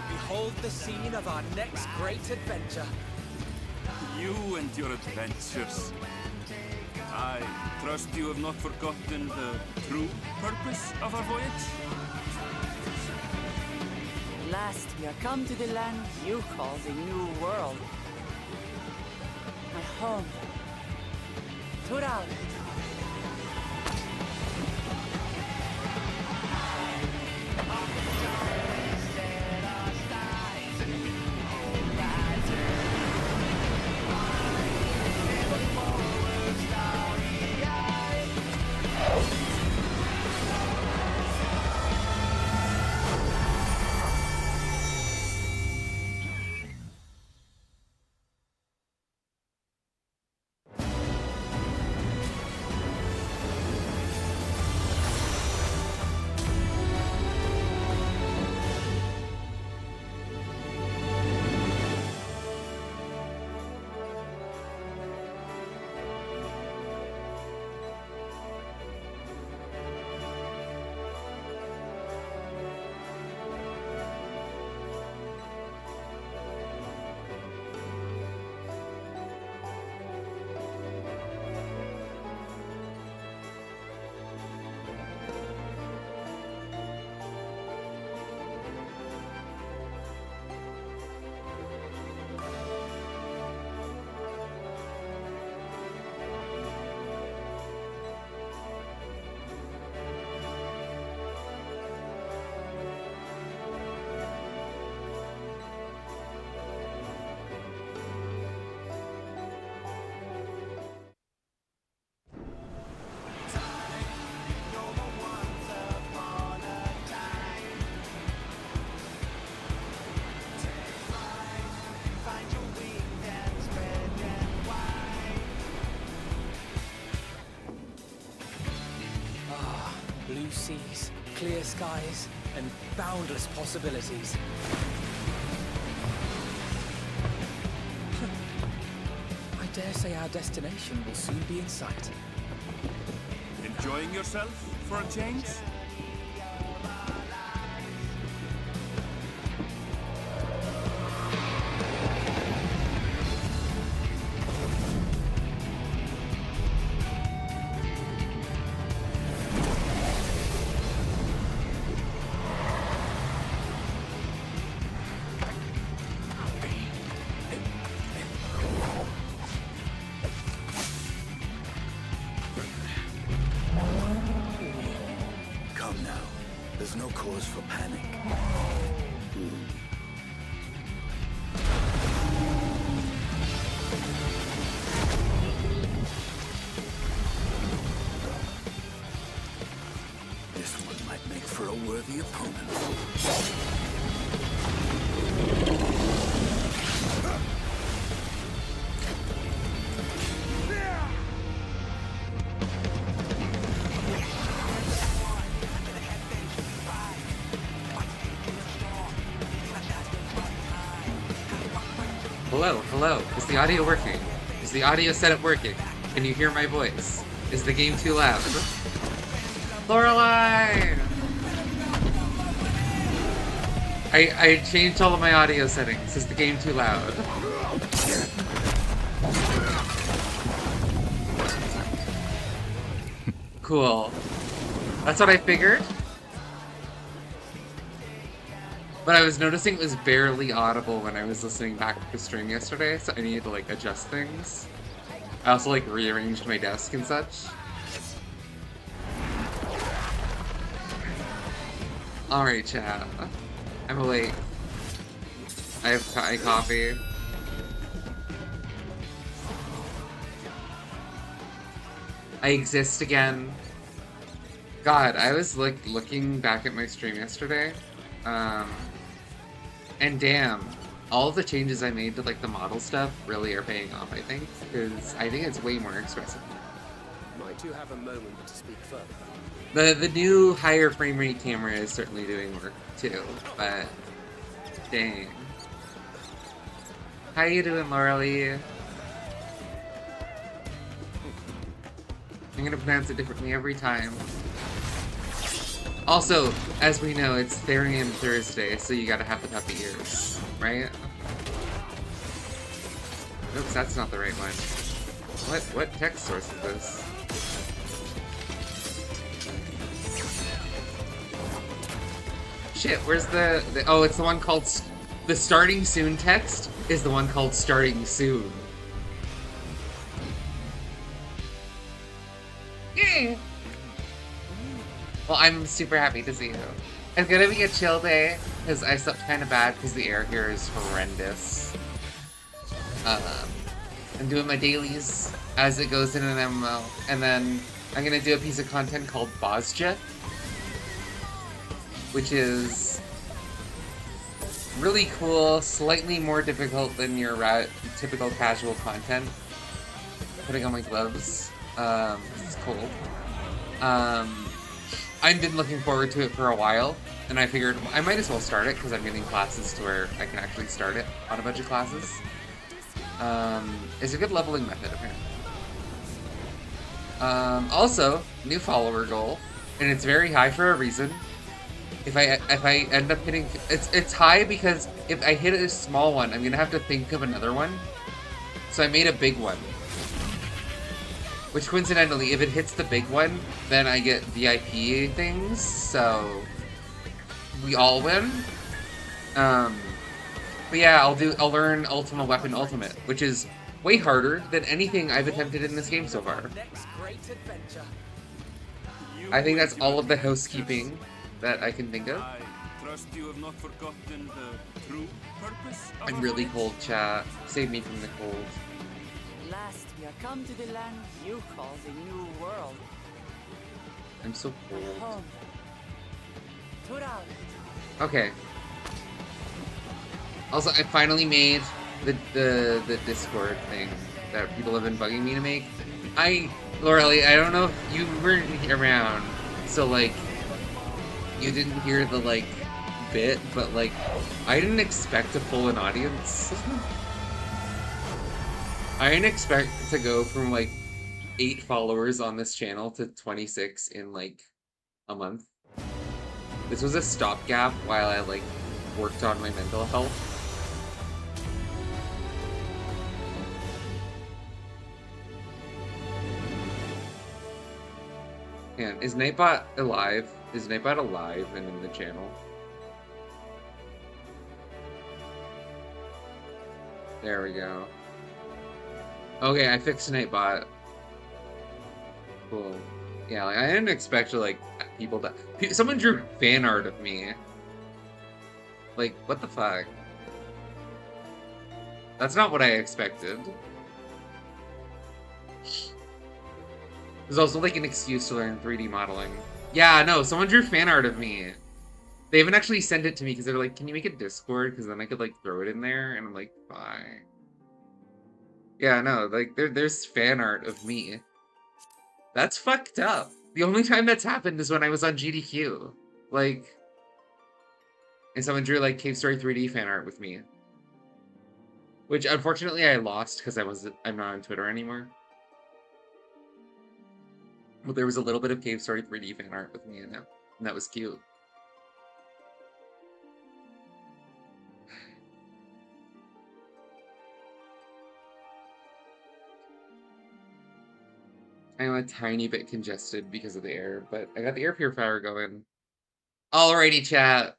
Behold the scene of our next great adventure. You and your adventures. I trust you have not forgotten the true purpose of our voyage? At last, we are come to the land you call the New World. My home. Tural. Blue seas, clear skies, and boundless possibilities. I dare say our destination will soon be in sight. Enjoying yourself for a change? There's no cause for panic. This one might make for a worthy opponent. Hello, hello. Is the audio working? Is the audio setup working? Can you hear my voice? Is the game too loud? Lorelei! I changed all of my audio settings. Is the game too loud? Cool. That's what I figured. But I was noticing it was barely audible when I was listening back to the stream yesterday, so I needed to like adjust things. I also like rearranged my desk and such. Alright, chat. I'm awake. I have coffee. I exist again. God, I was like looking back at my stream yesterday. And damn, all of the changes I made to like the model stuff really are paying off, I think, because I think it's way more expressive. Might you have a moment to speak further? The new higher frame rate camera is certainly doing work too, but dang. How you doing, Lorelei? I'm gonna pronounce it differently every time. Also, as we know, it's Therian Thursday, so you gotta have the puppy ears, right? Oops, that's not the right one. What text source is this? Shit, where's the oh, it's the one called... The starting soon text is the one called starting soon. Yeah. Well, I'm super happy to see you. It's gonna be a chill day, because I slept kind of bad because the air here is horrendous. I'm doing my dailies as it goes in an MMO, and then I'm gonna do a piece of content called Bozja, which is really cool, slightly more difficult than your typical casual content. Putting on my gloves. It's cold. I've been looking forward to it for a while, and I figured I might as well start it because I'm getting classes to where I can actually start it on a bunch of classes. It's a good leveling method, apparently. Also, new follower goal, and it's very high for a reason. If I end up hitting, it's high because if I hit a small one, I'm gonna have to think of another one. So I made a big one. Which coincidentally, if it hits the big one, then I get VIP things, so we all win. But yeah, I'll learn Ultima Weapon Ultimate, which is way harder than anything I've attempted in this game so far. I think that's all of the housekeeping that I can think of. I trust you have not forgotten the true purpose of I'm our really voyage? cold, chat. Save me from the cold. At last we are come to the land you call the New World. I'm so My cold. home. Tural. Okay. Also, I finally made the Discord thing that people have been bugging me to make. Lorelei, I don't know if you weren't around, so like, you didn't hear the like bit, but like, I didn't expect to pull an audience. I didn't expect to go from like 8 followers on this channel to 26 in like a month. This was a stopgap while I like worked on my mental health. Man, is Nightbot alive? Is Nightbot alive and in the channel? There we go. Okay, I fixed Nightbot. Cool. Yeah, like, I didn't expect to, like, people to... Someone drew fan art of me. Like, what the fuck? That's not what I expected. There's also, like, an excuse to learn 3D modeling. Yeah, no, someone drew fan art of me. They haven't actually sent it to me because they're like, can you make a Discord? Because then I could, like, throw it in there. And I'm like, fine. Yeah, no, like, there's fan art of me. That's fucked up. The only time that's happened is when I was on GDQ. Like, and someone drew, like, Cave Story 3D fan art with me. Which, unfortunately, I lost because I'm not on Twitter anymore. But there was a little bit of Cave Story 3D fan art with me in it, and that was cute. I'm a tiny bit congested because of the air, but I got the air purifier going. Alrighty, chat.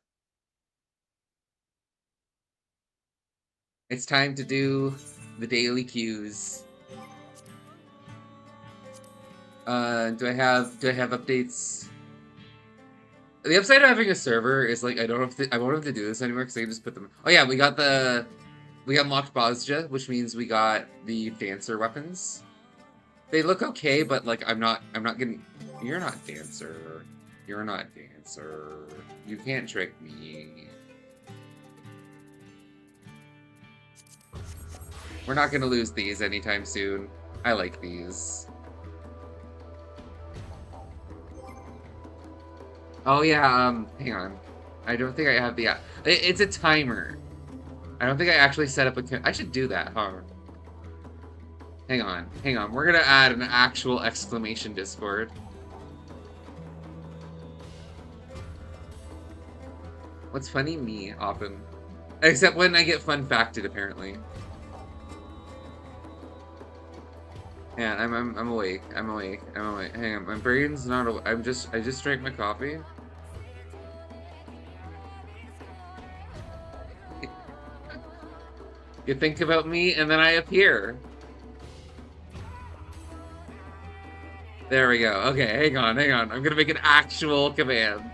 It's time to do the daily cues. Do I have updates? The upside of having a server is like I won't have to do this anymore because I can just put them. Oh yeah, we unlocked Bozja, which means we got the dancer weapons. They look okay, but like I'm not getting. You're not dancer. You're not dancer. You can't trick me. We're not gonna lose these anytime soon. I like these. Oh yeah, hang on. I don't think I have the... It's a timer. I don't think I actually set up a... I should do that, huh? Hang on. We're gonna add an actual exclamation Discord. What's funny? Me, often. Except when I get fun facted, apparently. Yeah, I'm awake. I'm awake. I'm awake. Hang on, my brain's not awake. I just drank my coffee. You think about me, and then I appear. There we go. Okay, hang on. I'm gonna make an actual command.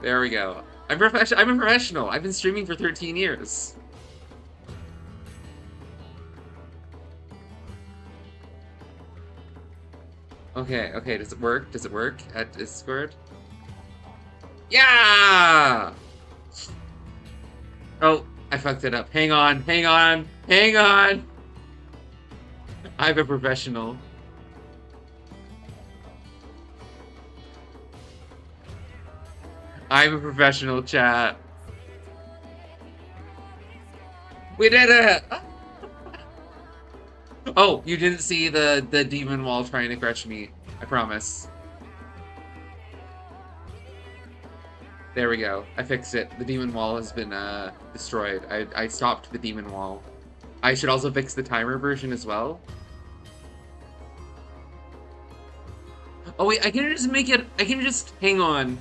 There we go. I'm a professional. I've been streaming for 13 years. Okay, does it work? Does it work at Discord? Yeah! Oh, I fucked it up. Hang on. I'm a professional. I'm a professional, chat. We did it! Oh, you didn't see the demon wall trying to crush me. I promise. There we go. I fixed it. The demon wall has been destroyed. I stopped the demon wall. I should also fix the timer version as well. Oh wait, I can just make it. I can just hang on.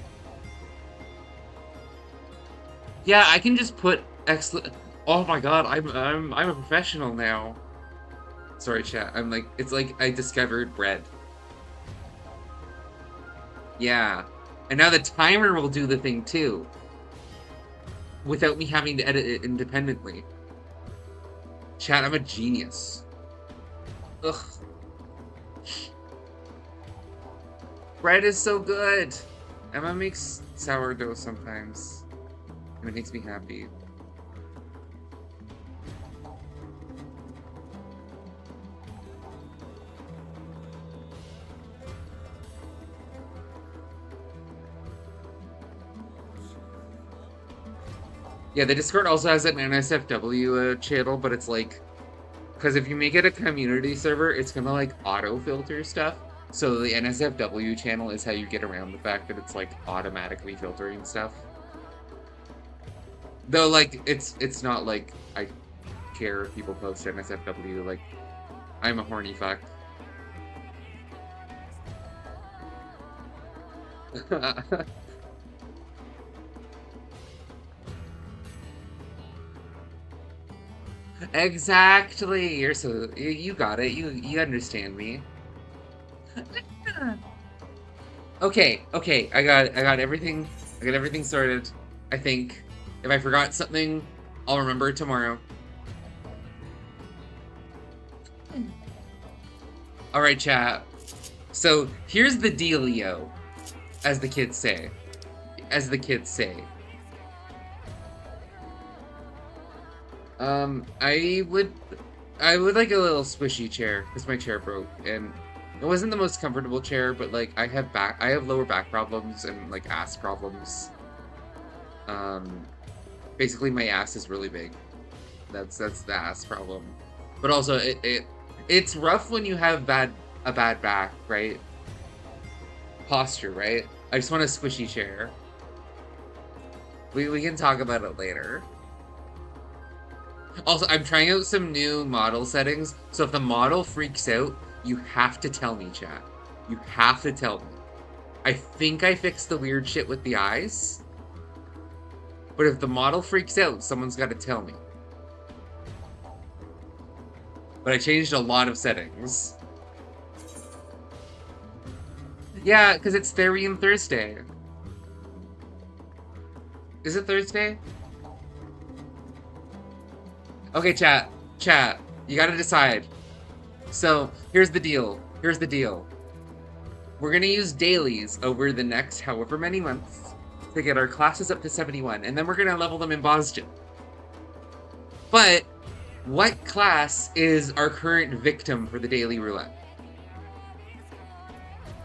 Yeah, I can just put excellent. Oh my god, I'm a professional now. Sorry, chat. I'm like, it's like I discovered bread. Yeah. And now the timer will do the thing too. Without me having to edit it independently. Chat, I'm a genius. Ugh. Bread is so good. Emma makes sourdough sometimes. And it makes me happy. Yeah, the Discord also has an NSFW channel, but it's like, because if you make it a community server, it's gonna like auto-filter stuff. So the NSFW channel is how you get around the fact that it's like automatically filtering stuff. Though like it's not like I care if people post NSFW, like I'm a horny fuck. Exactly. You're so you got it. You understand me. Okay. I got everything. I got everything sorted. I think if I forgot something, I'll remember it tomorrow. All right, chat. So here's the dealio, as the kids say. I would like a little squishy chair because my chair broke, and it wasn't the most comfortable chair, but like I have lower back problems and like ass problems. Basically my ass is really big. That's the ass problem. But also it's rough when you have a bad back, right? Posture, right? I just want a squishy chair. We can talk about it later. Also, I'm trying out some new model settings, so if the model freaks out, you have to tell me, chat. You have to tell me. I think I fixed the weird shit with the eyes, but if the model freaks out, someone's got to tell me. But I changed a lot of settings. Yeah, because it's Therian Thursday. Is it Thursday? Okay, chat, you gotta decide. So, here's the deal. We're gonna use dailies over the next however many months to get our classes up to 71, and then we're gonna level them in Boston. But, what class is our current victim for the daily roulette?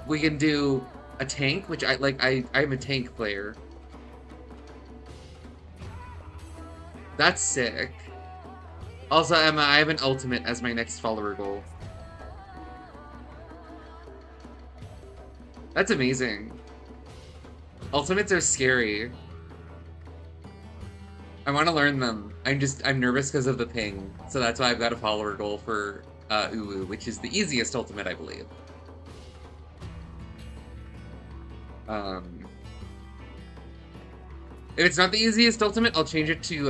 We can do a tank, which I'm a tank player. That's sick. Also, Emma, I have an ultimate as my next follower goal. That's amazing. Ultimates are scary. I want to learn them. I'm nervous because of the ping. So that's why I've got a follower goal for Uwu, which is the easiest ultimate, I believe. If it's not the easiest ultimate, I'll change it to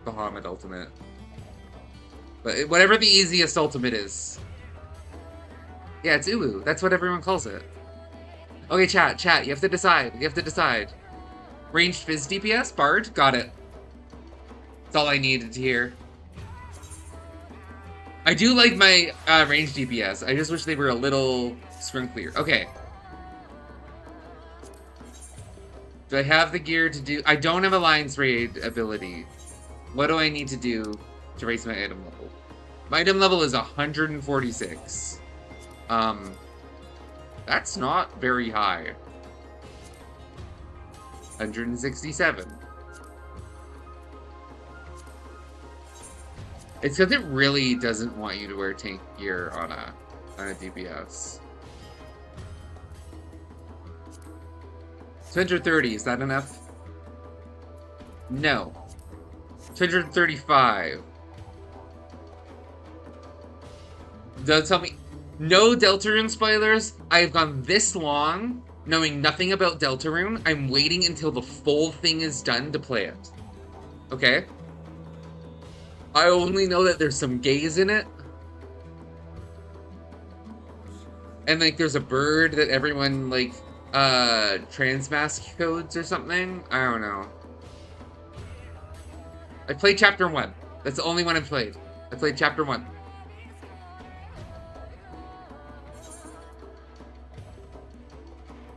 Bahamut ultimate. But whatever the easiest ultimate is. Yeah, it's Uwu. That's what everyone calls it. Okay, chat. You have to decide. You have to decide. Ranged Fizz DPS? Bard? Got it. That's all I needed to hear. I do like my ranged DPS. I just wish they were a little scrunklier. Okay. Do I have the gear to do... I don't have Alliance Raid ability. What do I need to do to raise my item level? My item level is 146. That's not very high. 167. It's because it really doesn't want you to wear tank gear on a DPS. 230, is that enough? No. 235. Don't tell me. No Deltarune spoilers. I've gone this long knowing nothing about Deltarune. I'm waiting until the full thing is done to play it. Okay? I only know that there's some gays in it. And, like, there's a bird that everyone, like, transmask codes or something? I don't know. I played Chapter 1. That's the only one I've played. I played Chapter 1.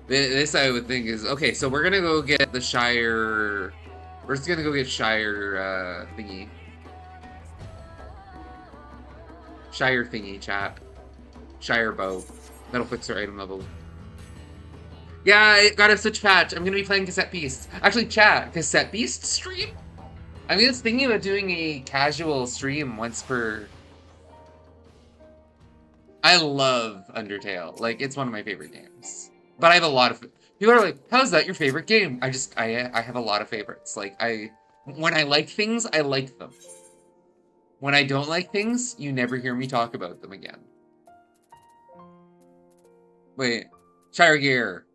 This I would think is... Okay, so we're gonna go get the Shire... We're just gonna go get Shire, thingy. Shire thingy, chat. Shire bow. That'll fix our item level. Yeah, I got a Switch patch. I'm gonna be playing Cassette Beast. Actually, chat, Cassette Beast stream? I mean, I was thinking about doing a casual stream once per... I love Undertale. Like, it's one of my favorite games. But I have a lot of... People are like, how's that your favorite game? I have a lot of favorites. Like, when I like things, I like them. When I don't like things, you never hear me talk about them again. Wait. Shire Gear.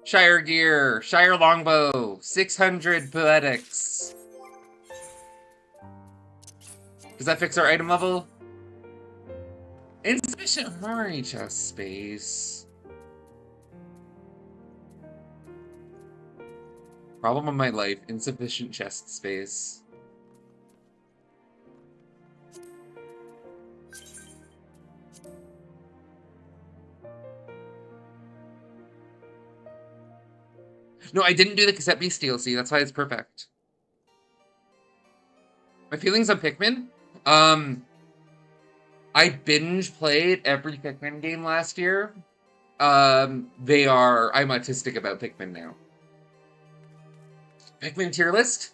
Shire Gear. Shire Longbow. 600 Poetics. Does that fix our item level? Insufficient memory chest space. Problem of my life. Insufficient chest space. No, I didn't do the Cassette Beast DLC. That's why it's perfect. My feelings on Pikmin? I binge played every Pikmin game last year. I'm autistic about Pikmin now. Pikmin tier list?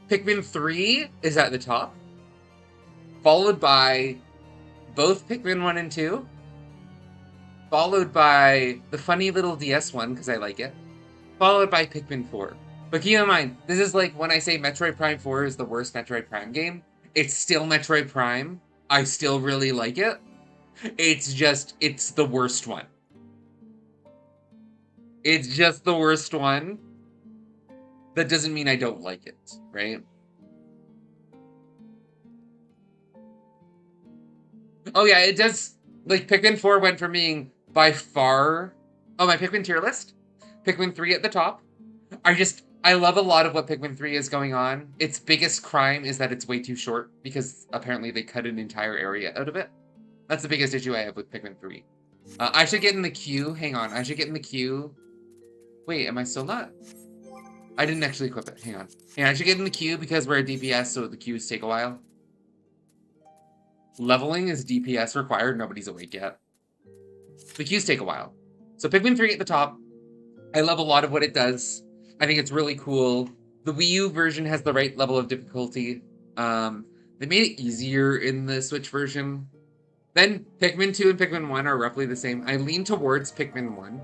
Pikmin 3 is at the top. Followed by both Pikmin 1 and 2. Followed by the funny little DS one, because I like it. Followed by Pikmin 4. But keep in mind, this is like when I say Metroid Prime 4 is the worst Metroid Prime game. It's still Metroid Prime. I still really like it. It's the worst one. It's just the worst one. That doesn't mean I don't like it, right? Oh yeah, it does, like, Pikmin 4 went from being by far... Oh, my Pikmin tier list? Pikmin 3 at the top. I love a lot of what Pikmin 3 is going on. Its biggest crime is that it's way too short, because apparently they cut an entire area out of it. That's the biggest issue I have with Pikmin 3. I should get in the queue. Hang on, I should get in the queue. Wait, am I still not? I didn't actually equip it. Hang on. Yeah, I should get in the queue because we're a DPS, so the queues take a while. Leveling is DPS required. Nobody's awake yet. The queues take a while. So Pikmin 3 at the top. I love a lot of what it does. I think it's really cool. The Wii U version has the right level of difficulty. They made it easier in the Switch version. Then Pikmin 2 and Pikmin 1 are roughly the same. I lean towards Pikmin 1.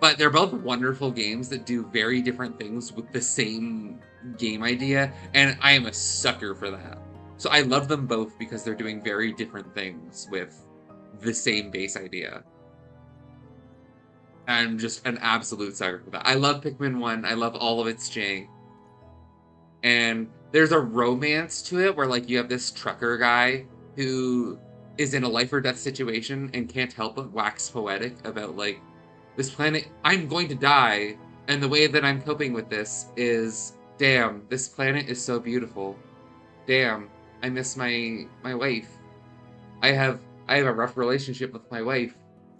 But they're both wonderful games that do very different things with the same game idea, and I am a sucker for that. So I love them both because they're doing very different things with the same base idea. I'm just an absolute sucker for that. I love Pikmin 1. I love all of its jank. And there's a romance to it where, like, you have this trucker guy who is in a life or death situation and can't help but wax poetic about, like, this planet, I'm going to die, and the way that I'm coping with this is, damn, this planet is so beautiful. Damn, I miss my wife. I have a rough relationship with my wife.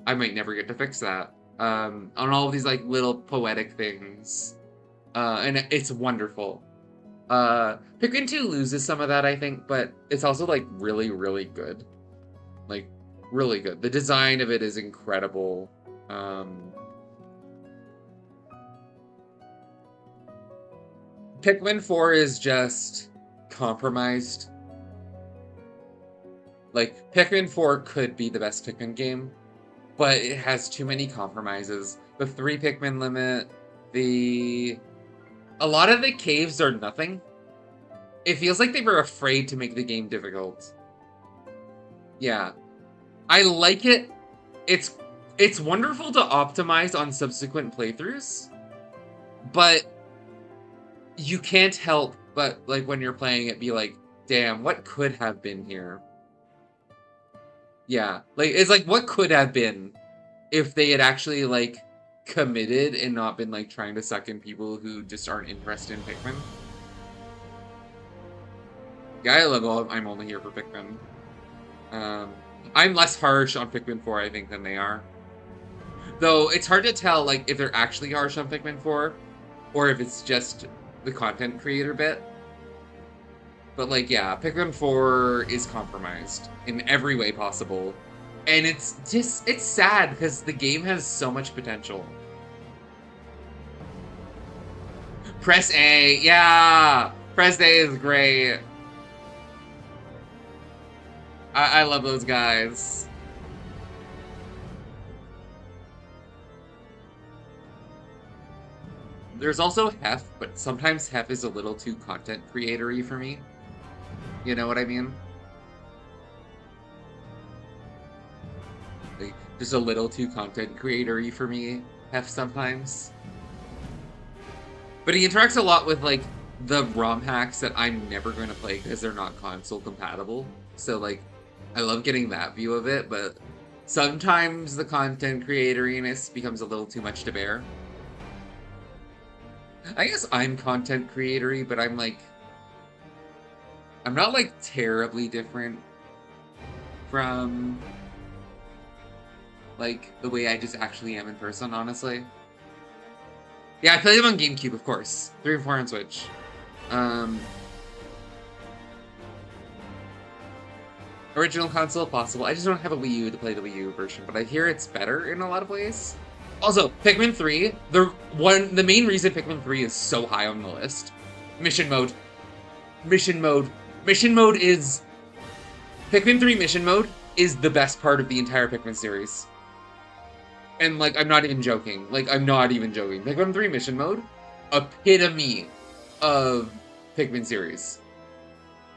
I might never get to fix that. On all of these, like, little poetic things. And it's wonderful. Pikmin 2 loses some of that, I think, but it's also, like, really, really good. Like, really good. The design of it is incredible. Pikmin 4 is just compromised. Like, Pikmin 4 could be the best Pikmin game, but it has too many compromises. The 3 Pikmin limit, a lot of the caves are nothing. It feels like they were afraid to make the game difficult. Yeah. I like it. It's wonderful to optimize on subsequent playthroughs, but you can't help but, like, when you're playing it, be like, damn, what could have been here? Yeah, like, it's like, what could have been if they had actually, like, committed and not been, like, trying to suck in people who just aren't interested in Pikmin? Yeah, I love I'm only here for Pikmin. I'm less harsh on Pikmin 4, I think, than they are. Though, it's hard to tell, like, if they're actually harsh on Pikmin 4, or if it's just the content creator bit. But, like, yeah, Pikmin 4 is compromised in every way possible. And it's sad, because the game has so much potential. Press A, yeah! Press A is great. I love those guys. There's also Hef, but sometimes Hef is a little too content creatory for me. You know what I mean? Like, just a little too content creatory for me, Hef sometimes. But he interacts a lot with, like, the ROM hacks that I'm never going to play because they're not console compatible. So, like, I love getting that view of it, but sometimes the content creatoriness becomes a little too much to bear. I guess I'm content creatory, but I'm not, like, terribly different from, like, the way I just actually am in person, honestly. Yeah, I play them on GameCube, of course. 3 and 4 on Switch. Original console, possible. I just don't have a Wii U to play the Wii U version, but I hear it's better in a lot of ways. Also, Pikmin 3, the main reason Pikmin 3 is so high on the list, mission mode. Mission mode. Mission mode is... Pikmin 3 mission mode is the best part of the entire Pikmin series. And, like, I'm not even joking. Like, I'm not even joking. Pikmin 3 mission mode, epitome of Pikmin series.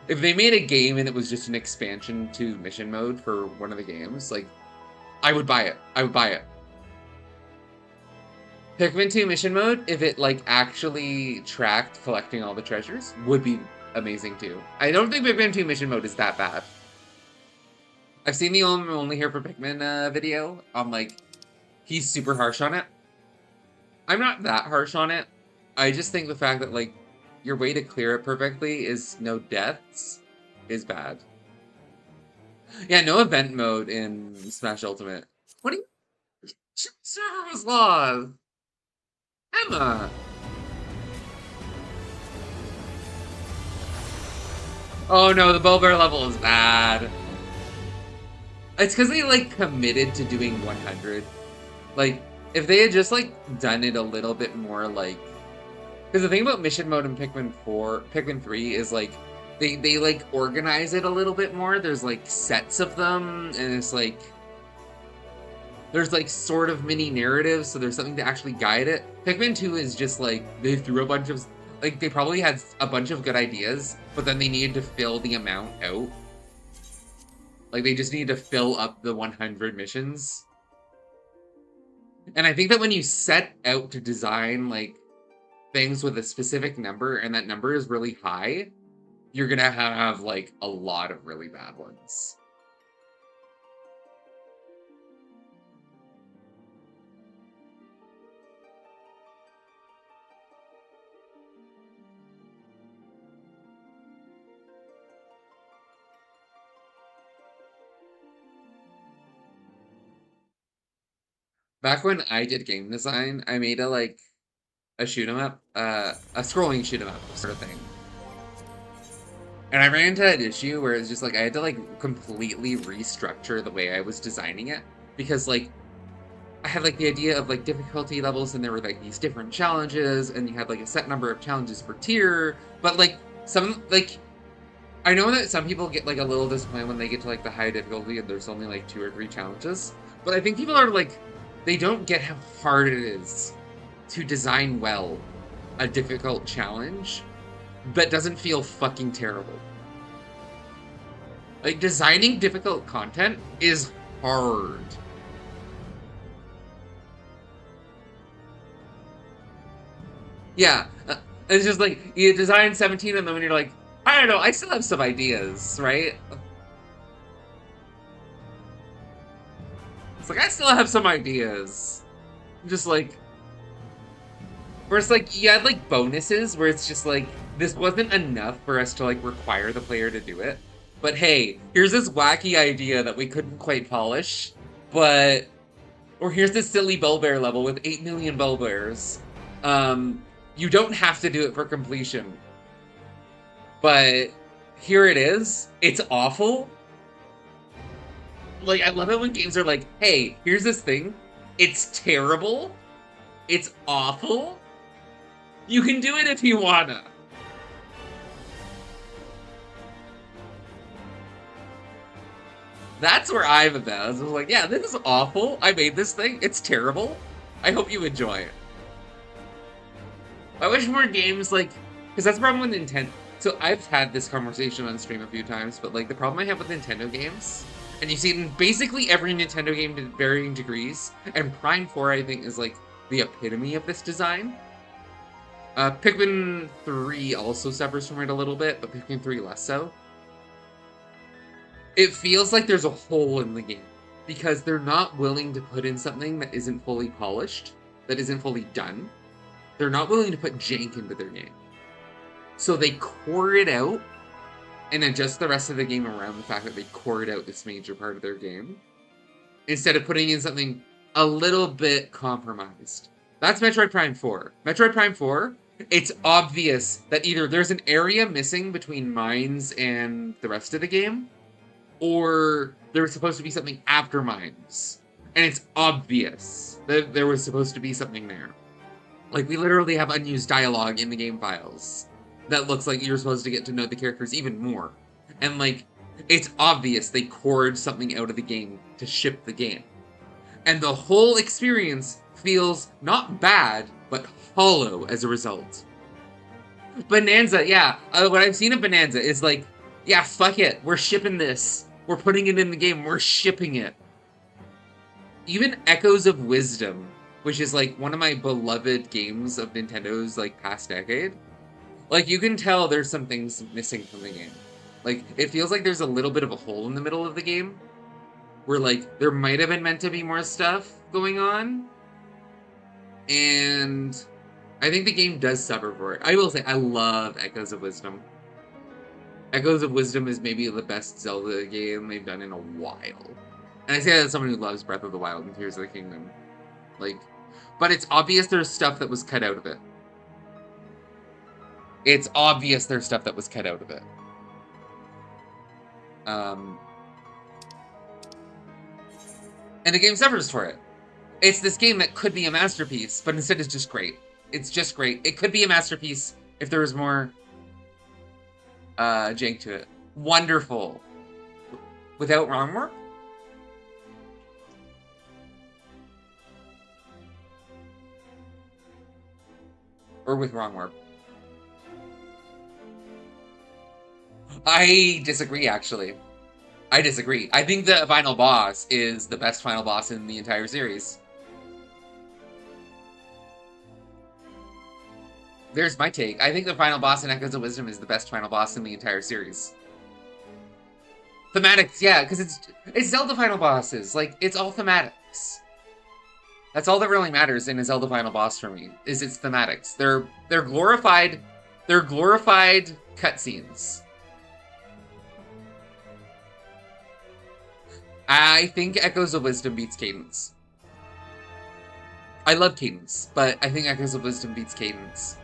If they made a game and it was just an expansion to mission mode for one of the games, like, I would buy it. I would buy it. Pikmin 2 mission mode, if it, like, actually tracked collecting all the treasures, would be amazing too. I don't think Pikmin 2 mission mode is that bad. I've seen the Only Here for Pikmin video. I'm like, he's super harsh on it. I'm not that harsh on it. I just think the fact that, like, your way to clear it perfectly is no deaths is bad. Yeah, no event mode in Smash Ultimate. What do you... Server was lost! Emma! Oh no, the Bulber level is bad. It's because they, like, committed to doing 100. Like, if they had just, like, done it a little bit more, like... Because the thing about mission mode in Pikmin 3 is, like, they like, organize it a little bit more. There's, like, sets of them, and it's, like... there's like sort of mini narratives, so there's something to actually guide it. Pikmin 2 is just like they threw a bunch of like they probably had a bunch of good ideas, but then they needed to fill the amount out. Like they just needed to fill up the 100 missions. And I think that when you set out to design like things with a specific number and that number is really high, you're gonna have like a lot of really bad ones. Back when I did game design, I made a shoot 'em up, a scrolling shoot 'em up sort of thing. And I ran into an issue where it's just like I had to like completely restructure the way I was designing it because like I had like the idea of like difficulty levels and there were like these different challenges and you had like a set number of challenges per tier, but like some like I know that some people get like a little disappointed when they get to like the high difficulty and there's only like 2 or 3 challenges, but I think people are like they don't get how hard it is to design well a difficult challenge that doesn't feel fucking terrible. Like, designing difficult content is hard. Yeah, it's just like, you design 17 and then when you're like, I don't know, I still have some ideas, right? It's like, I still have some ideas. Just like, where it's like, you had like bonuses where it's just like, this wasn't enough for us to like require the player to do it. But hey, here's this wacky idea that we couldn't quite polish, but, or here's this silly Bellbear level with 8 million Bellbears. You don't have to do it for completion. But here it is. It's awful. Like, I love it when games are like, hey, here's this thing. It's terrible. It's awful. You can do it if you wanna. That's where I'm about. I was like, yeah, this is awful. I made this thing. It's terrible. I hope you enjoy it. I wish more games, like, because that's the problem with Nintendo. So I've had this conversation on stream a few times, but like the problem I have with Nintendo games, and you see it in basically every Nintendo game to varying degrees, and Prime 4 I think is like the epitome of this design. Pikmin 3 also suffers from it a little bit, but Pikmin 3 less so. It feels like there's a hole in the game, because they're not willing to put in something that isn't fully polished, that isn't fully done. They're not willing to put jank into their game. So they core it out and adjust the rest of the game around the fact that they cored out this major part of their game, instead of putting in something a little bit compromised. That's Metroid Prime 4. Metroid Prime 4, it's obvious that either there's an area missing between mines and the rest of the game, or there was supposed to be something after mines. And it's obvious that there was supposed to be something there. Like, we literally have unused dialogue in the game files that looks like you're supposed to get to know the characters even more. And, like, it's obvious they cored something out of the game to ship the game. And the whole experience feels not bad, but hollow as a result. Bonanza, yeah. What I've seen of Bonanza is like, yeah, fuck it. We're shipping this. We're putting it in the game. We're shipping it. Even Echoes of Wisdom, which is like one of my beloved games of Nintendo's like past decade. Like, you can tell there's some things missing from the game. Like, it feels like there's a little bit of a hole in the middle of the game, where like there might have been meant to be more stuff going on, and I think the game does suffer for it. I will say I love Echoes of Wisdom. Echoes of Wisdom is maybe the best Zelda game they've done in a while. And I say that as someone who loves Breath of the Wild and Tears of the Kingdom. Like, but it's obvious there's stuff that was cut out of it. It's obvious there's stuff that was cut out of it. And the game suffers for it. It's this game that could be a masterpiece, but instead it's just great. It's just great. It could be a masterpiece if there was more jank to it. Wonderful. Without wrong work? Or with wrong warp. I disagree, actually. I disagree. I think the final boss is the best final boss in the entire series. There's my take. I think the final boss in Echoes of Wisdom is the best final boss in the entire series. Thematics, yeah, because it's Zelda final bosses. Like, it's all thematics. That's all that really matters in a Zelda final boss for me, is its thematics. They're glorified cutscenes. I think Echoes of Wisdom beats Cadence. I love Cadence, but I think Echoes of Wisdom beats Cadence.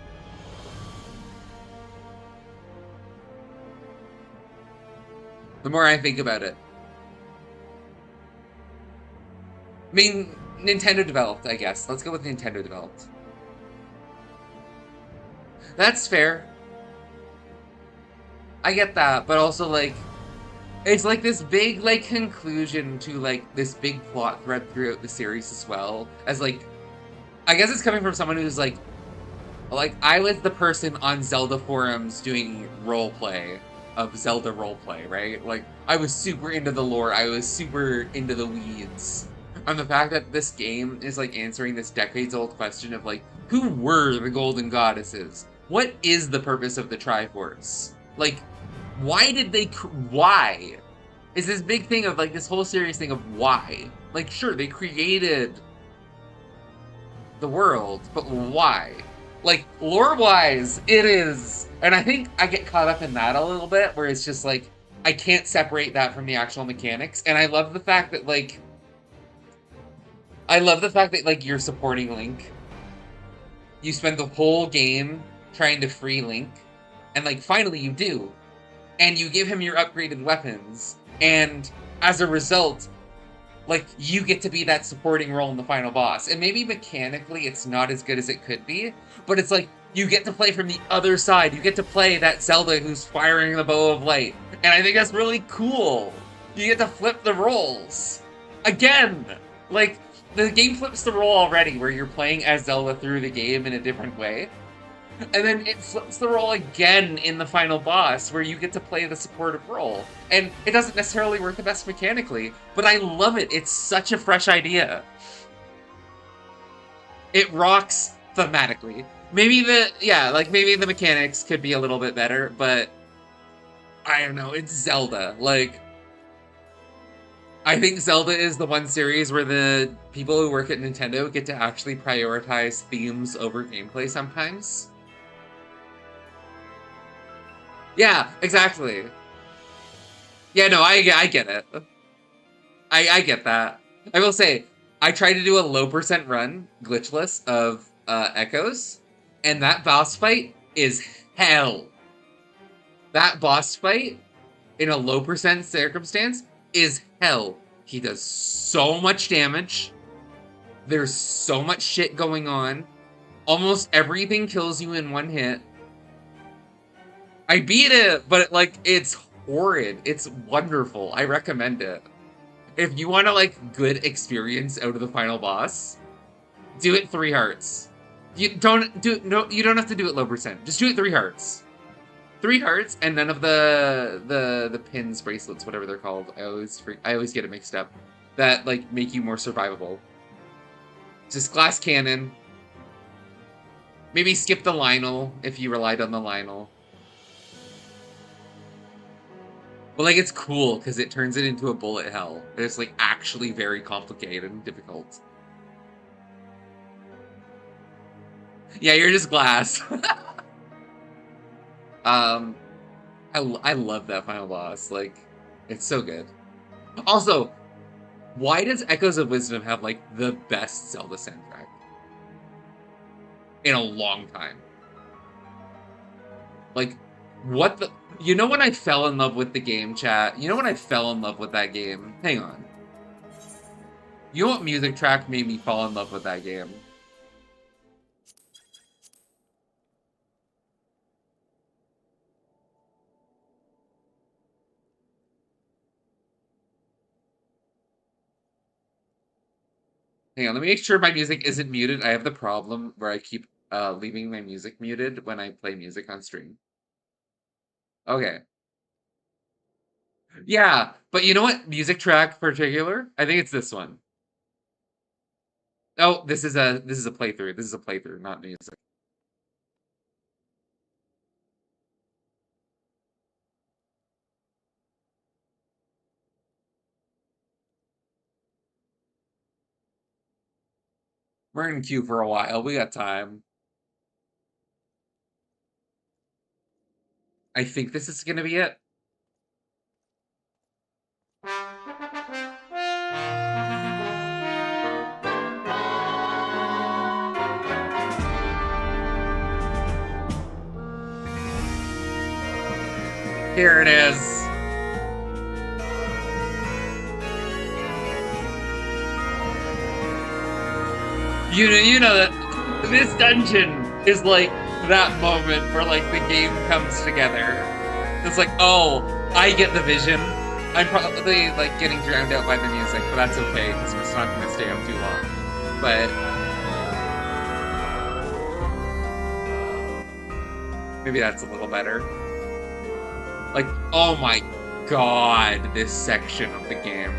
The more I think about it. I mean, Nintendo developed, I guess. Let's go with Nintendo developed. That's fair. I get that, but also, like, it's like this big, like, conclusion to, like, this big plot thread throughout the series as well. As, like, I guess it's coming from someone who's, like, I was the person on Zelda forums doing roleplay of Zelda roleplay, right? Like, I was super into the lore, I was super into the weeds. And the fact that this game is, like, answering this decades-old question of, like, who were the Golden Goddesses? What is the purpose of the Triforce? Like, why did they... why? Is this big thing of, like, this whole series thing of why? Like, sure, they created the world, but why? Like, lore-wise, it is... And I think I get caught up in that a little bit, where it's just, like, I can't separate that from the actual mechanics. And I love the fact that, like... you're supporting Link. You spend the whole game trying to free Link. And, like, finally you do. And you give him your upgraded weapons. And, as a result, like, you get to be that supporting role in the final boss. And maybe mechanically it's not as good as it could be, but it's like, you get to play from the other side. You get to play that Zelda who's firing the bow of light. And I think that's really cool. You get to flip the roles. Again! Like, the game flips the role already, where you're playing as Zelda through the game in a different way. And then it flips the role again in the final boss, where you get to play the supportive role. And it doesn't necessarily work the best mechanically, but I love it. It's such a fresh idea. It rocks thematically. Maybe maybe the mechanics could be a little bit better, but I don't know, it's Zelda. Like, I think Zelda is the one series where the people who work at Nintendo get to actually prioritize themes over gameplay sometimes. Yeah, exactly. Yeah, no, I get it. I get that. I will say, I tried to do a low percent run, glitchless, of Echoes, and that boss fight is hell. That boss fight, in a low percent circumstance, is hell. He does so much damage. There's so much shit going on. Almost everything kills you in one hit. I beat it, but, like, it's horrid. It's wonderful. I recommend it. If you want a, like, good experience out of the final boss, do it 3 hearts. You don't have to do it low percent. Just do it 3 hearts. 3 hearts and none of the pins, bracelets, whatever they're called. I always get it mixed up. That, like, make you more survivable. Just glass cannon. Maybe skip the Lionel if you relied on the Lionel. But, like, it's cool because it turns it into a bullet hell. It's, like, actually very complicated and difficult. Yeah, you're just glass. I love that final boss. Like, it's so good. Also, why does Echoes of Wisdom have, like, the best Zelda soundtrack in a long time? Like, what the... You know when I fell in love with the game, chat? You know when I fell in love with that game? Hang on. You know what music track made me fall in love with that game? Hang on, let me make sure my music isn't muted. I have the problem where I keep leaving my music muted when I play music on stream. Okay. Yeah, but you know what music track particular? I think it's this one. Oh, this is a playthrough. This is a playthrough, not music. We're in queue for a while. We got time. I think this is gonna be it. Here it is. You know that this dungeon is like that moment where like the game comes together. It's like, oh, I get the vision. I'm probably like getting drowned out by the music, but that's okay because we're not going to stay up too long. But maybe that's a little better. Like, oh my god, this section of the game.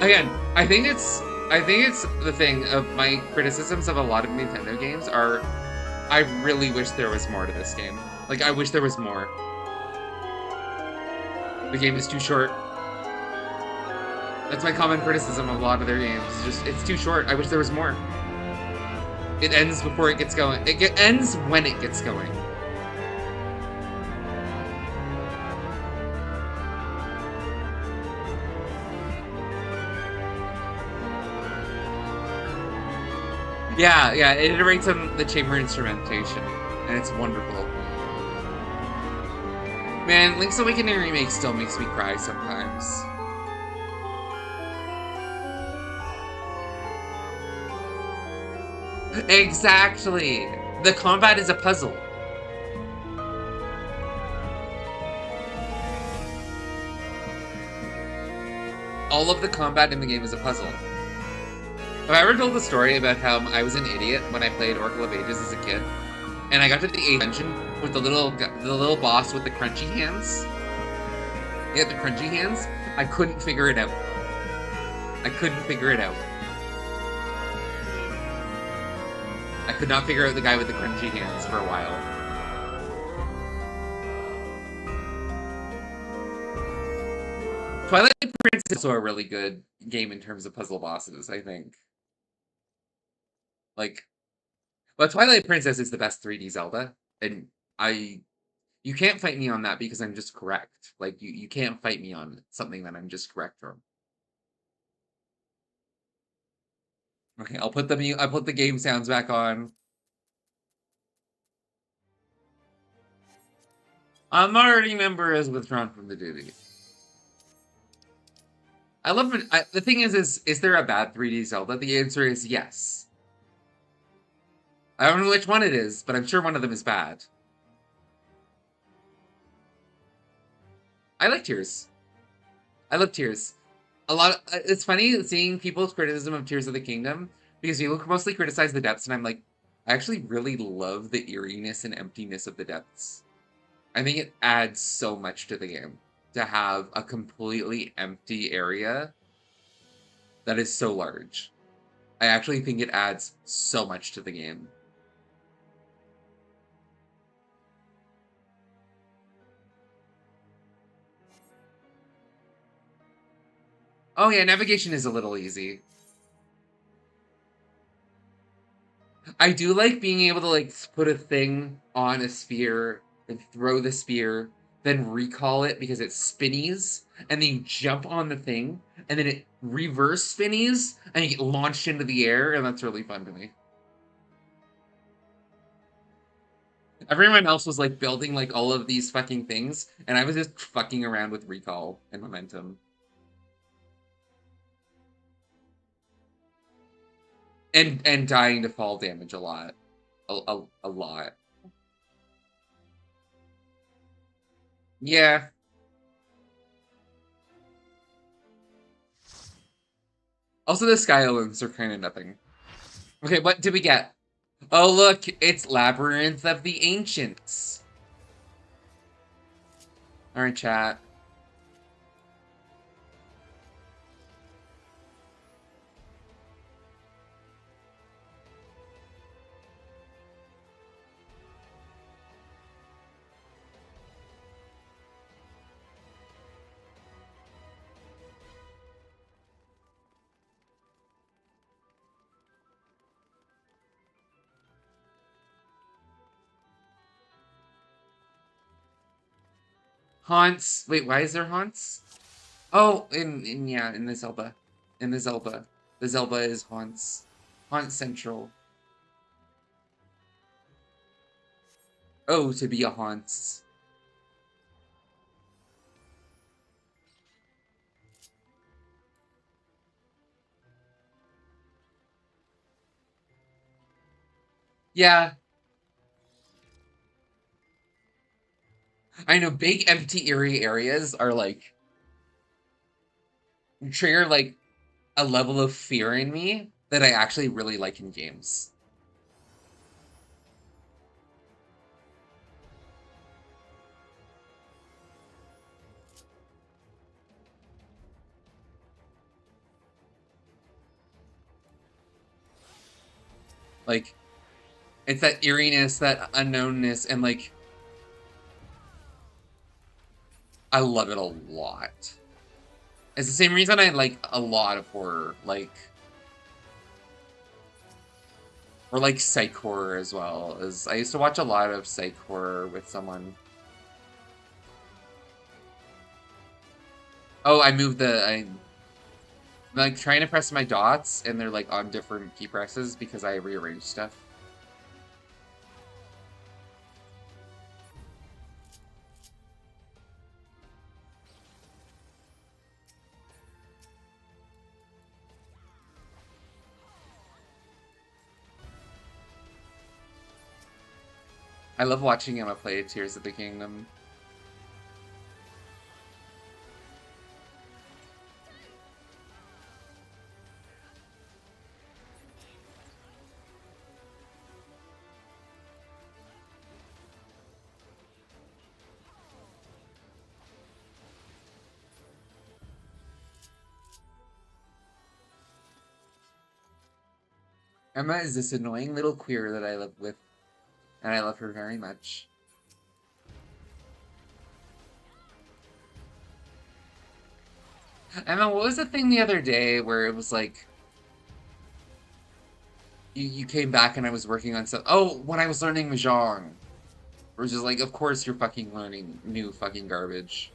Again, I think it's the thing of my criticisms of a lot of Nintendo games are I really wish there was more to this game. Like, I wish there was more. The game is too short. That's my common criticism of a lot of their games. It's too short. I wish there was more. It ends before it gets going. It ends when it gets going. Yeah, it iterates on the chamber instrumentation, and it's wonderful. Man, Link's Awakening Remake still makes me cry sometimes. Exactly! The combat is a puzzle. All of the combat in the game is a puzzle. Have I ever told the story about how I was an idiot when I played Oracle of Ages as a kid? And I got to the 8th dungeon with the little boss with the crunchy hands? He had the crunchy hands? I couldn't figure it out. I couldn't figure it out. I could not figure out the guy with the crunchy hands for a while. Twilight Princess is also a really good game in terms of puzzle bosses, I think. Like, but Twilight Princess is the best 3D Zelda, and you can't fight me on that because I'm just correct. Like, you can't fight me on something that I'm just correct from. Okay, I'll put the game sounds back on. A minority member is withdrawn from the duty. I love it. The thing is there a bad 3D Zelda? The answer is yes. I don't know which one it is, but I'm sure one of them is bad. I like Tears. I love Tears. It's funny seeing people's criticism of Tears of the Kingdom, because people mostly criticize the depths, and I'm like, I actually really love the eeriness and emptiness of the depths. I think it adds so much to the game to have a completely empty area that is so large. I actually think it adds so much to the game. Oh yeah, navigation is a little easy. I do like being able to like put a thing on a sphere and throw the spear, then recall it because it spinnies, and then you jump on the thing, and then it reverse spinnies, and you get launched into the air, and that's really fun to me. Everyone else was like building like all of these fucking things, and I was just fucking around with recall and momentum. And dying to fall damage a lot. A lot. Yeah. Also, the Skylands are kind of nothing. Okay, what did we get? Oh, look, it's Labyrinth of the Ancients. Alright, chat. Haunts. Wait, why is there haunts? Oh, in the Zelda. In the Zelda. The Zelda is haunts. Haunt Central. Oh, to be a haunts. Yeah. I know big empty eerie areas are like trigger like a level of fear in me that I actually really like in games. Like, it's that eeriness, that unknownness, and like, I love it a lot. It's the same reason I like a lot of horror, like, or like psych horror as well. As I used to watch a lot of psych horror with someone. Oh, I'm like trying to press my dots, and they're like on different key presses because I rearranged stuff. I love watching Emma play Tears of the Kingdom. Emma is this annoying little queer that I live with, and I love her very much. Emma, what was the thing the other day where it was like you came back and I was working on stuff? Oh, when I was learning Mahjong. It was just like, of course you're fucking learning new fucking garbage.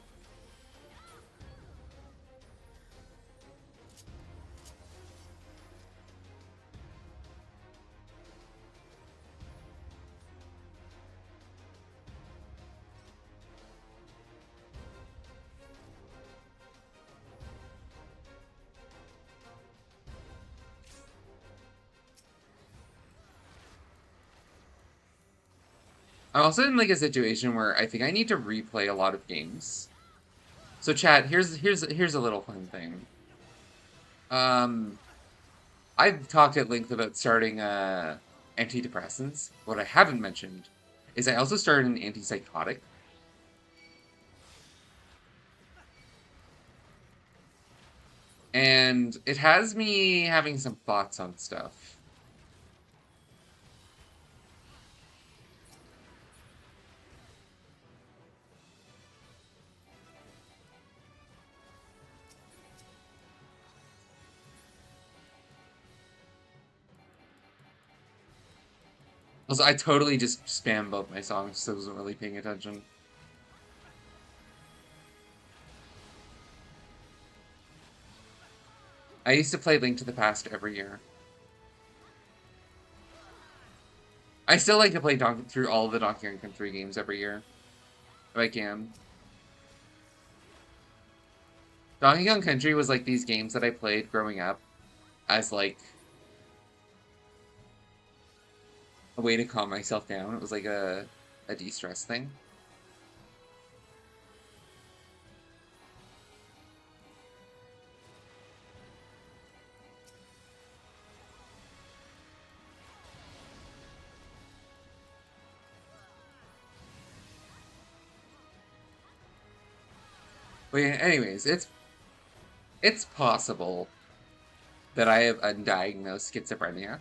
I'm also in like a situation where I think I need to replay a lot of games. So chat, here's a little fun thing. I've talked at length about starting antidepressants. What I haven't mentioned is I also started an antipsychotic. And it has me having some thoughts on stuff. Also, I totally just spam both my songs, so I wasn't really paying attention. I used to play Link to the Past every year. I still like to play through all of the Donkey Kong Country games every year, if I can. Donkey Kong Country was like these games that I played growing up as like a way to calm myself down. It was like a de-stress thing. But yeah, anyways, it's possible that I have undiagnosed schizophrenia.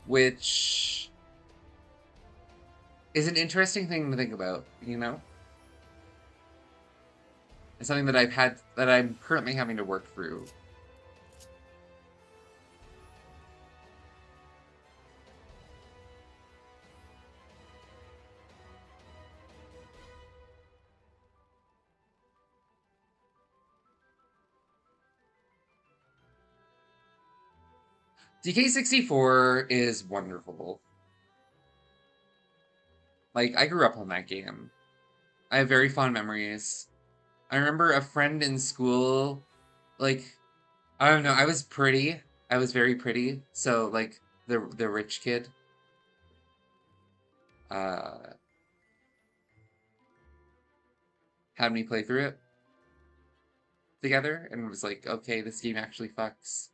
Which is an interesting thing to think about, you know? It's something that I'm currently having to work through. DK64 is wonderful. Like, I grew up on that game. I have very fond memories. I remember a friend in school, like, I don't know, I was pretty. I was very pretty. So, like, the rich kid. Uh, had me play through it together and was like, okay, this game actually fucks.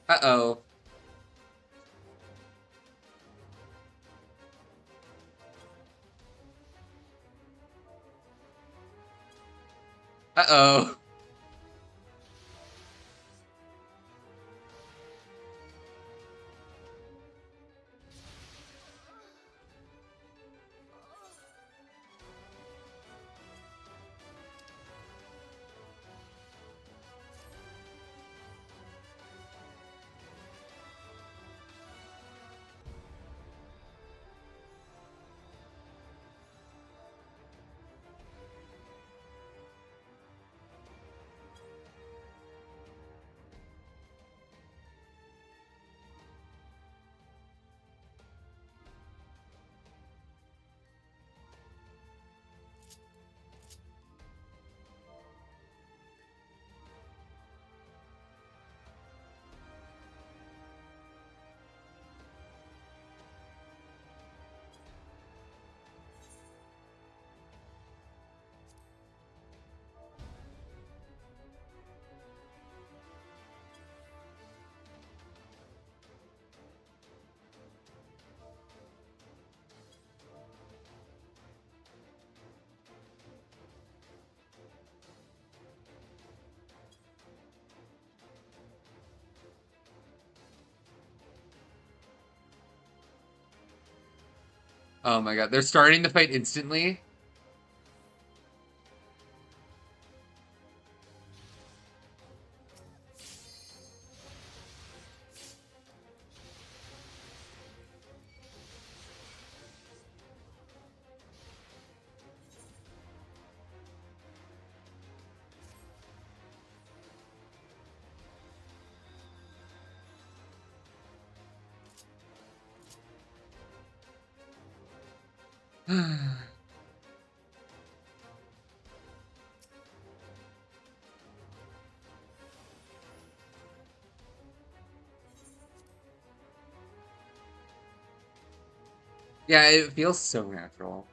Uh-oh. Uh-oh. Oh my god, they're starting the fight instantly? Yeah, it feels so natural.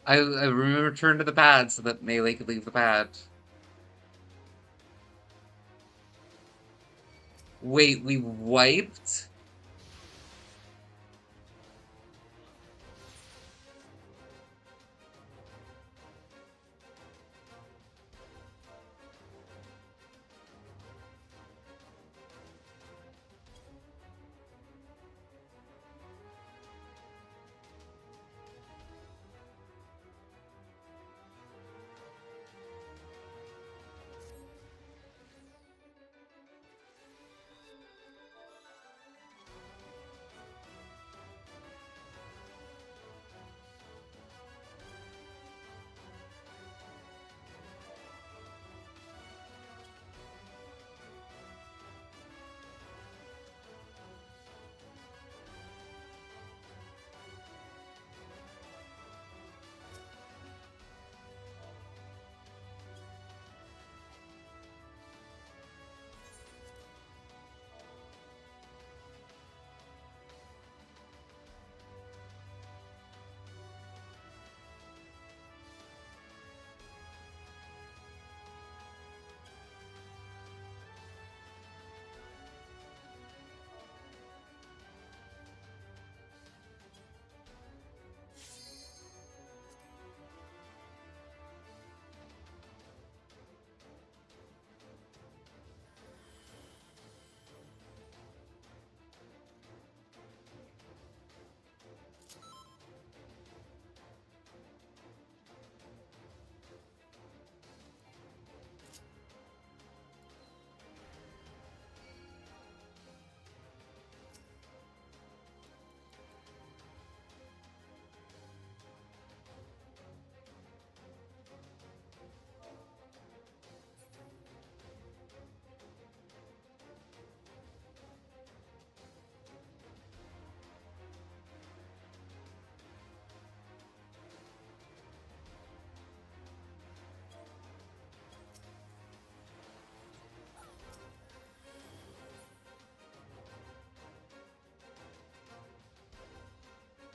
I remember return to the pad so that Melee could leave the pad. Wait, we wiped?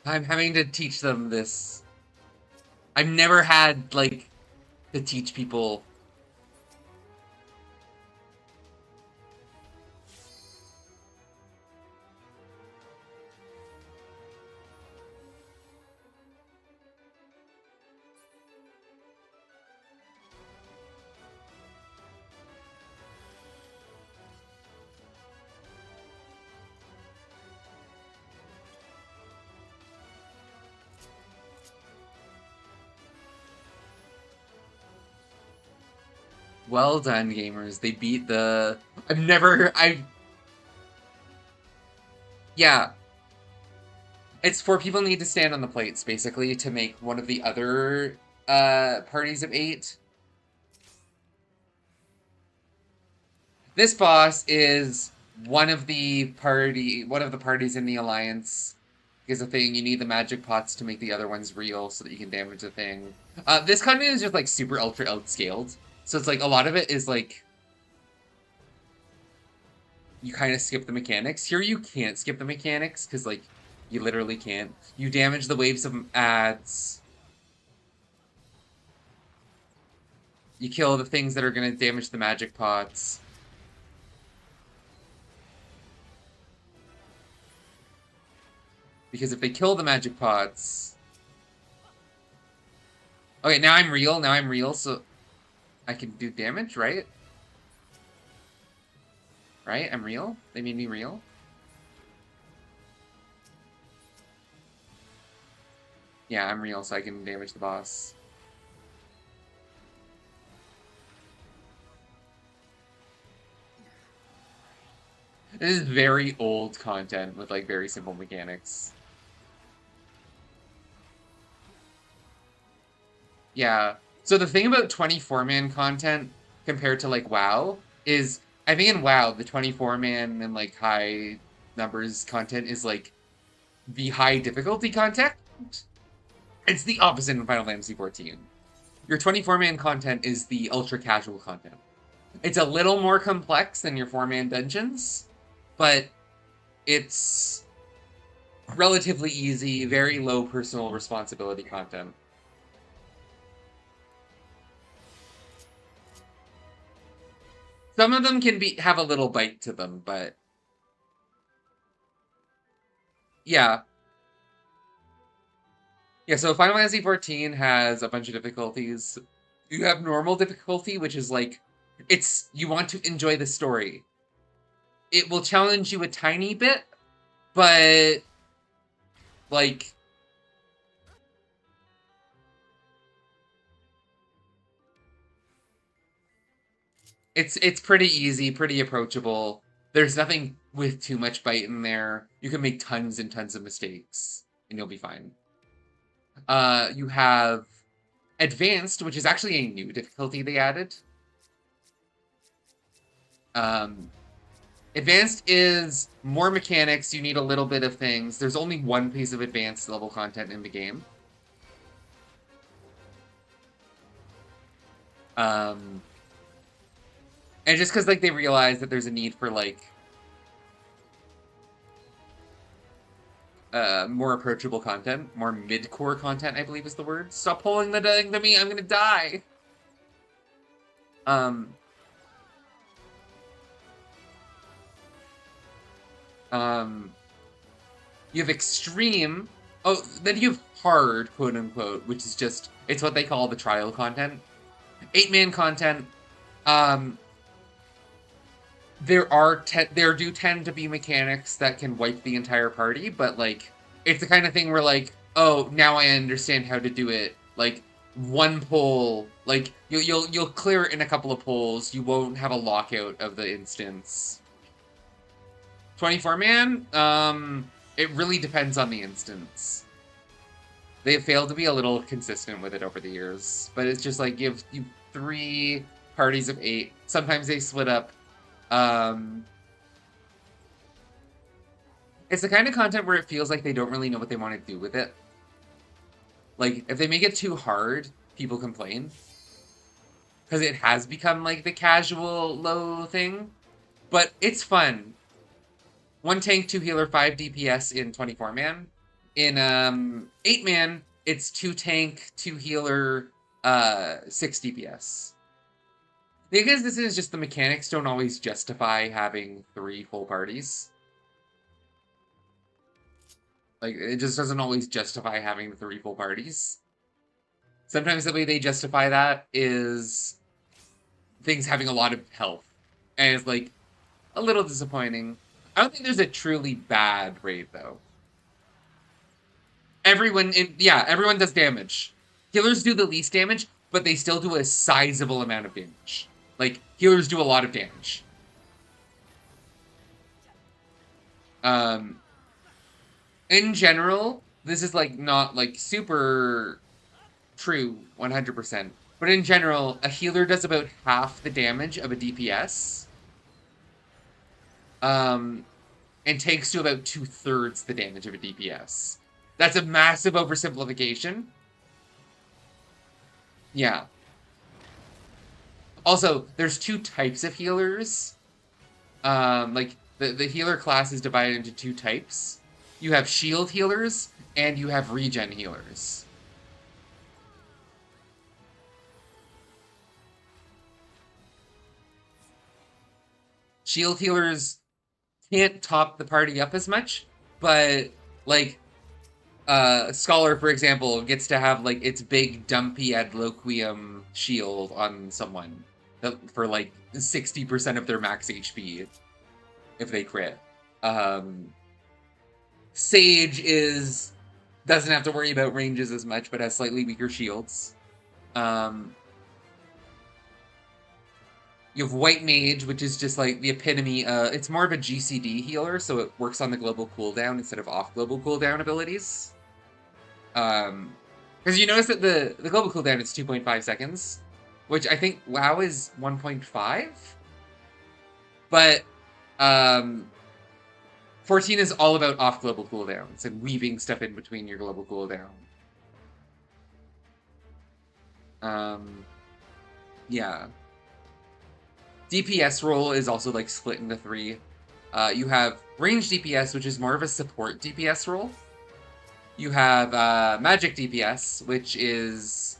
I'm having to teach them this. I've never had, like, to teach people. Well done, gamers. They beat the... Yeah. It's 4 people need to stand on the plates, basically, to make one of the other parties of 8. This boss is one of the parties in the alliance. Is a thing, you need the magic pots to make the other ones real so that you can damage the thing. This content is just like super ultra outscaled. So it's like a lot of it is like you kind of skip the mechanics. Here you can't skip the mechanics because like you literally can't. You damage the waves of ads. You kill the things that are going to damage the magic pots. Because if they kill the magic pots... Okay, now I'm real, so I can do damage, right? Right? I'm real? They made me real? Yeah, I'm real, so I can damage the boss. This is very old content with, like, very simple mechanics. Yeah. So the thing about 24-man content compared to, like, WoW is, I think in WoW, the 24-man and, like, high numbers content is, like, the high difficulty content. It's the opposite in Final Fantasy XIV. Your 24-man content is the ultra-casual content. It's a little more complex than your 4-man dungeons, but it's relatively easy, very low personal responsibility content. Some of them can have a little bite to them, but yeah. Yeah, so Final Fantasy XIV has a bunch of difficulties. You have normal difficulty, which is like, you want to enjoy the story. It will challenge you a tiny bit, but like, it's pretty easy, pretty approachable. There's nothing with too much bite in there. You can make tons and tons of mistakes, and you'll be fine. You have Advanced, which is actually a new difficulty they added. Advanced is more mechanics, you need a little bit of things. There's only one piece of advanced level content in the game. And just because, like, they realize that there's a need for, like, more approachable content, more mid-core content, I believe is the word. Stop pulling the thing to me, I'm gonna die! You have Extreme. Oh, then you have Hard, quote-unquote, which is just, it's what they call the trial content. 8-man content. There do tend to be mechanics that can wipe the entire party, but, like, it's the kind of thing where, like, oh, now I understand how to do it. Like, one pull, like, you'll clear it in a couple of pulls. You won't have a lockout of the instance. 24-man, it really depends on the instance. They have failed to be a little consistent with it over the years, but it's just like, you 3 parties of 8. Sometimes they split up. It's the kind of content where it feels like they don't really know what they want to do with it. Like, if they make it too hard, people complain. Because it has become, like, the casual low thing. But it's fun. 1 tank, 2 healer, 5 DPS in 24-man. In 8-man, it's 2 tank, 2 healer, 6 DPS. Because this is just the mechanics don't always justify having 3 full parties. Like, it just doesn't always justify having the 3 full parties. Sometimes the way they justify that is things having a lot of health. And it's, like, a little disappointing. I don't think there's a truly bad raid, though. Everyone does damage. Healers do the least damage, but they still do a sizable amount of damage. Like, healers do a lot of damage. In general, this is, like, not, like, super true 100%. But in general, a healer does about half the damage of a DPS. And takes to about 2/3 the damage of a DPS. That's a massive oversimplification. Yeah. Also, there's 2 types of healers. Like, the healer class is divided into 2 types. You have shield healers, and you have regen healers. Shield healers can't top the party up as much, but, like, Scholar, for example, gets to have, like, its big dumpy adloquium shield on someone for, like, 60% of their max HP if they crit. Sage doesn't have to worry about ranges as much, but has slightly weaker shields. You have White Mage, which is just, like, the epitome. It's more of a GCD healer, so it works on the global cooldown instead of off global cooldown abilities. Because you notice that the global cooldown is 2.5 seconds, which I think WoW is 1.5? But, 14 is all about off global cooldowns and weaving stuff in between your global cooldown. Yeah. DPS role is also, like, split into 3. You have range DPS, which is more of a support DPS role. You have magic DPS, which is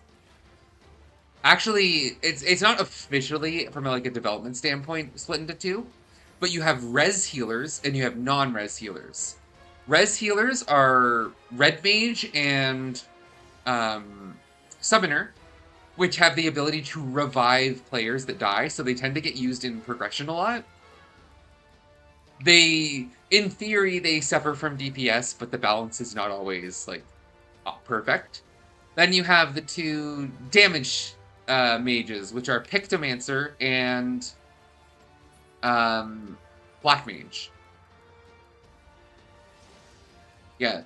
Actually, it's not officially from like a development standpoint split into two, but you have res healers and you have non-res healers. Res healers are red mage and summoner, which have the ability to revive players that die, so they tend to get used in progression a lot. They, in theory, they suffer from DPS, but the balance is not always like perfect. Then you have the two damage mages, which are Pictomancer and Black Mage. Yeah.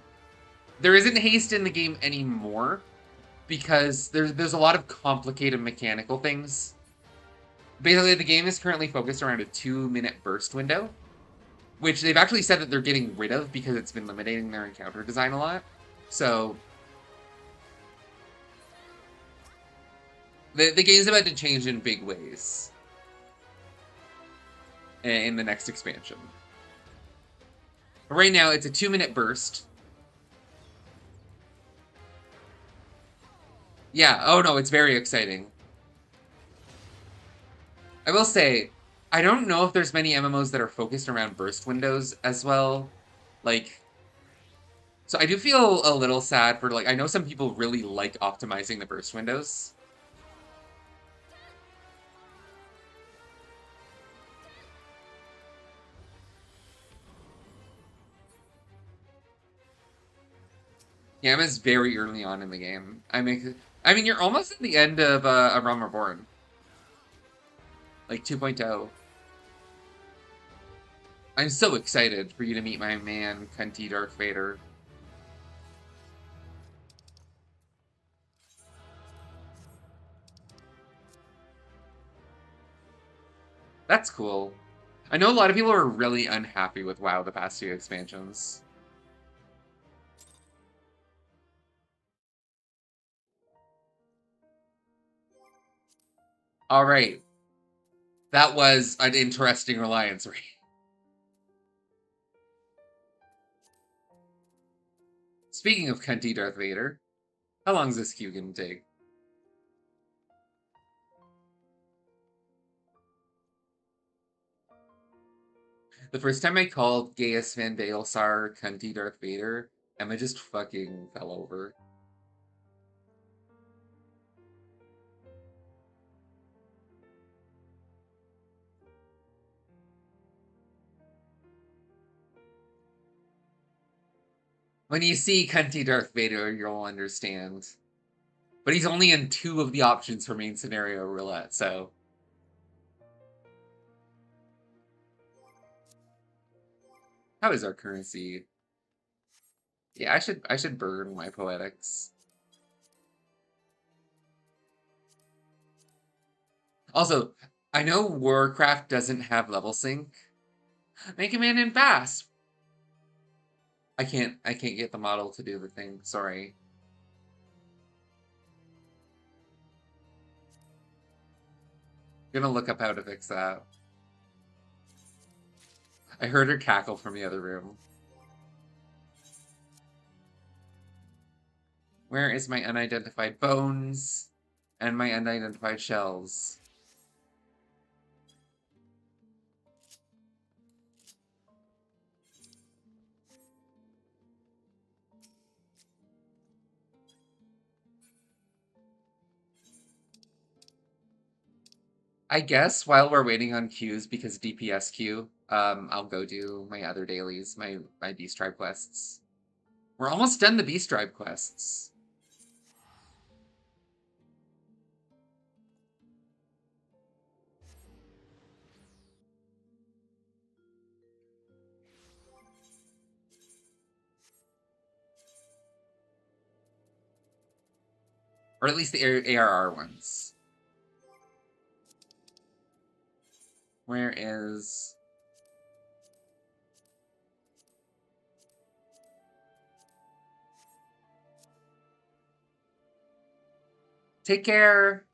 There isn't haste in the game anymore because there's a lot of complicated mechanical things. Basically, the game is currently focused around a 2-minute burst window, which they've actually said that they're getting rid of because it's been limiting their encounter design a lot. So the game's about to change in big ways in the next expansion. But right now, it's a 2-minute burst. Yeah, oh no, it's very exciting. I will say, I don't know if there's many MMOs that are focused around burst windows as well. Like, so I do feel a little sad for, like, I know some people really like optimizing the burst windows. Yeah, Emma's very early on in the game. I mean, you're almost at the end of A Realm Reborn. Like 2.0. I'm so excited for you to meet my man, Cunty Darth Vader. That's cool. I know a lot of people are really unhappy with WoW the past few expansions. Alright. That was an interesting reliance rate. Speaking of Cunty Darth Vader, how long is this queue gonna take? The first time I called Gaius Van Baelsar Cunty Darth Vader, Emma just fucking fell over. When you see Cunty Darth Vader, you'll understand. But he's only in 2 of the options for main scenario roulette, so... How is our currency? Yeah, I should burn my poetics. Also, I know Warcraft doesn't have level sync. Make him in fast. I can't get the model to do the thing. Sorry. Gonna look up how to fix that. I heard her cackle from the other room. Where is my unidentified bones and my unidentified shells? I guess while we're waiting on queues, because DPS queue, I'll go do my other dailies, my Beast Tribe quests. We're almost done the Beast Tribe quests. Or at least the ARR ones. Where is... Take care!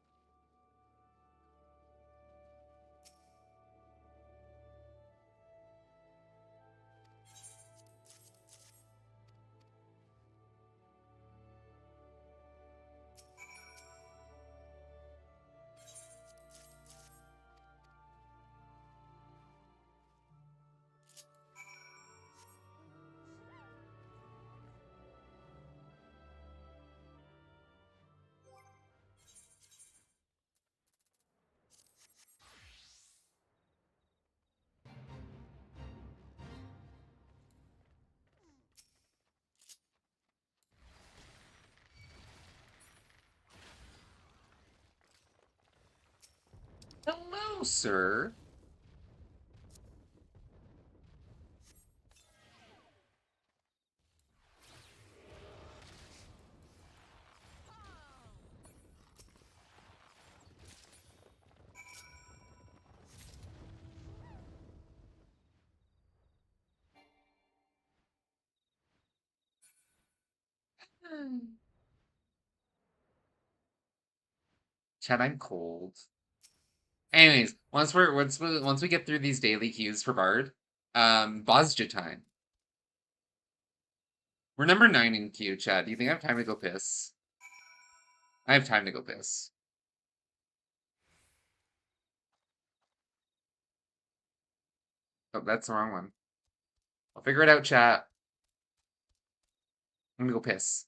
Hello, sir. Chad, I'm cold. Anyways, once we get through these daily queues for Bard, Bozja time. We're number 9 in queue, Chad. Do you think I have time to go piss? I have time to go piss. Oh, that's the wrong one. I'll figure it out, chat. I'm gonna go piss.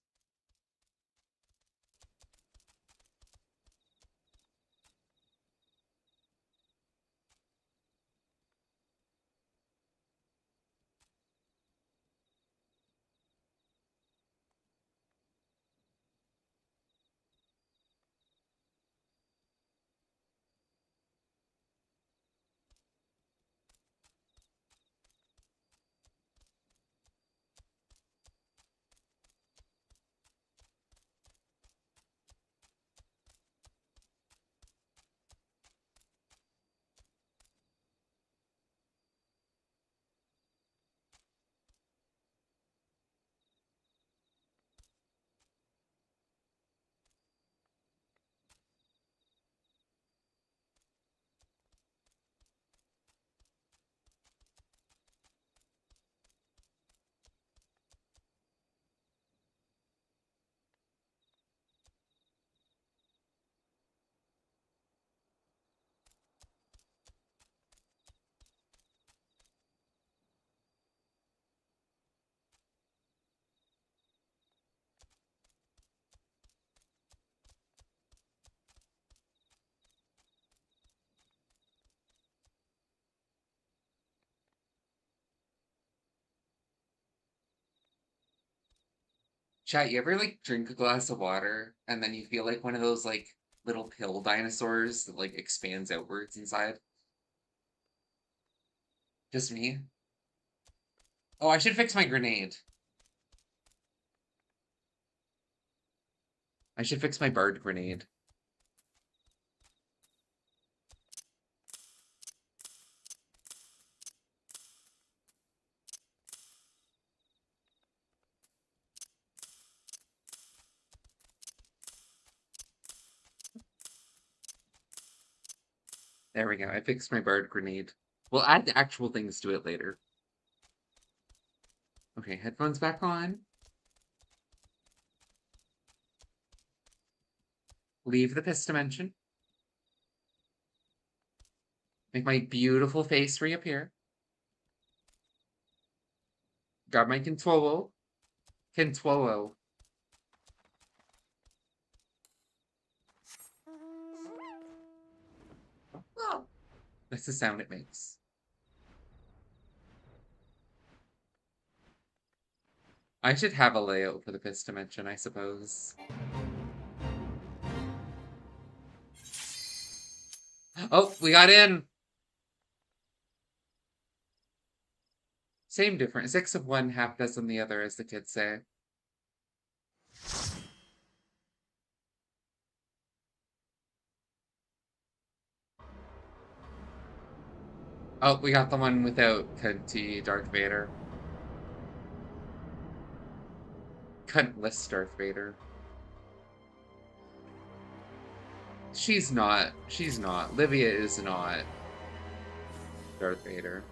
Chat, you ever like drink a glass of water and then you feel like one of those like little pill dinosaurs that like expands outwards inside? Just me? Oh, I should fix my grenade. I should fix my Bard grenade. There we go. I fixed my Bard grenade. We'll add the actual things to it later. Okay, headphones back on. Leave the piss dimension. Make my beautiful face reappear. Grab my controlo. Controlo. Oh, that's the sound it makes. I should have a layout for the piss dimension, I suppose. Oh, we got in! Same difference. 6 of one, half dozen the other, as the kids say. Oh, we got the one without cunty Darth Vader. Cuntless Darth Vader. She's not. She's not. Livia is not Darth Vader.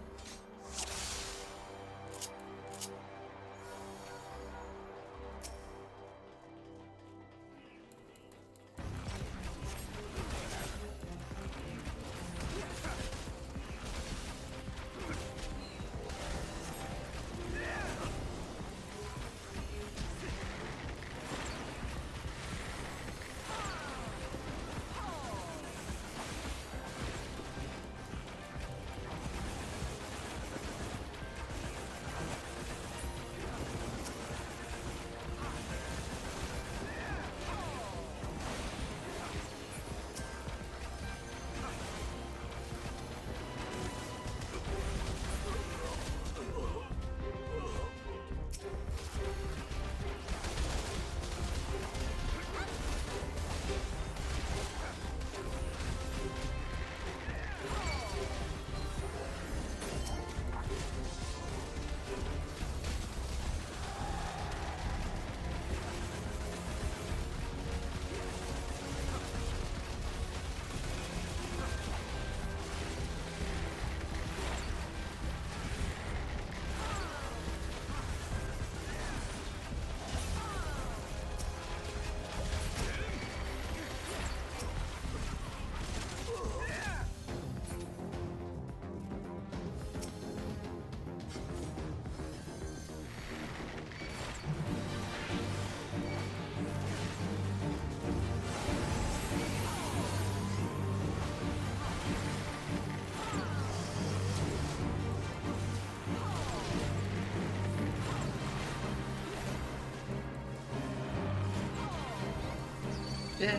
I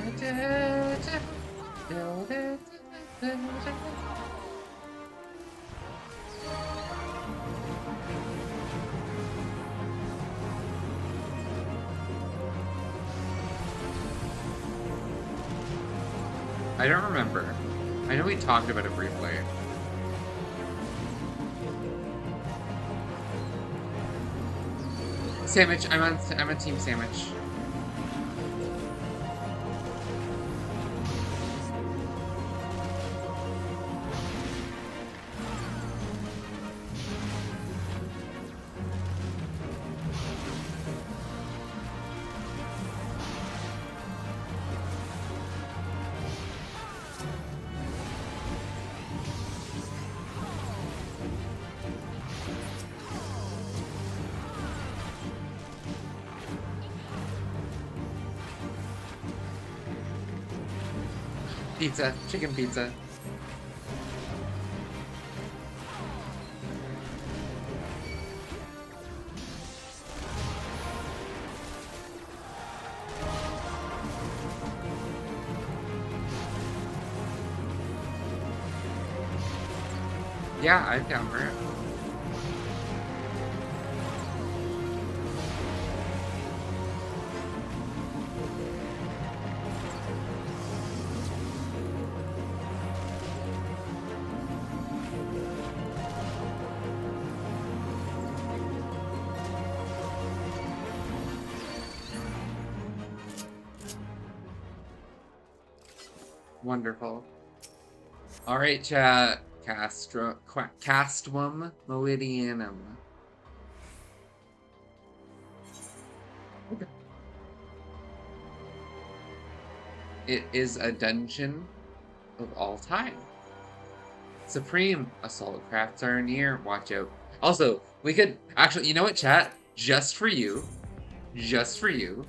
don't remember. I know we talked about it briefly. Sandwich. I'm on Team Sandwich. Pizza. Chicken pizza. Yeah, I'm down for it. Wonderful. All right, chat. Castrum Meridianum. Okay. It is a dungeon of all time. Supreme assault crafts are near. Watch out. Also, we could actually, you know what, chat? Just for you. Just for you.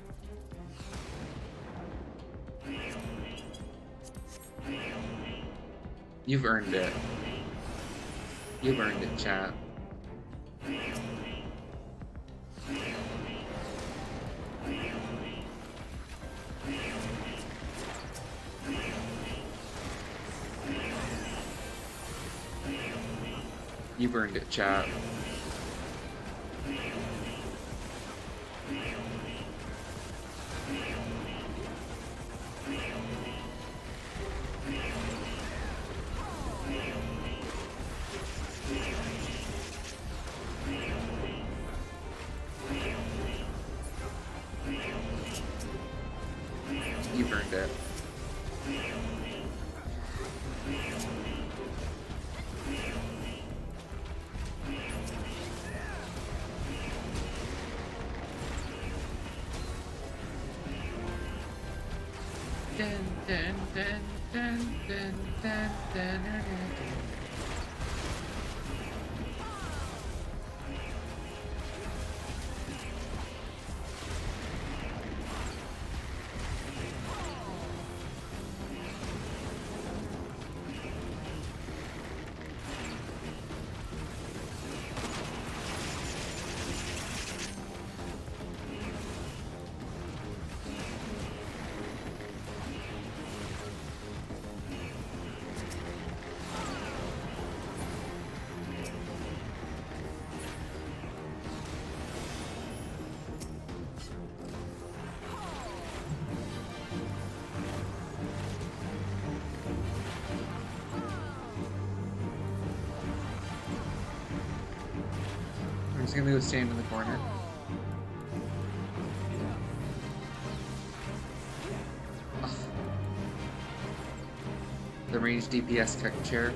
You've earned it. You've earned it, chat. You've earned it, chat. You've earned it. Dun, dun, dun, dun, dun, dun, dun, dun, dun. I'm just gonna go stand in the corner. Ugh. The ranged DPS tech chair.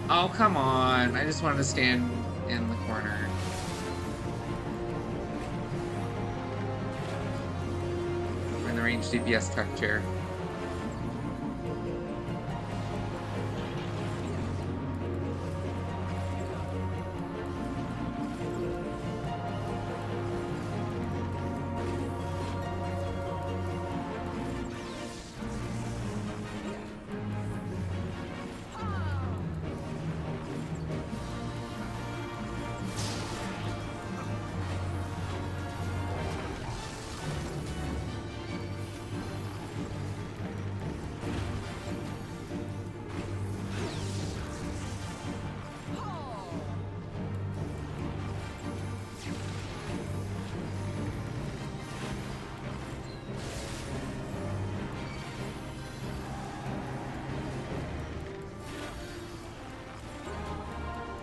Oh, come on. I just wanted to stand in the corner. In the ranged DPS tech chair.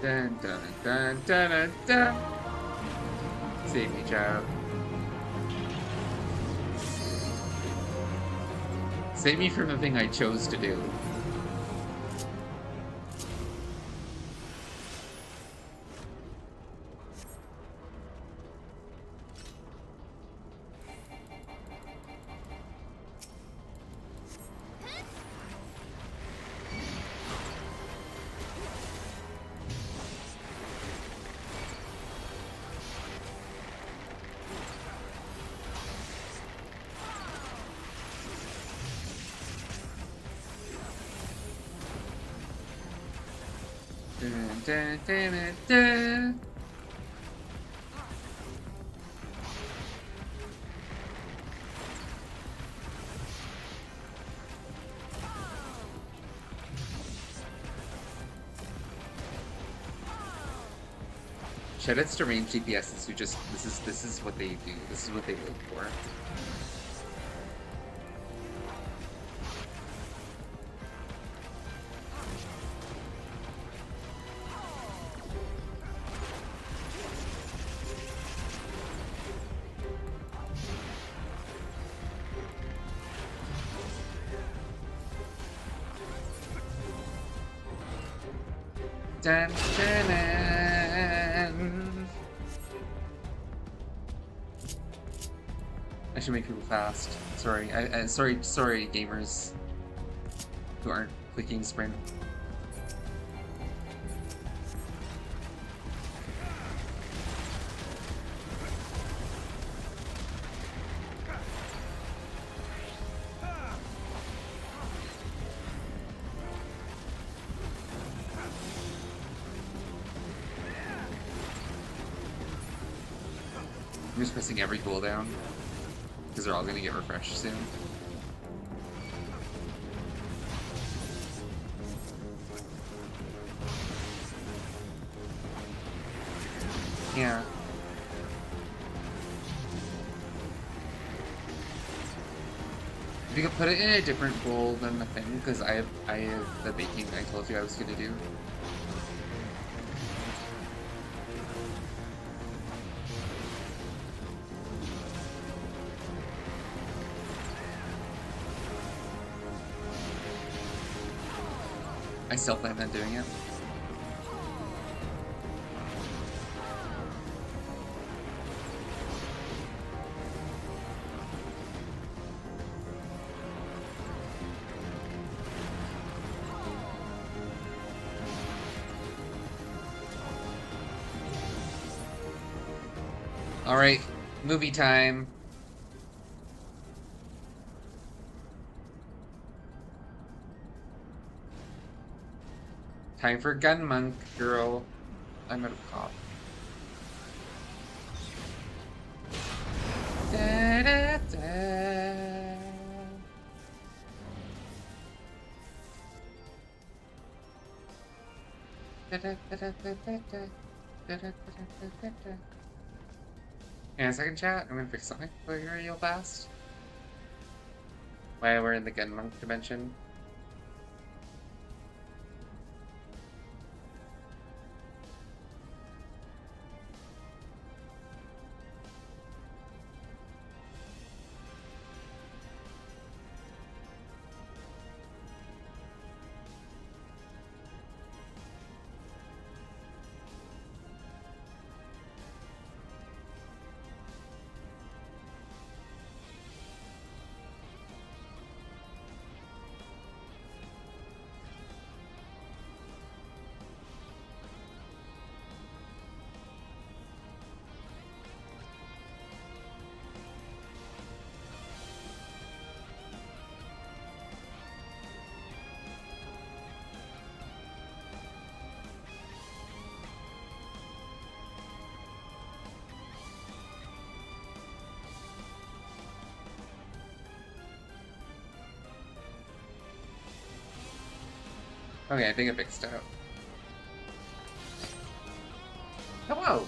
Dun dun dun dun dun dun. Save me, child. Save me from the thing I chose to do. Dun, dun, dun, dun, dun. Shout outs to range DPSs who just this is what they do. This is what they live for. Dun, dun, dun. I should make people fast. Sorry, sorry, gamers who aren't clicking sprint. I'm just pressing every cooldown because they're all gonna get refreshed soon. Yeah. If you could put it in a different bowl than the thing, because I have the baking I told you I was gonna do. I still plan on doing it. All right, movie time. Time for Gun Monk, girl. I'm out of cough. Da, da, da. Da, da, da, da, da, da, da. Da, da, da, da, da, da. In a second, chat, I'm gonna fix something for you real fast. While we're in the Gun Monk dimension. Okay, I think I fixed it. Hello!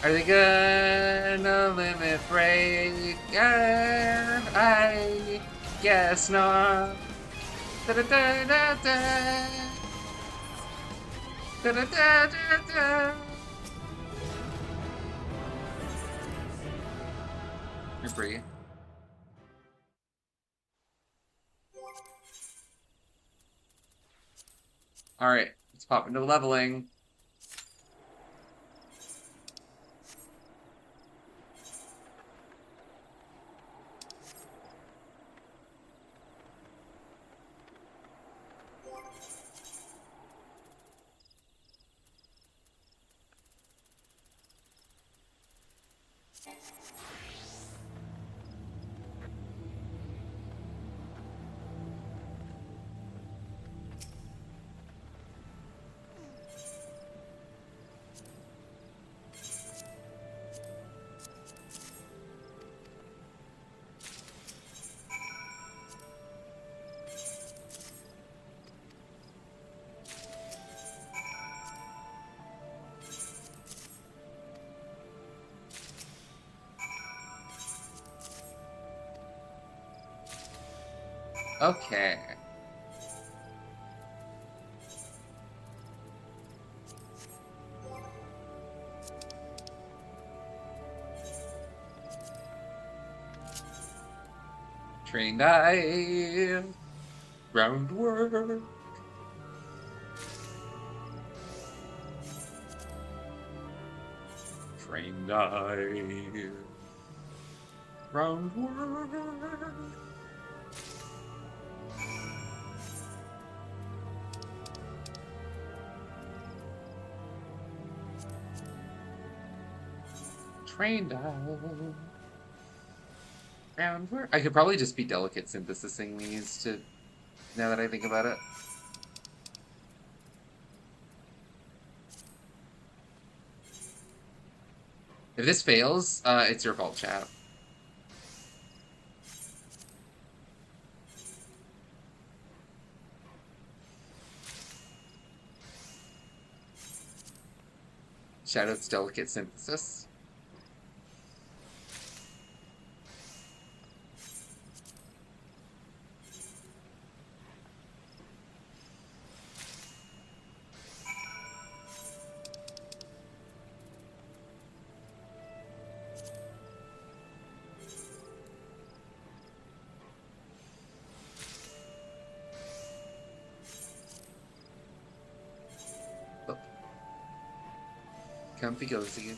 Are they gonna limit break? I guess not. You're free. Alright, let's pop into leveling. Okay. Train dive. Groundwork. Train dive. Groundwork. Train dive. Groundwork. I could probably just be delicate synthesizing these to, now that I think about it. If this fails, it's your fault, chat. Shoutouts delicate synthesis. comfy cozy.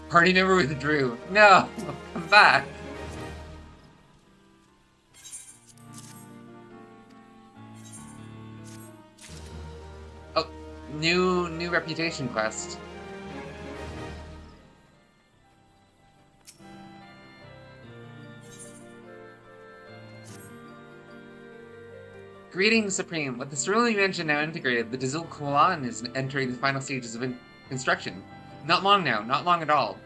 Party member withdrew. No, come back. Oh, new reputation quest. Greetings, Supreme. With the Cerulean engine now integrated, the Dazul Kulan is entering the final stages of construction. Not long now, not long at all.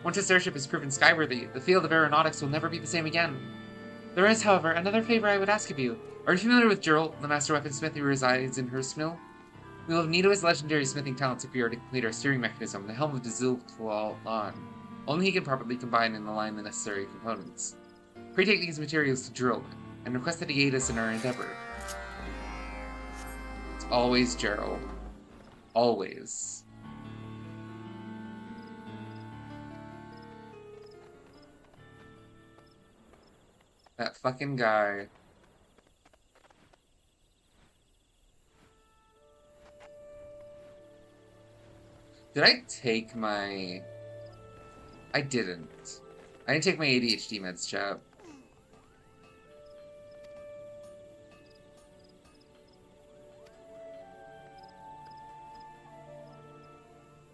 Once its airship is proven skyworthy, the field of aeronautics will never be the same again. There is, however, another favor I would ask of you. Are you familiar with Geralt, the master weaponsmith who resides in Hurstmill? We will have need of his legendary smithing talents if we are to complete our steering mechanism, the helm of Dazul Kulan. Only he can properly combine and align the necessary components. Pray take these materials to Geralt, and request that he aid us in our endeavor. It's always Geralt. Always. That fucking guy. Did I take my... I didn't. I didn't take my ADHD meds, chat.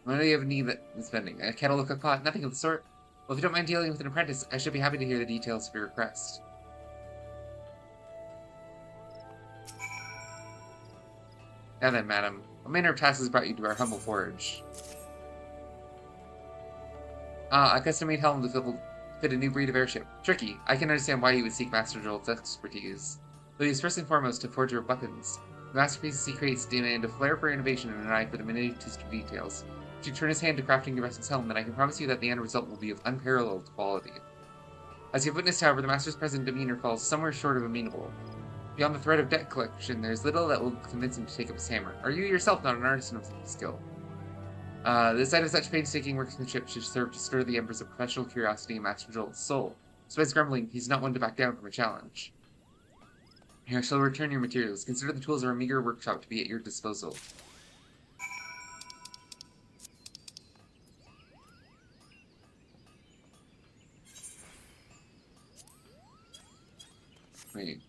When do you have a need that's pending? A kettle of cooked pot? Nothing of the sort. Well, if you don't mind dealing with an apprentice, I should be happy to hear the details of your request. Now then, madam, what manner of task has brought you to our humble forge? A custom-made helm to fit a new breed of airship. Tricky. I can understand why you would seek Master Joel's expertise. But he's first and foremost a forger of weapons. The masterpieces he creates demand a flair for innovation and an eye for the minutest details. If you turn his hand to crafting your vessel's helm, then I can promise you that the end result will be of unparalleled quality. As you've witnessed, however, the master's present demeanor falls somewhere short of amenable. Beyond the threat of debt collection, there's little that will convince him to take up his hammer. Are you yourself not an artisan of skill? The sight of such painstaking workmanship should serve to stir the embers of professional curiosity in Master Joel's soul. Despite grumbling, he's not one to back down from a challenge. Here, I shall return your materials. Consider the tools of our meager workshop to be at your disposal. Wait.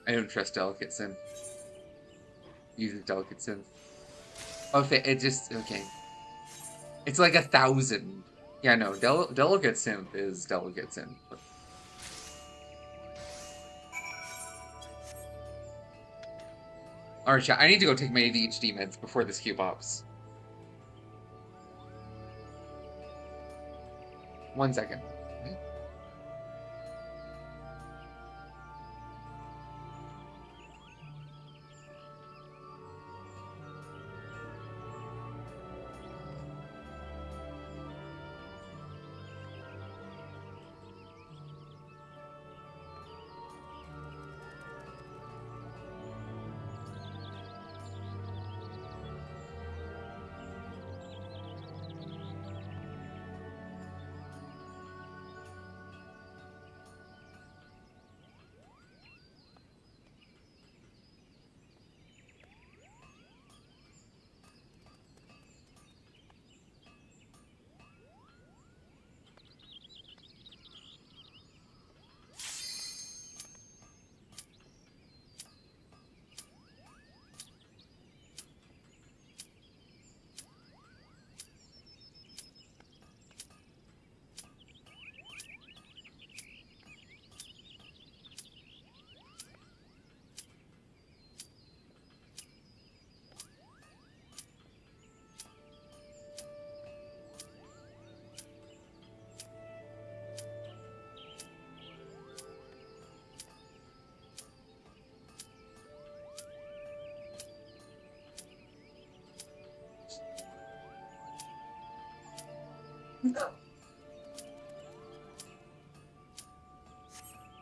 I don't trust delicate sin. Use delicate sin. Okay, it just okay. It's like 1,000. Yeah, no, delicate synth is delicate synth. Alright, chat, I need to go take my ADHD meds before this queue pops. 1 second.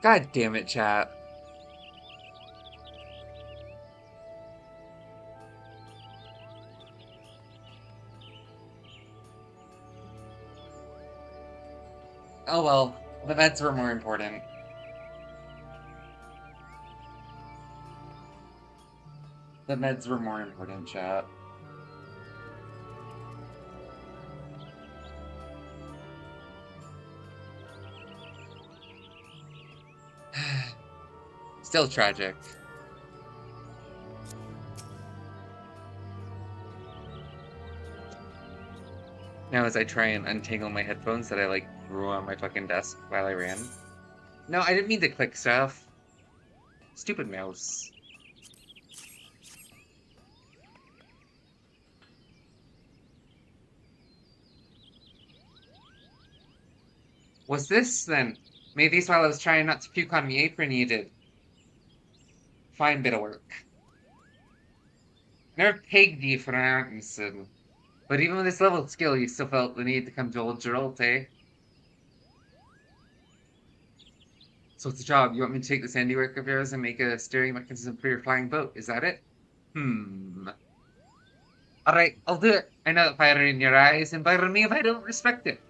God damn it, chat. Oh well, the meds were more important. The meds were more important, chat. Still tragic. Now as I try and untangle my headphones that I like threw on my fucking desk while I ran. No, I didn't mean to click stuff. Stupid mouse. What's this, then? Made these while I was trying not to puke on the apron you did. Fine bit of work. Never pegged you for an artisan. But even with this level of skill, you still felt the need to come to old Geralt, eh? So what's the job? You want me to take this handiwork of yours and make a steering mechanism for your flying boat, is that it? Alright, I'll do it. I know that fire in your eyes, and by me if I don't respect it.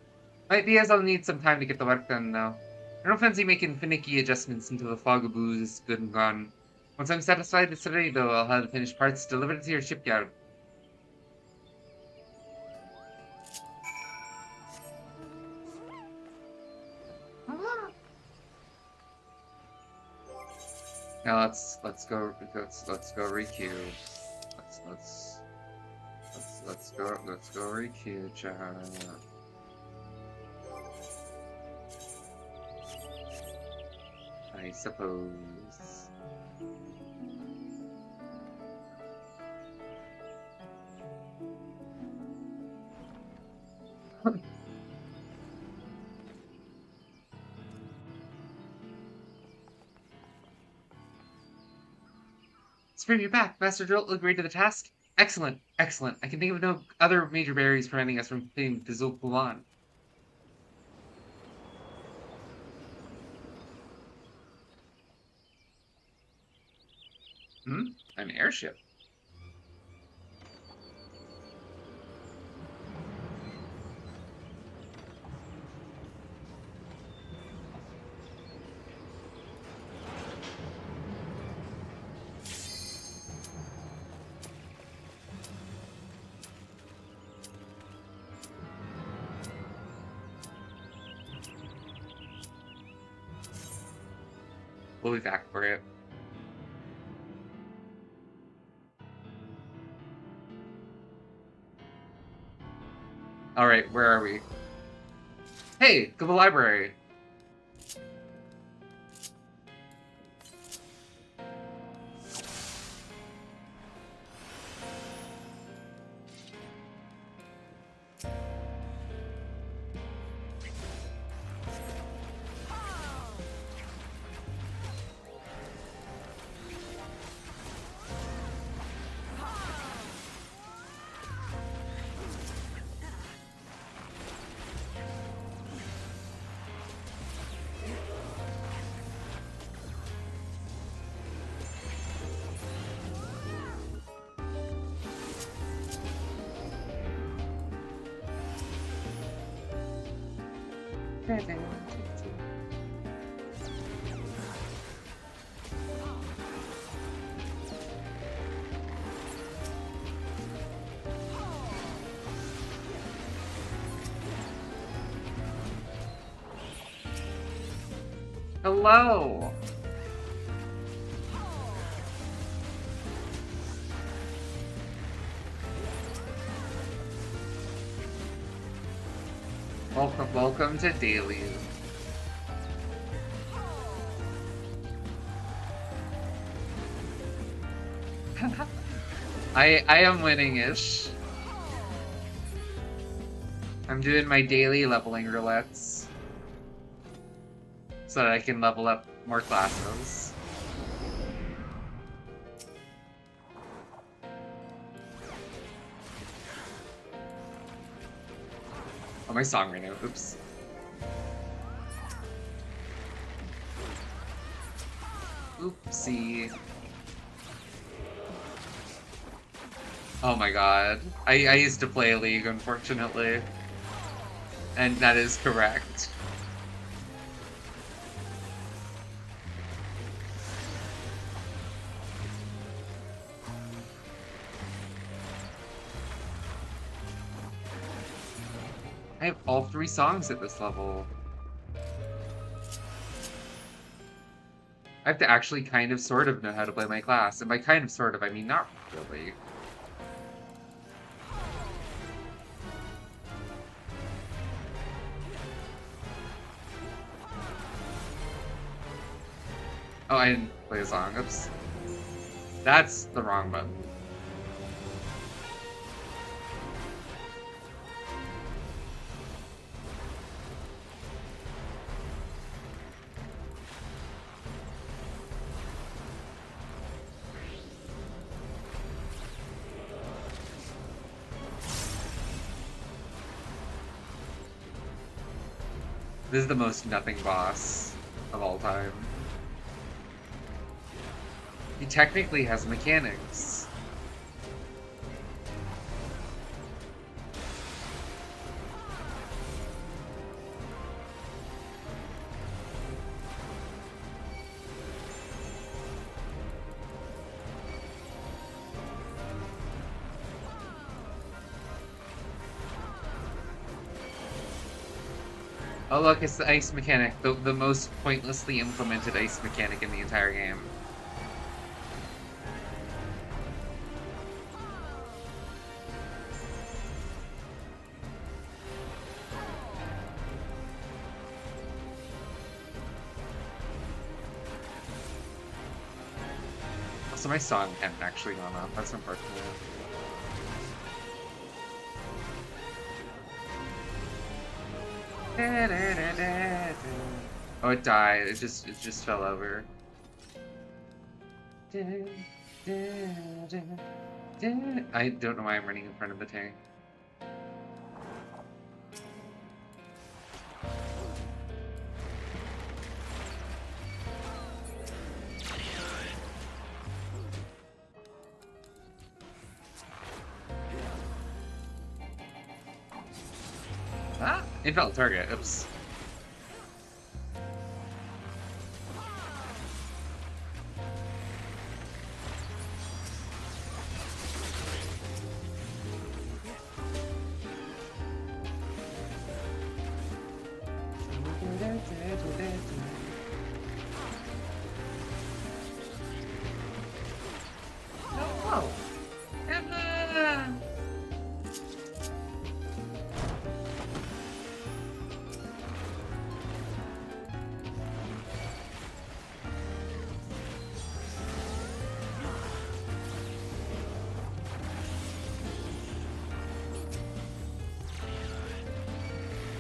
Might be as I'll need some time to get the work done now. I don't fancy making finicky adjustments until the fog of booze is good and gone. Once I'm satisfied it's ready, though, I'll have the finished parts delivered to your shipyard. Now let's go requeue. Let's go requeue, chat. I suppose. Spring, you're back. Master Jolt agreed to the task? Excellent, excellent. I can think of no other major barriers preventing us from completing the Zul'Qulan. An airship? We'll be back for it. Alright, where are we? Hey, to the library! Hello! Welcome to Dailies. I am winning-ish. I'm doing my daily leveling roulettes so that I can level up more classes. Oh, my song right now. Oops. Oopsie. Oh my god. I used to play League, unfortunately. And that is correct. I have all 3 songs at this level. I have to actually kind of sort of know how to play my class. And by kind of sort of, I mean not really. Oh, I didn't play a song. Oops. That's the wrong button. This is the most nothing boss of all time. He technically has mechanics. Oh look, it's the ice mechanic, the most pointlessly implemented ice mechanic in the entire game. So my song hadn't actually gone off, that's unfortunate. Oh, it died. It just fell over. I don't know why I'm running in front of the tank. Ah! Invalid target. Oops. No! Emma!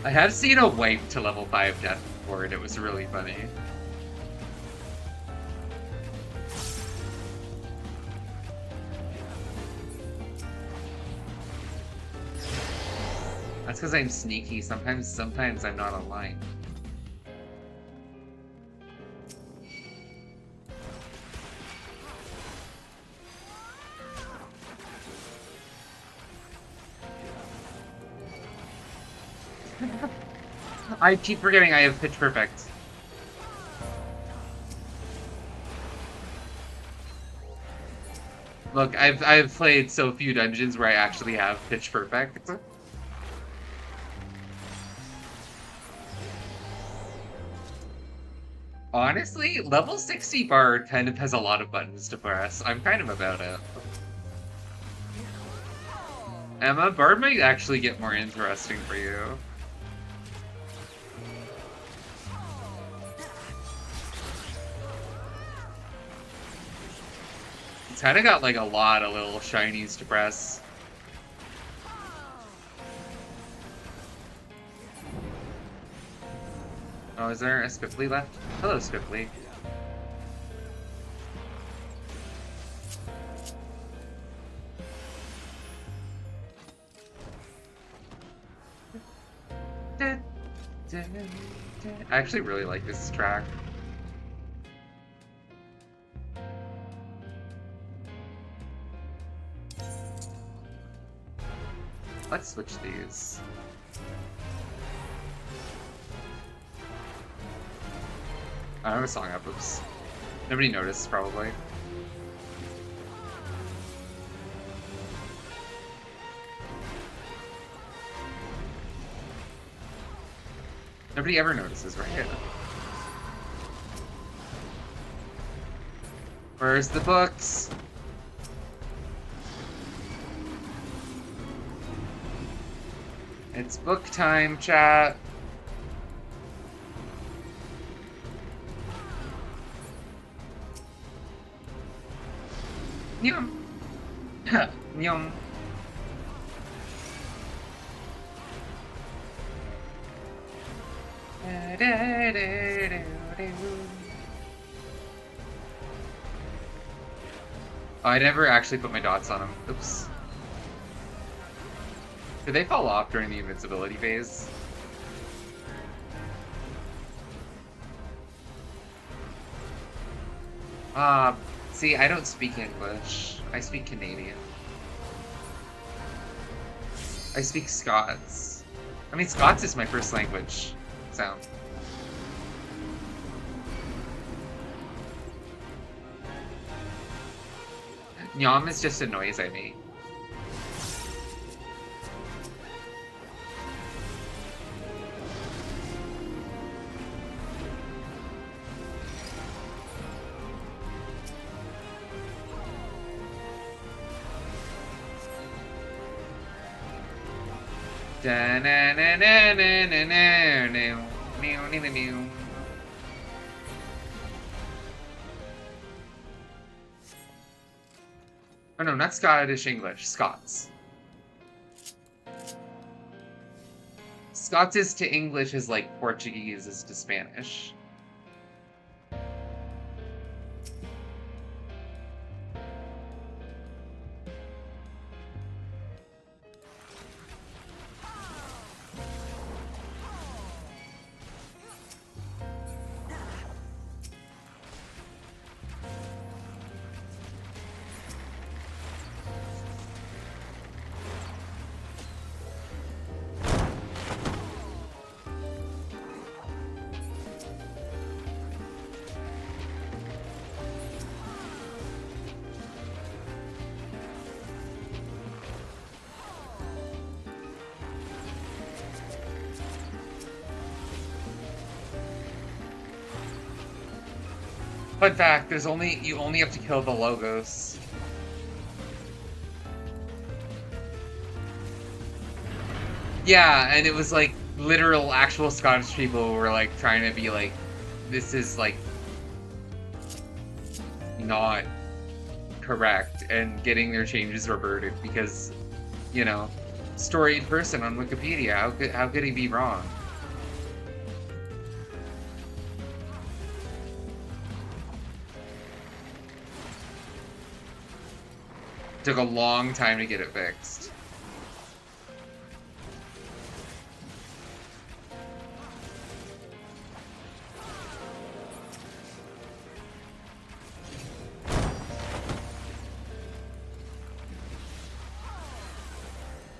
I have seen a wipe to level 5 death before, and it was really funny. That's because I'm sneaky. Sometimes I'm not online. I keep forgetting I have Pitch Perfect. Look, I've played so few dungeons where I actually have Pitch Perfect. Honestly, level 60 Bard kind of has a lot of buttons to press. I'm kind of about it. Emma, Bard might actually get more interesting for you. It's kind of got like a lot of little shinies to press. Oh, is there a Swiftly left? Hello, Swiftly. I actually really like this track. Let's switch these. I don't have a song up, oops. Nobody noticed, probably. Nobody ever notices, right? Where's the books? It's book time, chat. Yum. Yum. Oh, I never actually put my dots on them. Oops. Did they fall off during the invincibility phase? See, I don't speak English. I speak Canadian. I speak Scots. I mean, Scots is my first language. So. Nyam is just a noise I make. Oh no, not Scottish English, Scots. Scots is to English is like Portuguese is to Spanish. Fun fact, you only have to kill the logos. Yeah, and it was like literal actual Scottish people were like trying to be like, this is like not correct, and getting their changes reverted because, you know, storied person on Wikipedia, how could he be wrong? Took a long time to get it fixed.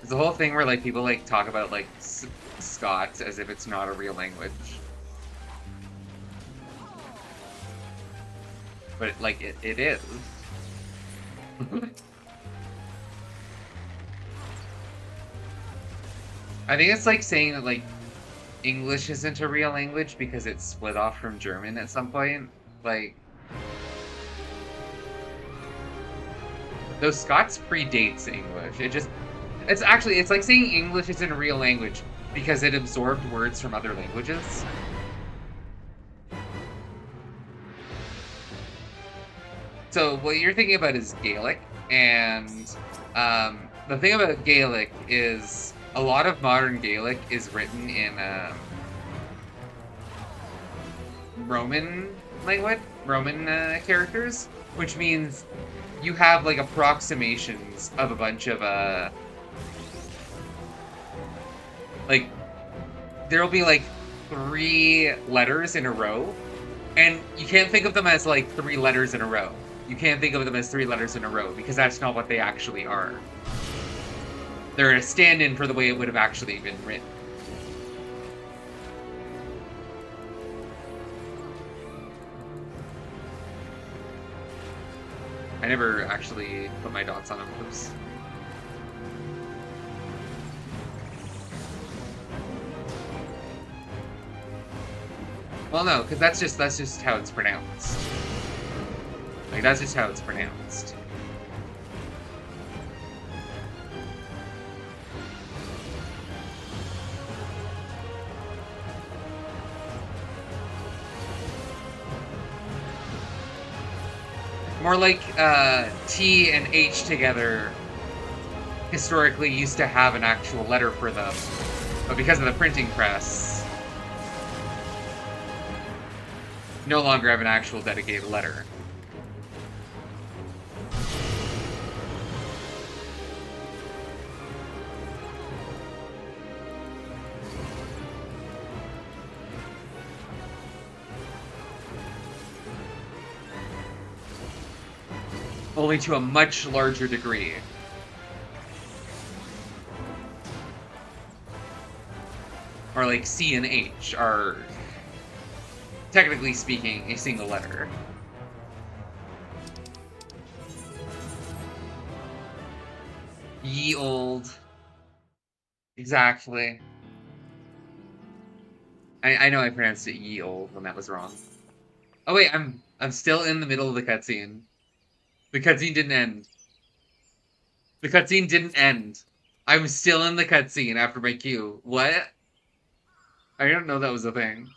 There's a whole thing where like people like talk about like Scots as if it's not a real language. But like it is. I think it's like saying that like English isn't a real language because it's split off from German at some point. Like, those Scots predates English. It's like saying English isn't a real language because it absorbed words from other languages. So what you're thinking about is Gaelic, and the thing about Gaelic is a lot of modern Gaelic is written in Roman language, Roman characters, which means you have like approximations of a bunch of like there'll be like 3 letters in a row, and you can't think of them as like 3 letters in a row. You can't think of them as 3 letters in a row because that's not what they actually are. They're a stand-in for the way it would have actually been written. I never actually put my dots on them. Oops. Well, no, because that's just how it's pronounced. Like, that's just how it's pronounced. More like T and H together historically used to have an actual letter for them, but because of the printing press, no longer have an actual dedicated letter. Only to a much larger degree. Or like C and H are, technically speaking, a single letter. Ye old. Exactly. I know I pronounced it ye old when that was wrong. Oh wait, I'm still in the middle of the cutscene. The cutscene didn't end. The cutscene didn't end. I'm still in the cutscene after my cue. What? I didn't know that was a thing.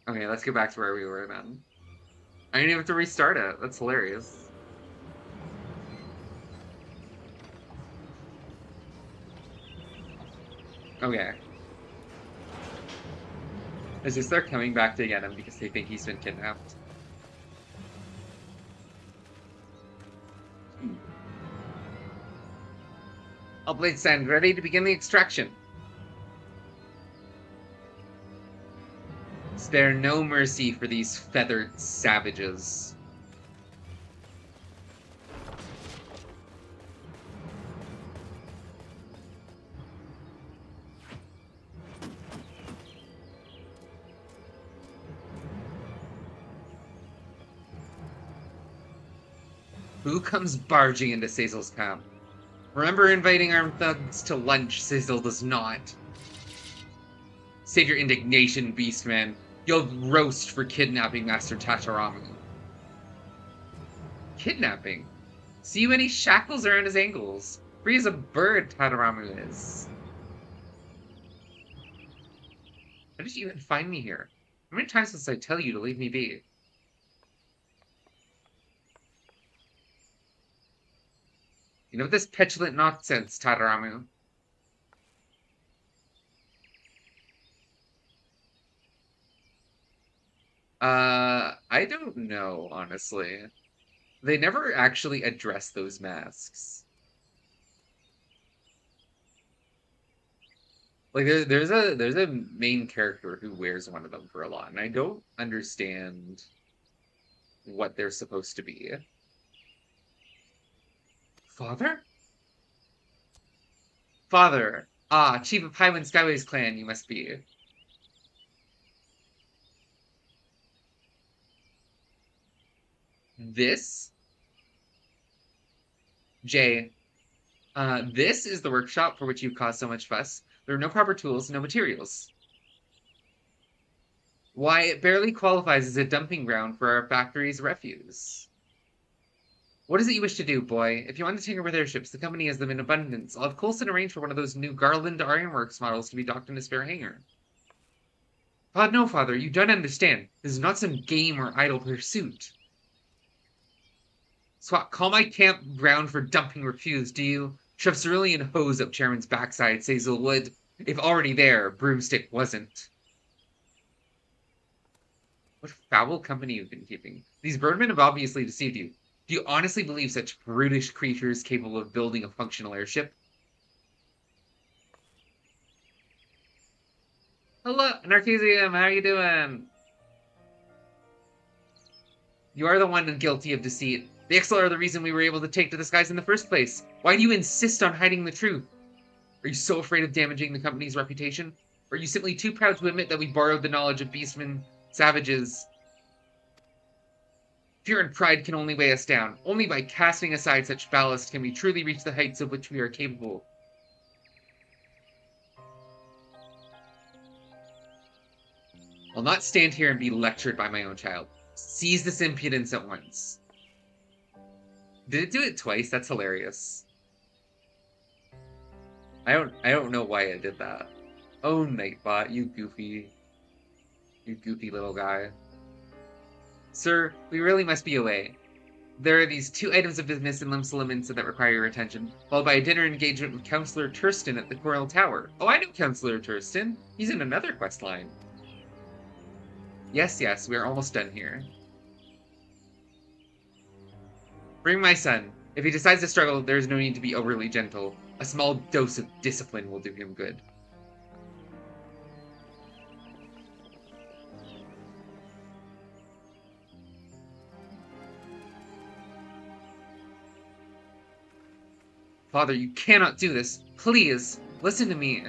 Okay, let's get back to where we were then. I didn't even have to restart it. That's hilarious. Okay. It's just they're coming back to get him because they think he's been kidnapped. All blades stand ready to begin the extraction. Spare no mercy for these feathered savages. Who comes barging into Sazel's camp? Remember inviting armed thugs to lunch, Sazel does not. Save your indignation, Beastman. You'll roast for kidnapping Master Tataramu. Kidnapping? See many shackles around his ankles. Free as a bird, Tataramu is. How did you even find me here? How many times must I tell you to leave me be? You know this petulant nonsense, Tataramu. I don't know, honestly. They never actually address those masks. Like there's a main character who wears one of them for a lot, and I don't understand what they're supposed to be. Father? Father. Ah, chief of Highwind Skyways clan you must be. This? Jay. This is the workshop for which you've caused so much fuss. There are no proper tools, no materials. Why, it barely qualifies as a dumping ground for our factory's refuse. What is it you wish to do, boy? If you want to tinker with airships, the company has them in abundance. I'll have Coulson arrange for one of those new Garland Ironworks models to be docked in a spare hangar. No, Father, you don't understand. This is not some game or idle pursuit. Swat, call my camp ground for dumping refuse, do you? Shove cerulean hose up Chairman's backside, Sazel would. If already there, Broomstick wasn't. What foul company you've been keeping. These birdmen have obviously deceived you. Do you honestly believe such brutish creatures capable of building a functional airship? Hello, Narcisium, how are you doing? You are the one guilty of deceit. The Ixal are the reason we were able to take to the skies in the first place. Why do you insist on hiding the truth? Are you so afraid of damaging the company's reputation? Or are you simply too proud to admit that we borrowed the knowledge of beastmen, savages? Fear and pride can only weigh us down. Only by casting aside such ballast can we truly reach the heights of which we are capable. I'll not stand here and be lectured by my own child. Seize this impudence at once. Did it do it twice? That's hilarious. I don't know why it did that. Oh, Nightbot, you goofy little guy. Sir, we really must be away. There are these 2 items of business in Limsa that require your attention, followed by a dinner engagement with Councillor Turston at the Coral Tower. Oh, I know Councillor Turston. He's in another quest line. Yes, we are almost done here. Bring my son. If he decides to struggle, there is no need to be overly gentle. A small dose of discipline will do him good. Father, you cannot do this. Please, listen to me.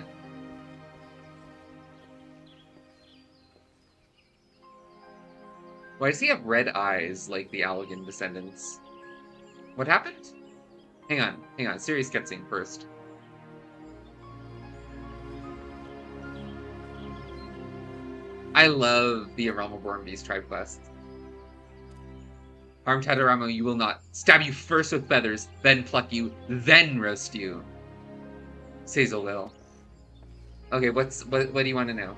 Why does he have red eyes like the Allegan descendants? What happened? Hang on. Serious cutscene first. I love the Realm-Born Beast tribe quest. Harm Tadoramo, you will not. Stab you first with feathers, then pluck you, then roast you. Sazel will. Okay, what do you want to know?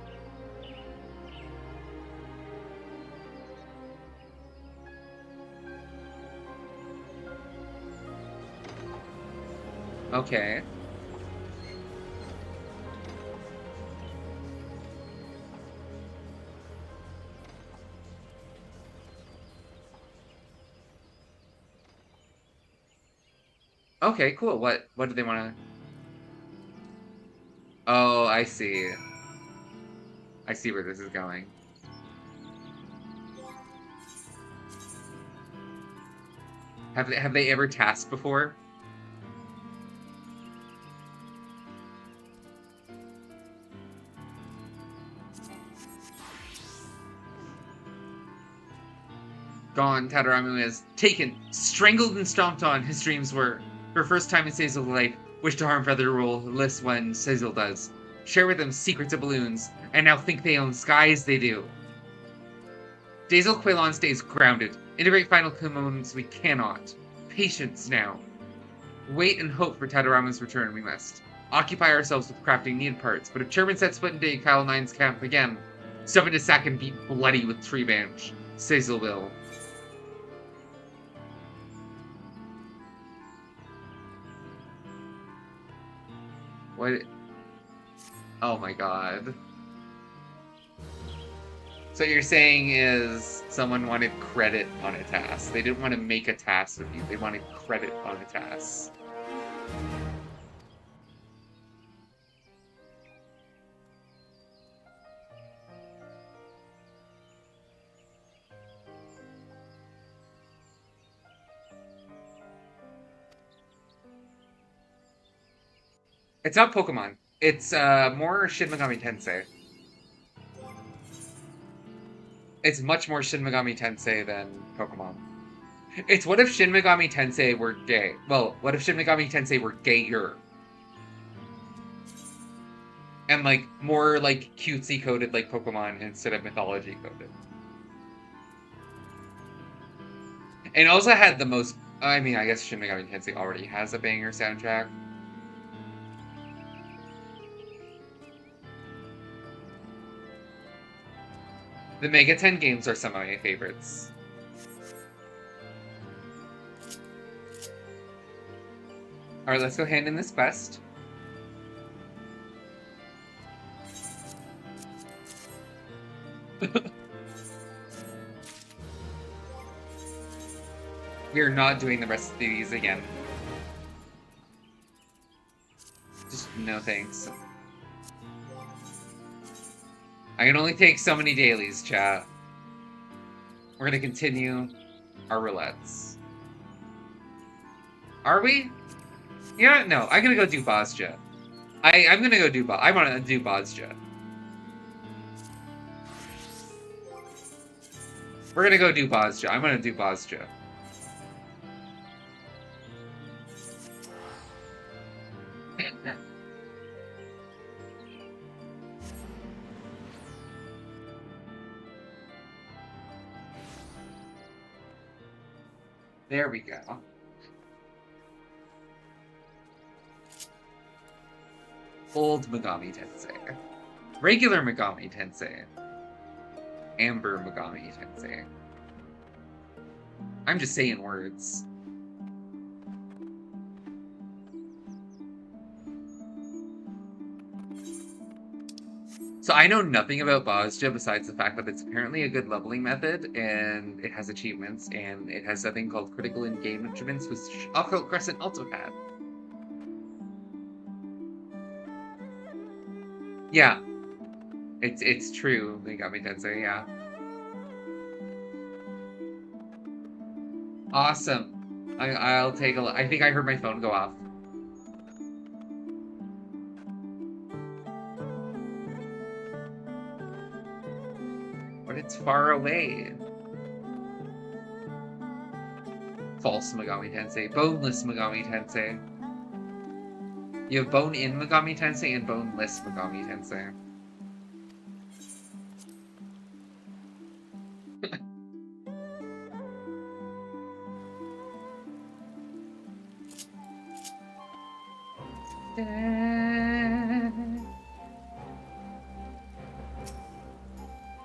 Okay. Okay, cool. What do they want to... Oh, I see. I see where this is going. Have they ever tasked before? Gone, Tadaramu is taken, strangled and stomped on, his dreams were. For first time in Sazel's life, wish to harm Feather Rule less when Sazel does. Share with them secrets of balloons, and now think they own skies they do. Dazel Quailon stays grounded. Integrate final components we cannot. Patience now. Wait and hope for Tadaramu's return we must. Occupy ourselves with crafting needed parts, but if Turbine sets foot into Kyle 9's camp again, stuff into sack and beat bloody with tree branch. Sazel will. What? Oh my god. So what you're saying is someone wanted credit on a task. They didn't want to make a task with you. They wanted credit on a task. It's not Pokemon. It's more Shin Megami Tensei. It's much more Shin Megami Tensei than Pokemon. It's what if Shin Megami Tensei were gay? Well, what if Shin Megami Tensei were gayer? And like more like cutesy coded like Pokemon instead of mythology coded. And also had the most, I mean, I guess Shin Megami Tensei already has a banger soundtrack. The Mega 10 games are some of my favorites. Alright, let's go hand in this quest. We are not doing the rest of these again. Just no thanks. I can only take so many dailies, chat. We're gonna continue our roulettes. Are we? Yeah, no, I'm gonna go do Bozja. I'm gonna go do I wanna do Bozja. We're gonna go do Bozja. I'm gonna do Bozja. There we go. Old Megami Tensei. Regular Megami Tensei. Amber Megami Tensei. I'm just saying words. So I know nothing about Bozja besides the fact that it's apparently a good leveling method, and it has achievements, and it has something called critical engagements, which Occult Crescent also had. Yeah. It's true, Megami Tensei, yeah. Awesome. I'll take a look. I think I heard my phone go off. But it's far away. False Megami Tensei. Boneless Megami Tensei. You have bone in Megami Tensei and boneless Megami Tensei.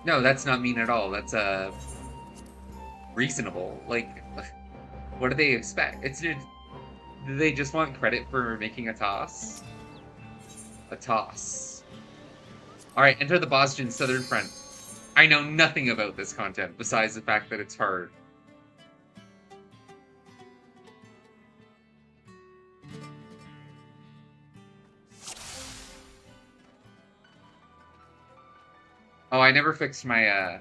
No, that's not mean at all. That's reasonable. Like, what do they expect? Do they just want credit for making a toss? A toss. Alright, enter the Boston Southern Front. I know nothing about this content besides the fact that it's hard. Oh, I never fixed my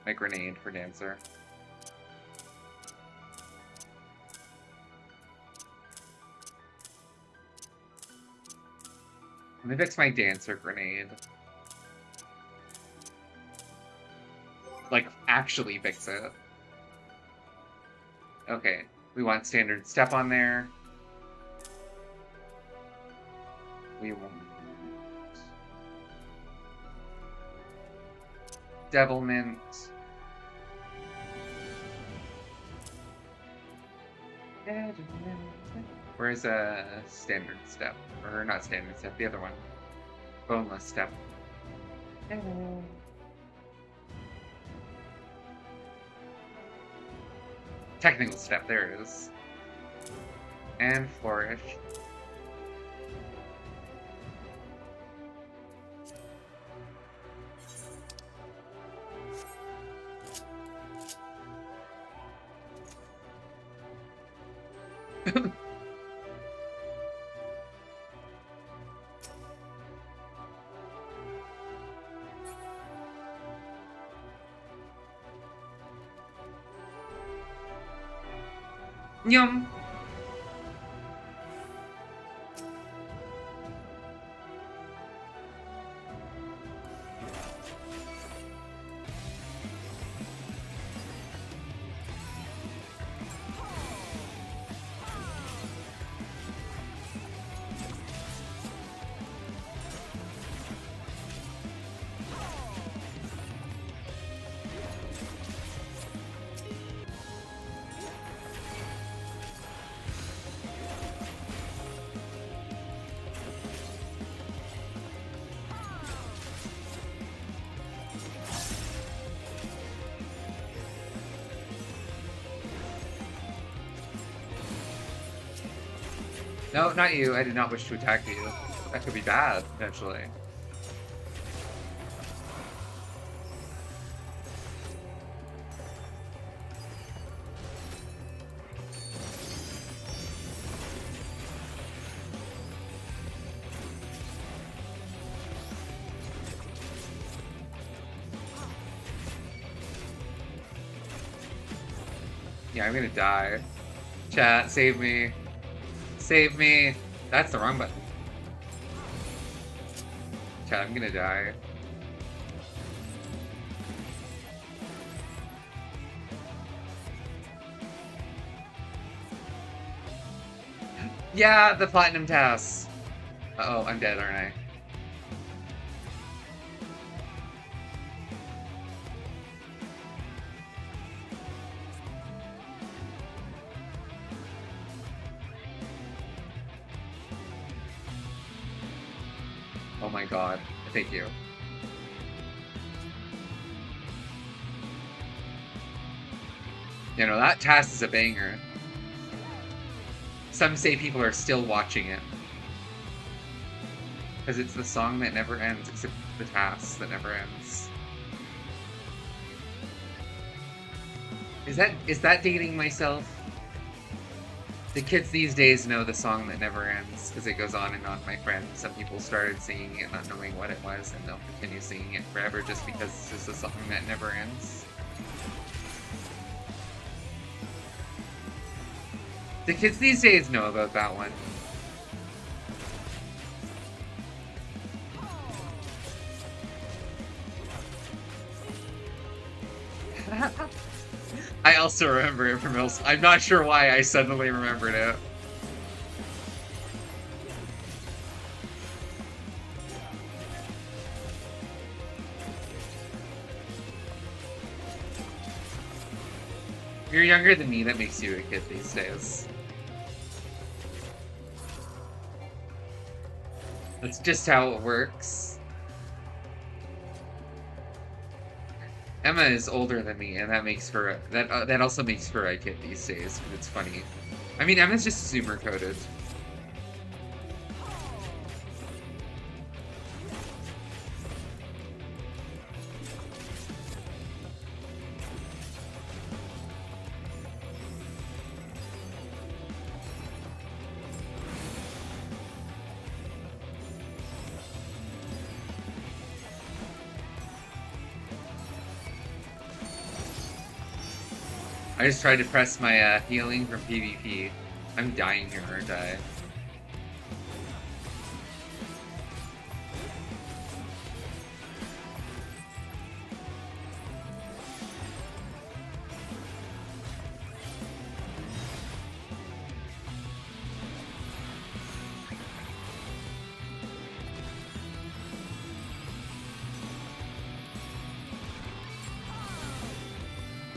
my grenade for Dancer. Let me fix my Dancer grenade. Like, actually fix it. Okay, we want standard step on there. We want Devilment. Where's a standard step? Or not standard step, the other one. Boneless step. Technical step, there it is. And flourish. Yum. No, not you. I did not wish to attack you. That could be bad, potentially. Yeah, I'm gonna die. Chat, save me. Save me. That's the wrong button. Chat, I'm gonna die. Yeah, the platinum task. Uh-oh, I'm dead, aren't I? Oh my god. Thank you. You know, that task is a banger. Some say people are still watching it. Because it's the song that never ends, except the task that never ends. Is that dating myself? The kids these days know the song that never ends, because it goes on and on, my friend. Some people started singing it not knowing what it was, and they'll continue singing it forever just because it's just a song that never ends. The kids these days know about that one. I also remember it from else. I'm not sure why I suddenly remembered it. If you're younger than me, that makes you a kid these days. That's just how it works. Emma is older than me, and that makes for that also makes for a kid these days. But it's funny. I mean, Emma's just zoomer coded. I just tried to press my healing from PvP. I'm dying here, aren't I?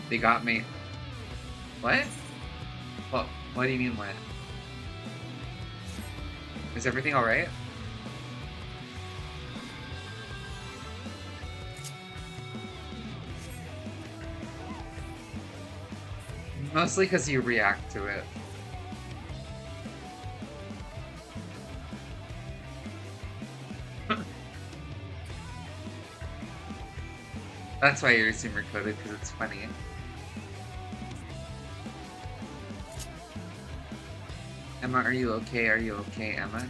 They got me. What? What do you mean what? Is everything alright? Mostly because you react to it. That's why you're super coded, because it's funny. Emma, are you okay? Are you okay, Emma?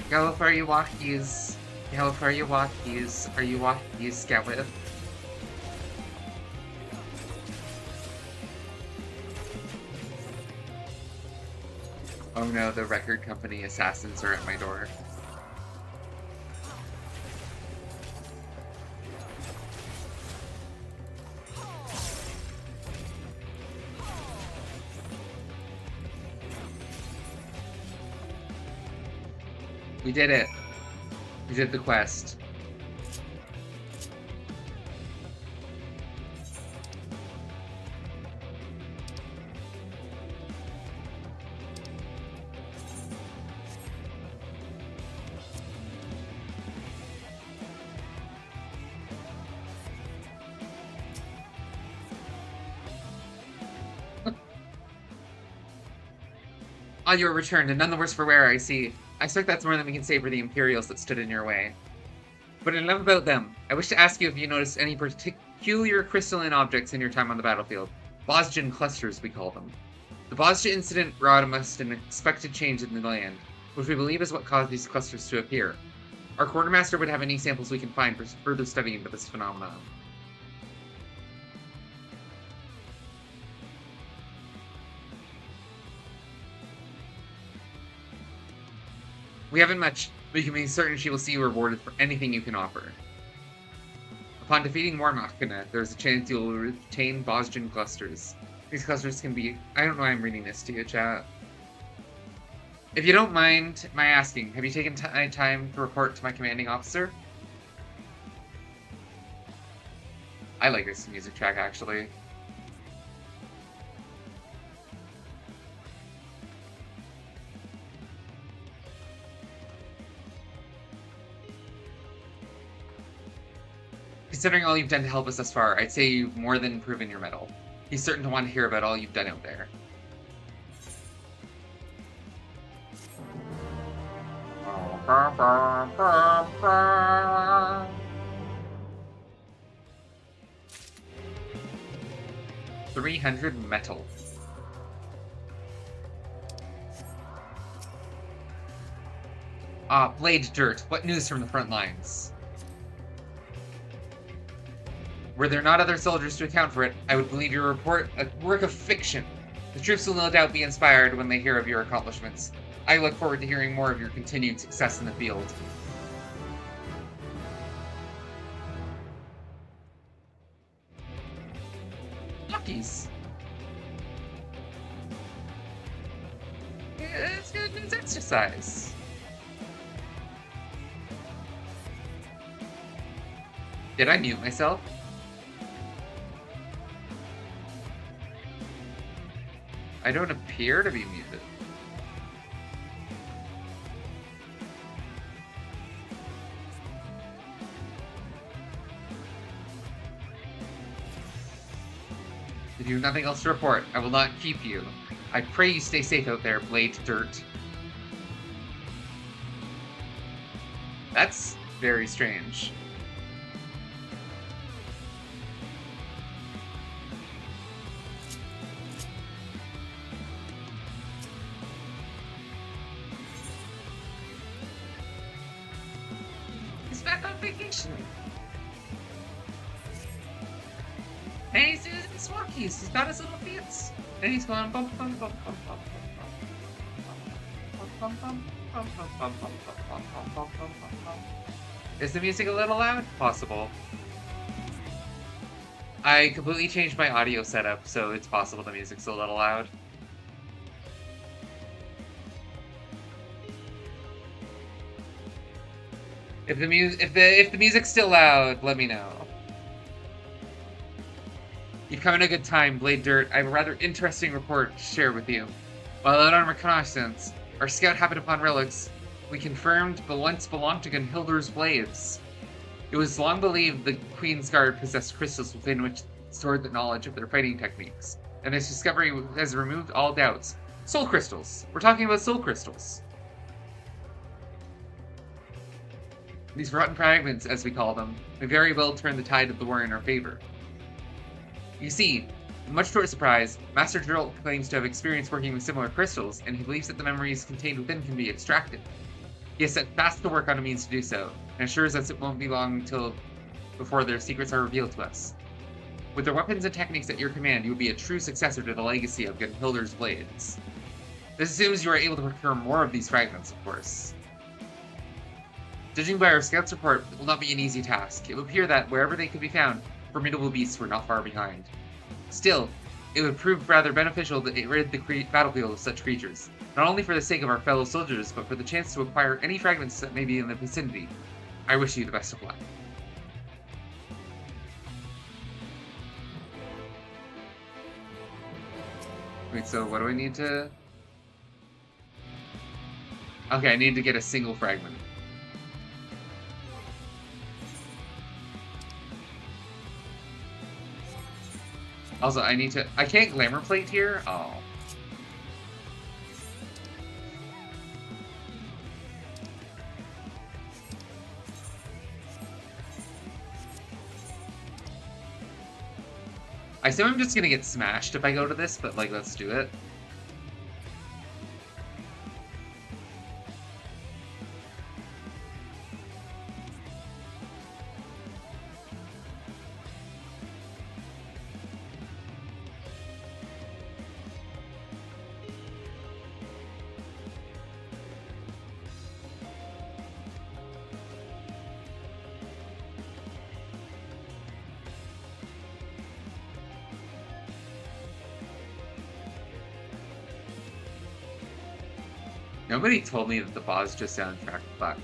Go for your walkies. Go for your walkies. Are you walkies? Get with. Oh no, the record company assassins are at my door. We did it. We did the quest. Ah, you are returned, and none the worse for wear, I see. I expect that's more than we can say for the Imperials that stood in your way. But enough about them. I wish to ask you if you noticed any particular crystalline objects in your time on the battlefield. Bosgen clusters, we call them. The Bosja incident brought us an unexpected change in the land, which we believe is what caused these clusters to appear. Our quartermaster would have any samples we can find for further study into this phenomenon. We haven't much, but you can be certain she will see you rewarded for anything you can offer. Upon defeating Warnockana, there's a chance you'll retain Bosjan clusters. These clusters can be... I don't know why I'm reading this to you, chat. If you don't mind my asking, have you taken time to report to my commanding officer? I like this music track, actually. Considering all you've done to help us thus far, I'd say you've more than proven your mettle. He's certain to want to hear about all you've done out there. $300 metal. Blade Dirt, what news from the front lines? Were there not other soldiers to account for it, I would believe your report a work of fiction. The troops will no doubt be inspired when they hear of your accomplishments. I look forward to hearing more of your continued success in the field. Luckies. It's good news exercise. Did I mute myself? I don't appear to be muted. If you have nothing else to report, I will not keep you. I pray you stay safe out there, Blade Dirt. That's very strange. He's back on vacation. And he's doing his walkies. He's got his little feet. And he's going bum bum bum bum bum bum bum bum bum bum bum bum bum bum bum bum. Is the music a little loud? Possible. I completely changed my audio setup, so it's possible the music's a little loud. If the music's still loud, let me know. You've come in a good time, Blade Dirt. I have a rather interesting report to share with you. While out on reconnaissance, our scout happened upon relics we confirmed once belonged to Gunhilder's blades. It was long believed the Queen's Guard possessed crystals within which stored the knowledge of their fighting techniques, and this discovery has removed all doubts. Soul crystals. We're talking about soul crystals. These rotten fragments, as we call them, may very well turn the tide of the war in our favor. You see, much to our surprise, Master Geralt claims to have experience working with similar crystals, and he believes that the memories contained within can be extracted. He has set fast to work on a means to do so, and assures us it won't be long before their secrets are revealed to us. With their weapons and techniques at your command, you will be a true successor to the legacy of Gunhilder's blades. This assumes you are able to procure more of these fragments, of course. Judging by our scout's report, it will not be an easy task. It would appear that, wherever they could be found, formidable beasts were not far behind. Still, it would prove rather beneficial to rid the battlefield of such creatures, not only for the sake of our fellow soldiers, but for the chance to acquire any fragments that may be in the vicinity. I wish you the best of luck. Wait, so what do I need to... Okay, I need to get a single fragment. Also, I can't glamour plate here? Oh. I assume I'm just gonna get smashed if I go to this, but, like, let's do it. Nobody told me that the Boz just soundtrack fucked.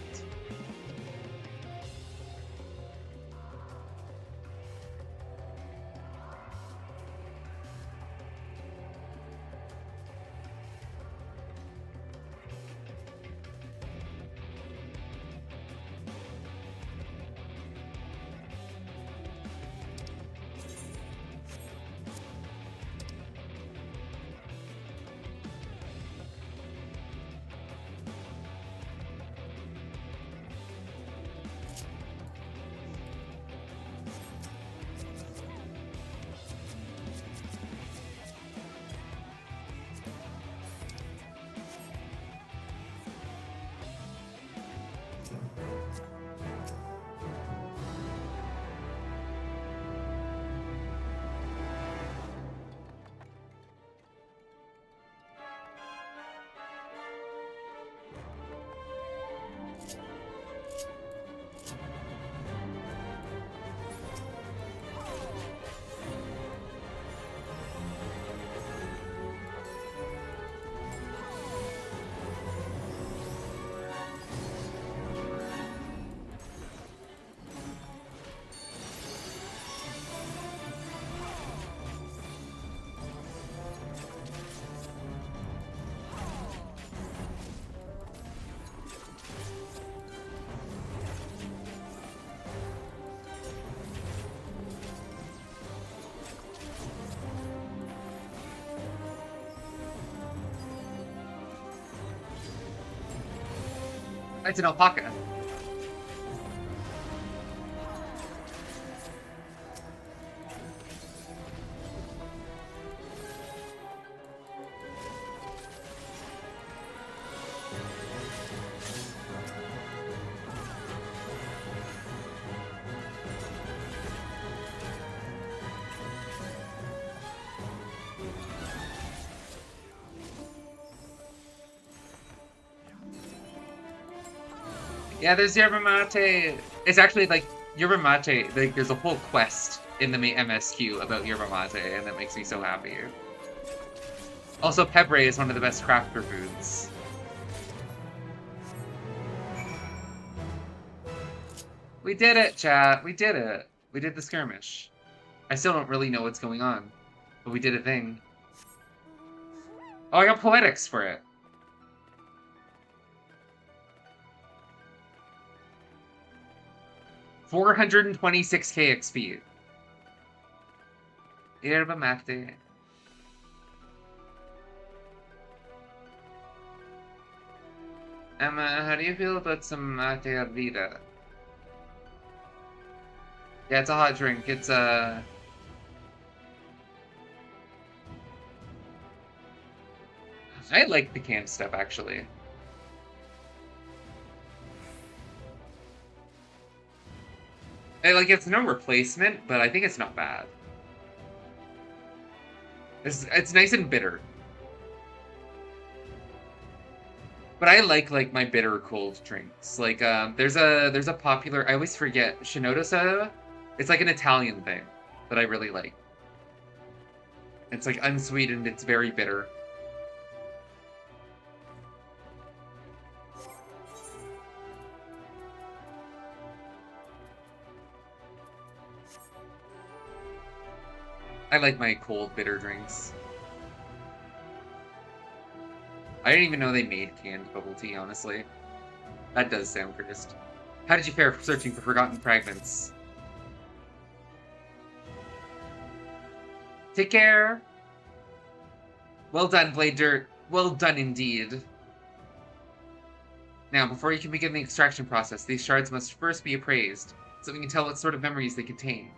It's an alpaca. Yeah, there's yerba mate. It's actually like yerba mate. Like there's a whole quest in the MSQ about yerba mate, and that makes me so happy. Also, pebre is one of the best crafter foods. We did it, chat. We did it. We did the skirmish. I still don't really know what's going on, but we did a thing. Oh, I got poetics for it. $426k XP. Yerba mate. Emma, how do you feel about some mate vida? Yeah, it's a hot drink. It's I like the canned stuff, actually. It's no replacement, but I think it's not bad. It's nice and bitter. But I like my bitter cold drinks. There's a popular, I always forget, Shinoda soda. It's like an Italian thing that I really like. It's like unsweetened, it's very bitter. I like my cold, bitter drinks. I didn't even know they made canned bubble tea, honestly. That does sound cursed. How did you fare searching for forgotten fragments? Take care! Well done, Blade Dirt. Well done indeed. Now, before you can begin the extraction process, these shards must first be appraised, so we can tell what sort of memories they contain.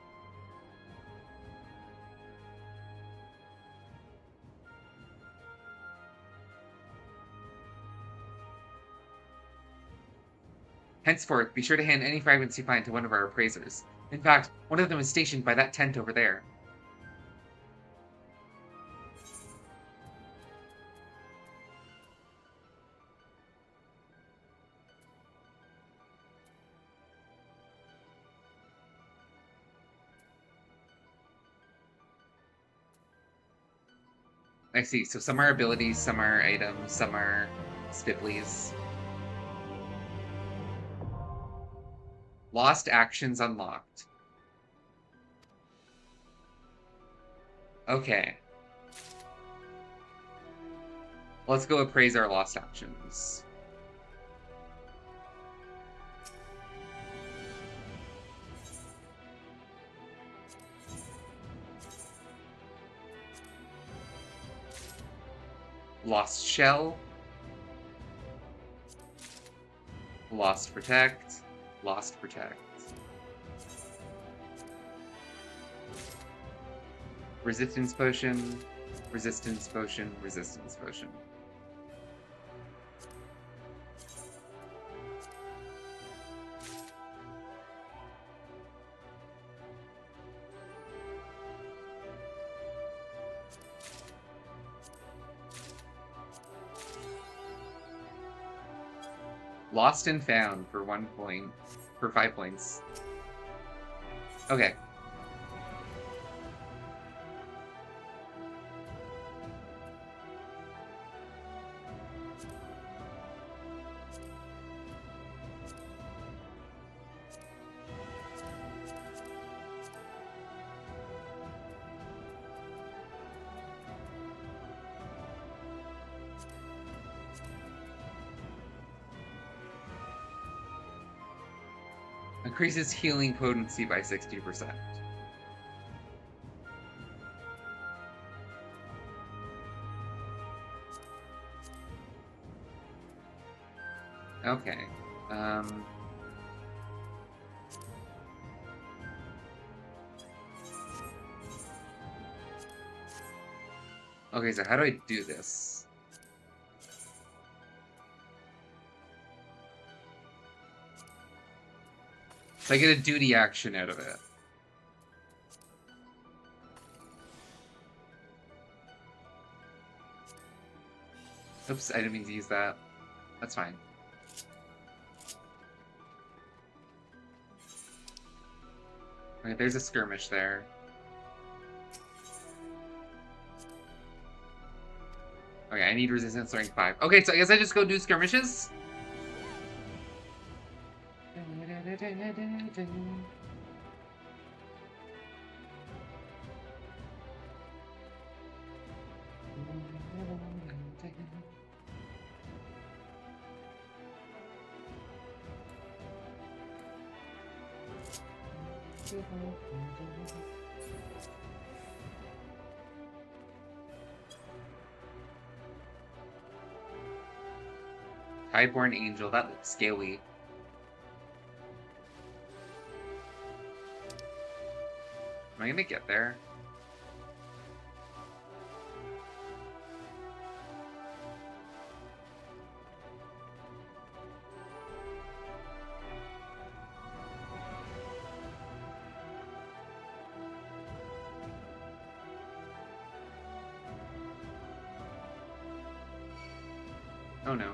Henceforth, be sure to hand any fragments you find to one of our appraisers. In fact, one of them is stationed by that tent over there. I see, so some are abilities, some are items, some are Stipleys. Lost actions unlocked. Okay. Let's go appraise our lost actions. Lost shell. Lost protect. Lost protect. Resistance potion. Resistance potion. Resistance potion. Lost and found for 1 point. For 5 points. Okay. Increases healing potency by 60%. Okay. Okay, so how do I do this? So I get a duty action out of it. Oops, I didn't mean to use that. That's fine. Okay, there's a skirmish there. Okay, I need resistance rank 5. Okay, so I guess I just go do skirmishes? Highborn Angel, that looks scaly. Am I gonna get there? Oh no.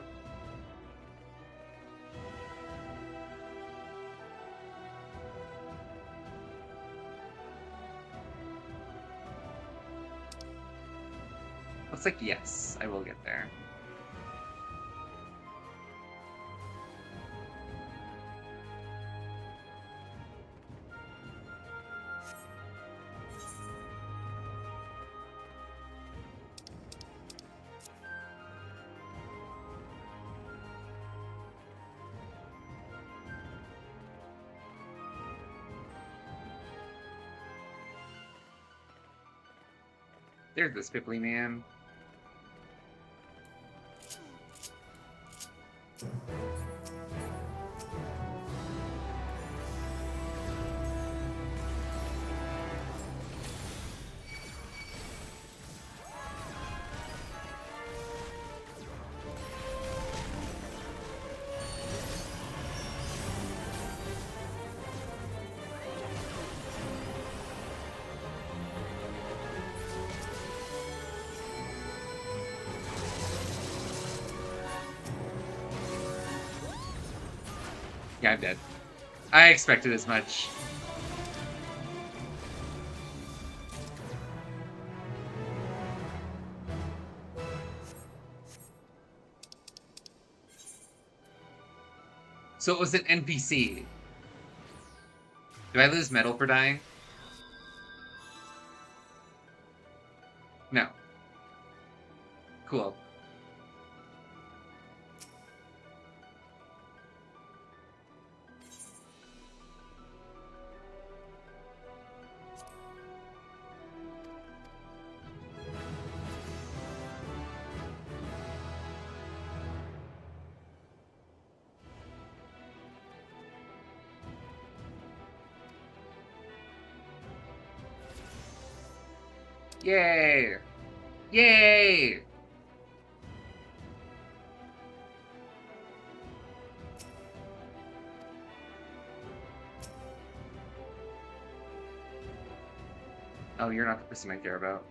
Looks like yes, I will get there. There's the Spipply man. Yeah, I'm dead. I expected as much. So it was an NPC. Do I lose metal for dying? No. Cool. Yay! Yay! Oh, you're not the person I care about.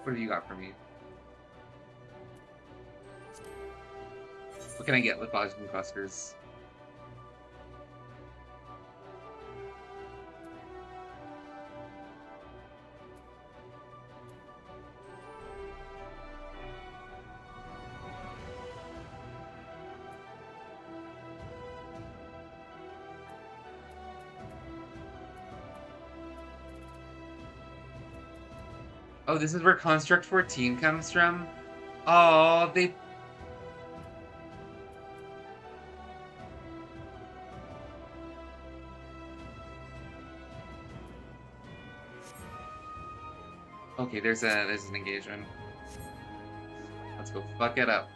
What have you got for me? What can I get with Boston Clusters? Oh, this is where Construct 14 comes from? Oh, they... Okay, there's an engagement. Let's go fuck it up.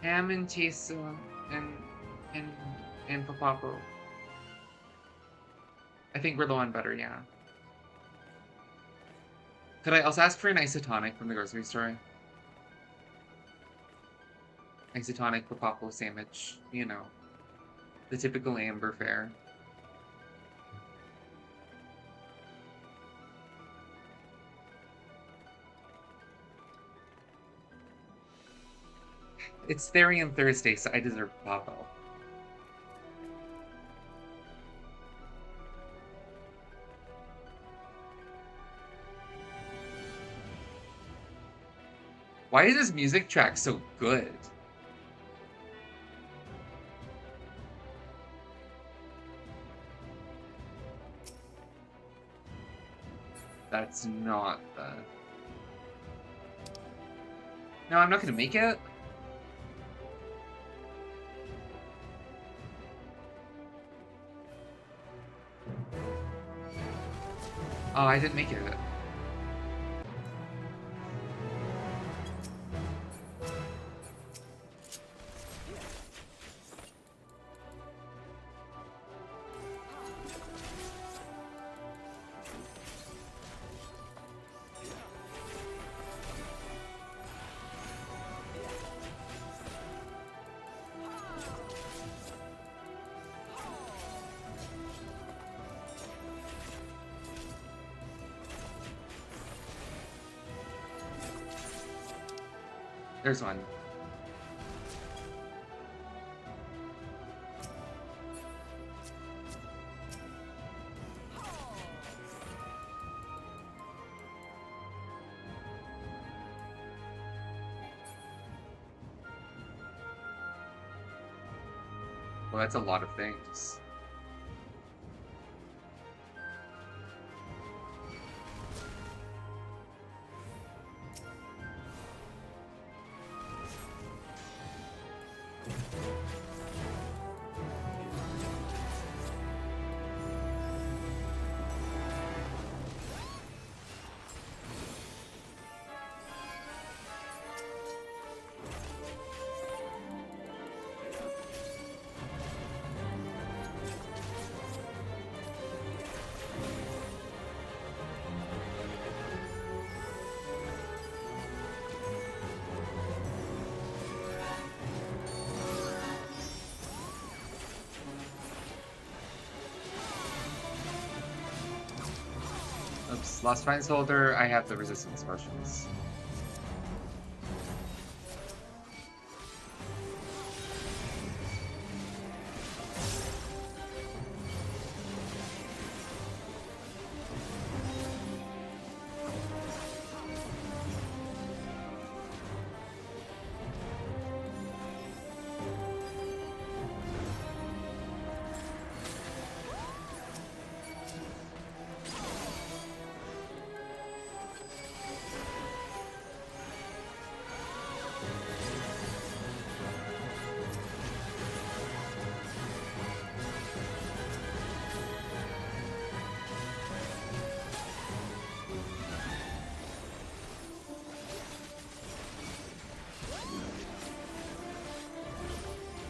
Ham and Chiso and Papapo. I think we're the one better, yeah. Could I also ask for an isotonic from the grocery store? Isotonic Papapo sandwich, you know. The typical amber fare. It's Therian Thursday, so I deserve Papapo. Why is this music track so good? That's not the... No, I'm not gonna make it. Oh, I didn't make it. There's one. Well, that's a lot of things. Oops, Lost Finds Holder, I have the resistance potions.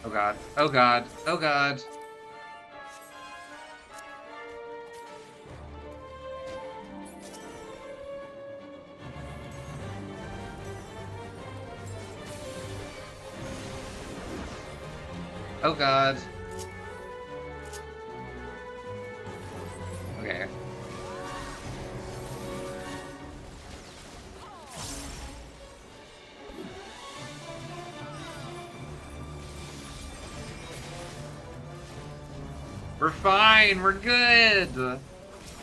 Oh god. Oh god. Oh god. Oh god. Okay. We're fine, we're good!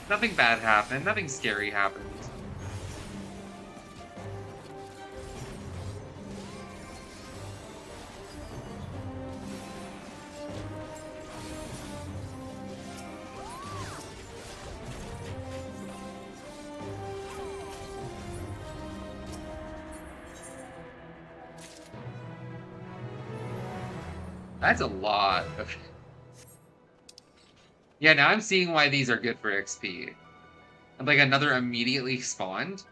Nothing bad happened, nothing scary happened. That's a lot of... Yeah, now I'm seeing why these are good for XP. And like another immediately spawned?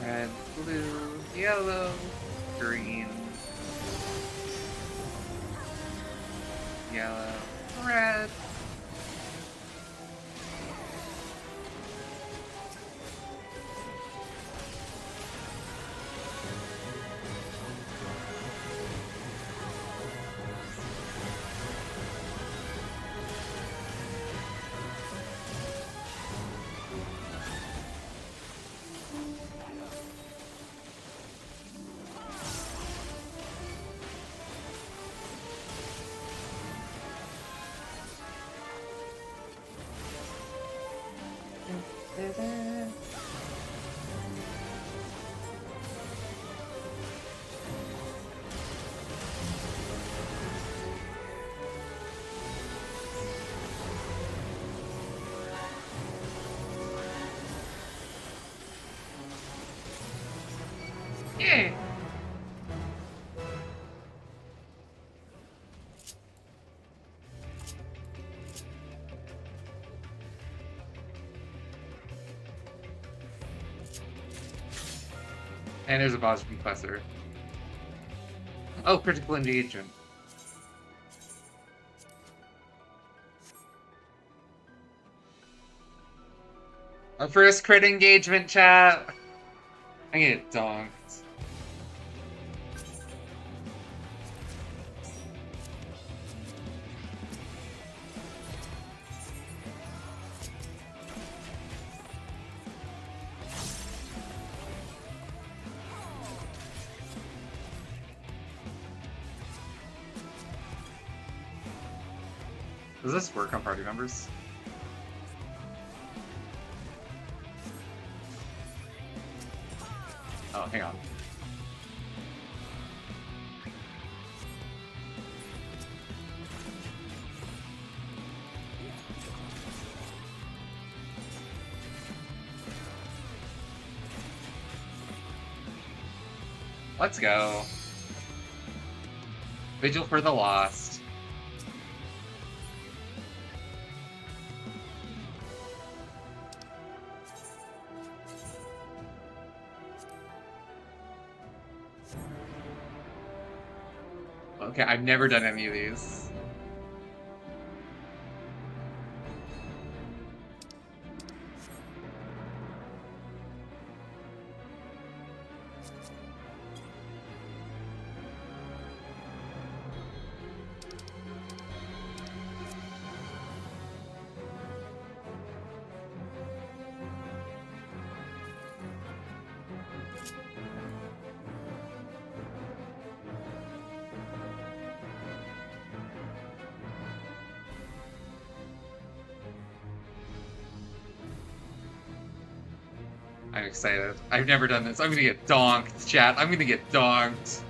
Red, blue, yellow, green, yellow, red. And there's a boss professor. Oh, critical engagement. Our first crit engagement, chat. I get donked. Does this work on party members? Oh, hang on. Let's go. Vigil for the Lost. Okay, I've never done any of these. I'm excited. I've never done this. I'm gonna get donked, chat. I'm gonna get donked.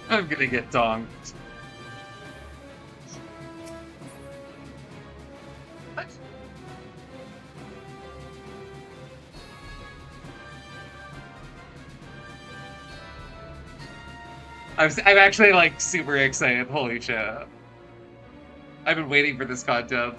I'm gonna get donked. What? I'm actually like super excited. Holy shit. I've been waiting for this content.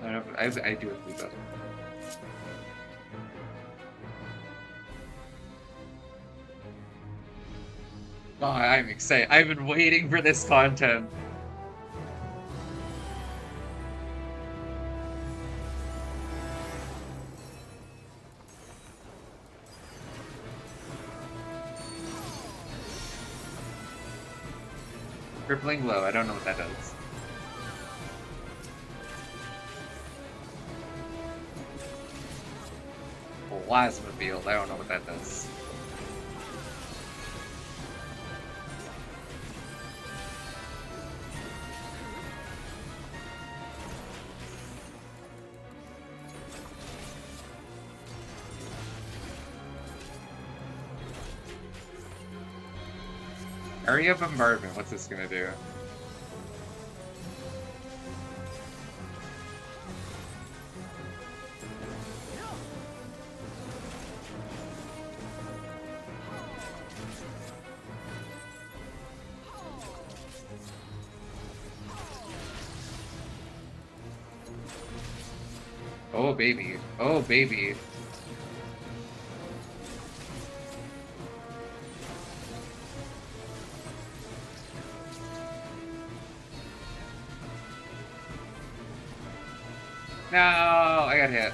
I don't know, I do it better. Oh, I'm excited. I've been waiting for this content. Crippling blow, I don't know what that does. Plasma field, I don't know what that does. Area bombardment, what's this gonna do? Oh baby, oh baby. No, I got hit.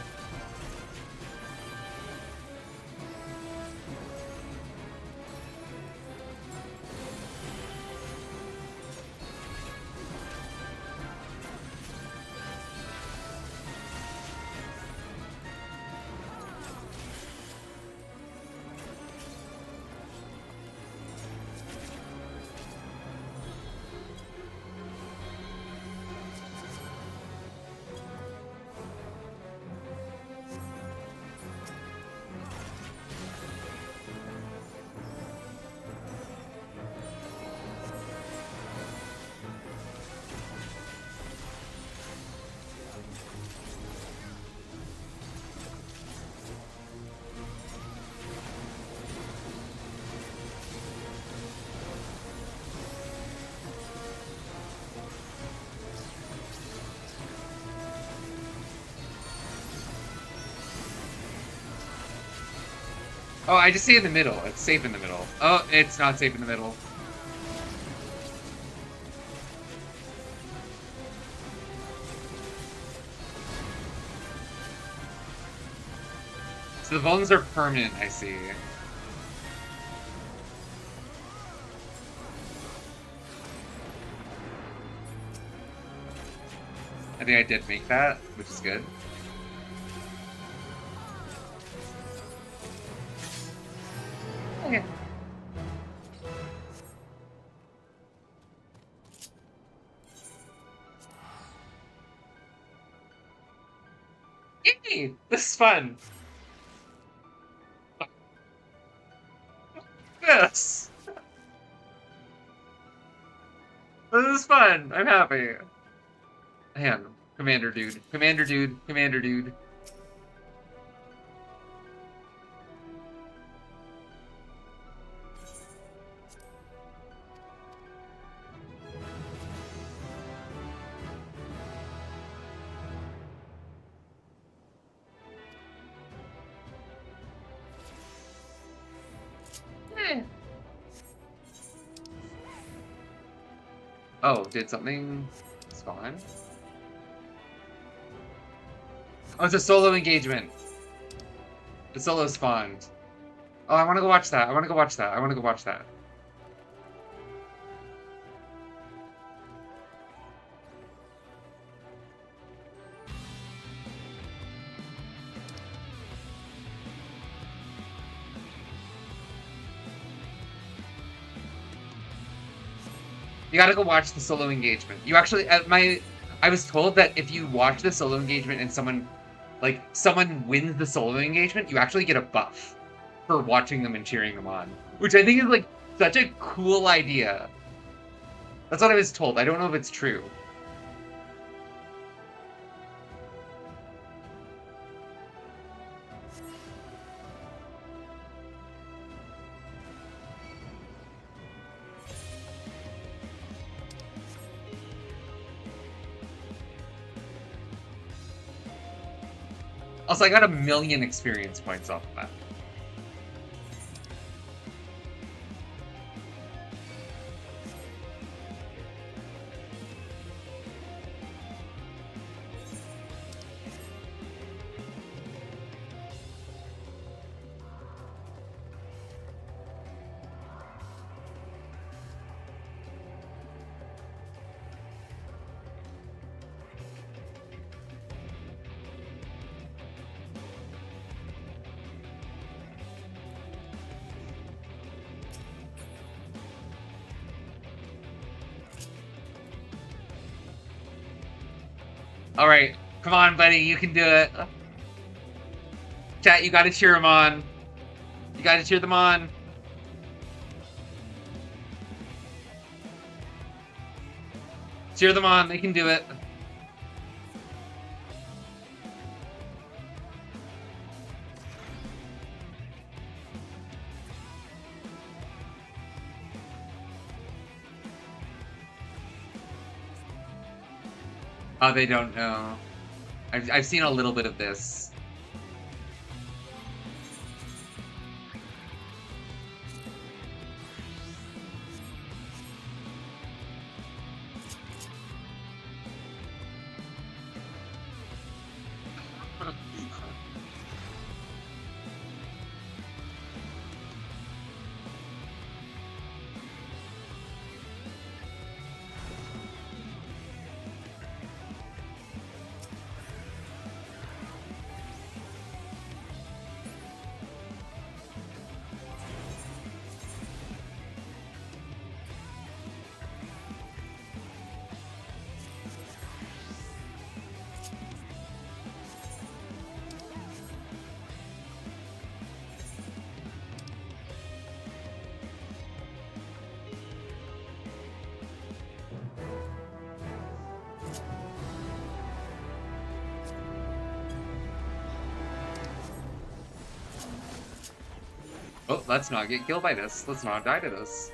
Oh, I just stay in the middle. It's safe in the middle. Oh, it's not safe in the middle. So the vulns are permanent, I see. I think I did make that, which is good. Okay. Yay! This is fun. Yes! This is fun. I'm happy. Man, Commander dude. Commander dude. Commander dude. Oh, did something spawn? Oh, it's a solo engagement. The solo spawned. Oh, I want to go watch that. I want to go watch that. I want to go watch that. You gotta go watch the solo engagement. You actually, I was told that if you watch the solo engagement and someone wins the solo engagement, you actually get a buff for watching them and cheering them on. Which I think is, like, such a cool idea. That's what I was told. I don't know if it's true. Also, I got 1,000,000 experience points off of that. Alright, come on, buddy, you can do it. Chat, you gotta cheer them on. You gotta cheer them on. Cheer them on, they can do it. Oh, they don't know. I've seen a little bit of this. Oh, let's not get killed by this. Let's not die to this.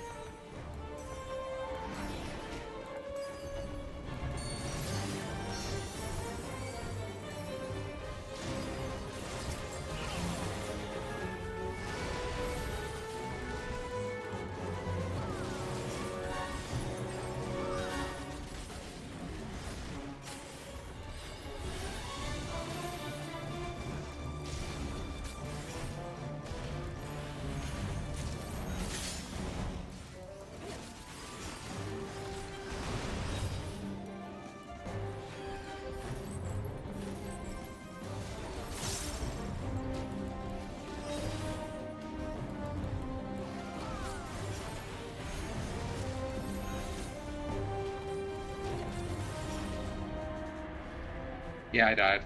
Yeah, I died.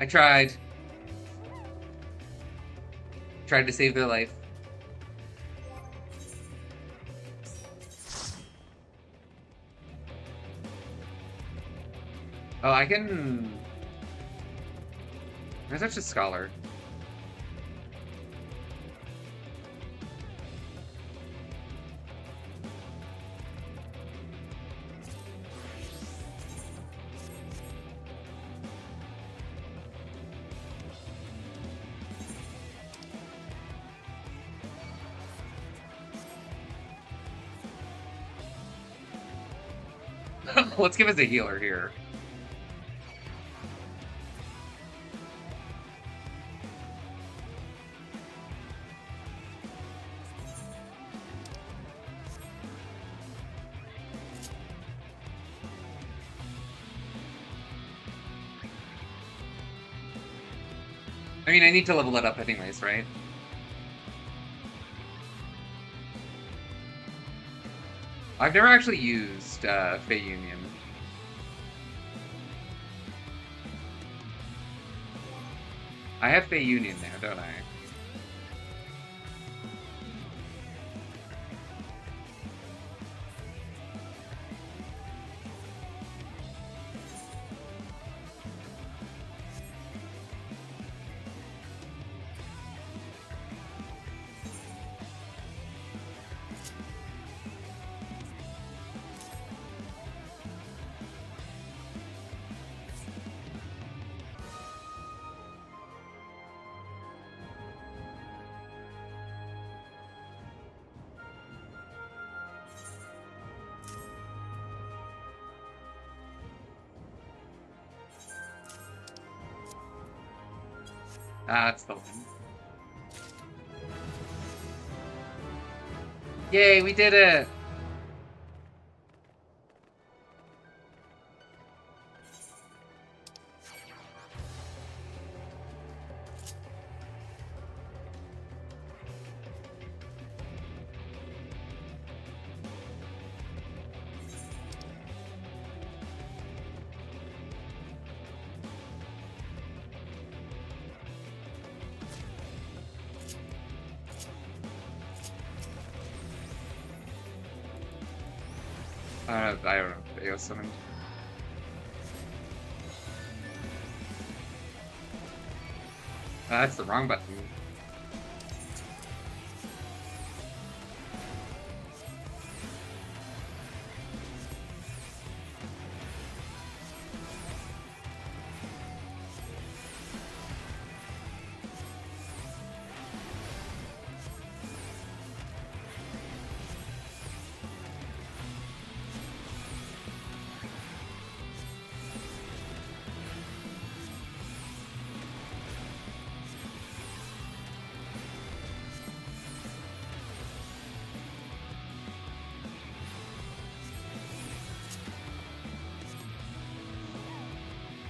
I tried. Tried to save their life. Oh, I can... There's such a scholar. Let's give us a healer here. I mean, I need to level it up anyways, right? I've never actually used Fey Union. I have Fey Union now, don't I? That's the one. Yay, we did it! I don't know. They got summoned. That's the wrong button.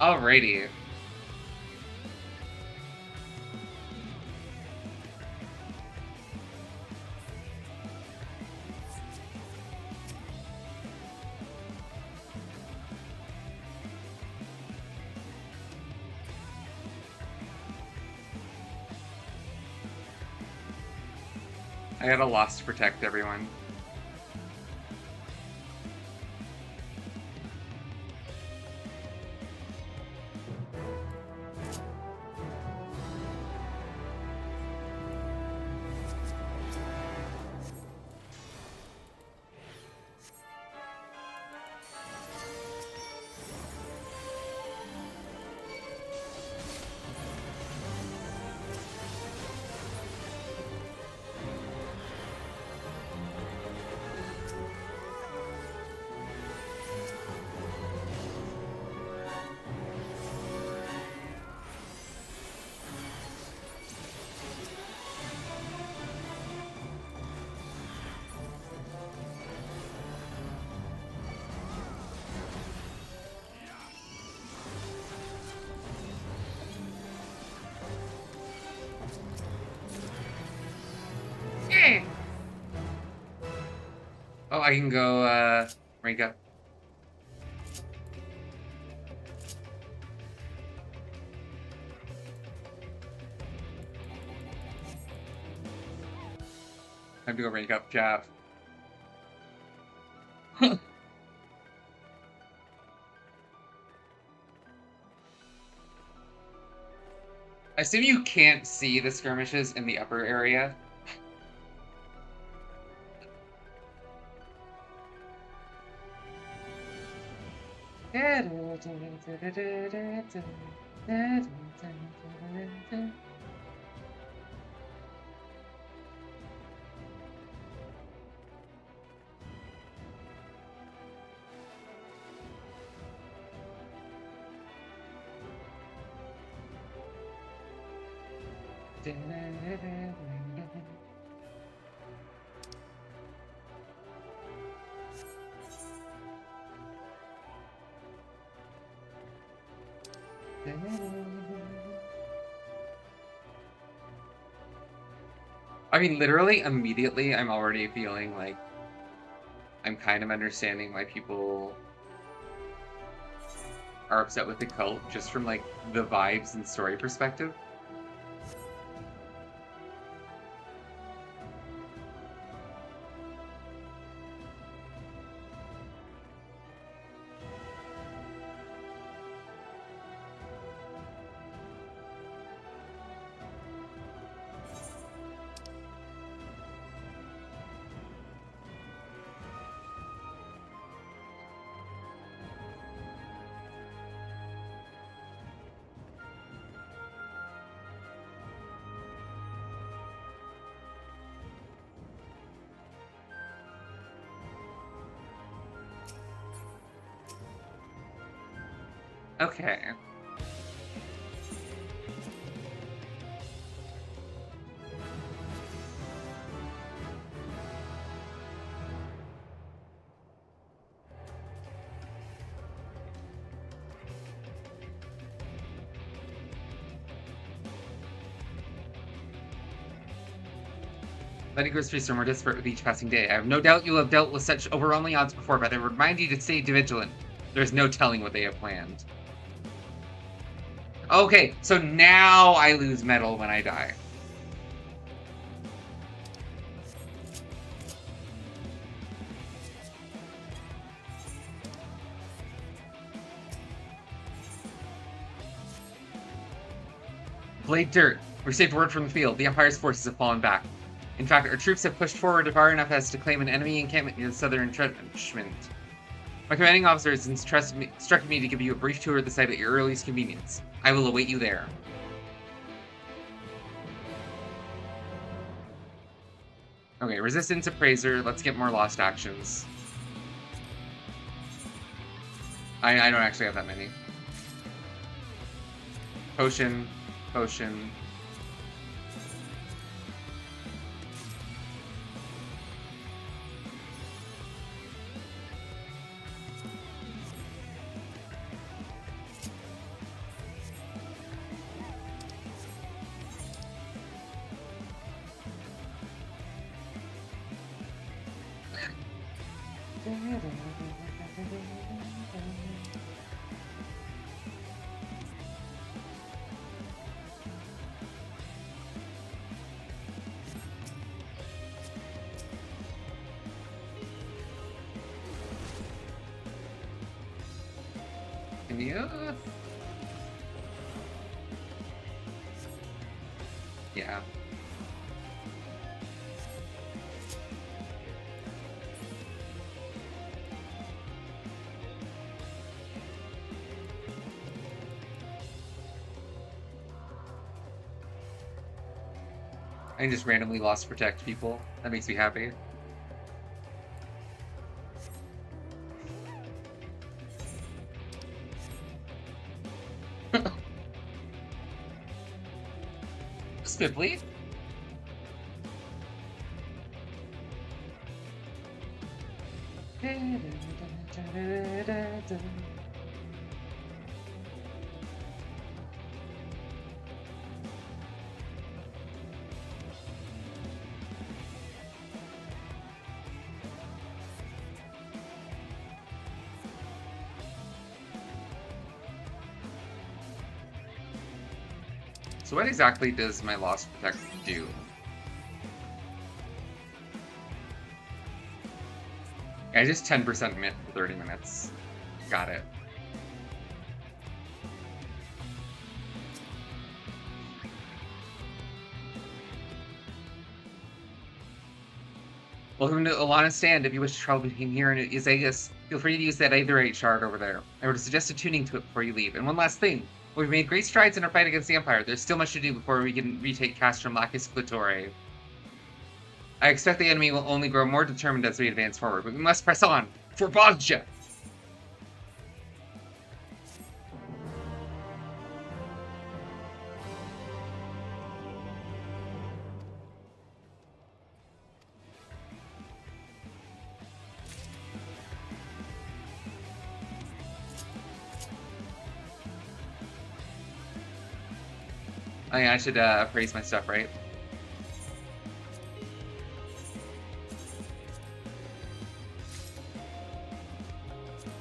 Alrighty. I got a loss to protect everyone. I can go rank up. Time to go rank up, Jav. I assume you can't see the skirmishes in the upper area. I mean, literally, immediately, I'm already feeling like I'm kind of understanding why people are upset with the cult, just from, like, the vibes and story perspective. Okay. Letting grocery store more desperate with each passing day. I have no doubt you have dealt with such overwhelming odds before, but I remind you to stay vigilant. There's no telling what they have planned. Okay, so now I lose metal when I die. Blade Dirt. Received word from the field. The Empire's forces have fallen back. In fact, our troops have pushed forward far enough as to claim an enemy encampment near the southern entrenchment. My commanding officer has instructed me to give you a brief tour of the site at your earliest convenience. I will await you there. Okay, Resistance Appraiser. Let's get more lost actions. I don't actually have that many. Potion. Potion. Yeah. I just randomly lost protect people. That makes me happy. Swiftly. So what exactly does my Lost Protect do? I just 10% mint for 30 minutes. Got it. Welcome to Alana's Stand. If you wish to travel between here and Isagus, feel free to use that Aetherite shard over there. I would suggest attuning to it before you leave. And one last thing. While we've made great strides in our fight against the Empire, there's still much to do before we can retake Castrum Lacus Clitore. I expect the enemy will only grow more determined as we advance forward, but we must press on! For Bozja! Oh yeah, I should appraise my stuff, right?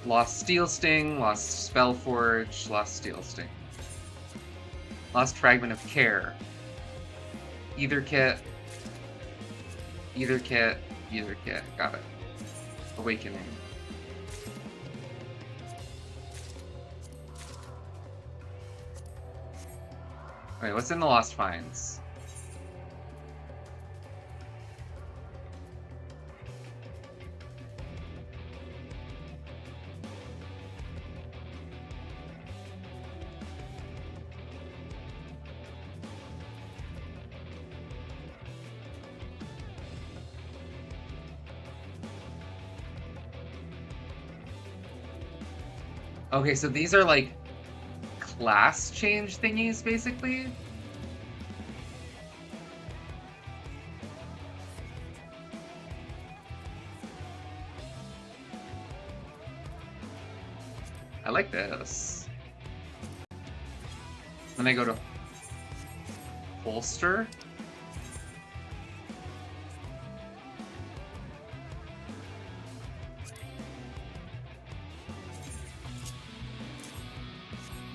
Lost Steel Sting, lost Spellforge, lost Steel Sting. Lost Fragment of Care. Either kit. Either kit. Either kit. Got it. Awakening. Wait, what's in the Lost Finds? Okay, so these are like class change thingies, basically. I like this. Then I go to holster.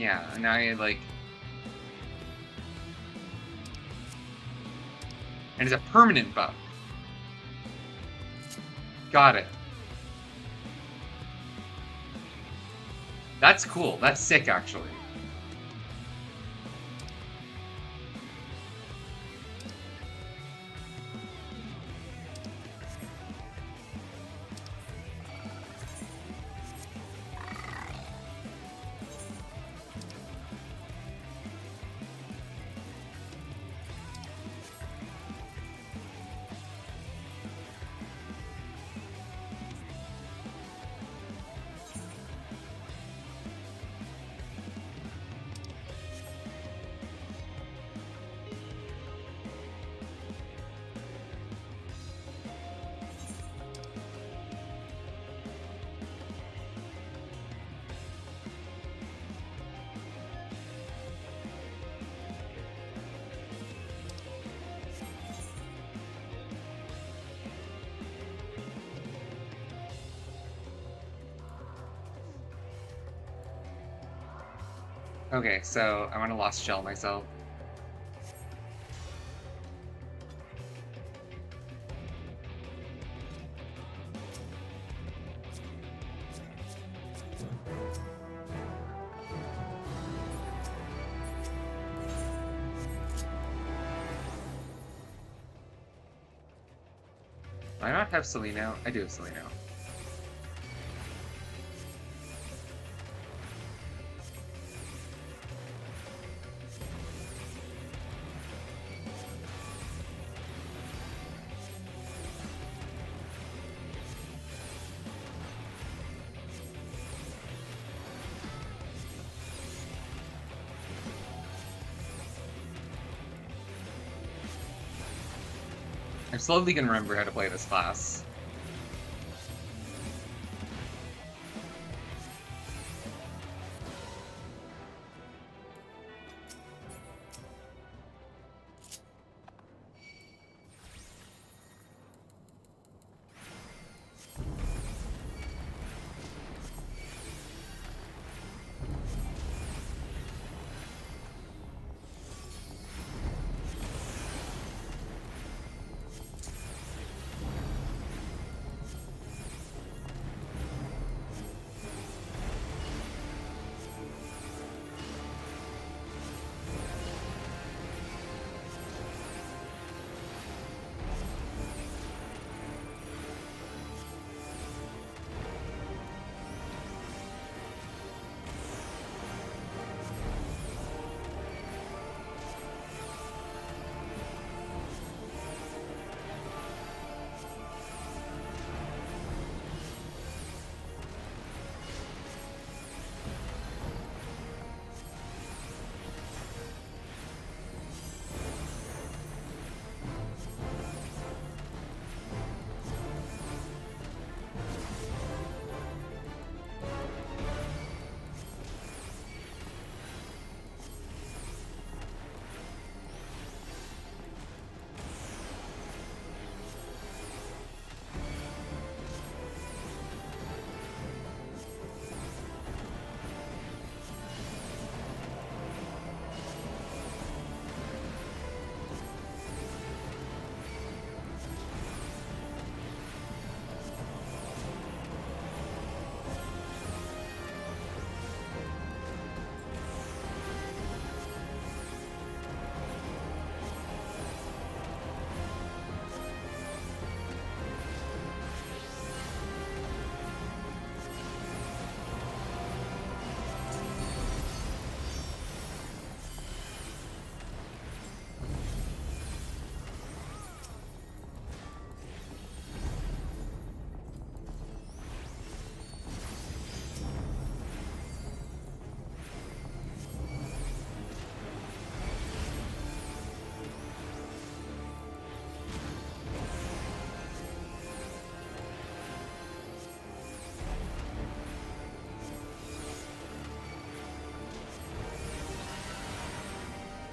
Yeah, and now I like... And it's a permanent buff. Got it. That's cool. That's sick, actually. Okay, so I want to Lost Shell myself. Do I not have Seleno? I do have Seleno. I'm slowly gonna remember how to play this class.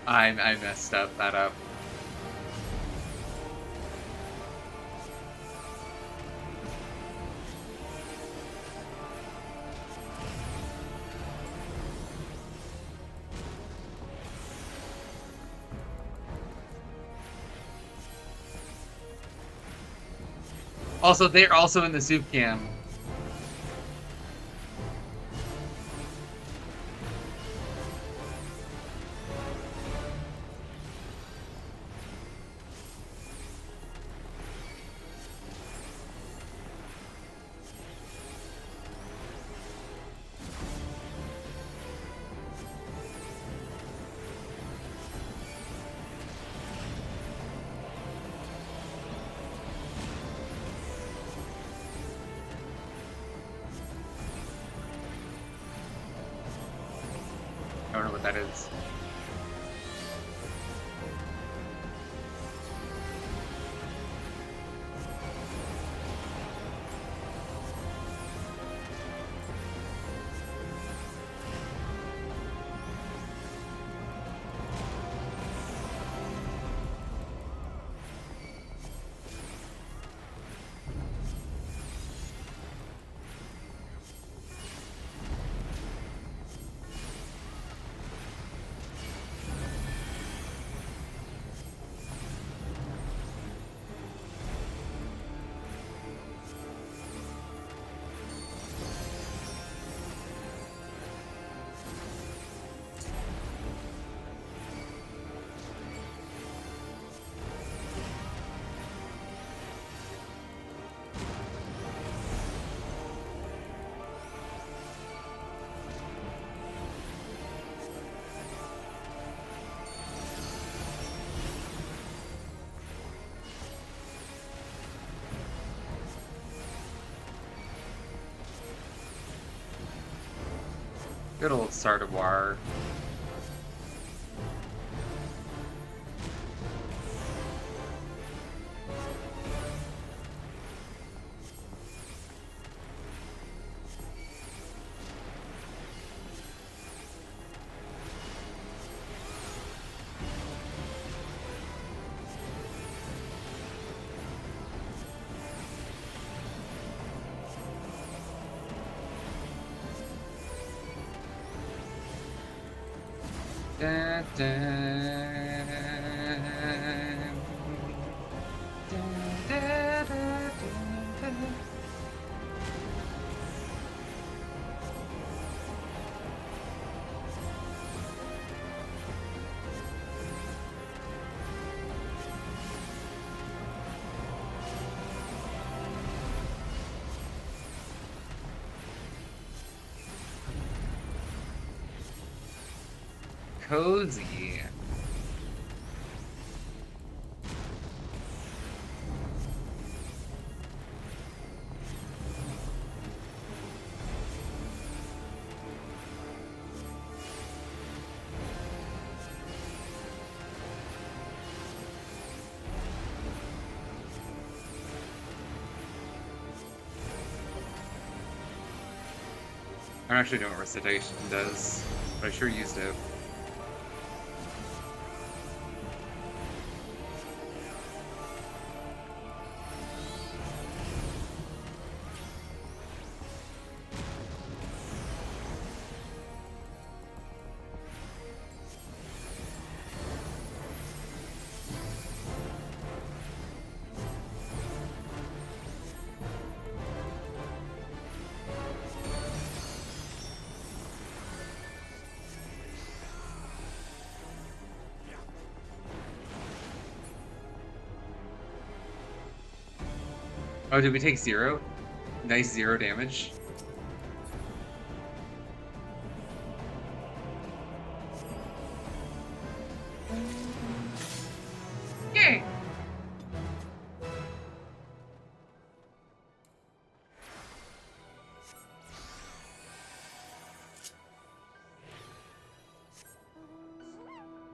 I messed that up. Also, they're also in the soup cam. I don't know what that is. Good old Sardavoir. Da, da, da, da, da, da. Cozy. I don't actually know what recitation does, but I sure used it. Oh, did we take 0? Nice 0 damage. Yay!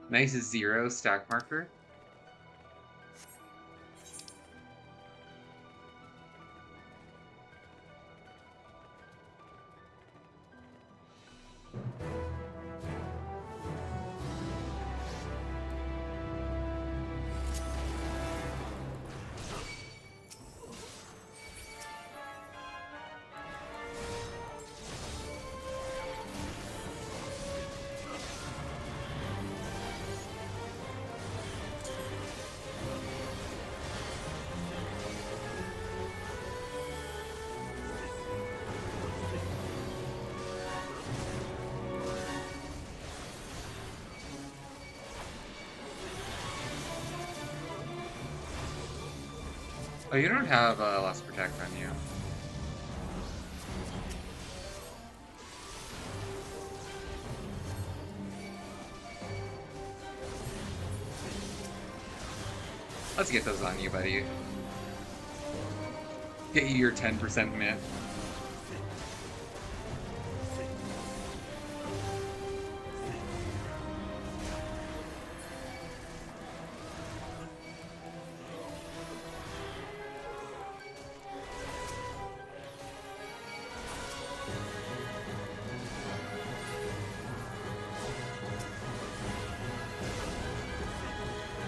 Nice 0 stack marker. Oh, you don't have Lost Protect on you. Let's get those on you, buddy. Get you your 10% myth.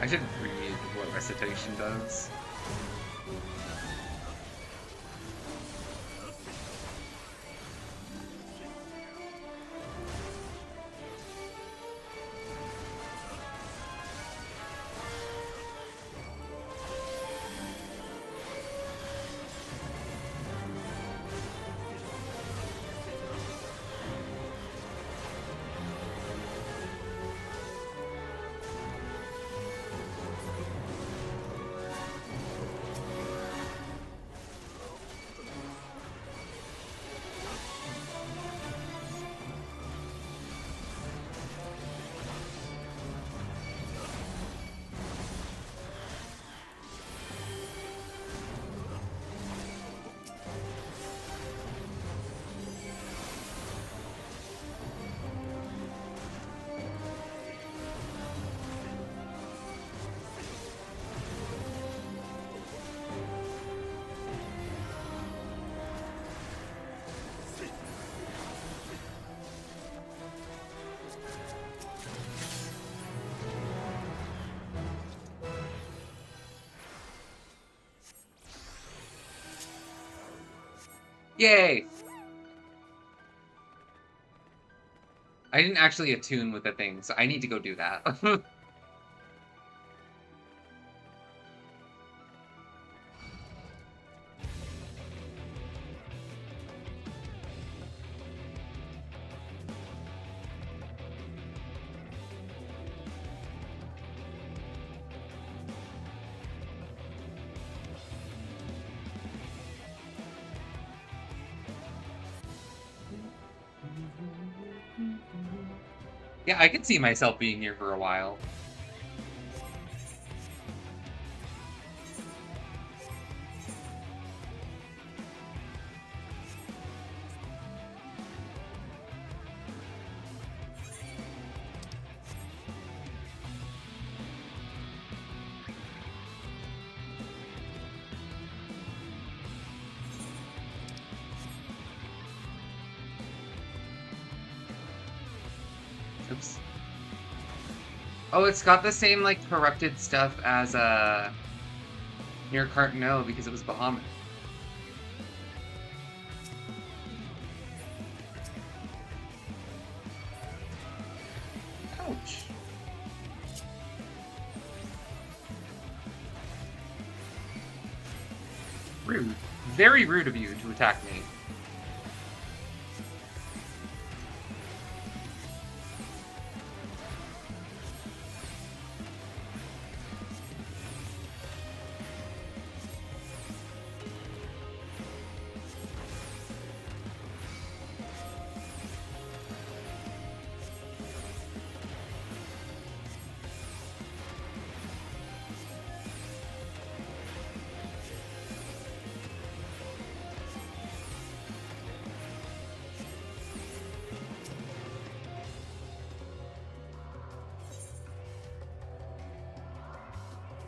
I should read what recitation does. Yay! I didn't actually attune with the thing, so I need to go do that. Yeah, I could see myself being here for a while. Oops. Oh, it's got the same, like, corrupted stuff as, near Cartano because it was Bahamut. Ouch. Rude. Very rude of you to attack me.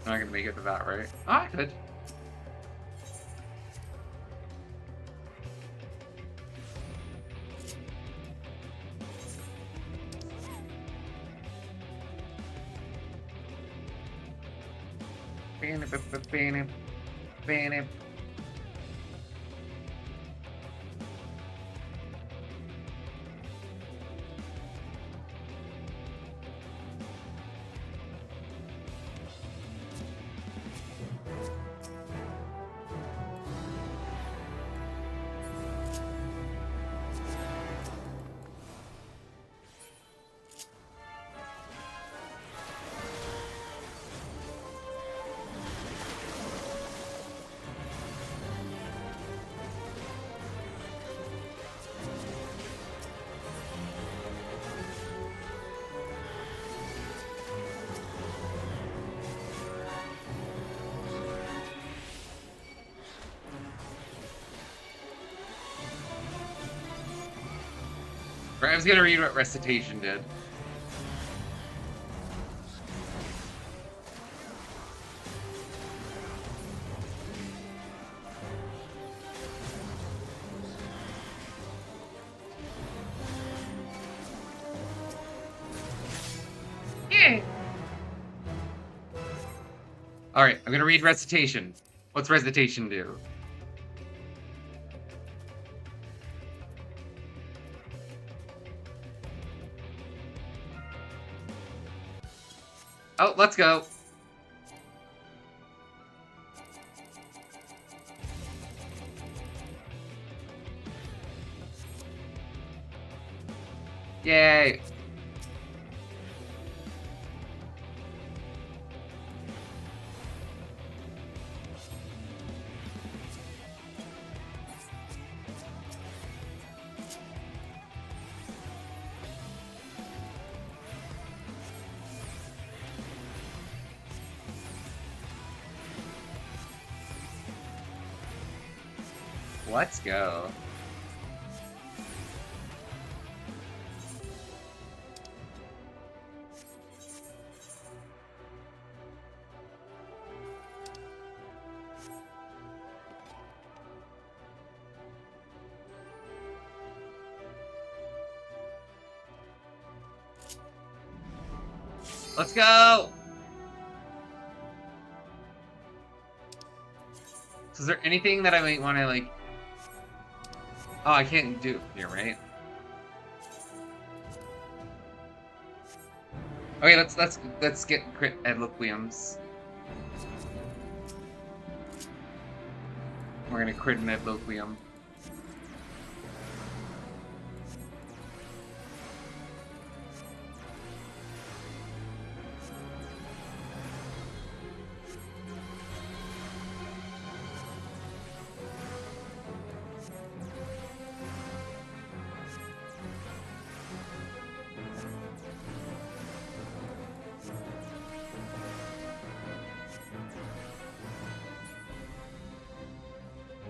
I'm not gonna make it to that, right? Ah, I could. Sorry, I was gonna read what Recitation did. Yeah. Alright, I'm gonna read Recitation. What's Recitation do? Oh, let's go. Yay. Let's go. Let's go! So is there anything that I might want to, like... Oh, I can't do it here, right? Okay, let's get crit Edloquiums. We're gonna crit an Edloquium.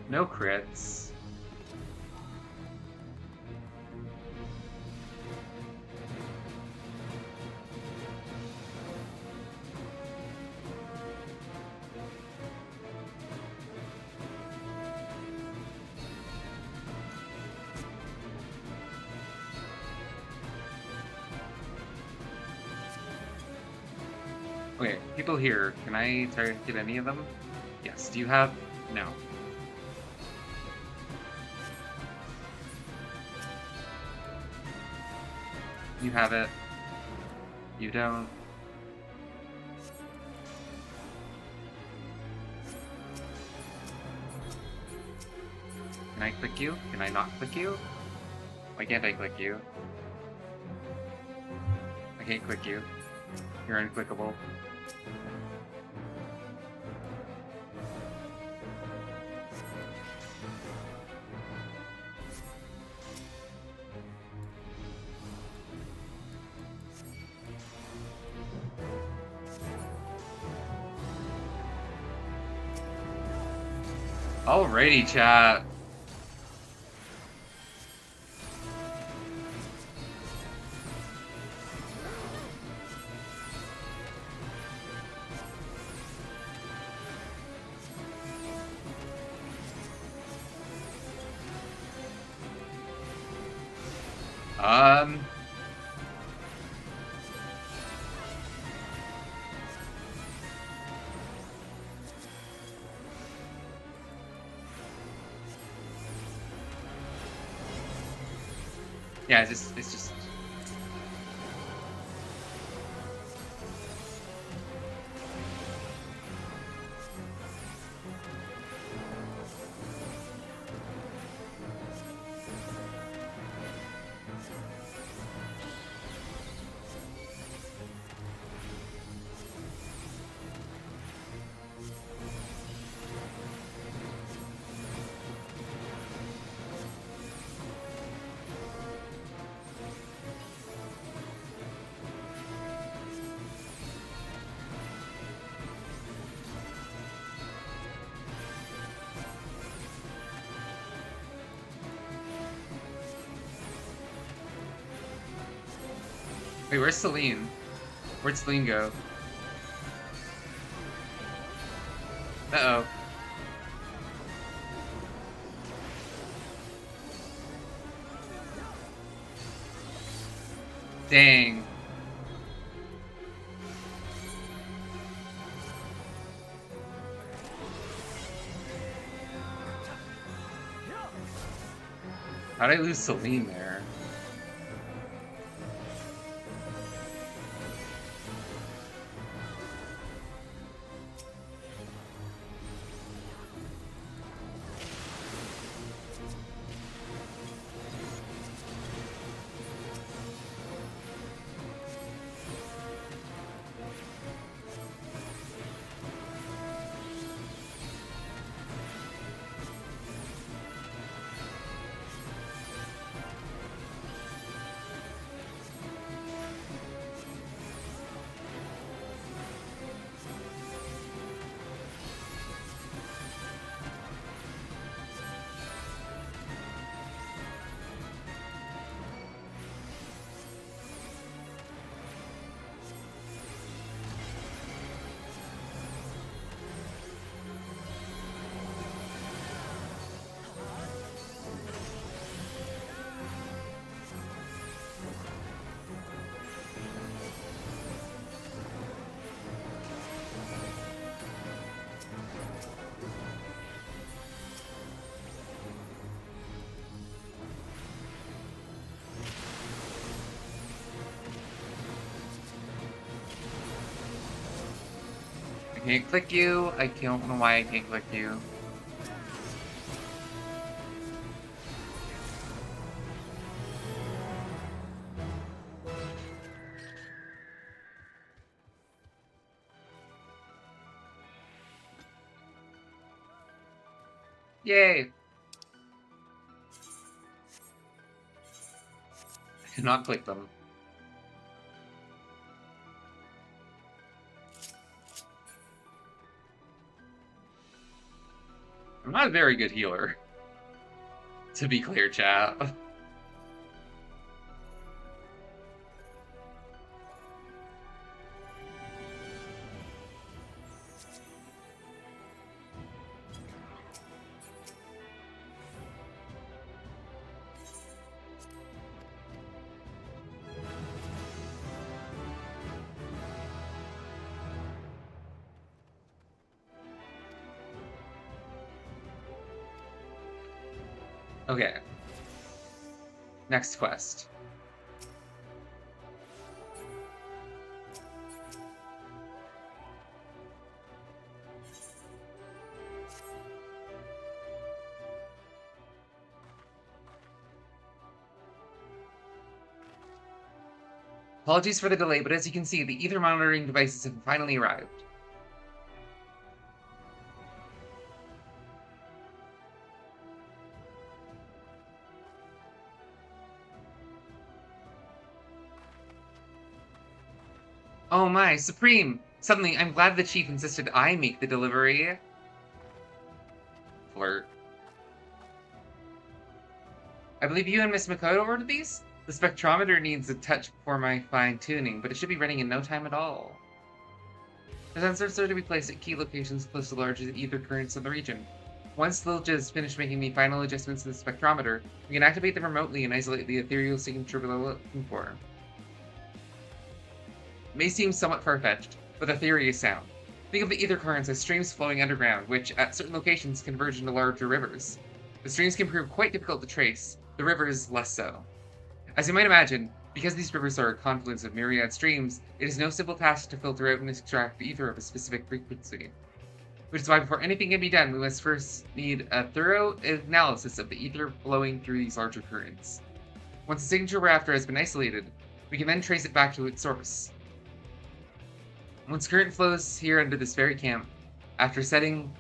No crits. Okay, people here, can I target any of them? Yes, do you have... No. You have it. You don't. Can I click you? Can I not click you? Why can't I click you? I can't click you. You're unclickable. Alrighty, chat. Yeah, it's just... Wait, where's Celine? Where'd Celine go? Uh-oh. Dang. How'd I lose Celine there? I can't click you. I don't know why I can't click you. Yay! I cannot click them. I'm not a very good healer. To be clear, chat. Okay. Next quest. Apologies for the delay, but as you can see, the ether monitoring devices have finally arrived. Oh my, Supreme! Suddenly, I'm glad the chief insisted I make the delivery. Flirt. I believe you and Miss Makoto ordered these? The spectrometer needs a touch before my fine-tuning, but it should be running in no time at all. The sensors are to be placed at key locations close to the largest ether currents in the region. Once Lilja has finished making the final adjustments to the spectrometer, we can activate them remotely and isolate the ethereal signature we're looking for. It may seem somewhat far-fetched, but the theory is sound. Think of the ether currents as streams flowing underground, which, at certain locations, converge into larger rivers. The streams can prove quite difficult to trace, the rivers less so. As you might imagine, because these rivers are a confluence of myriad streams, it is no simple task to filter out and extract ether of a specific frequency. Which is why before anything can be done, we must first need a thorough analysis of the ether flowing through these larger currents. Once the signature we're after has been isolated, we can then trace it back to its source. Once current flows here under this very camp, after setting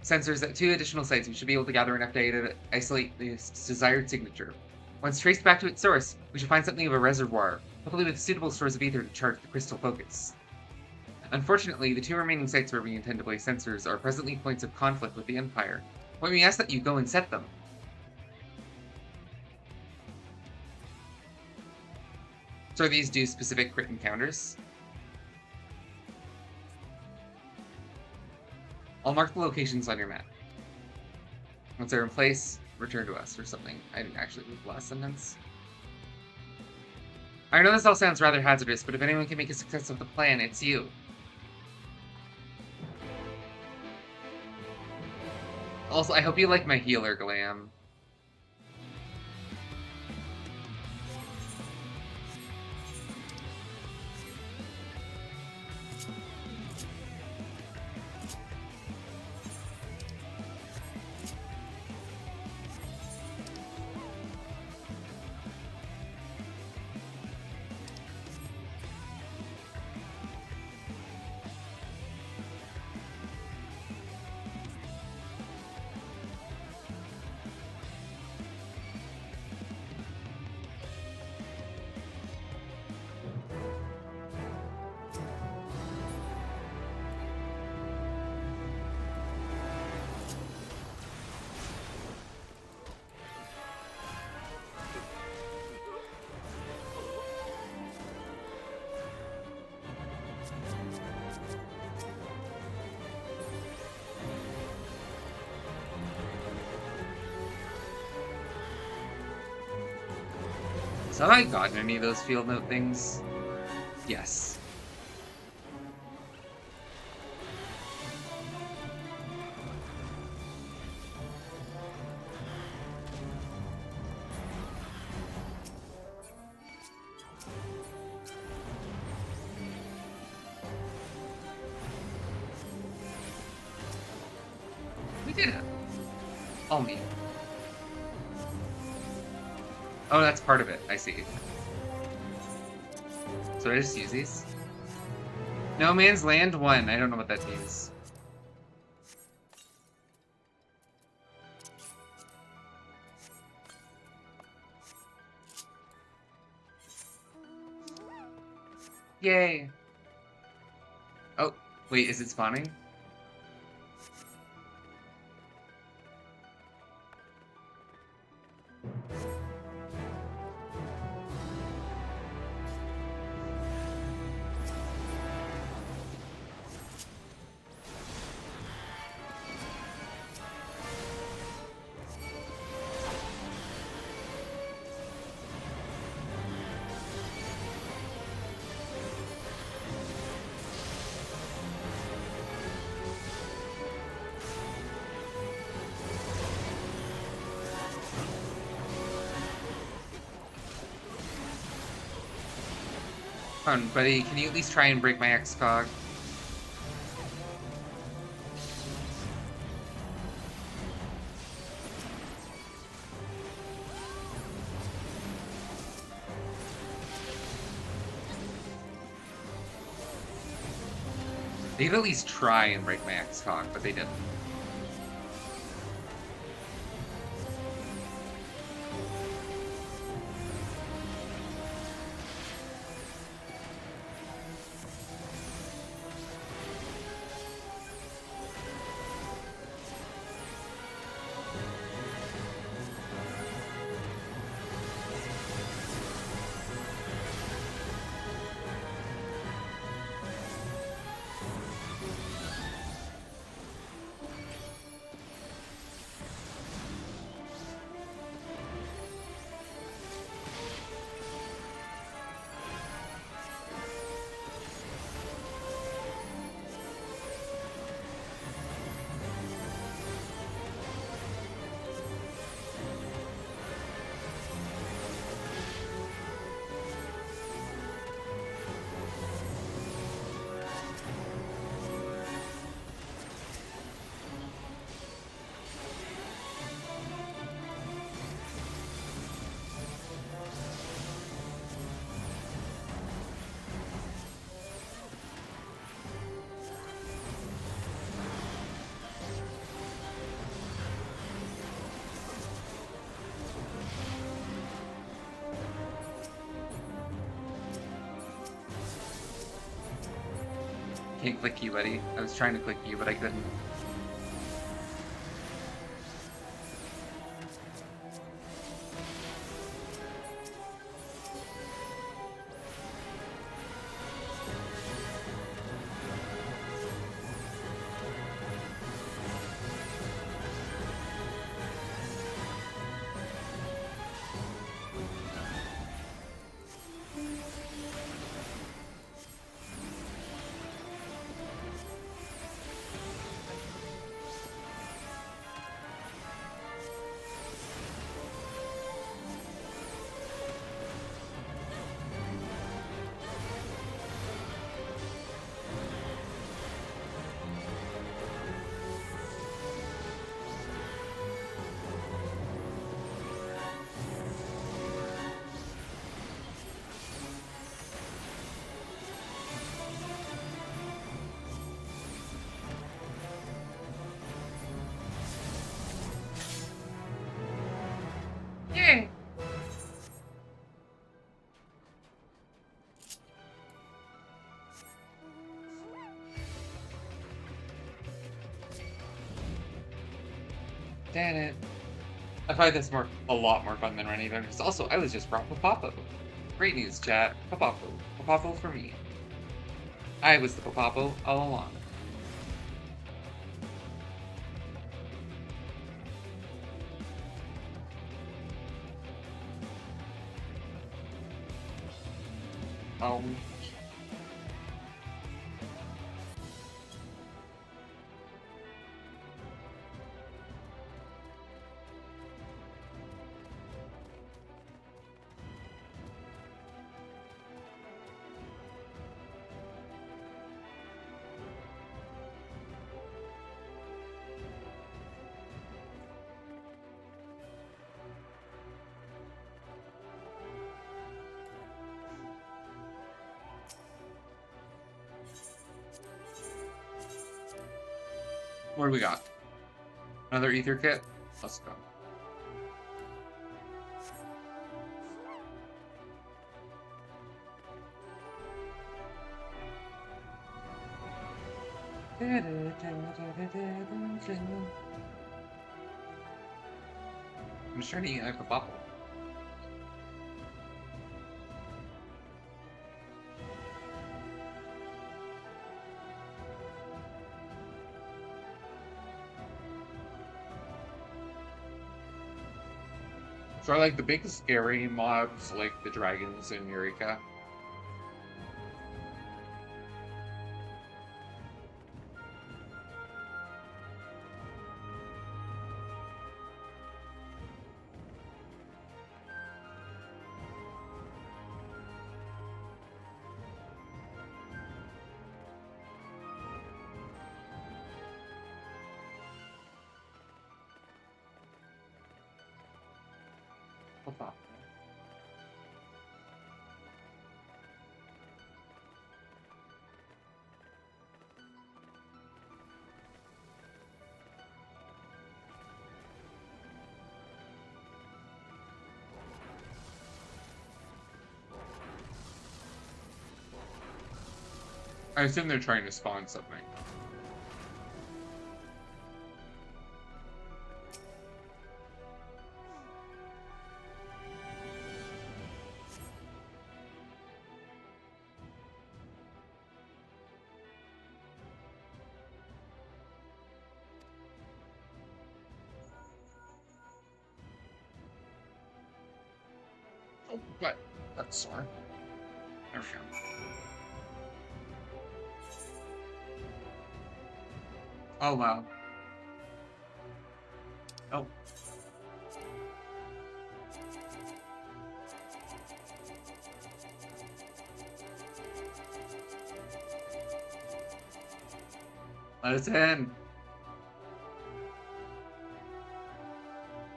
sensors at 2 additional sites, we should be able to gather enough data to isolate the desired signature. Once traced back to its source, we should find something of a reservoir, hopefully with suitable stores of ether to charge the crystal focus. Unfortunately, the 2 remaining sites where we intend to place sensors are presently points of conflict with the Empire. When we ask that you go and set them. So these do specific crit encounters. I'll mark the locations on your map. Once they're in place, return to us or something. I didn't actually read the last sentence. I know this all sounds rather hazardous, but if anyone can make a success of the plan, it's you. Also, I hope you like my healer glam. So have I gotten any of those field note things? Yes. We did it. All me. Oh, that's part of it. I see. So I just use these? No Man's Land 1. I don't know what that means. Yay. Oh, wait, is it spawning? Come on, buddy, can you at least try and break my X-Cog? They'd at least try and break my X-Cog, but they didn't. Can't click you, buddy. I was trying to click you, but I couldn't. Damn it. I find this a lot more fun than running them, because also I was just brought Papapo. Great news, chat. Papapo. Papapo for me. I was the Papapo all along. Um... What do we got? Another ether kit? Let's go. I'm just trying to eat like a bubble. So are like the big scary mobs like the dragons in Eureka? I assume they're trying to spawn something. Oh, but that's sore. There we go. Oh, wow. Oh. Let us in.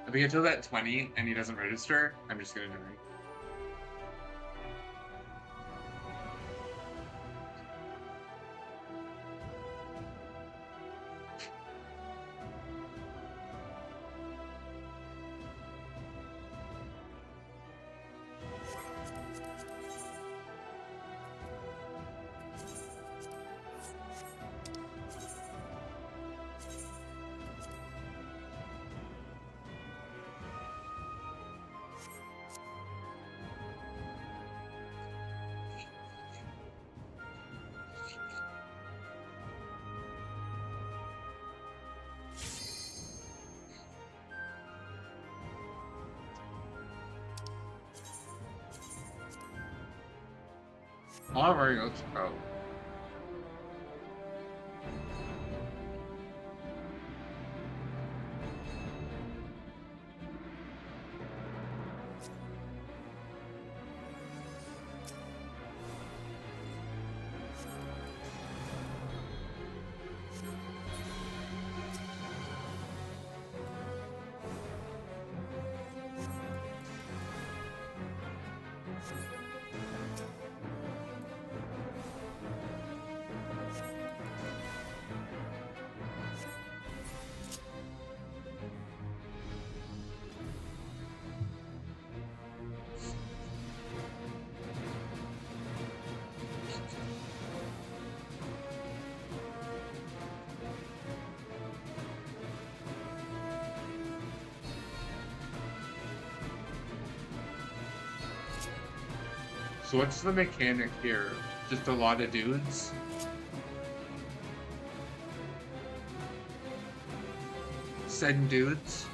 If we get to that 20 and he doesn't register, I'm just gonna drink. Alright, let's go. So what's the mechanic here? Just a lot of dudes? Send dudes?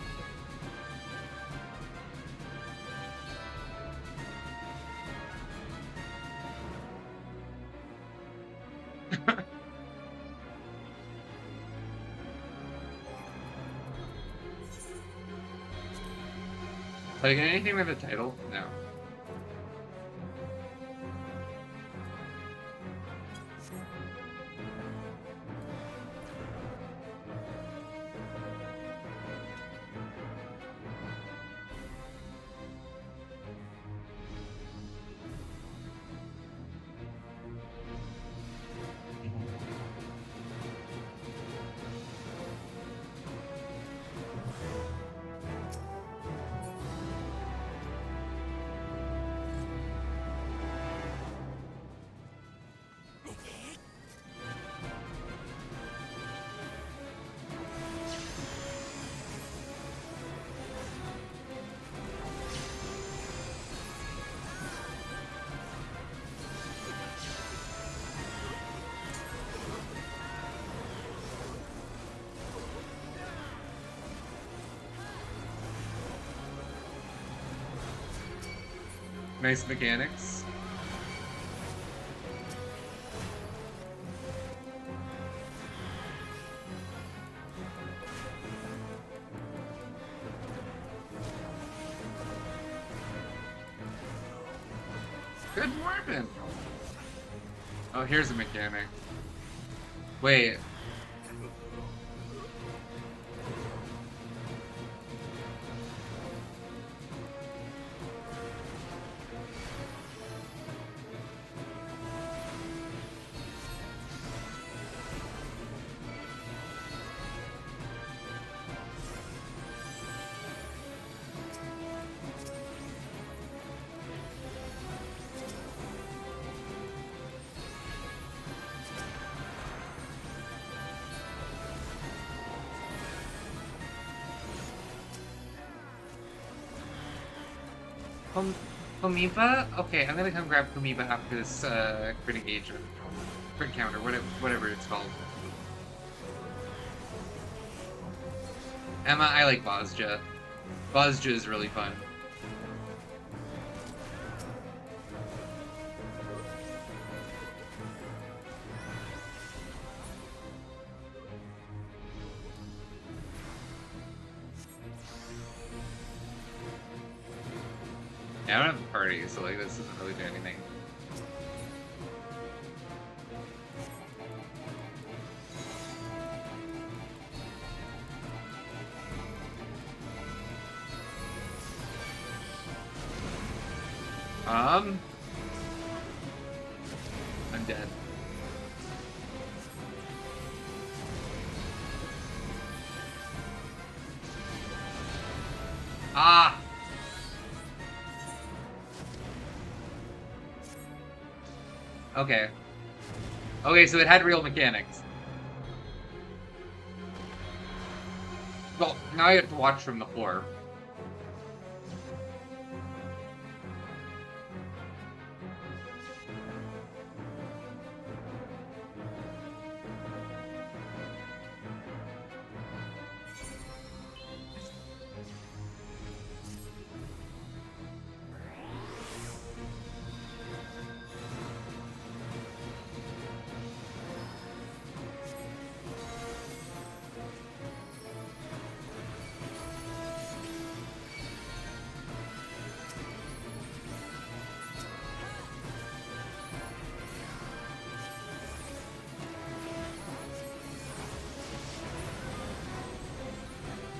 Like anything with a title? No. Nice mechanics. Good morning. Oh, here's a mechanic. Wait. Kumiba? Okay, I'm gonna come grab Kumiba after this crit engagement. Crit counter, whatever it's called. Emma, I like Bozja. Bozja is really fun. Yeah, I don't have a party, so like this doesn't really do anything. I'm dead. Ah! Okay. Okay, so it had real mechanics. Well, now I have to watch from the floor.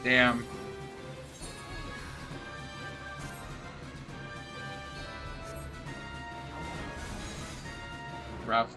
Damn. Rough.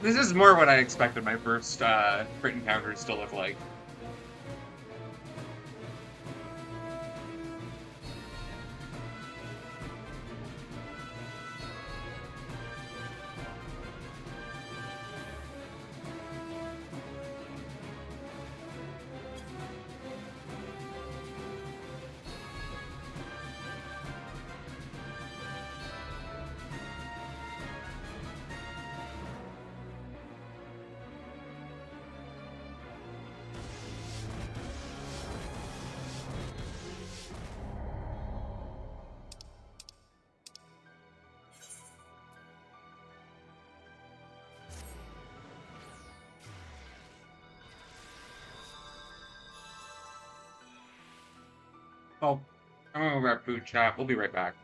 This is more what I expected my first crit encounters to look like. Oh, I'm gonna grab food chat. We'll be right back.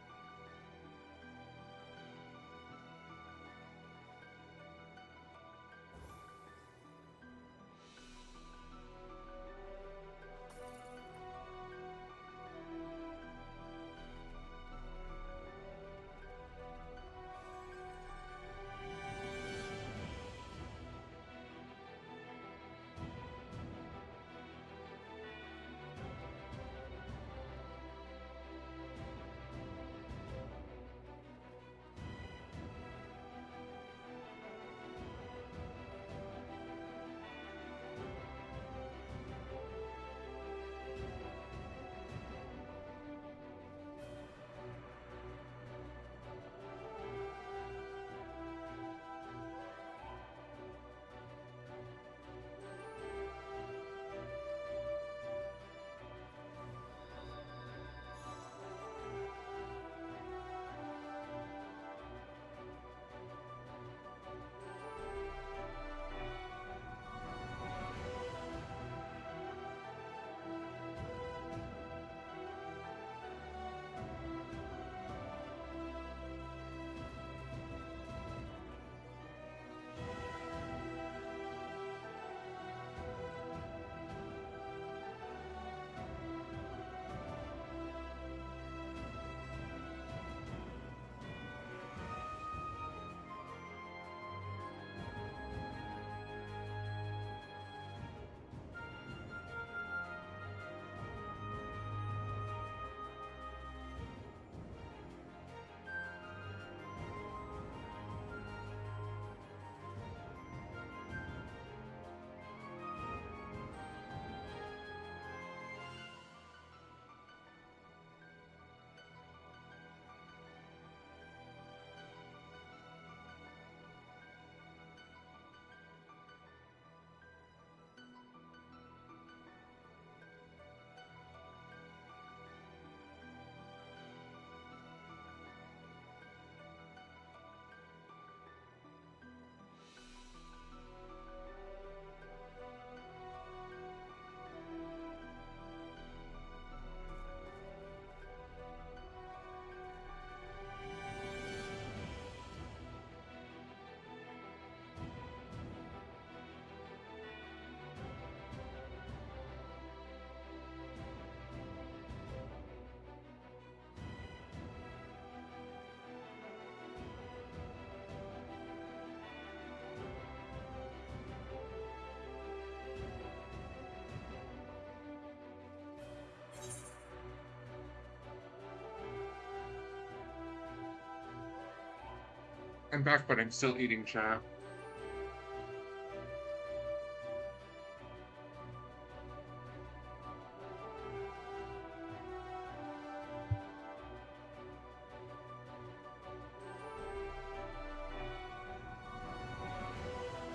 I'm back, but I'm still eating chat.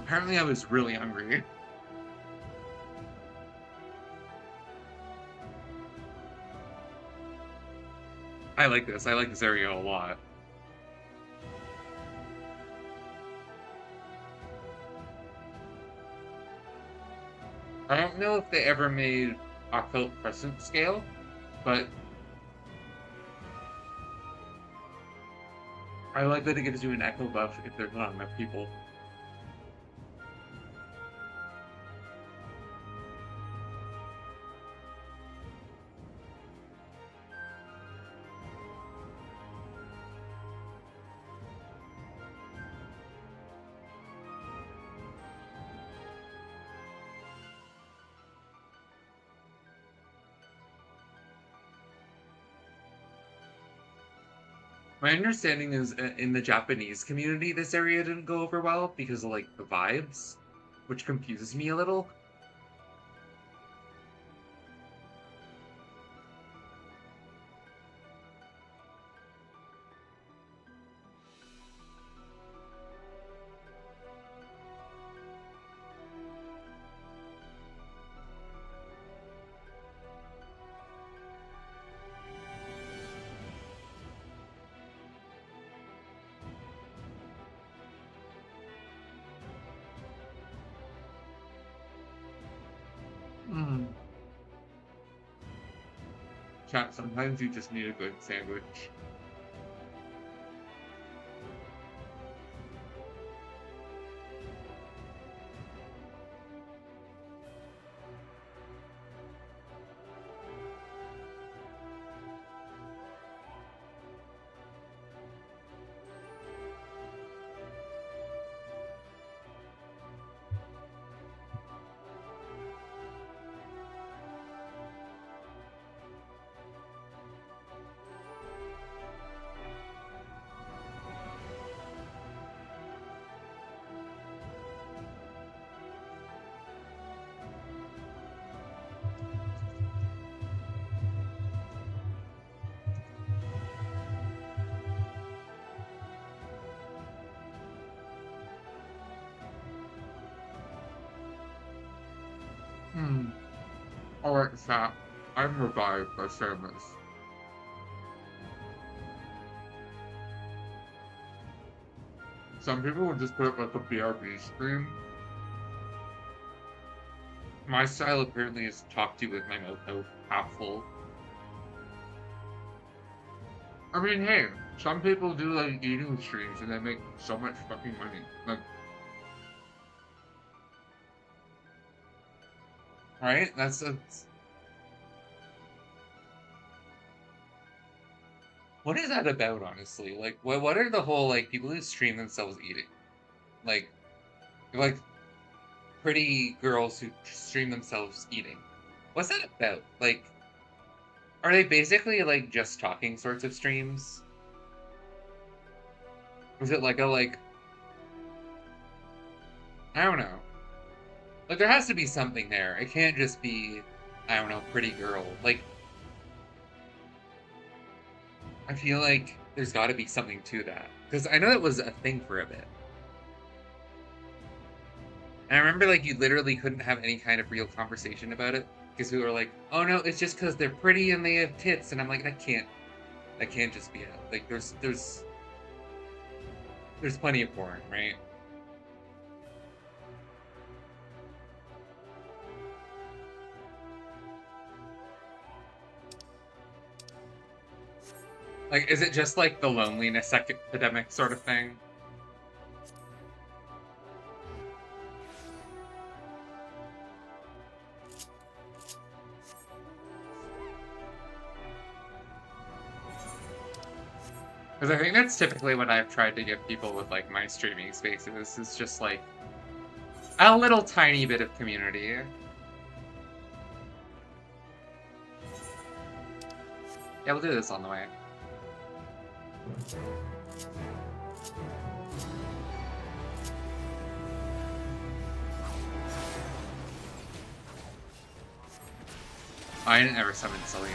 Apparently I was really hungry. I like this. I like this area a lot. I don't know if they ever made Occult Crescent scale, but I like that it gives you an echo buff if there's not enough people. My understanding is in the Japanese community, this area didn't go over well because of like the vibes, which confuses me a little. Chat, sometimes you just need a good sandwich. Alright, chat. I'm revived by Samus. Some people would just put it like a BRB stream. My style apparently is to talk to you with my mouth half full. I mean, hey, some people do like eating streams and they make so much fucking money. Like, right? That's what is that about, honestly? Like, what are the whole, like, people who stream themselves eating? Like pretty girls who stream themselves eating. What's that about? Like, are they basically, like, just talking sorts of streams? Is it like a, like... I don't know. Like, there has to be something there. It can't just be, I don't know, pretty girl. Like, I feel like there's gotta be something to that. Because I know that was a thing for a bit. And I remember, like, you literally couldn't have any kind of real conversation about it. Because we were like, oh no, it's just because they're pretty and they have tits. And I'm like, that can't just be it. Like, there's plenty of porn, right? Like, is it just like the loneliness epidemic sort of thing? Because I think that's typically what I've tried to give people with, like, my streaming spaces, is just, like, a little tiny bit of community. Yeah, we'll do this on the way. I didn't ever summon Celine.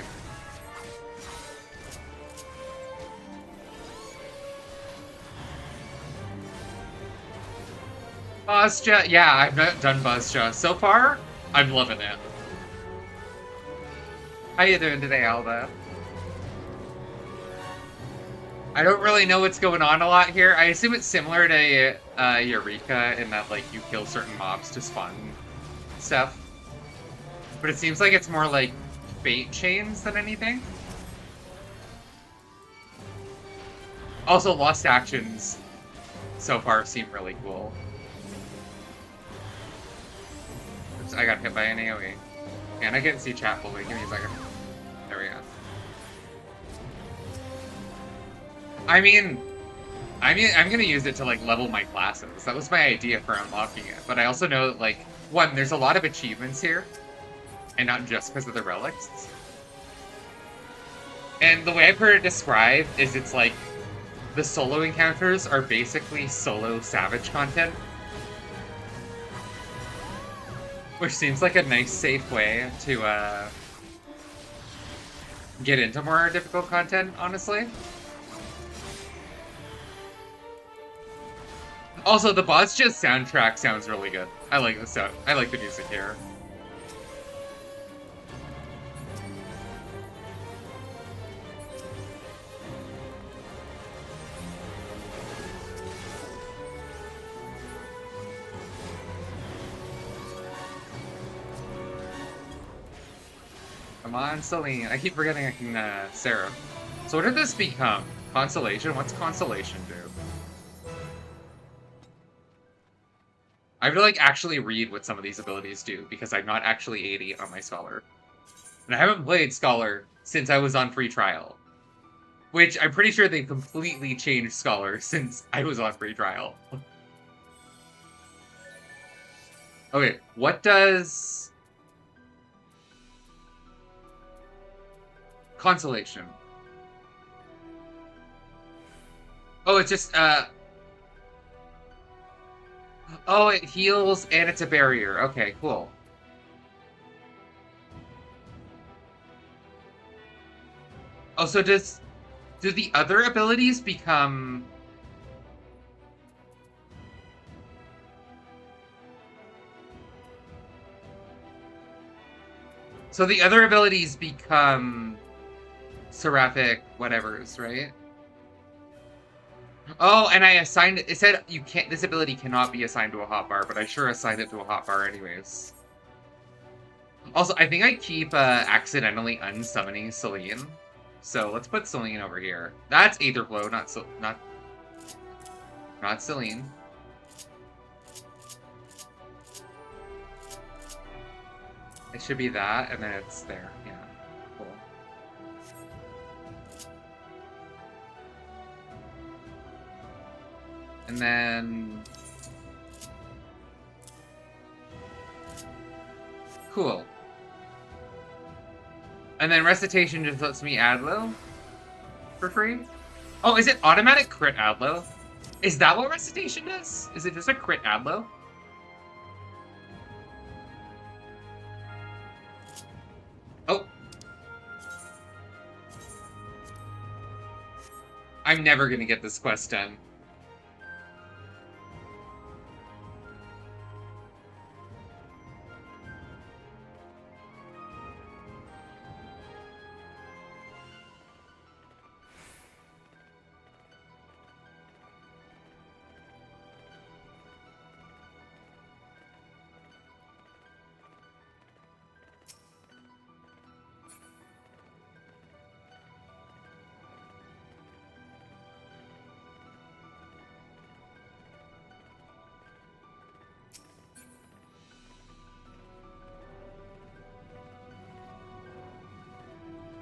Buzzja, yeah, I've not done Buzzja. So far, I'm loving it. How you doing today, Alba? I don't really know what's going on a lot here. I assume it's similar to Eureka in that, like, you kill certain mobs to spawn stuff. But it seems like it's more like fate chains than anything. Also, Lost Actions so far seem really cool. Oops, I got hit by an AoE. And I can't see chat fully. Give me a second. There we go. I mean, I'm gonna use it to, like, level my classes. That was my idea for unlocking it. But I also know that, like, one, there's a lot of achievements here. And not just because of the relics. And the way I've heard it described is it's like the solo encounters are basically solo Savage content. Which seems like a nice, safe way to get into more difficult content, honestly. Also, the Boss Just soundtrack sounds really good. I like the sound. I like the music here. Come on, Celine. I keep forgetting I can, Sarah. So what did this become? Consolation? What's Consolation do? I have to, like, actually read what some of these abilities do, because I'm not actually 80 on my Scholar. And I haven't played Scholar since I was on free trial. Which, I'm pretty sure they've completely changed Scholar since I was on free trial. Okay, what does... Consolation. Oh, it's just, oh, it heals and it's a barrier. Okay, cool. Oh, so do the other abilities become... So the other abilities become seraphic whatevers, right? Oh, and I assigned it. It said you can't. This ability cannot be assigned to a hotbar, but I sure assigned it to a hotbar anyways. Also, I think I keep accidentally unsummoning Celine, so let's put Celine over here. That's Aetherflow, not Celine. It should be that, and then it's there. Yeah, cool. And then... Cool. And then Recitation just lets me add low for free? Oh, is it automatic crit add low? Is that what Recitation is? Is it just a crit add low? Oh. I'm never gonna get this quest done.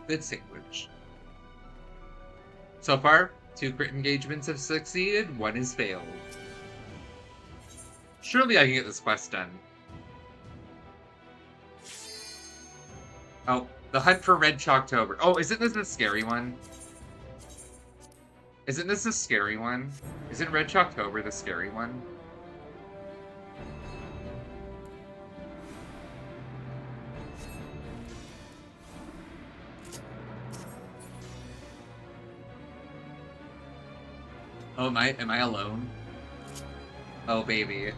Good sandwich. So far, 2 crit engagements have succeeded, 1 has failed. Surely I can get this quest done. Oh, the hunt for Red Chalktober. Oh, isn't this a scary one? Isn't this a scary one? Isn't Red Chalktober the scary one? Oh, am I alone? Oh, baby.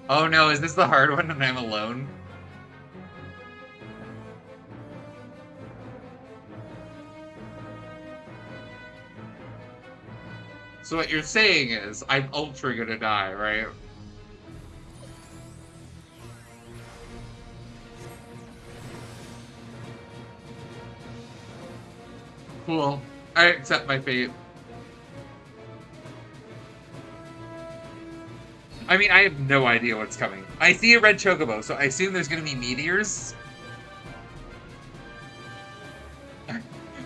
Oh no, is this the hard one and I'm alone? So what you're saying is, I'm ultra gonna die, right? Cool. I accept my fate. I mean, I have no idea what's coming. I see a red chocobo, so I assume there's gonna be meteors.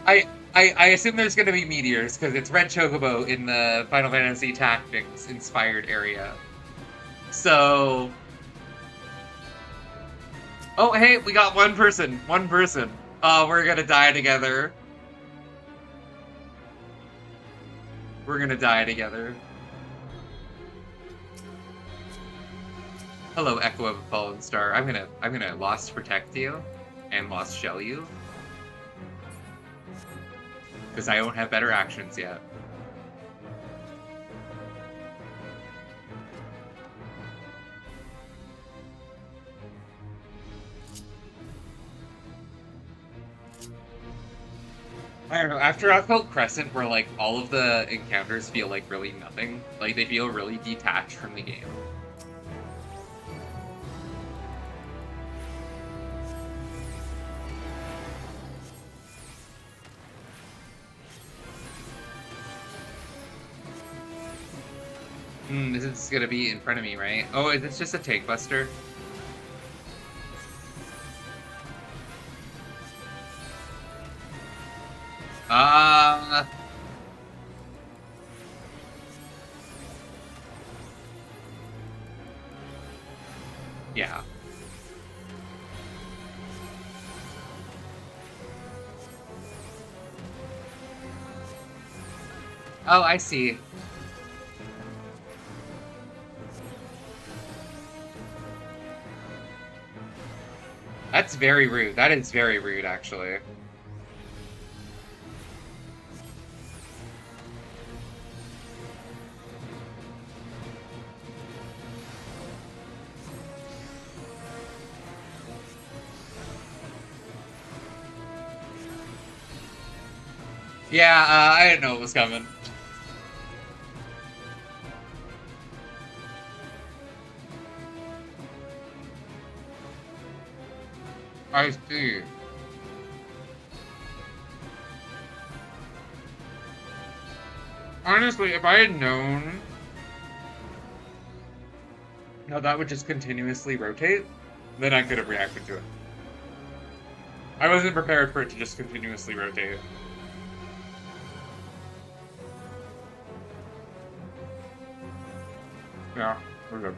I assume there's gonna be meteors, because it's red chocobo in the Final Fantasy Tactics inspired area. So... Oh, hey, we got one person. One person. Oh, we're gonna die together. We're gonna die together. Hello, Echo of a Fallen Star. I'm gonna Lost Protect you and Lost Shell you. Because I don't have better actions yet. I don't know, after Outfield Crescent, where, like, all of the encounters feel like really nothing. Like, they feel really detached from the game. This is gonna be in front of me, right? Oh, is this just a tank buster? Yeah. Oh, I see. That's very rude. That is very rude, actually. Yeah, I didn't know it was coming. I see. Honestly, if I had known how that would just continuously rotate, then I could have reacted to it. I wasn't prepared for it to just continuously rotate. Yeah, we're good.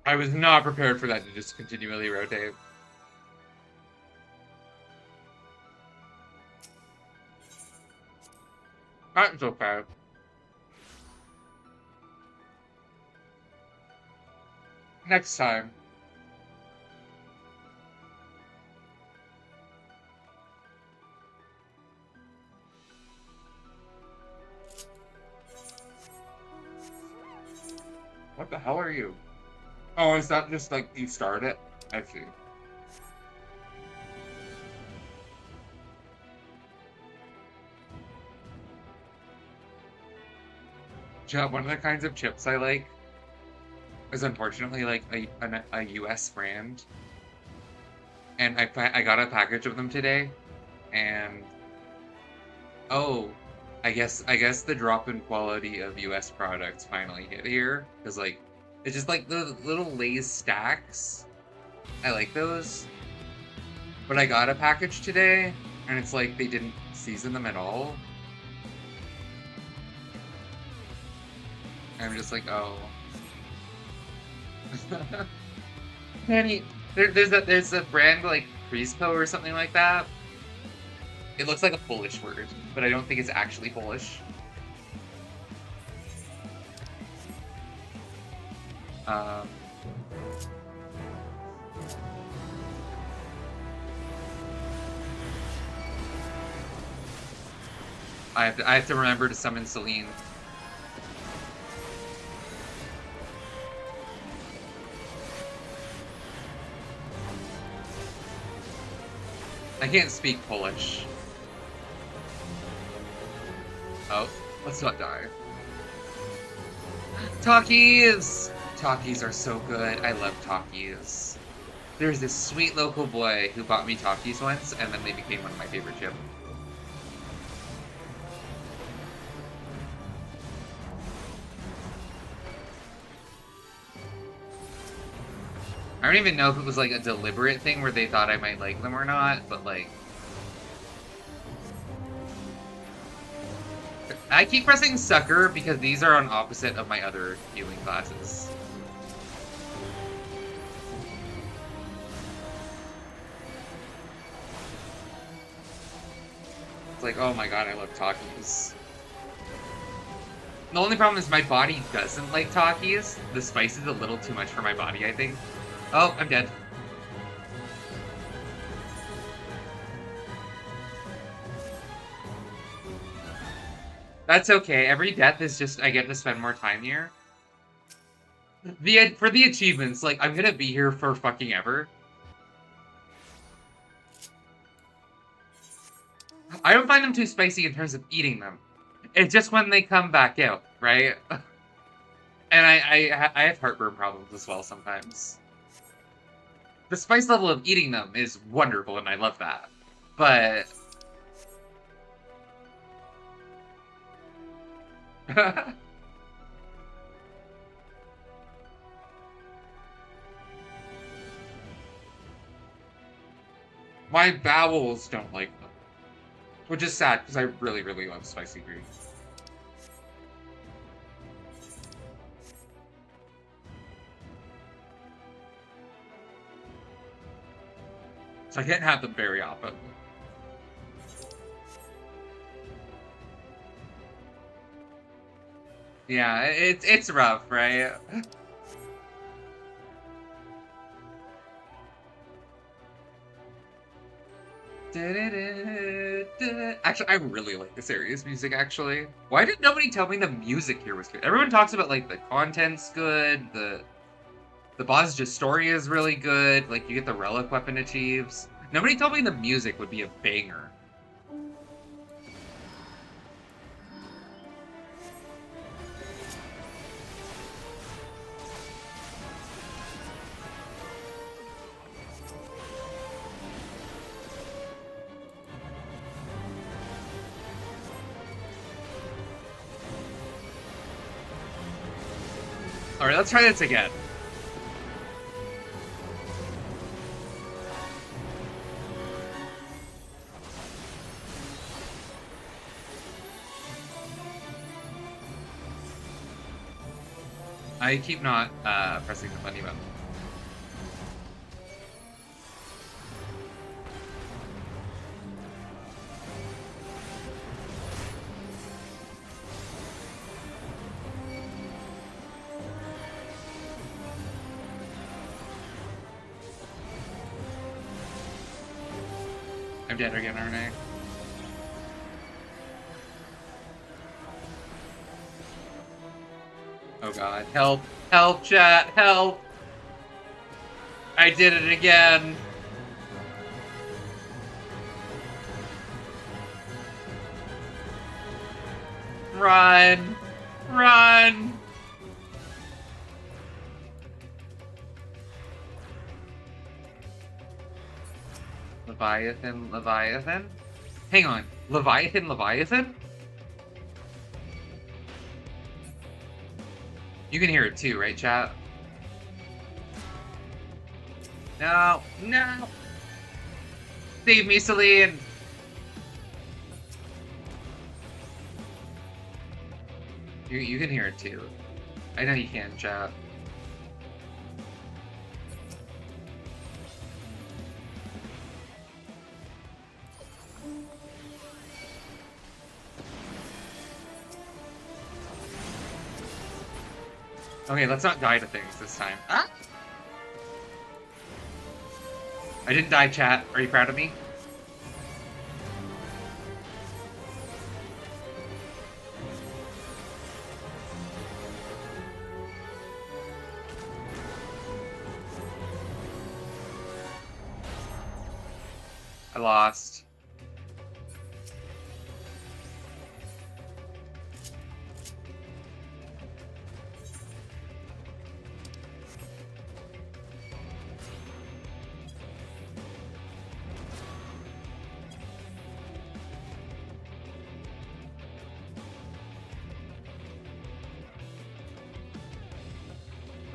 I was not prepared for that to just continually rotate. That's okay. Next time. What the hell are you? Oh, is that just like you start it? I see. Yeah, one of the kinds of chips I like is unfortunately like a US brand. And I got a package of them today, and oh, I guess the drop in quality of US products finally hit here, because like it's just like the little Lay's stacks. I like those. But I got a package today, and it's like they didn't season them at all. I'm just like, oh. Manny, there's a brand like Crispo or something like that. It looks like a Polish word, but I don't think it's actually Polish. I have to remember to summon Celine. I can't speak Polish. Oh, let's not die. Takis! Takis are so good. I love Takis. There's this sweet local boy who bought me Takis once, and then they became one of my favorite chips. I don't even know if it was like a deliberate thing where they thought I might like them or not, but like... I keep pressing Sucker because these are on opposite of my other healing classes. like, oh my god, I love Takis. The only problem is my body doesn't like Takis. The spice is a little too much for my body, I think. Oh, I'm dead. That's okay. Every death is just I get to spend more time here. For the achievements, like, I'm gonna be here for fucking ever. I don't find them too spicy in terms of eating them. It's just when they come back out, right? And I have heartburn problems as well sometimes. The spice level of eating them is wonderful, and I love that. But... my bowels don't like them. Which is sad, because I really, really love spicy green. So I can't have them very often. Yeah, it's rough, right? Actually, I really like this area's music, actually. Why did nobody tell me the music here was good? Everyone talks about, like, the content's good, the boss's story is really good, like, you get the relic weapon achieves. Nobody told me the music would be a banger. Alright, let's try this again. I keep not pressing the funny button. I'm dead again, aren't I? Oh god, help! Help, chat! Help! I did it again! Run! Run! Leviathan, Leviathan? Hang on, Leviathan, Leviathan? You can hear it too, right, chat? No, no! Save me, Celine! You can hear it too. I know you can, chat. Okay, let's not die to things this time. Ah! I didn't die, chat. Are you proud of me? I lost.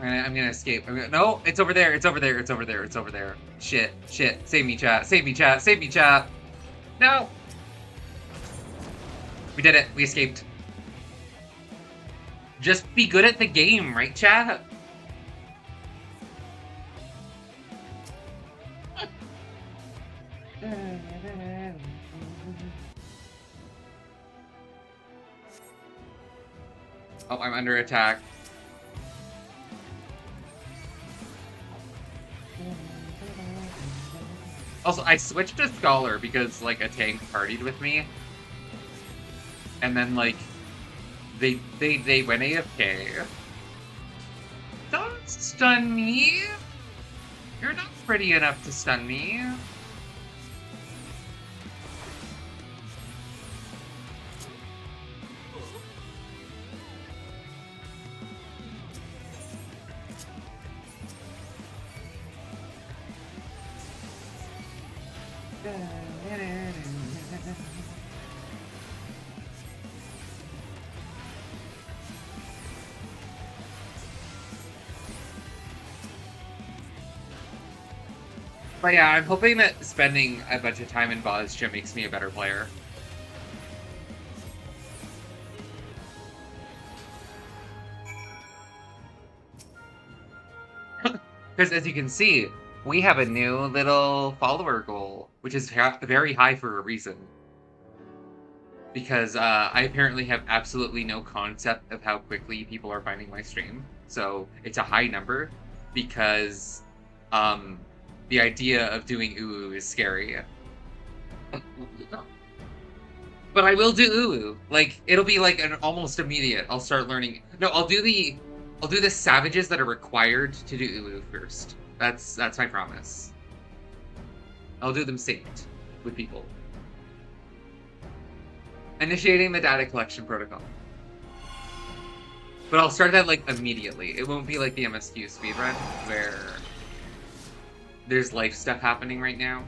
I'm gonna escape. No, it's over there. It's over there. It's over there. It's over there. Shit. Shit. Save me, chat. Save me, chat. Save me, chat. No. We did it. We escaped. Just be good at the game, right, chat? Oh, I'm under attack. Also, I switched to Scholar because, like, a tank partied with me. And then, like, they went AFK. Don't stun me! You're not pretty enough to stun me. But yeah, I'm hoping that spending a bunch of time in Bozja makes me a better player. Because as you can see, we have a new little follower goal, which is very high for a reason. Because I apparently have absolutely no concept of how quickly people are finding my stream. So it's a high number because the idea of doing UU is scary. But I will do UU. Like, it'll be like an almost immediate. I'll start learning. No, I'll do the savages that are required to do UU first. That's my promise. I'll do them synced with people. Initiating the data collection protocol. But I'll start that, like, immediately. It won't be like the MSQ speedrun, where there's life stuff happening right now.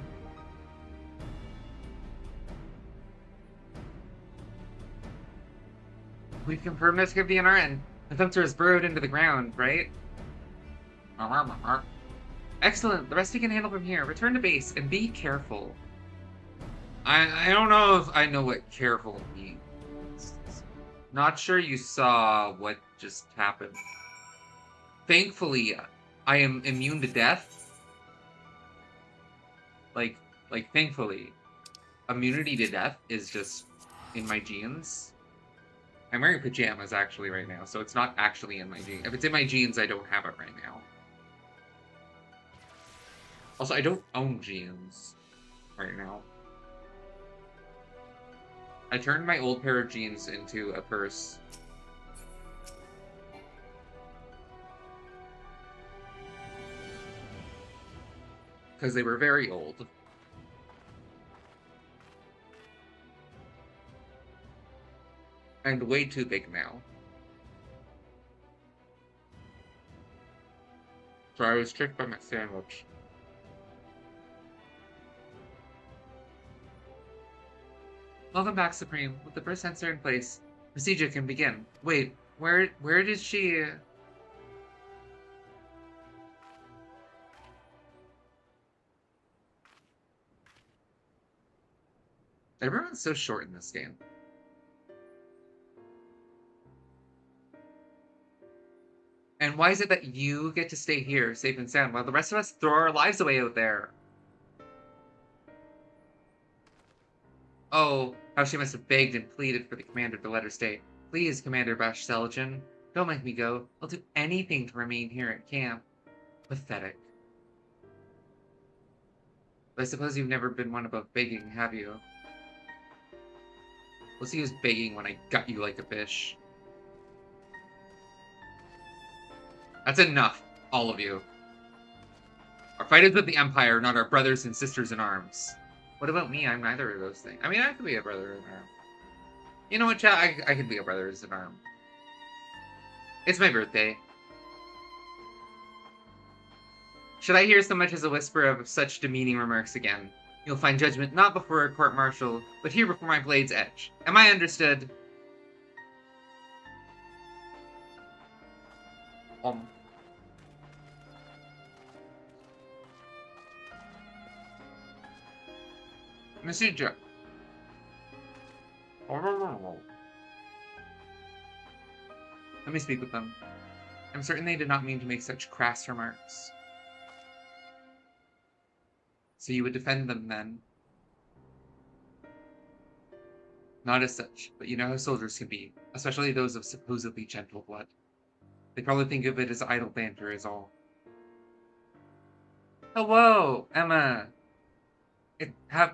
We've confirmed this could be an RN. The sensor is burrowed into the ground, right? Excellent. The rest we can handle from here. Return to base and be careful. I don't know if I know what careful means. Not sure you saw what just happened. Thankfully, I am immune to death. Like thankfully, immunity to death is just in my genes. I'm wearing pajamas actually right now, so it's not actually in my genes. If it's in my genes, I don't have it right now. Also, I don't own jeans right now. I turned my old pair of jeans into a purse. Because they were very old. And way too big now. So I was tricked by my sandwich. Welcome back, Supreme. With the first sensor in place, procedure can begin. Wait, where did she... Everyone's so short in this game. And why is it that you get to stay here, safe and sound, while the rest of us throw our lives away out there? Oh, how she must have begged and pleaded for the commander to let her stay. Please, Commander Bash Seljan, don't make me go. I'll do anything to remain here at camp. Pathetic. But I suppose you've never been one about begging, have you? We'll see who's begging when I gut you like a fish. That's enough, all of you. Our fight is with the Empire, not our brothers and sisters in arms. What about me? I'm neither of those things. I mean, I could be a brother in arm. You know what, chat? I could be a brother in arm. It's my birthday. Should I hear so much as a whisper of such demeaning remarks again? You'll find judgment not before a court-martial, but here before my blade's edge. Am I understood? Messenger. Let me speak with them. I'm certain they did not mean to make such crass remarks. So you would defend them then? Not as such, but you know how soldiers can be, especially those of supposedly gentle blood. They probably think of it as idle banter is all. Hello, Emma!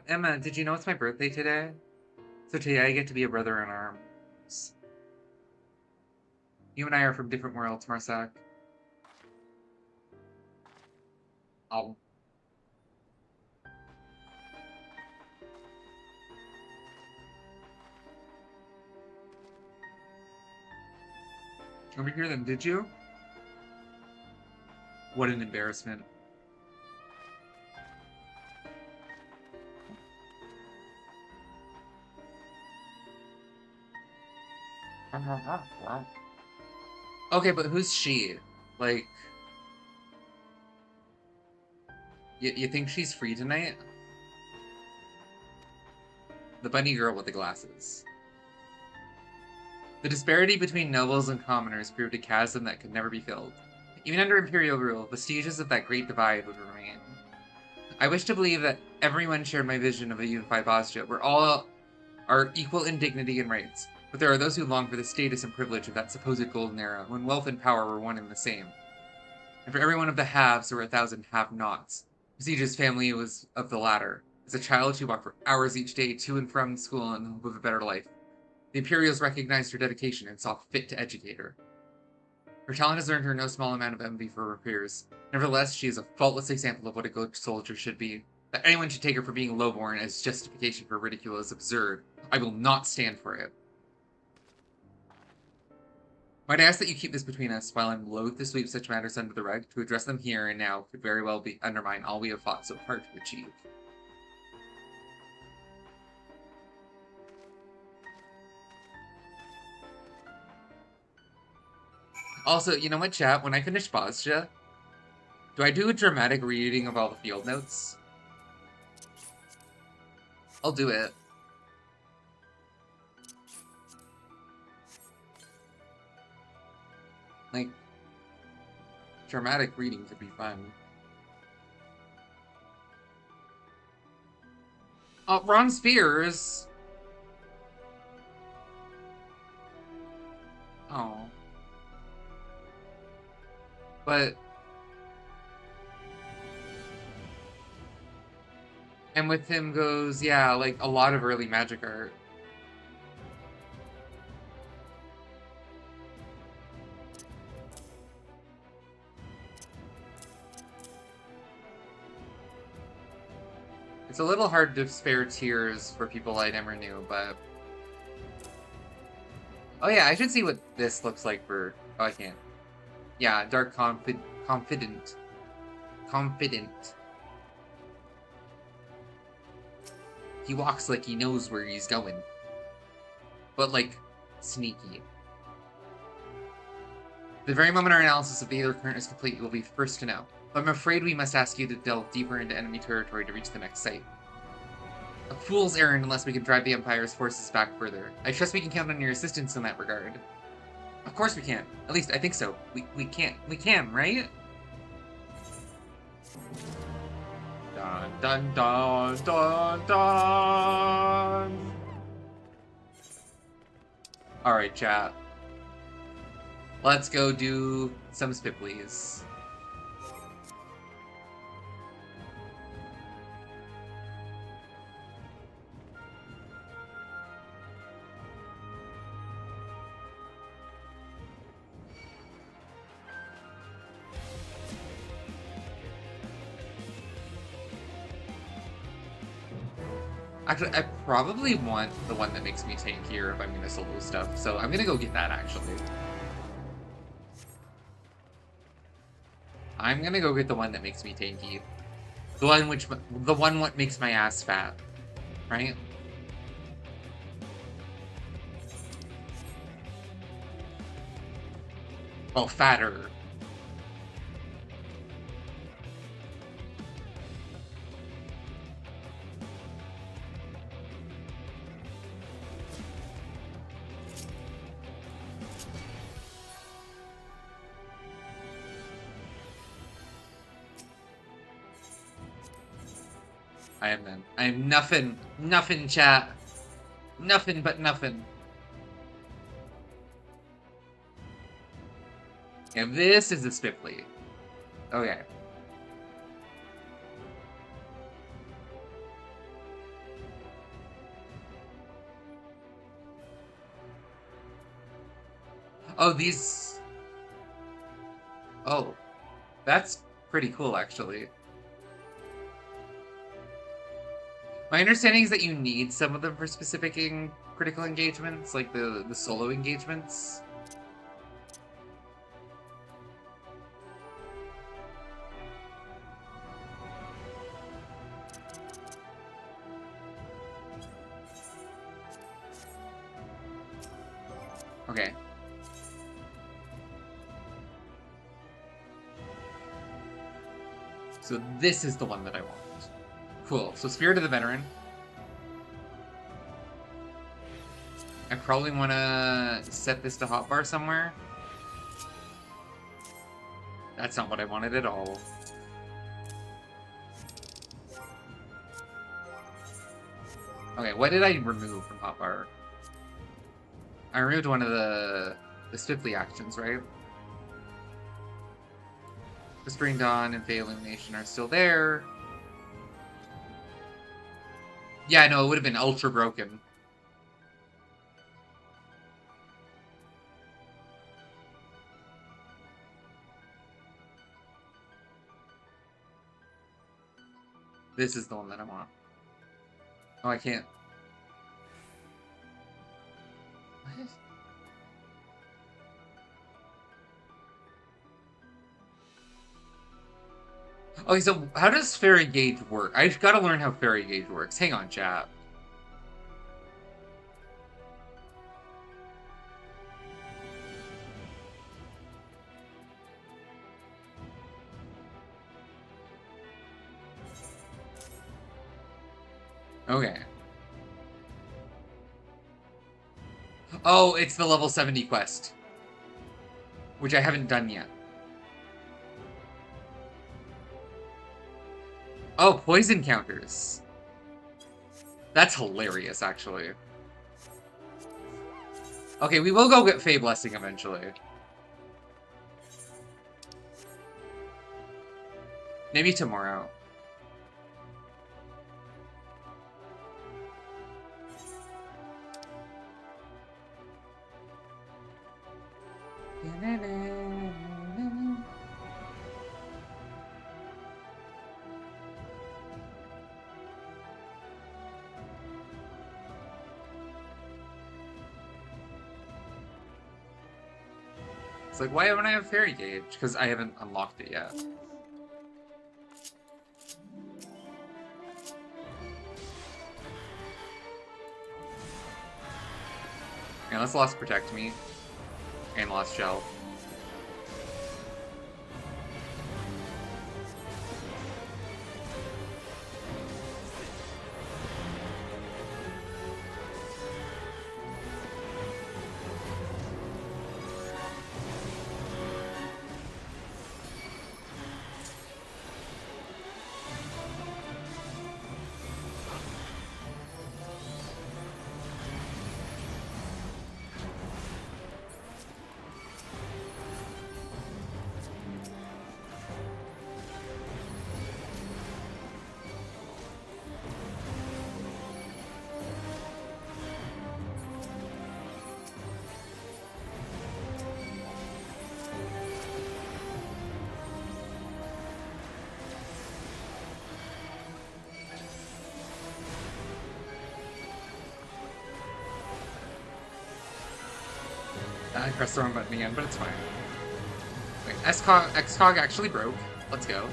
Emma, did you know it's my birthday today? So today I get to be a brother in arms. You and I are from different worlds, Marsak. Oh. Over here then, did you? What an embarrassment. Okay, but who's she? Like, you think she's free tonight? The bunny girl with the glasses. The disparity between nobles and commoners proved a chasm that could never be filled. Even under imperial rule, vestiges of that great divide would remain. I wish to believe that everyone shared my vision of a unified Bosnia, where all are equal in dignity and rights. But there are those who long for the status and privilege of that supposed golden era, when wealth and power were one and the same. And for every one of the haves, there were 1,000 have-nots. Vestige's family was of the latter. As a child, she walked for hours each day to and from school in the hope of a better life. The Imperials recognized her dedication and saw fit to educate her. Her talent has earned her no small amount of envy for her peers. Nevertheless, she is a faultless example of what a good soldier should be. That anyone should take her for being lowborn as justification for ridicule is absurd. I will not stand for it. Might I ask that you keep this between us, while I'm loath to sweep such matters under the rug, to address them here and now could very well undermine all we have fought so hard to achieve. Also, you know what, chat? When I finish Bosnia, do I do a dramatic reading of all the field notes? I'll do it. Like, dramatic reading could be fun. Oh, Ron Spears! Oh. But... And with him goes, yeah, like, a lot of early magic art. It's a little hard to spare tears for people I never knew, but... Oh yeah, I should see what this looks like for... Oh, I can't. Yeah, Dark Confident. Confident. He walks like he knows where he's going. But, like, sneaky. The very moment our analysis of the Aether Current is complete, you will be the first to know. But I'm afraid we must ask you to delve deeper into enemy territory to reach the next site. A fool's errand unless we can drive the Empire's forces back further. I trust we can count on your assistance in that regard. Of course we can. At least, I think so. We can, right? Dun dun dun dun dun! Alright, chat. Let's go do some Spipleys. Actually, I probably want the one that makes me tankier if I'm gonna solo stuff, so I'm gonna go get that, actually. I'm gonna go get the one that makes me tanky. The one what makes my ass fat. Right? Well, fatter. I am nothing, chat. Nothing but nothing. And this is the Spiffly. Okay. Oh, these... Oh. That's pretty cool, actually. My understanding is that you need some of them for specific critical engagements, like the solo engagements. Okay. So this is the one that I want. Cool. So Spirit of the Veteran. I probably want to set this to hotbar somewhere. That's not what I wanted at all. Okay, what did I remove from hotbar? I removed one of the Spiffly actions, right? Whispering Dawn and Fey Illumination are still there. Yeah, no, it would have been ultra broken. This is the one that I want. Oh, I can't. What? Okay, so how does Fairy Gauge work? I've got to learn how Fairy Gauge works. Hang on, chat. Okay. Oh, it's the level 70 quest. Which I haven't done yet. Oh, poison counters. That's hilarious, actually. Okay, we will go get Fey Blessing eventually. Maybe tomorrow. It's like, why haven't I have Fairy Gauge? Because I haven't unlocked it yet. Yeah, let's Lost Protect me. And Lost Shell. I pressed the wrong button again, but it's fine. Wait, XCOG actually broke. Let's go.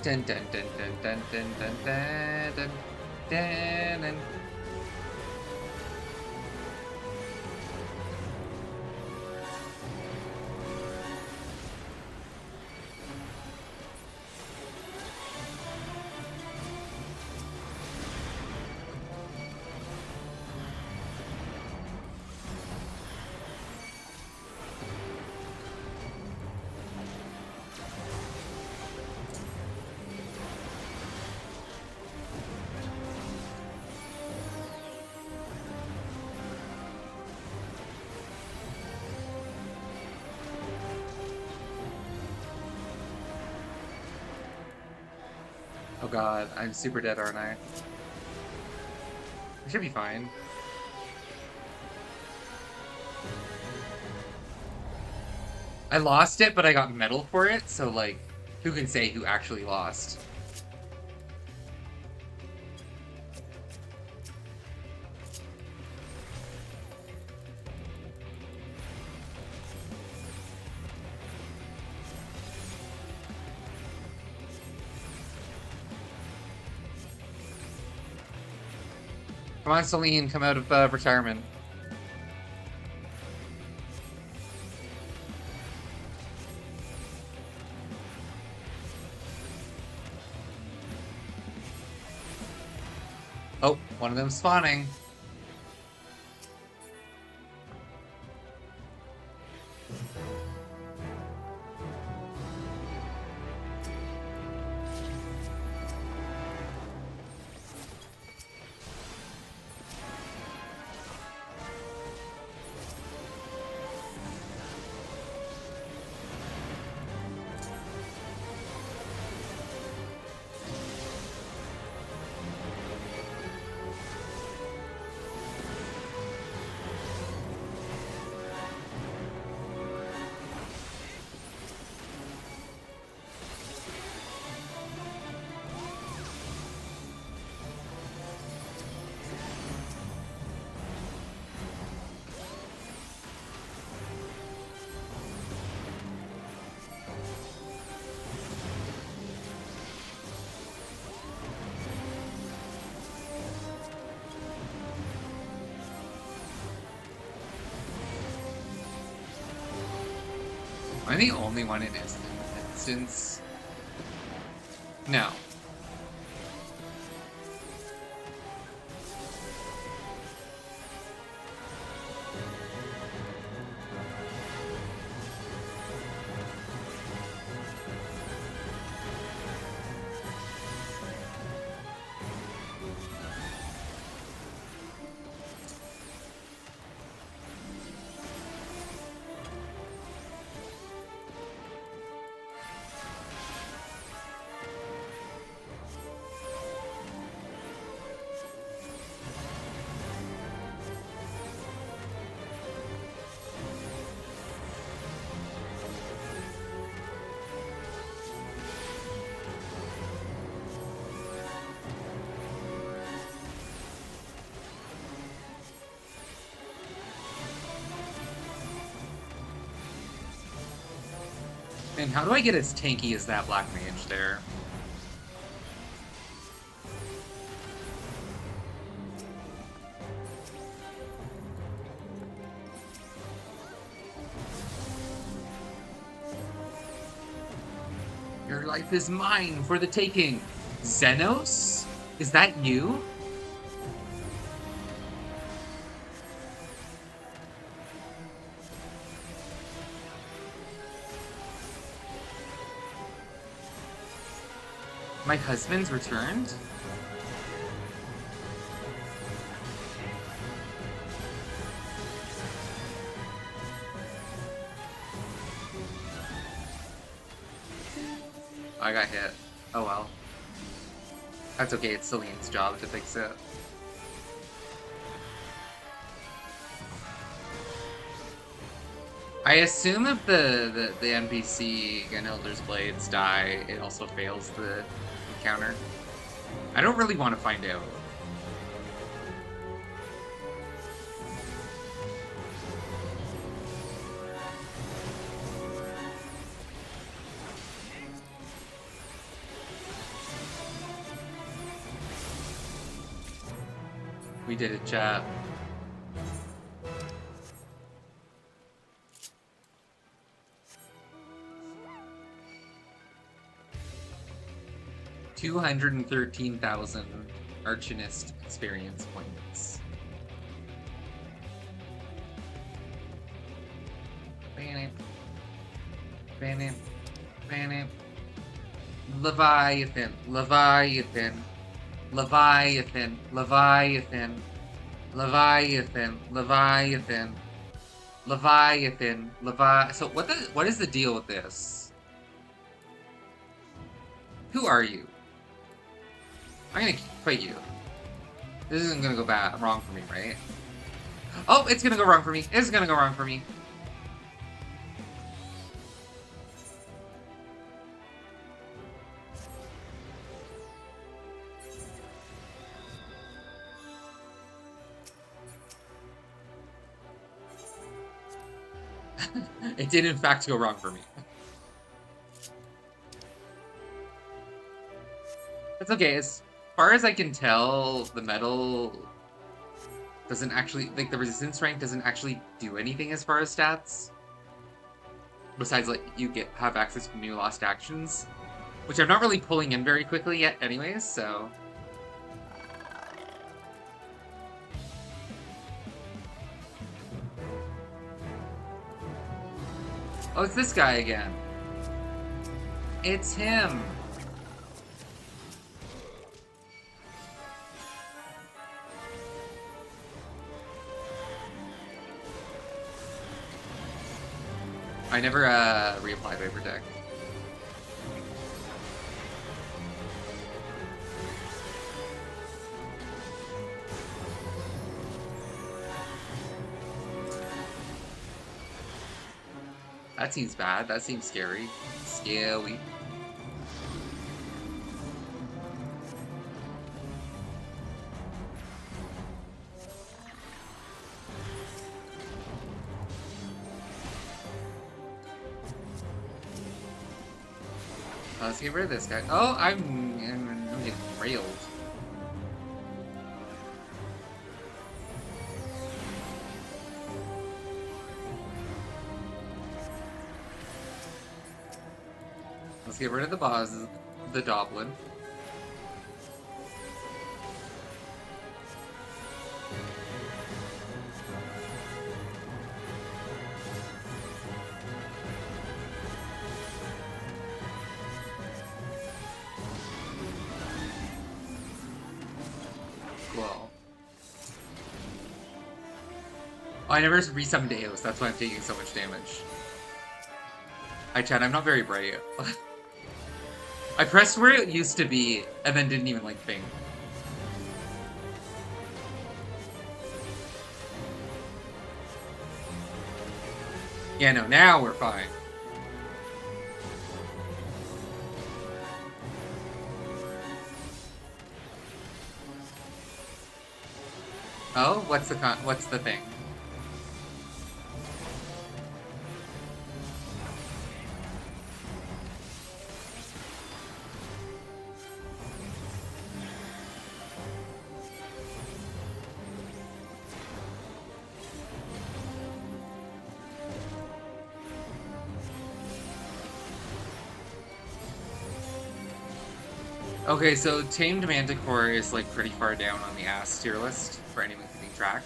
Dun dun dun dun dun dun dun dun dun dun dun. god, I'm super dead, aren't I? I should be fine. I lost it, but I got medal for it, so like, who can say who actually lost? Come on, Celine, come out of retirement. Oh, one of them spawning. Am I the only one in this instance? No. And how do I get as tanky as that black mage there? Your life is mine for the taking. Xenos? Is that you? My husband's returned? I got hit. Oh well. That's okay, it's Celine's job to fix it. I assume if the NPC Ganhilder's Blades die, it also fails the encounter. I don't really want to find out. We did it, chat. $213,000 Archinist experience points. Ban it. Leviathan. So what is the deal with this? Who are you? I'm gonna fight you. This isn't gonna go wrong for me, right? Oh, it's gonna go wrong for me. It's gonna go wrong for me. It did in fact go wrong for me. That's okay. As far as I can tell, the metal doesn't actually, like, the resistance rank doesn't actually do anything as far as stats. Besides, like, you have access to new lost actions, which I'm not really pulling in very quickly yet anyways, so... Oh, it's this guy again. It's him. I never reapplied Vapor Deck. That seems bad. That seems scary. Scary. Let's get rid of this guy. Oh, I'm getting railed. Let's get rid of the boss, the Doblin. Cool. Oh, I never resummoned Eos, that's why I'm taking so much damage. Hi chat, I'm not very bright. I pressed where it used to be, and then didn't even, like, think. Yeah, no, now we're fine. Oh, what's the thing? Okay, so Tamed Manticore is, like, pretty far down on the ass tier list for anyone keeping track.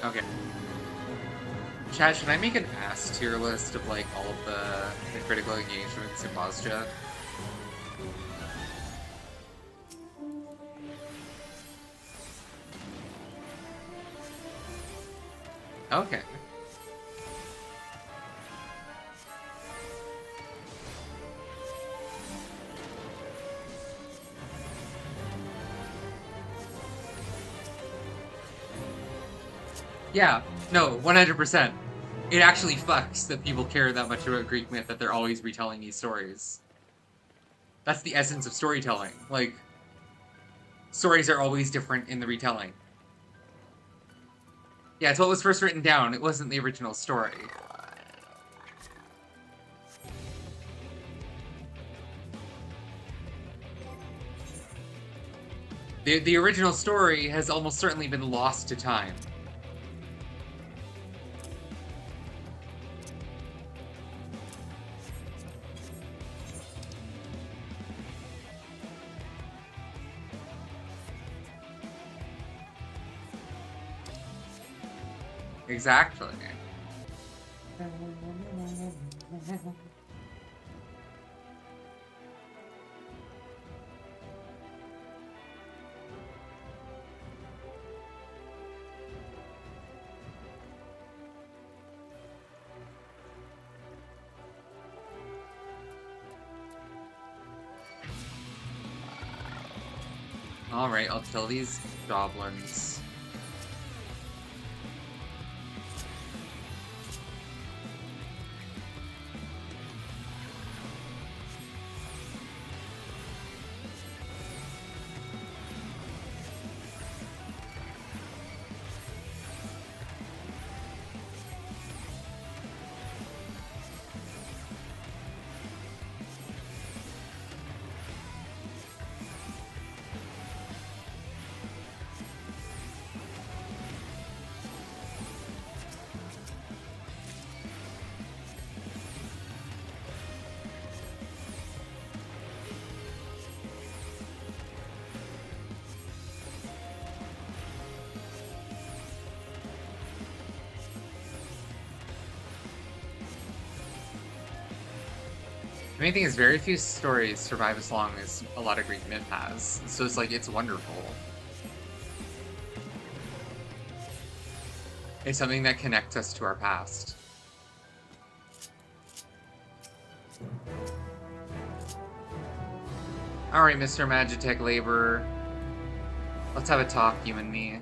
Okay. Chat, should I make an ass tier list of, like, all of the critical engagements in Mazja? Okay. Yeah, no, 100%. It actually fucks that people care that much about Greek myth that they're always retelling these stories. That's the essence of storytelling. Like, stories are always different in the retelling. Yeah, it's what was first written down. It wasn't the original story. The original story has almost certainly been lost to time. Exactly. Alright, I'll kill these goblins. The main thing is very few stories survive as long as a lot of Greek myth has. So it's like, it's wonderful. It's something that connects us to our past. Alright, Mr. Magitech Laborer. Let's have a talk, you and me.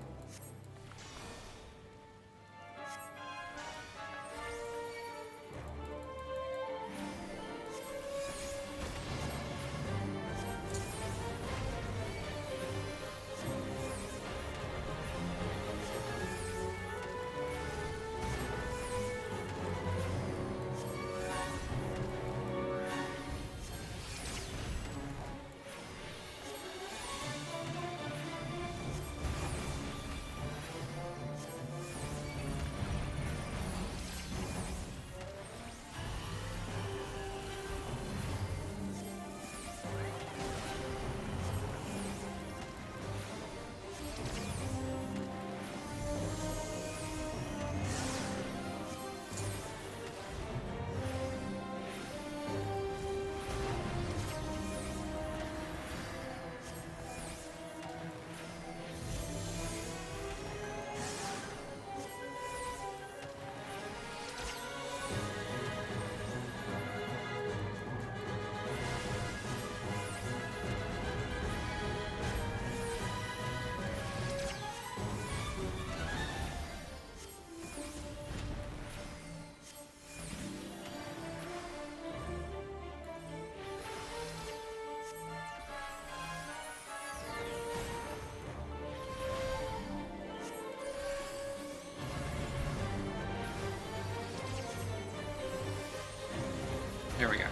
There we go.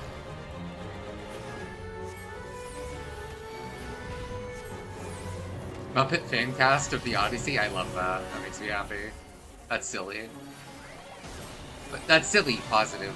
Muppet Fancast of the Odyssey? I love that. That makes me happy. That's silly. But that's silly, positive.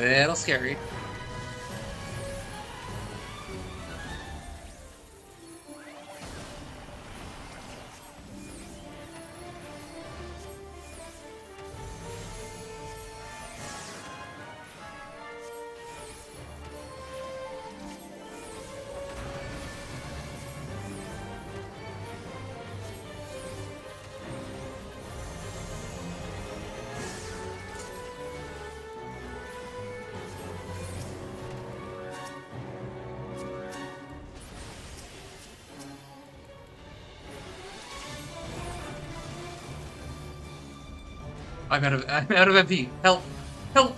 Little scary. I'm out of MP. Help! Help!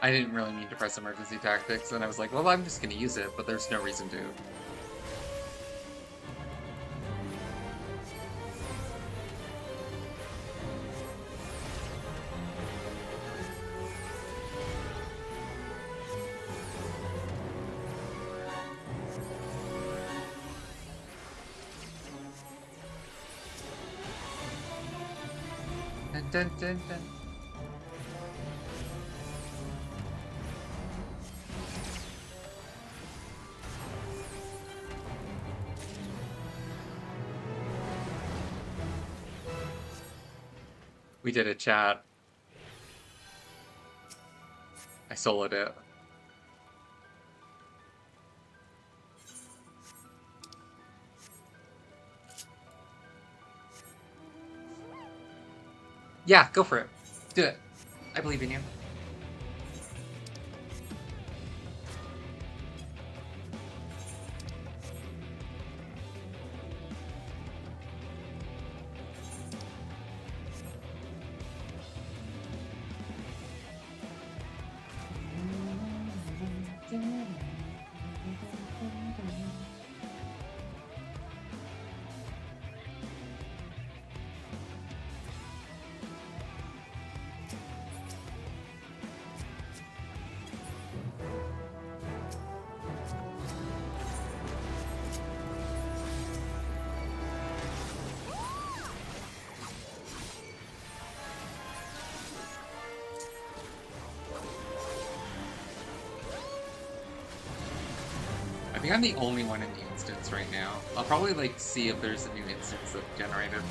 I didn't really mean to press emergency tactics, and I was like, well, I'm just gonna use it, but there's no reason to. Dun, dun, dun, dun. We did a chat. I soloed it. Yeah, go for it. Do it. I believe in you. I think I'm the only one in the instance right now. I'll probably like see if there's a new instance that generated.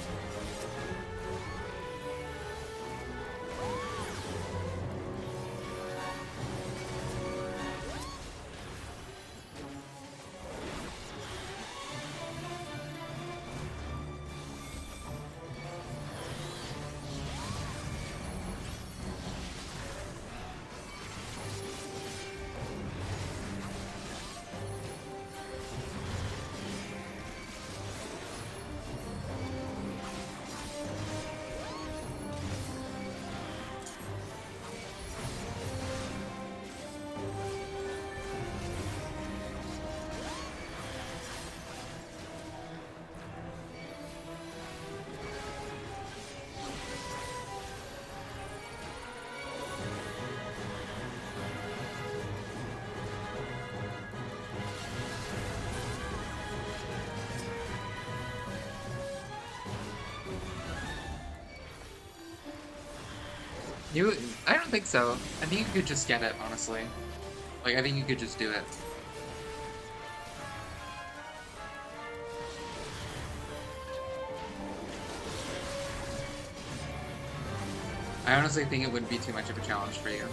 I don't think so. I think you could just get it, honestly. Like, I think you could just do it. I honestly think it wouldn't be too much of a challenge for you.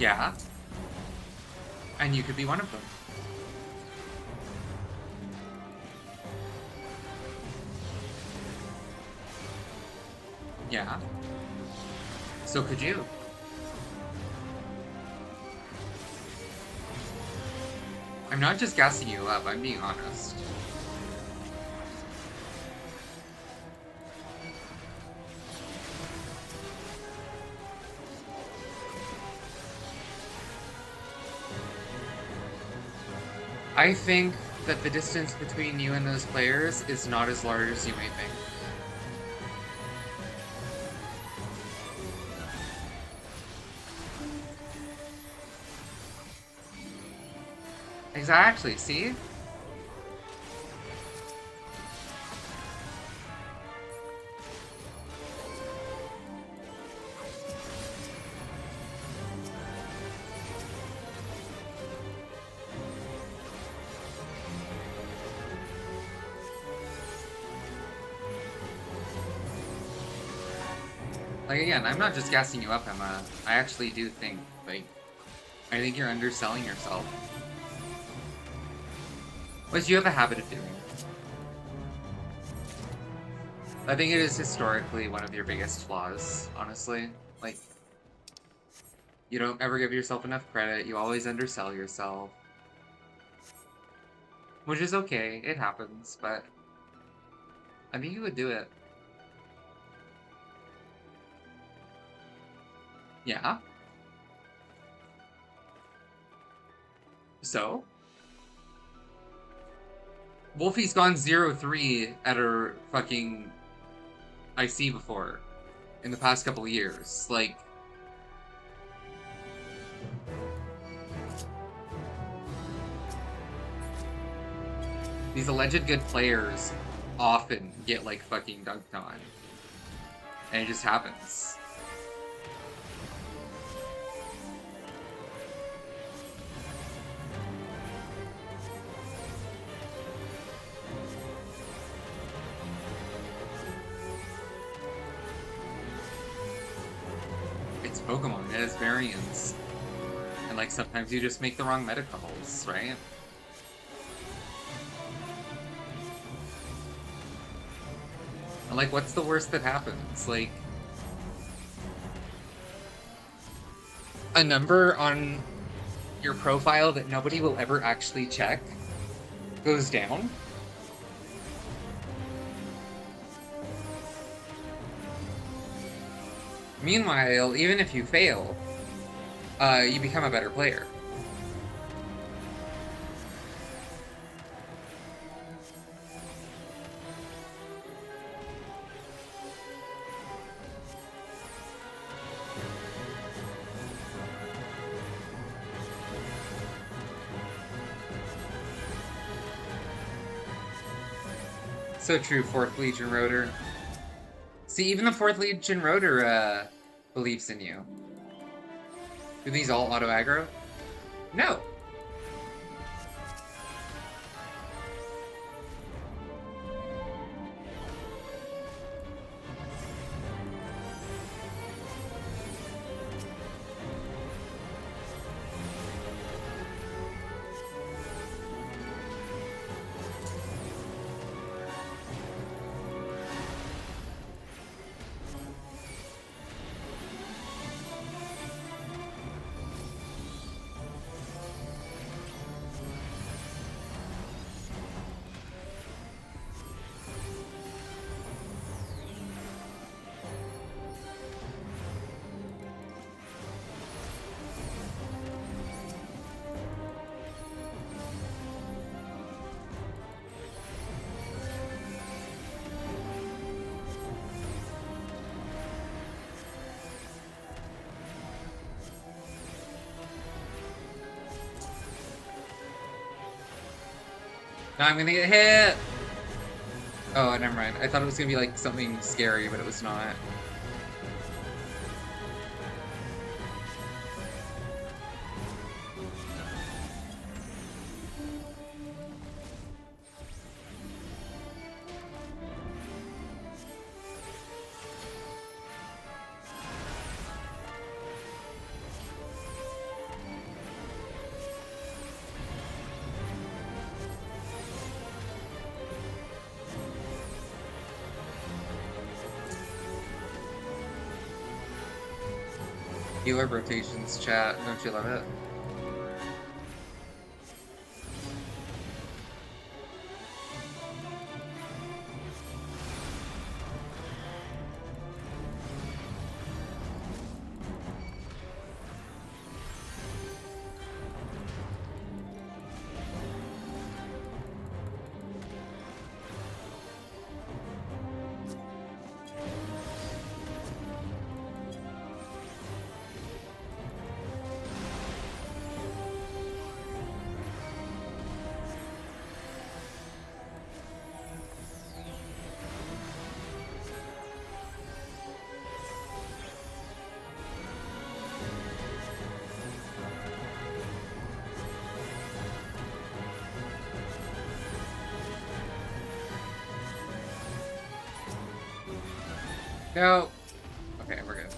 Yeah. And you could be one of them. Yeah. So could you. I'm not just gassing you up, I'm being honest. I think that the distance between you and those players is not as large as you may think. Exactly, see? Like, again, I'm not just gassing you up, Emma. I actually do think, like, I think you're underselling yourself. Which you have a habit of doing. I think it is historically one of your biggest flaws, honestly. Like, you don't ever give yourself enough credit, you always undersell yourself. Which is okay, it happens, but I think you would do it. Yeah? So? Wolfie's gone 0-3 at her fucking IC before in the past couple of years. Like, these alleged good players often get like fucking dunked on. And it just happens. It's Pokemon, it has variants. And like sometimes you just make the wrong meta calls, right? And like what's the worst that happens? Like a number on your profile that nobody will ever actually check goes down. Meanwhile, even if you fail, you become a better player. So true, 4th Legion Rotor. See, even the 4th Legion Rotor, believes in you. Do these all auto-aggro? No! Now I'm gonna get hit! Oh, never mind. I thought it was gonna be like something scary, but it was not. Healer rotations, chat. Don't you love it? No. Okay, we're good.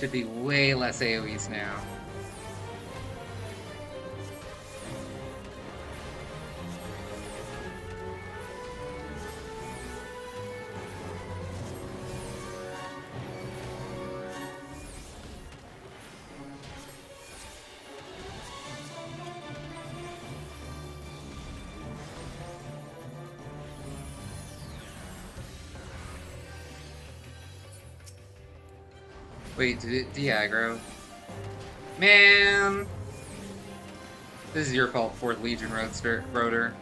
Should be way less AoEs now. Wait, did it de-aggro? Man! This is your fault, 4th Legion Rotor.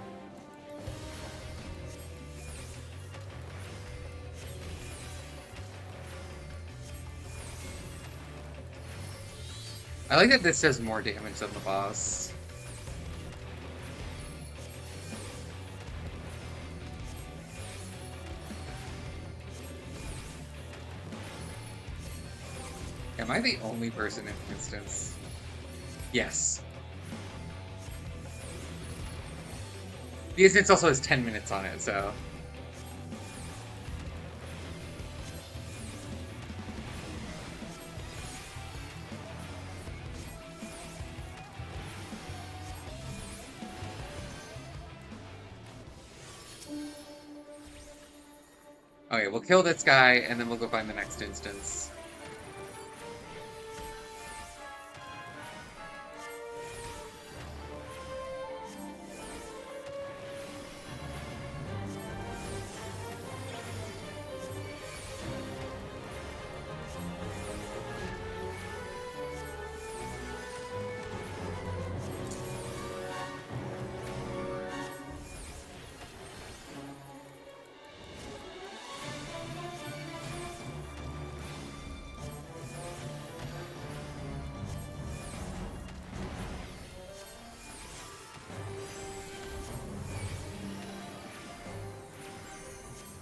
I like that this does more damage than the boss. Am I the only person in the instance? Yes. The instance also has 10 minutes on it, so... Okay, we'll kill this guy, and then we'll go find the next instance.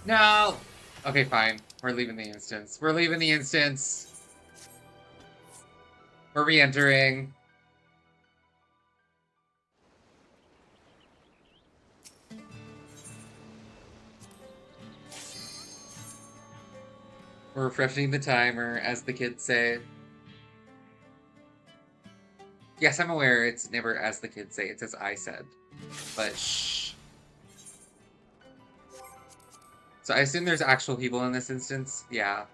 No! Okay, fine. We're leaving the instance. We're leaving the instance. We're re-entering. We're refreshing the timer, as the kids say. Yes, I'm aware it's never as the kids say, it's as I said. But shh. So I assume there's actual people in this instance? Yeah.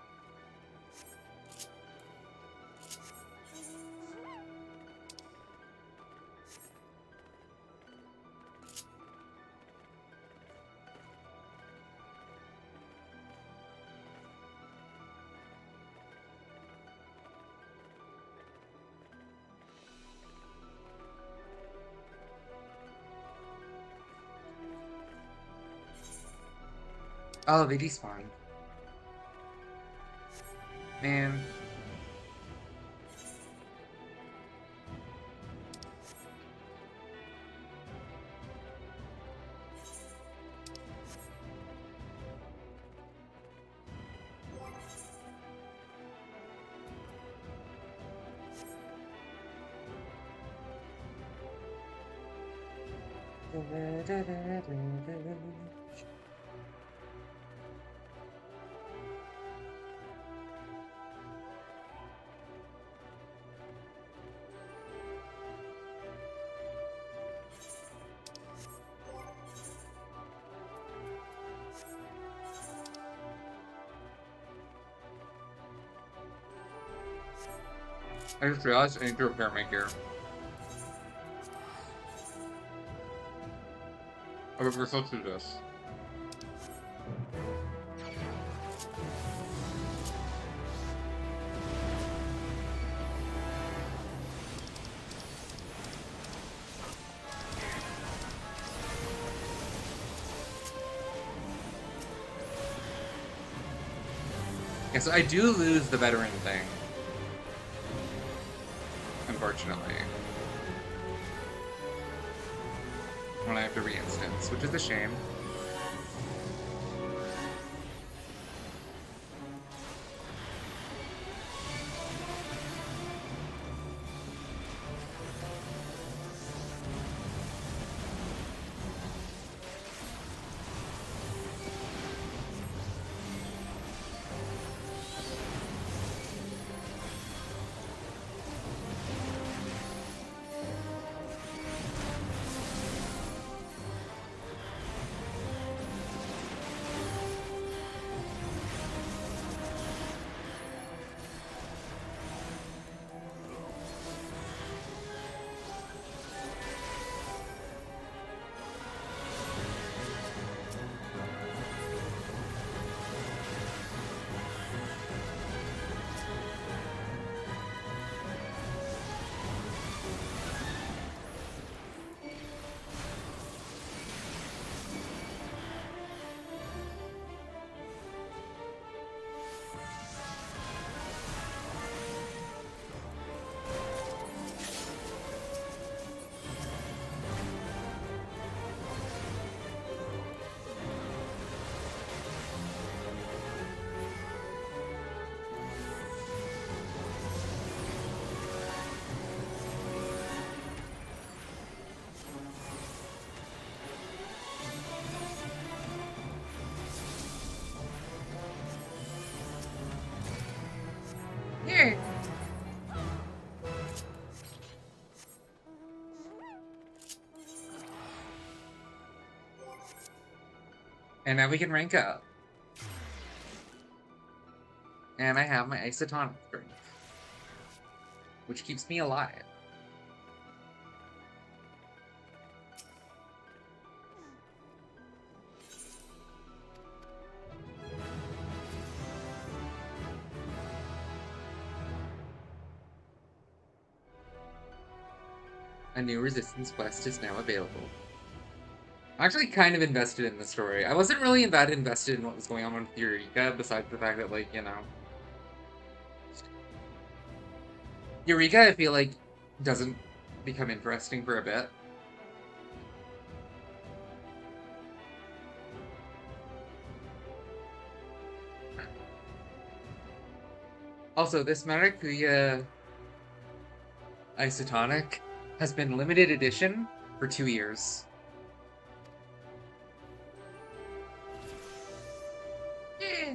Oh, they despawn. Man. I just realized I need to repair my gear. Oh, we're supposed to do this. Yeah, so I do lose the veteran thing. Unfortunately. When I have to re-instance, which is a shame. Here. And now we can rank up. And I have my isotonic drink, which keeps me alive. A new resistance quest is now available. I'm actually kind of invested in the story. I wasn't really that invested in what was going on with Eureka, besides the fact that, like, you know... Eureka, I feel like, doesn't become interesting for a bit. Also, this Maracuya isotonic has been limited edition for 2 years. Yeah.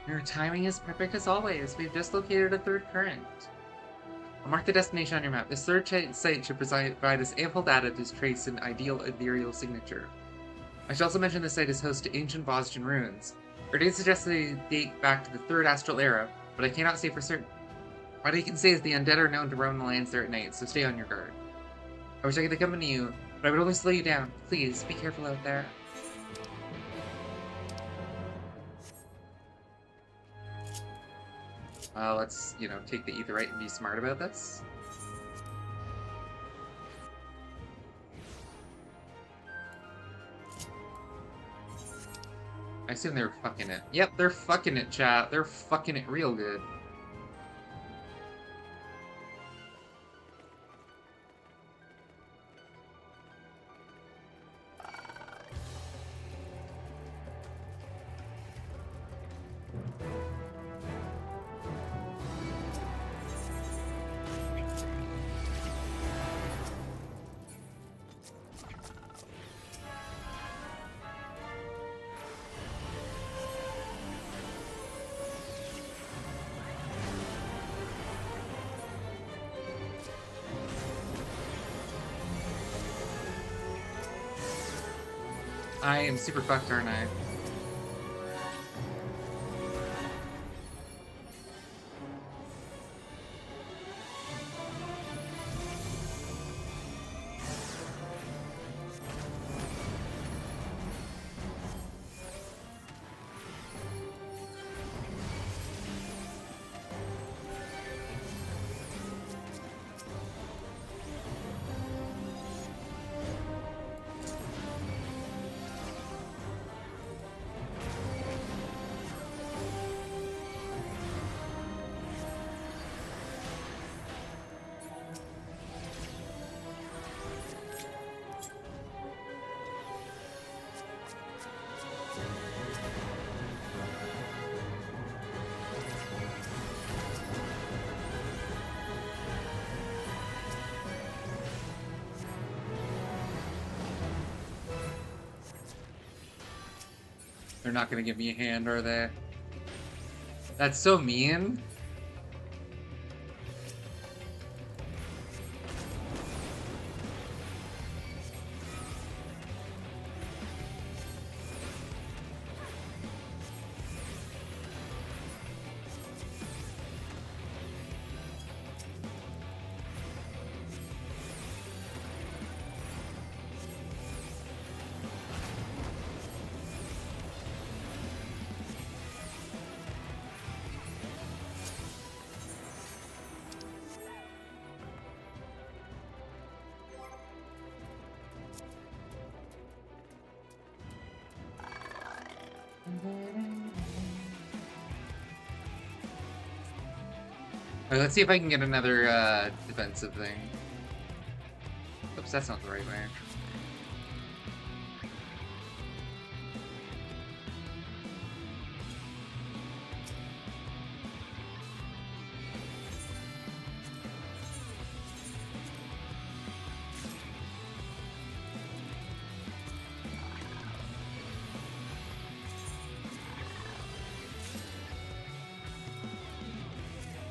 Your timing is perfect as always. We've just located a third current. I'll mark the destination on your map. This third site should provide us ample data to trace an ideal ethereal signature. I should also mention this site is host to ancient Bosnian ruins. Our data suggests they date back to the Third Astral Era, but I cannot say for certain. What I can say is the undead are known to roam the lands there at night, so stay on your guard. I wish I could accompany you, but I would only slow you down. Please, be careful out there. Let's, you know, take the Aetheryte and be smart about this. I assume they're fucking it. Yep, they're fucking it, chat. They're fucking it real good. I am super fucked, aren't I? They're not gonna give me a hand, are they? That's so mean. Alright, let's see if I can get another defensive thing. Oops, that's not the right way.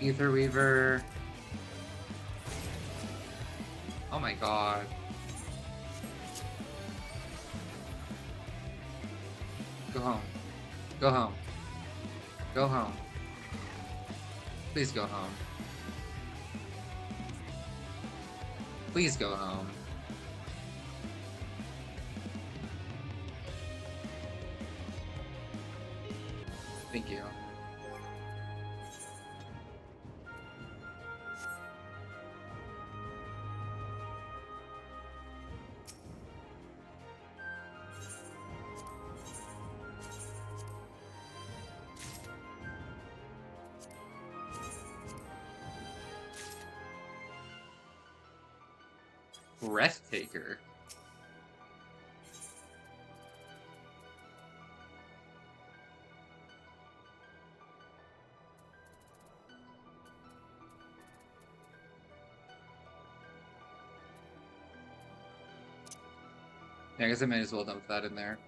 Ether Weaver. Oh my god. Go home. Go home. Go home. Please go home. Please go home. Thank you. Breathtaker. Yeah, I guess I might as well dump that in there.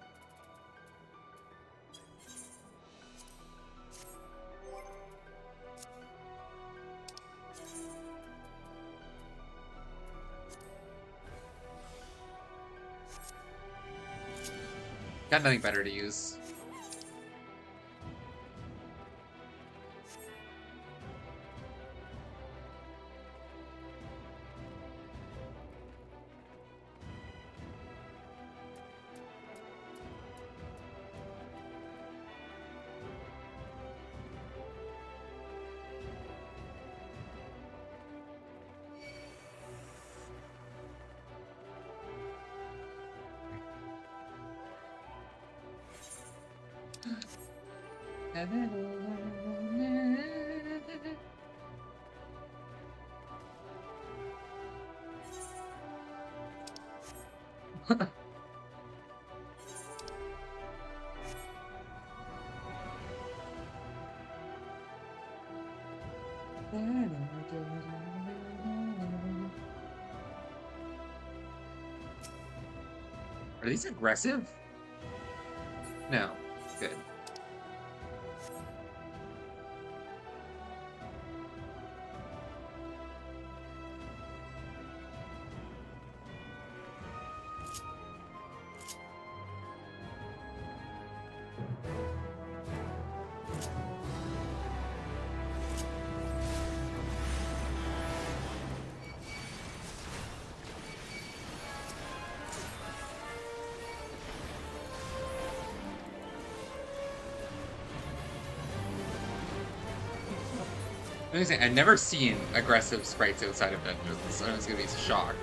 Got nothing better to use. Are these aggressive? No. Good. Let me say, I've never seen aggressive sprites outside of dungeons, so I was gonna be shocked.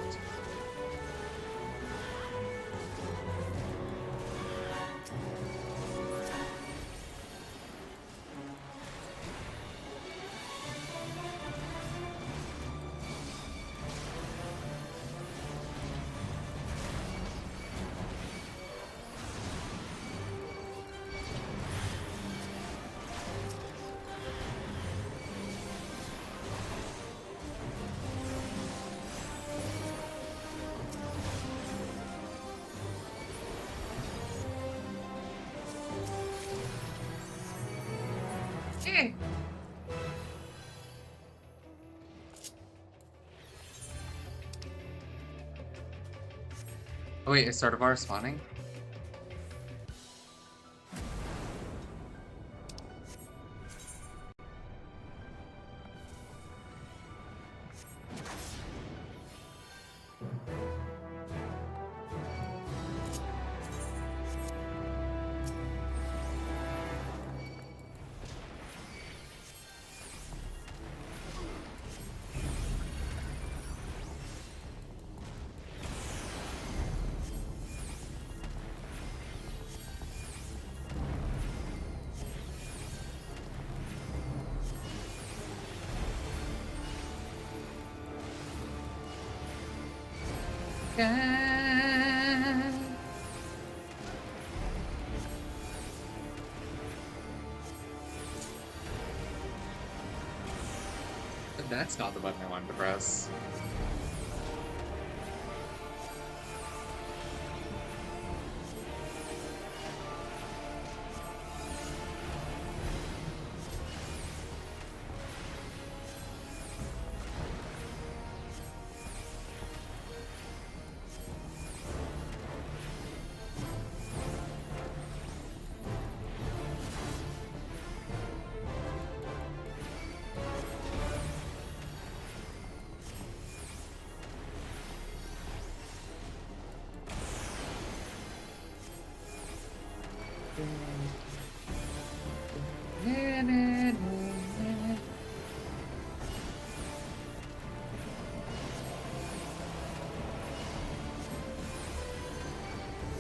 Eh. Oh wait, is Sardavar spawning? But that's not the button I wanted to press.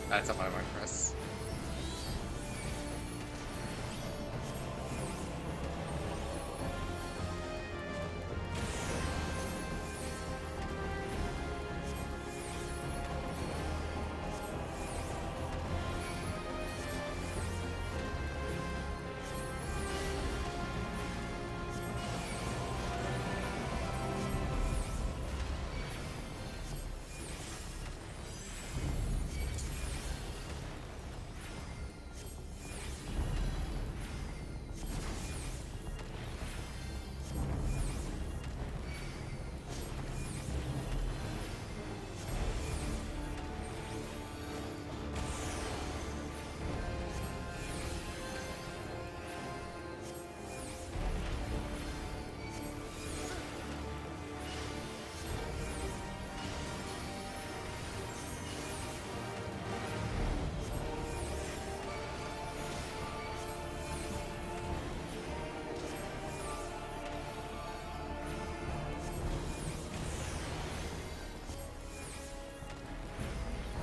That's not what I want to press.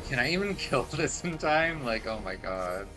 Can I even kill this in time? Like, oh my god.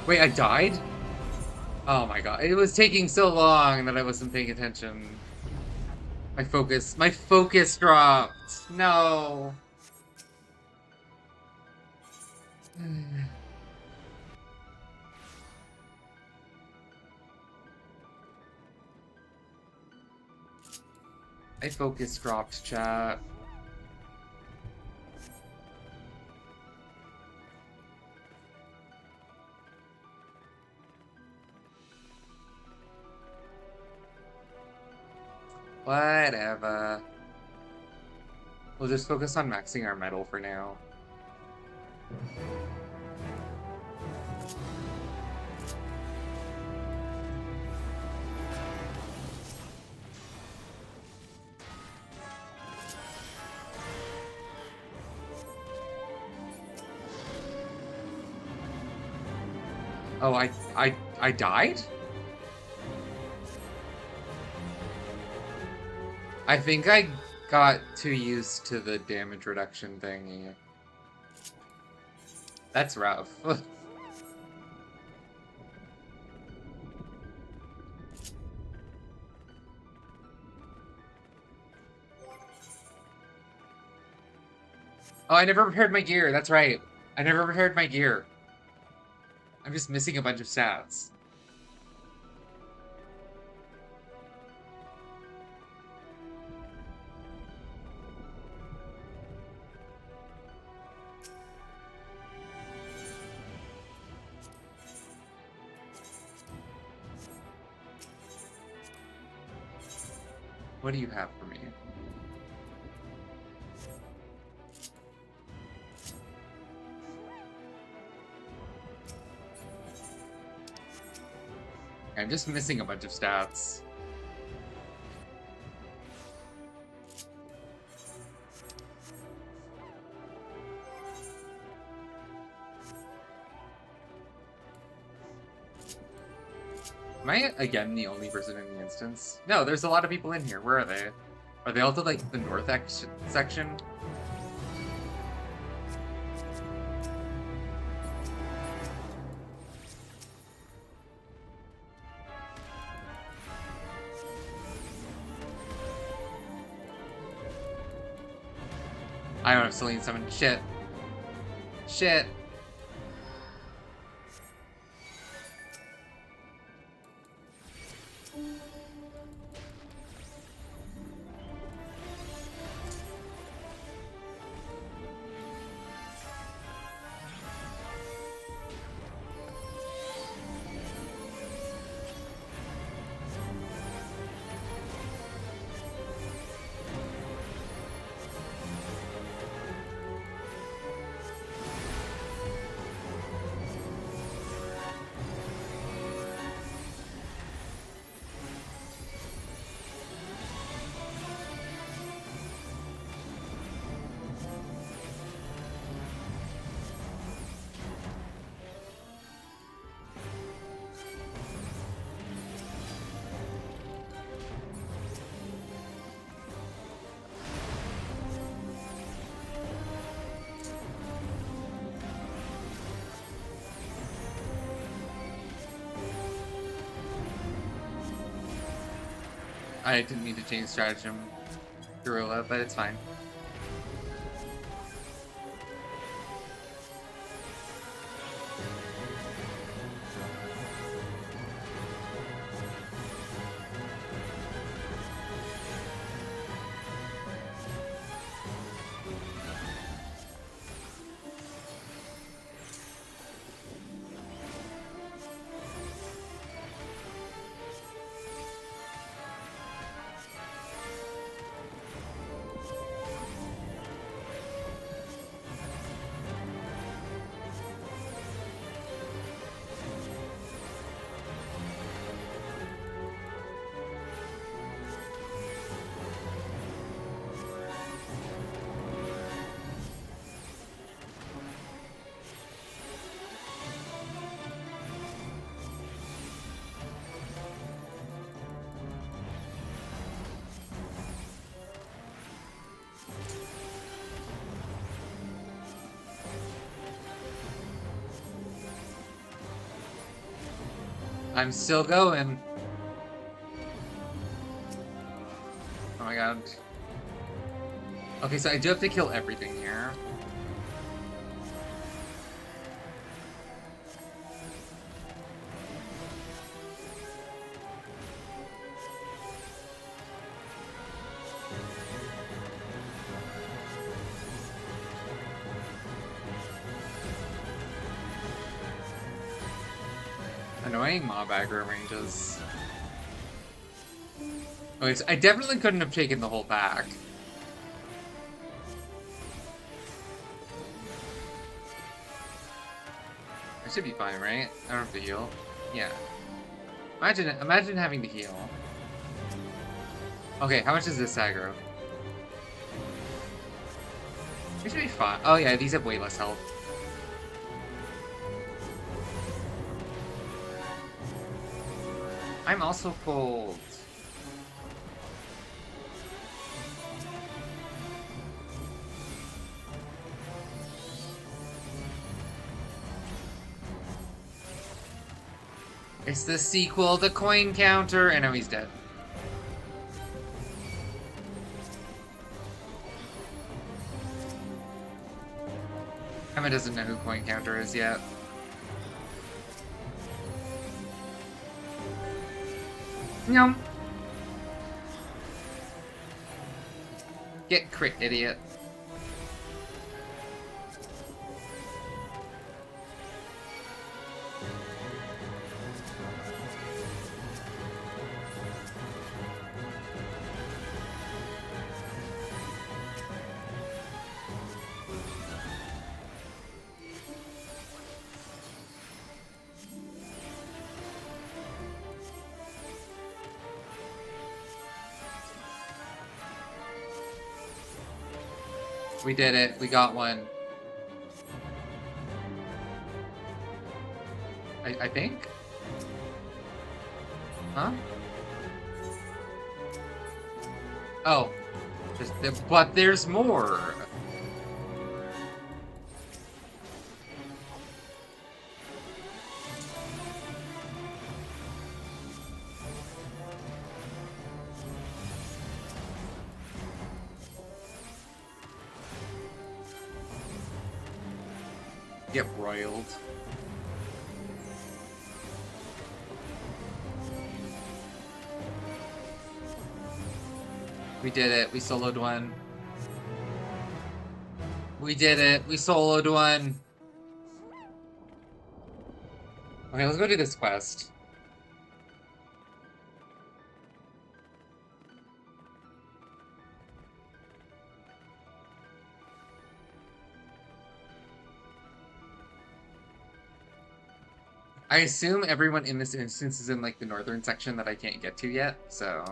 Wait, I died? Oh my god. It was taking so long that I wasn't paying attention. My focus dropped. No. I focus dropped, chat. Whatever. We'll just focus on maxing our metal for now. Oh, I died? I think I got too used to the damage reduction thingy. That's rough. Oh, I never repaired my gear. That's right. I never repaired my gear. I'm just missing a bunch of stats. What do you have for me? I'm just missing a bunch of stats. Am I, again, the only person in the instance? No, there's a lot of people in here. Where are they? Are they all to, like, the north section? I don't have Celine summon. Shit. Shit. I didn't mean to change stratagem, Gorilla, but it's fine. I'm still going. Oh my god. Okay, so I do have to kill everything here. Annoying mob aggro ranges. Okay, so I definitely couldn't have taken the whole pack. I should be fine, right? I don't have to heal. Yeah. Imagine having to heal. Okay, how much is this aggro? We should be fine. Oh yeah, these have way less health. I'm also cold. It's the sequel to Coin Counter, and now he's dead. Emma doesn't know who Coin Counter is yet. Yum. Get crit, idiot. We did it. We got one. I think? Huh? Oh. But there's more! Get roiled. We did it. We soloed one. We did it. We soloed one. Okay, let's go do this quest. I assume everyone in this instance is in, like, the northern section that I can't get to yet, so...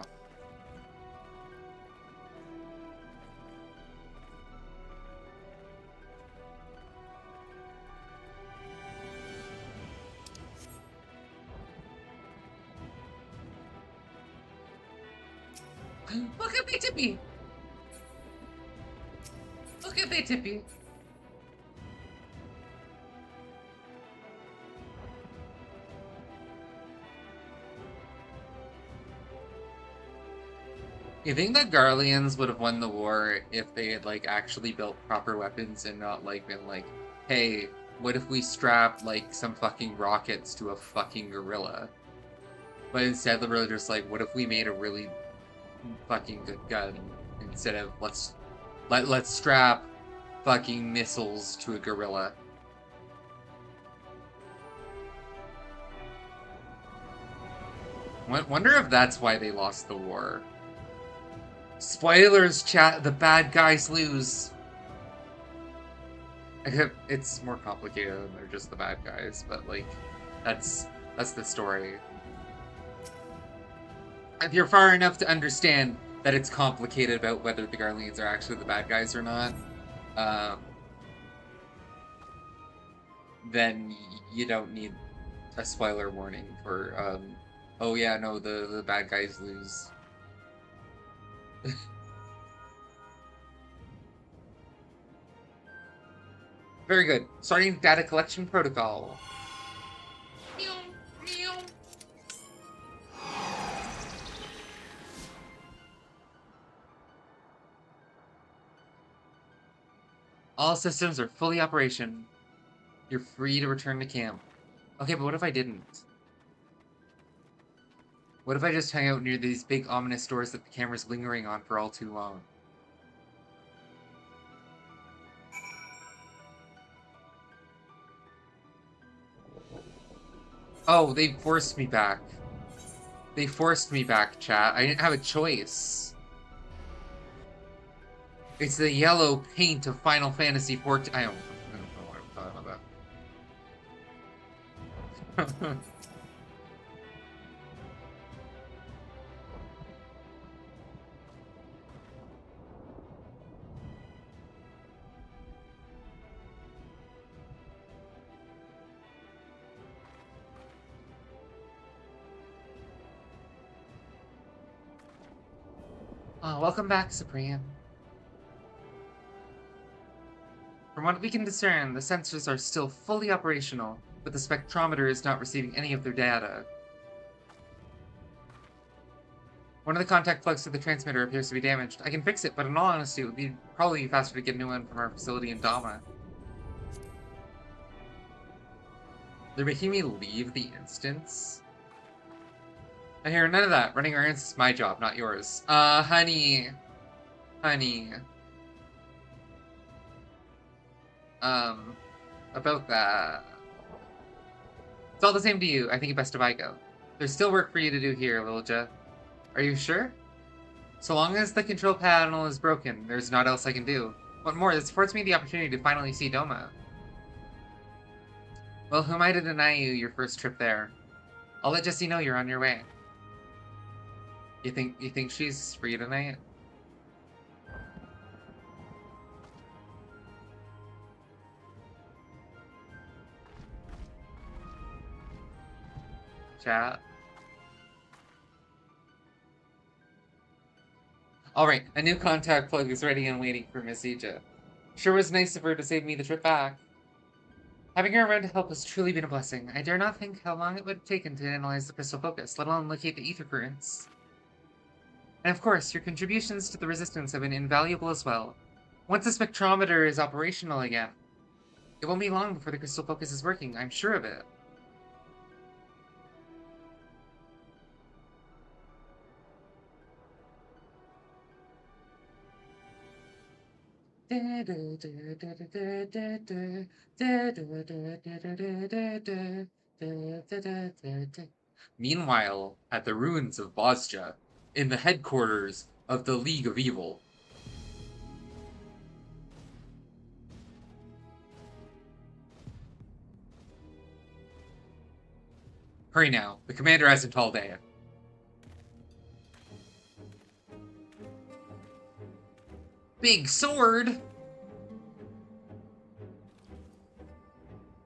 Look at me, Tippy! Look at me, Tippy! You think the Garleans would have won the war if they had, like, actually built proper weapons and not, like, been like, hey, what if we strap, like, some fucking rockets to a fucking gorilla? But instead, they're really just like, what if we made a really fucking good gun instead of let's strap fucking missiles to a gorilla. Wonder if that's why they lost the war. Spoilers, chat. The bad guys lose. It's more complicated than they're just the bad guys, but like, that's the story. If you're far enough to understand that it's complicated about whether the Garleans are actually the bad guys or not, then you don't need a spoiler warning for, oh yeah, no, the bad guys lose. Very good. Starting data collection protocol. All systems are fully operation. You're free to return to camp. Okay, but what if I didn't? What if I just hung out near these big ominous doors that the camera's lingering on for all too long? Oh, they forced me back. They forced me back, chat. I didn't have a choice. It's the yellow paint of Final Fantasy XIV. I don't know what I'm talking about. Oh, welcome back, Supreme. From what we can discern, the sensors are still fully operational, but the spectrometer is not receiving any of their data. One of the contact plugs to the transmitter appears to be damaged. I can fix it, but in all honesty, it would be probably faster to get a new one from our facility in Dama. They're making me leave the instance? I hear none of that. Running errands is my job, not yours. Honey. Honey. About that. It's all the same to you. I think it best if I go. There's still work for you to do here, Lilja. Are you sure? So long as the control panel is broken, there's not else I can do. What more, this affords me the opportunity to finally see Doma. Well, who am I to deny you your first trip there? I'll let Jessie know you're on your way. You think she's free tonight? Chat. Alright, a new contact plug is ready and waiting for Miss Ija. Sure was nice of her to save me the trip back. Having her around to help has truly been a blessing. I dare not think how long it would have taken to analyze the crystal focus, let alone locate the ether currents. And of course, your contributions to the resistance have been invaluable as well. Once the spectrometer is operational again, it won't be long before the crystal focus is working, I'm sure of it. Meanwhile, at the ruins of Bosja, in the headquarters of the League of Evil. Hurry now, the commander hasn't all day. Big sword!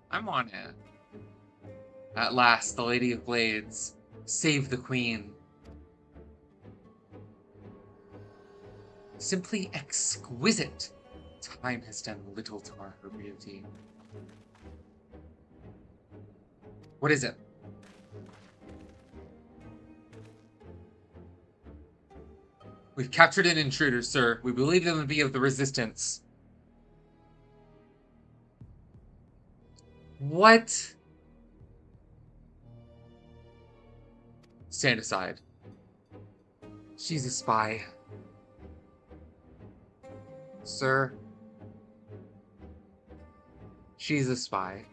I'm on it. At last, the Lady of Blades. Save the Queen. Simply exquisite. Time has done little to mar her beauty. What is it? We've captured an intruder, sir. We believe them to be of the Resistance. What? Stand aside. She's a spy. Sir. She's a spy.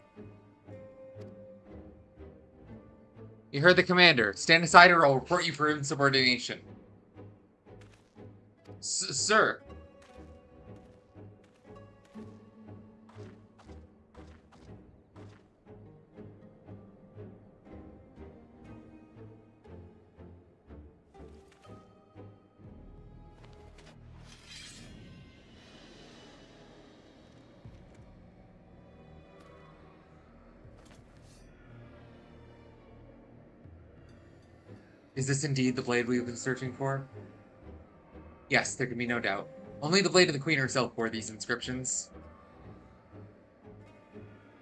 You heard the commander. Stand aside or I'll report you for insubordination. Sir. Is this indeed the blade we've been searching for? Yes, there can be no doubt. Only the blade of the Queen herself bore these inscriptions.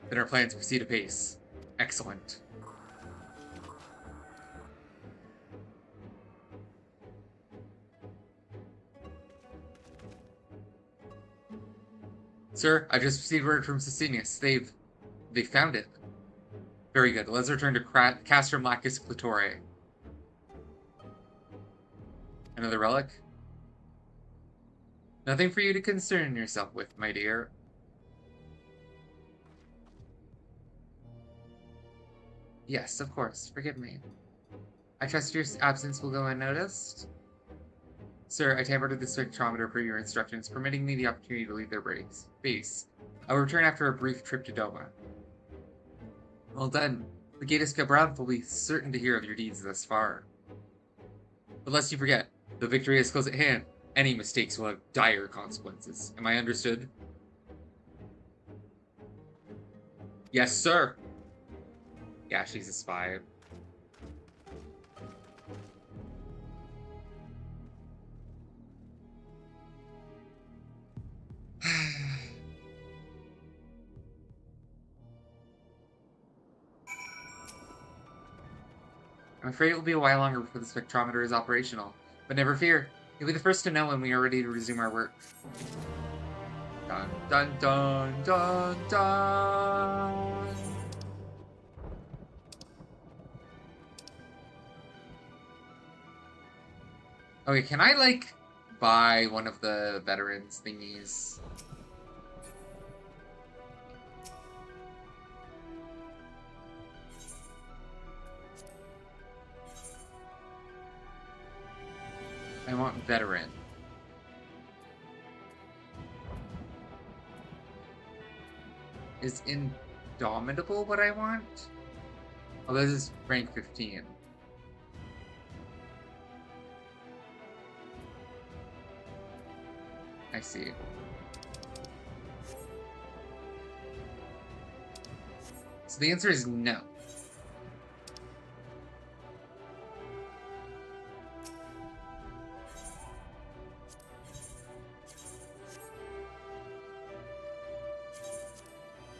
Then our plans proceed apace. Excellent. Sir, I just received word from Sicinius. They found it. Very good. Let's return to Castrum Lacus Clitore. Another relic? Nothing for you to concern yourself with, my dear. Yes, of course. Forgive me. I trust your absence will go unnoticed. Sir, I tampered with the spectrometer per your instructions, permitting me the opportunity to leave their base. I will return after a brief trip to Doma. Well done. Legatus Cabranth will be certain to hear of your deeds thus far. But lest you forget, the victory is close at hand. Any mistakes will have dire consequences. Am I understood? Yes, sir. Yeah, she's a spy. I'm afraid it will be a while longer before the spectrometer is operational. But never fear. You'll be the first to know when we are ready to resume our work. Dun dun dun dun dun! Okay, can I, like, buy one of the veterans thingies? I want veteran. Is Indomitable what I want? Oh, this is rank 15. I see. So the answer is no.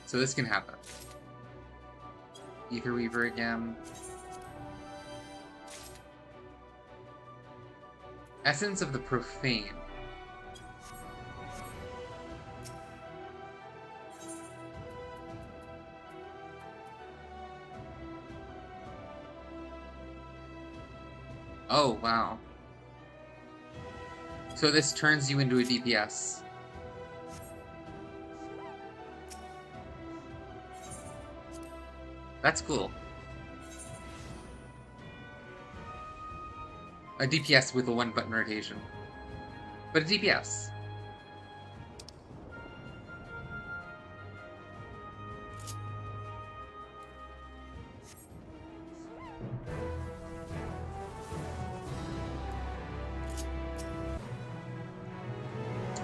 So this can happen. Ether Weaver again. Essence of the Profane. Oh, wow. So this turns you into a DPS. That's cool. A DPS with a one-button rotation. But a DPS.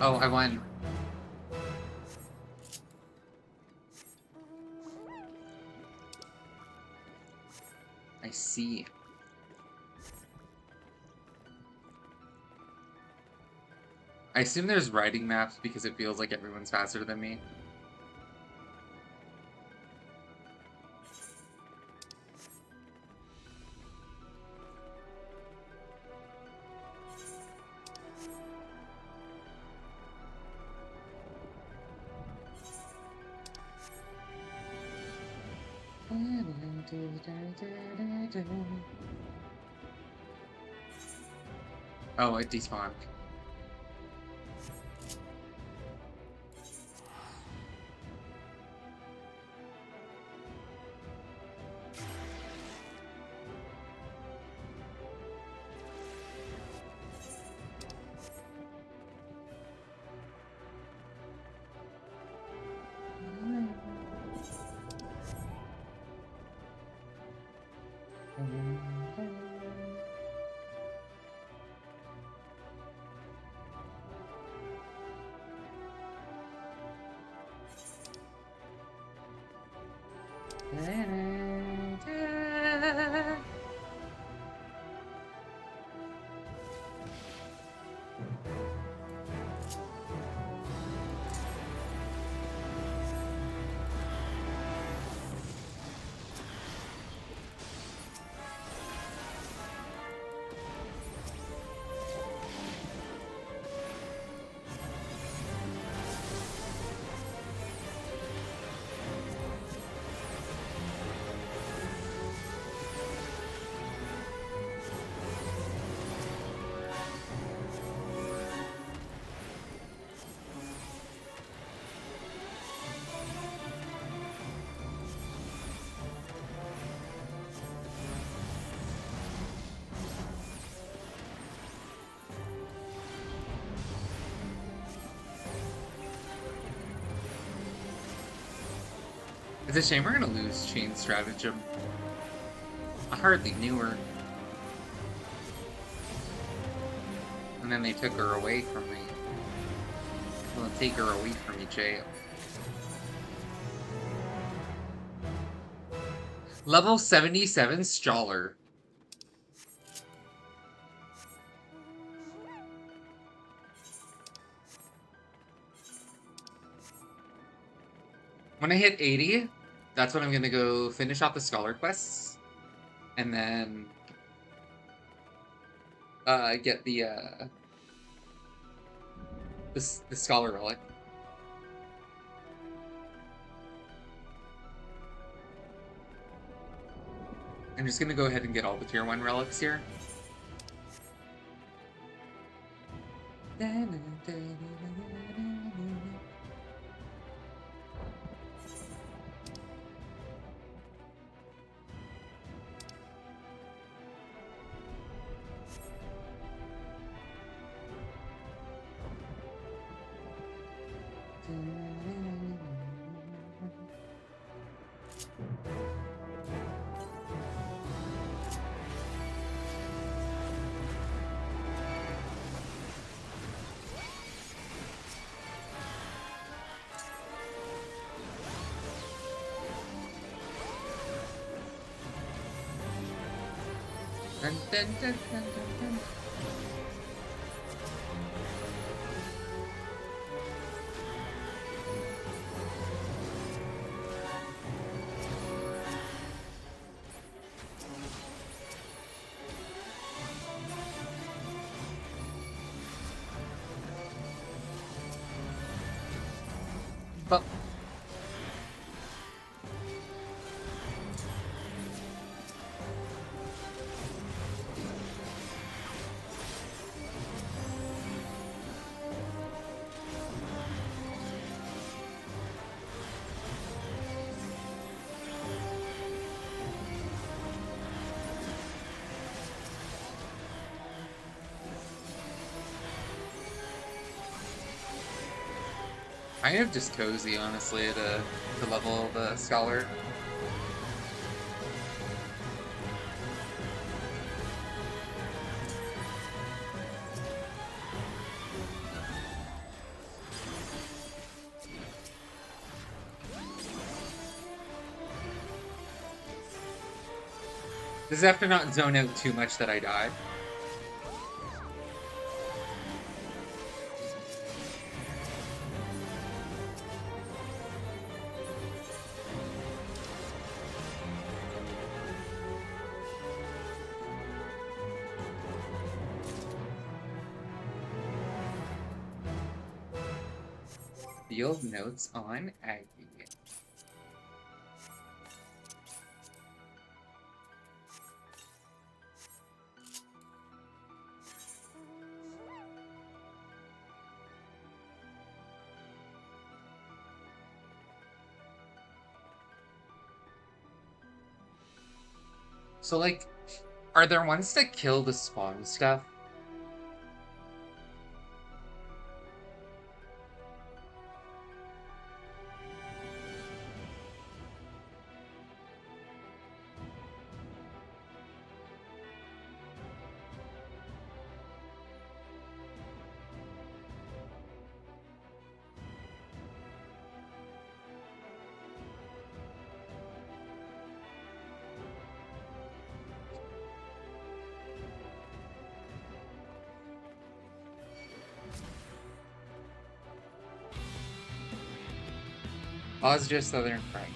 Oh, I won. I see. I assume there's riding maps because it feels like everyone's faster than me. Oh, it despawned. It's a shame we're gonna lose Chain Stratagem. I hardly knew her. And then they took her away from me. Well, take her away from me, jail. Level 77 Staller. When I hit 80, that's when I'm gonna go finish off the Scholar quests. And then get the Scholar Relic. I'm just gonna go ahead and get all the tier 1 relics here. Dun, dun, dun, dun, dun, dun. But kind of just cozy, honestly, to level the Scholar. This is after not zone out too much that I die. Field notes on Aggie. So, like, are there ones that kill the spawn stuff? Osja Southern Fright.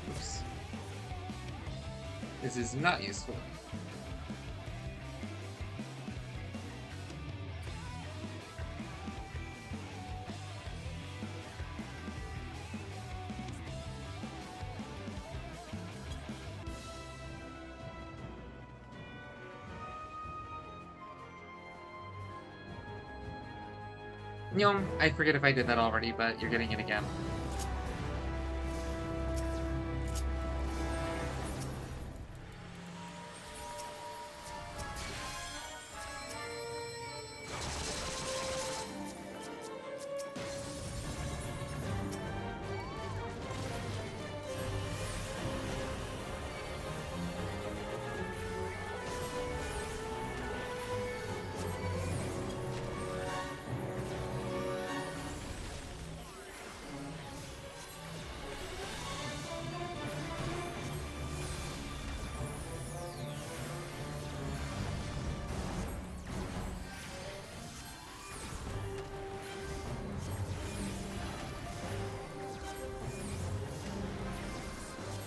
Oops. This is not useful. I forget if I did that already, but you're getting it again.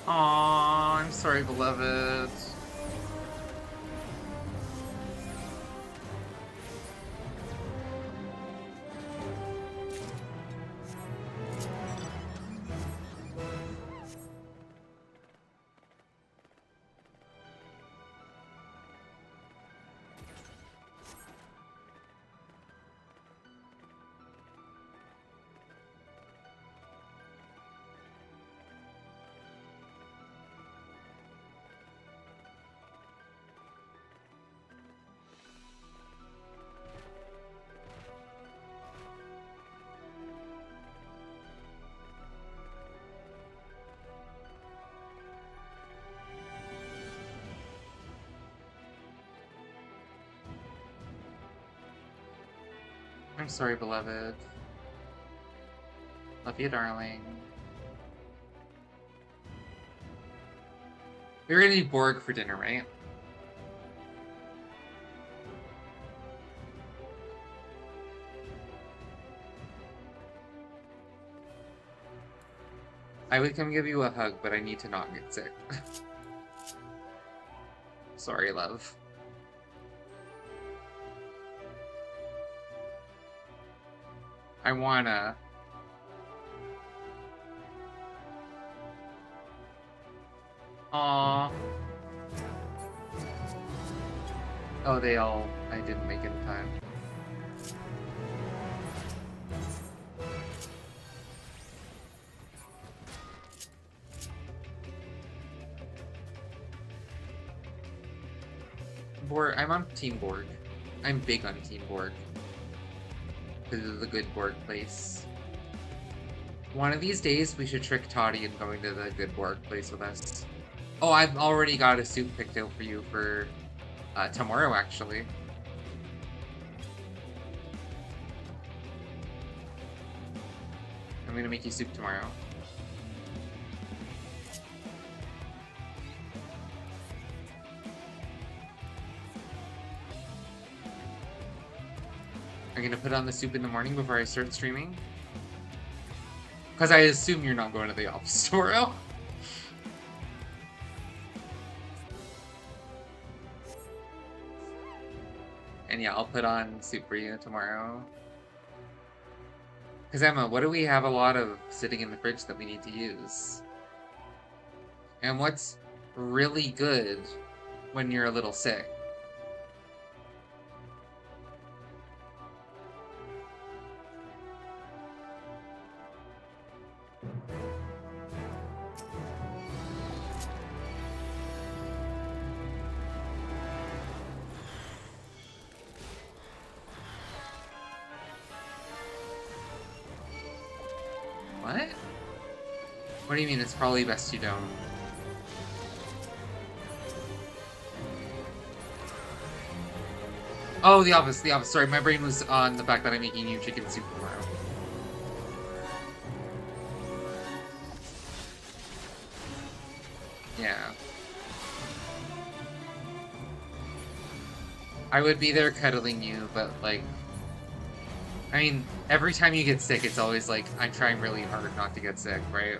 Aww, I'm sorry, beloved. I'm sorry, beloved. Love you, darling. We were gonna do Borg for dinner, right? I would come give you a hug, but I need to not get sick. Sorry, love. I wanna. Aww. Oh, I didn't make it in time. I'm on Team Borg. I'm big on Team Borg. Because of the good Borg place. One of these days, we should trick Toddy into going to the good Borg place with us. Oh, I've already got a soup picked out for you for tomorrow, actually. I'm gonna make you soup tomorrow. I'm gonna put on the soup in the morning before I start streaming. Because I assume you're not going to the office tomorrow. And yeah, I'll put on soup for you tomorrow. Because Emma, what do we have a lot of sitting in the fridge that we need to use? And what's really good when you're a little sick? What? What do you mean it's probably best you don't? Oh, the office. Sorry, my brain was on the fact that I'm making you chicken soup tomorrow. Yeah. I would be there cuddling you, but like... I mean, every time you get sick, it's always like, I'm trying really hard not to get sick, right?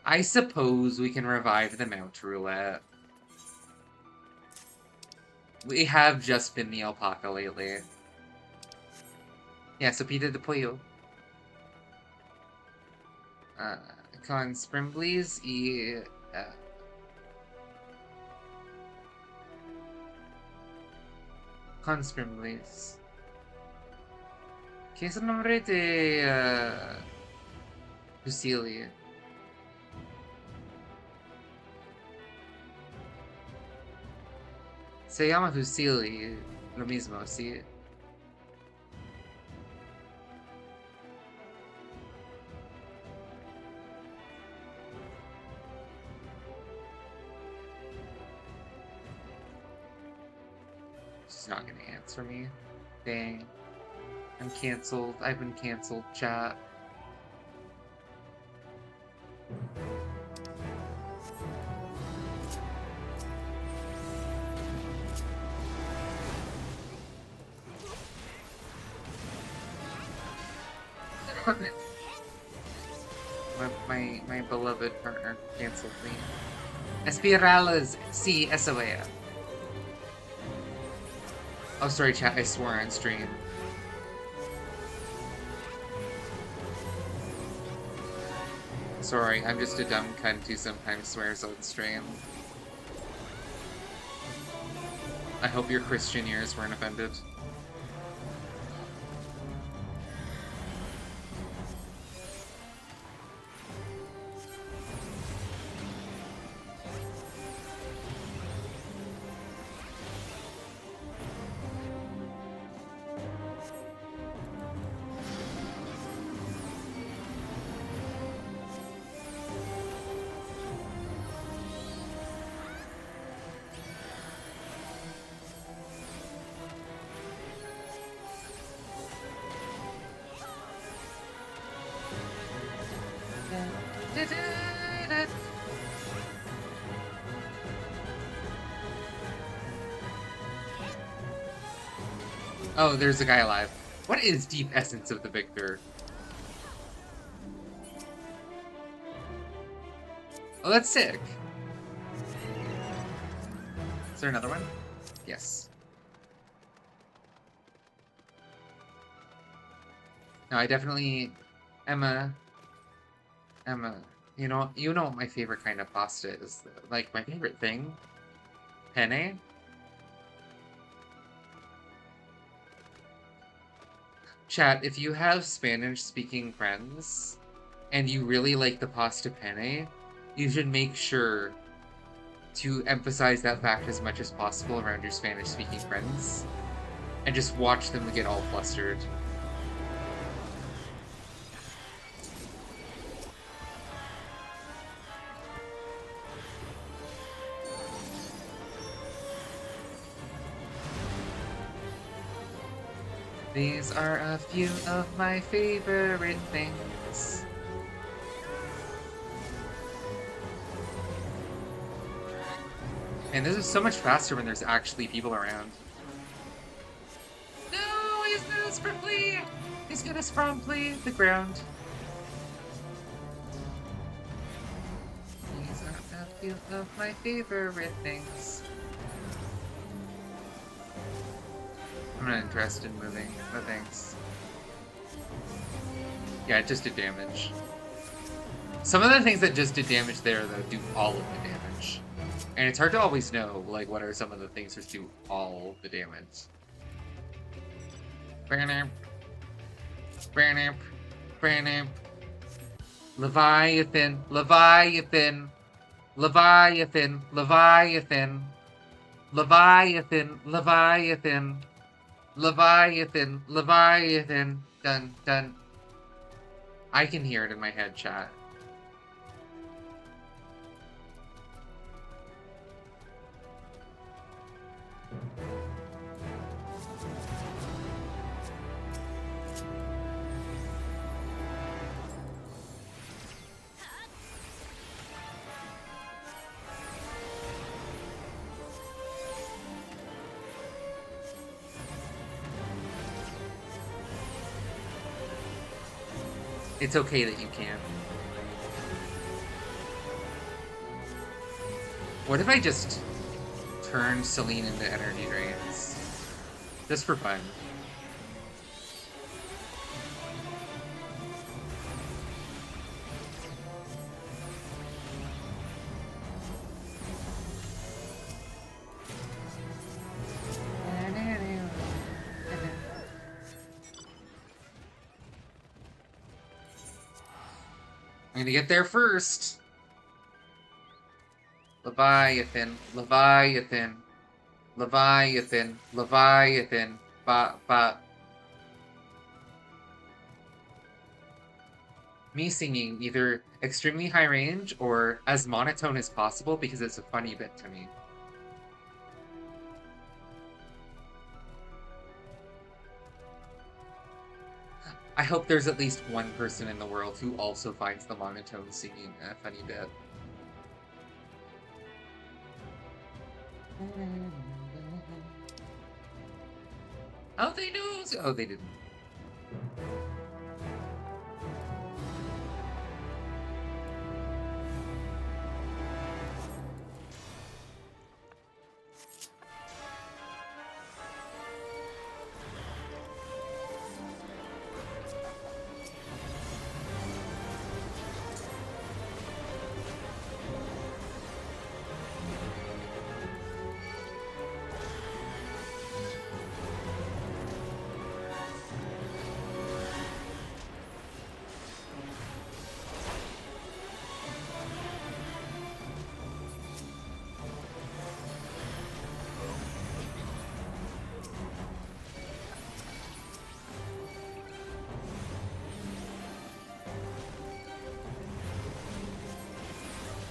I suppose we can revive the Mount Roulette. We have just been the alpaca lately. Yeah, so Peter the Pollo. Con Sprimblies y... Conscript, please. ¿Qué es el nombre de Lucille? Se llama Lucille, lo mismo, ¿sí? She's not gonna answer me. Dang. I'm canceled. I've been canceled, chat. my beloved partner canceled me. Espirales, sí, eso era. Oh, sorry, chat. I swore on stream. Sorry, I'm just a dumb cunt who sometimes swears on stream. I hope your Christian ears weren't offended. Oh, there's a guy alive. What is deep essence of the victor? Oh, that's sick. Is there another one? Yes. No, I definitely... Emma, you know what my favorite kind of pasta is? Like, my favorite thing? Penne? Chat, if you have Spanish-speaking friends, and you really like the pasta penne, you should make sure to emphasize that fact as much as possible around your Spanish-speaking friends, and just watch them get all flustered. These are a few of my favorite things. And this is so much faster when there's actually people around. No, he's gonna sprinkly! He's gonna spromptly the ground. These are a few of my favorite things. I'm not interested in moving. No thanks. Yeah, it just did damage. Some of the things that just did damage there, though, do all of the damage. And it's hard to always know, like, what are some of the things that do all the damage. Branamp. Branamp. Branamp. Leviathan. Leviathan. Leviathan. Leviathan. Leviathan. Leviathan. Leviathan, Leviathan, dun, dun. I can hear it in my head, chat. It's okay that you can. What if I just turned Celine into energy drains? Just for fun. gonna get there first. Leviathan, Leviathan, Leviathan, Leviathan, ba. Me singing either extremely high range or as monotone as possible because it's a funny bit to me. I hope there's at least one person in the world who also finds the monotone singing a funny bit. Oh, they knew! Oh, they didn't.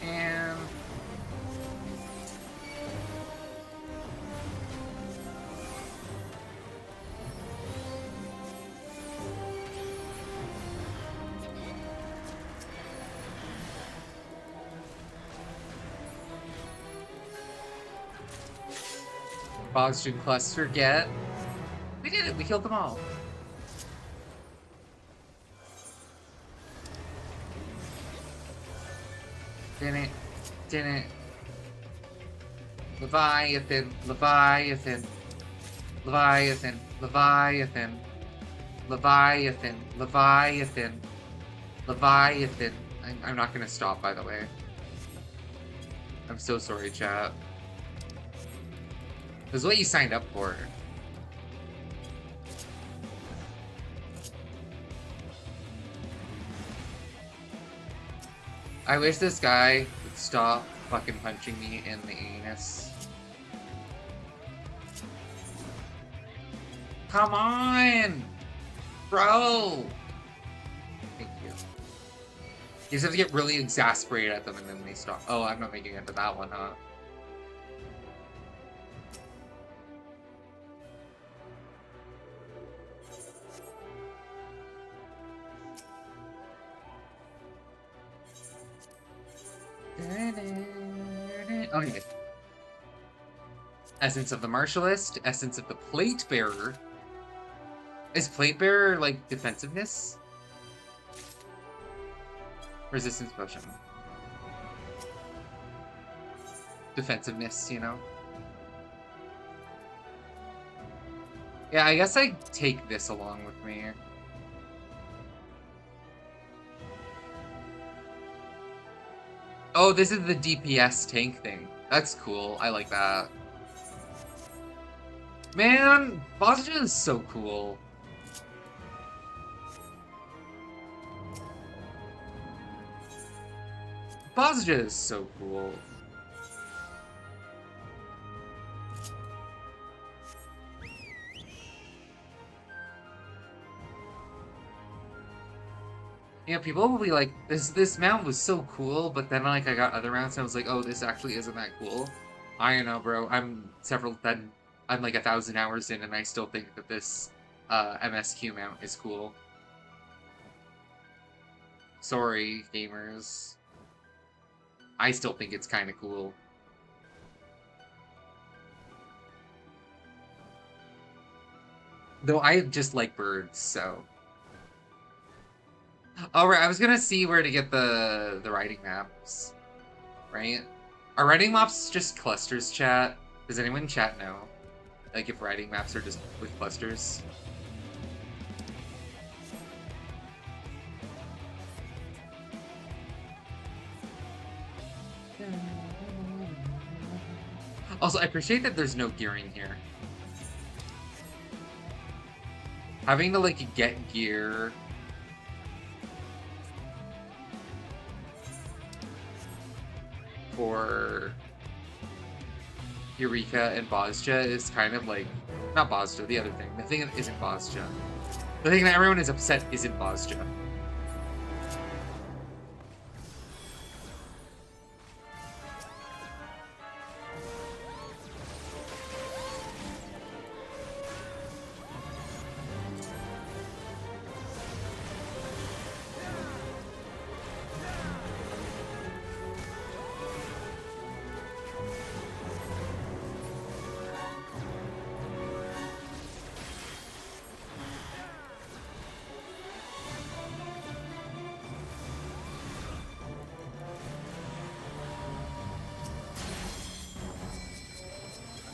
And Bogstream Cluster get. We did it, we killed them all. Didn't. Leviathan, Leviathan, Leviathan, Leviathan, Leviathan, Leviathan, Leviathan. I'm not gonna stop, by the way. I'm so sorry, chat. This is what you signed up for. I wish this guy would stop fucking punching me in the anus. Come on! Bro! Thank you. You just have to get really exasperated at them and then they stop. Oh, I'm not making it to that one, huh? Oh, yeah. Essence of the Martialist, Essence of the Plate Bearer. Is Plate Bearer, like, defensiveness? Resistance potion. Defensiveness, you know? Yeah, I guess I take this along with me. Oh, this is the DPS tank thing. That's cool. I like that. Man, Bosnia is so cool. Bosnia is so cool. You know, people will be like, this mount was so cool, but then like I got other mounts and I was like, oh, this actually isn't that cool. I don't know, bro. I'm like 1,000 hours in and I still think that this MSQ mount is cool. Sorry, gamers. I still think it's kind of cool. Though I just like birds, so... Oh, right, I was gonna see where to get the riding maps, right? Are riding maps just clusters, chat? Does anyone in chat know? Like, if riding maps are just with clusters? Also, I appreciate that there's no gearing here. Having to, like, get gear... for Eureka and Bozja is kind of like, not Bozja, the other thing. The thing that isn't Bozja. The thing that everyone is upset isn't Bozja.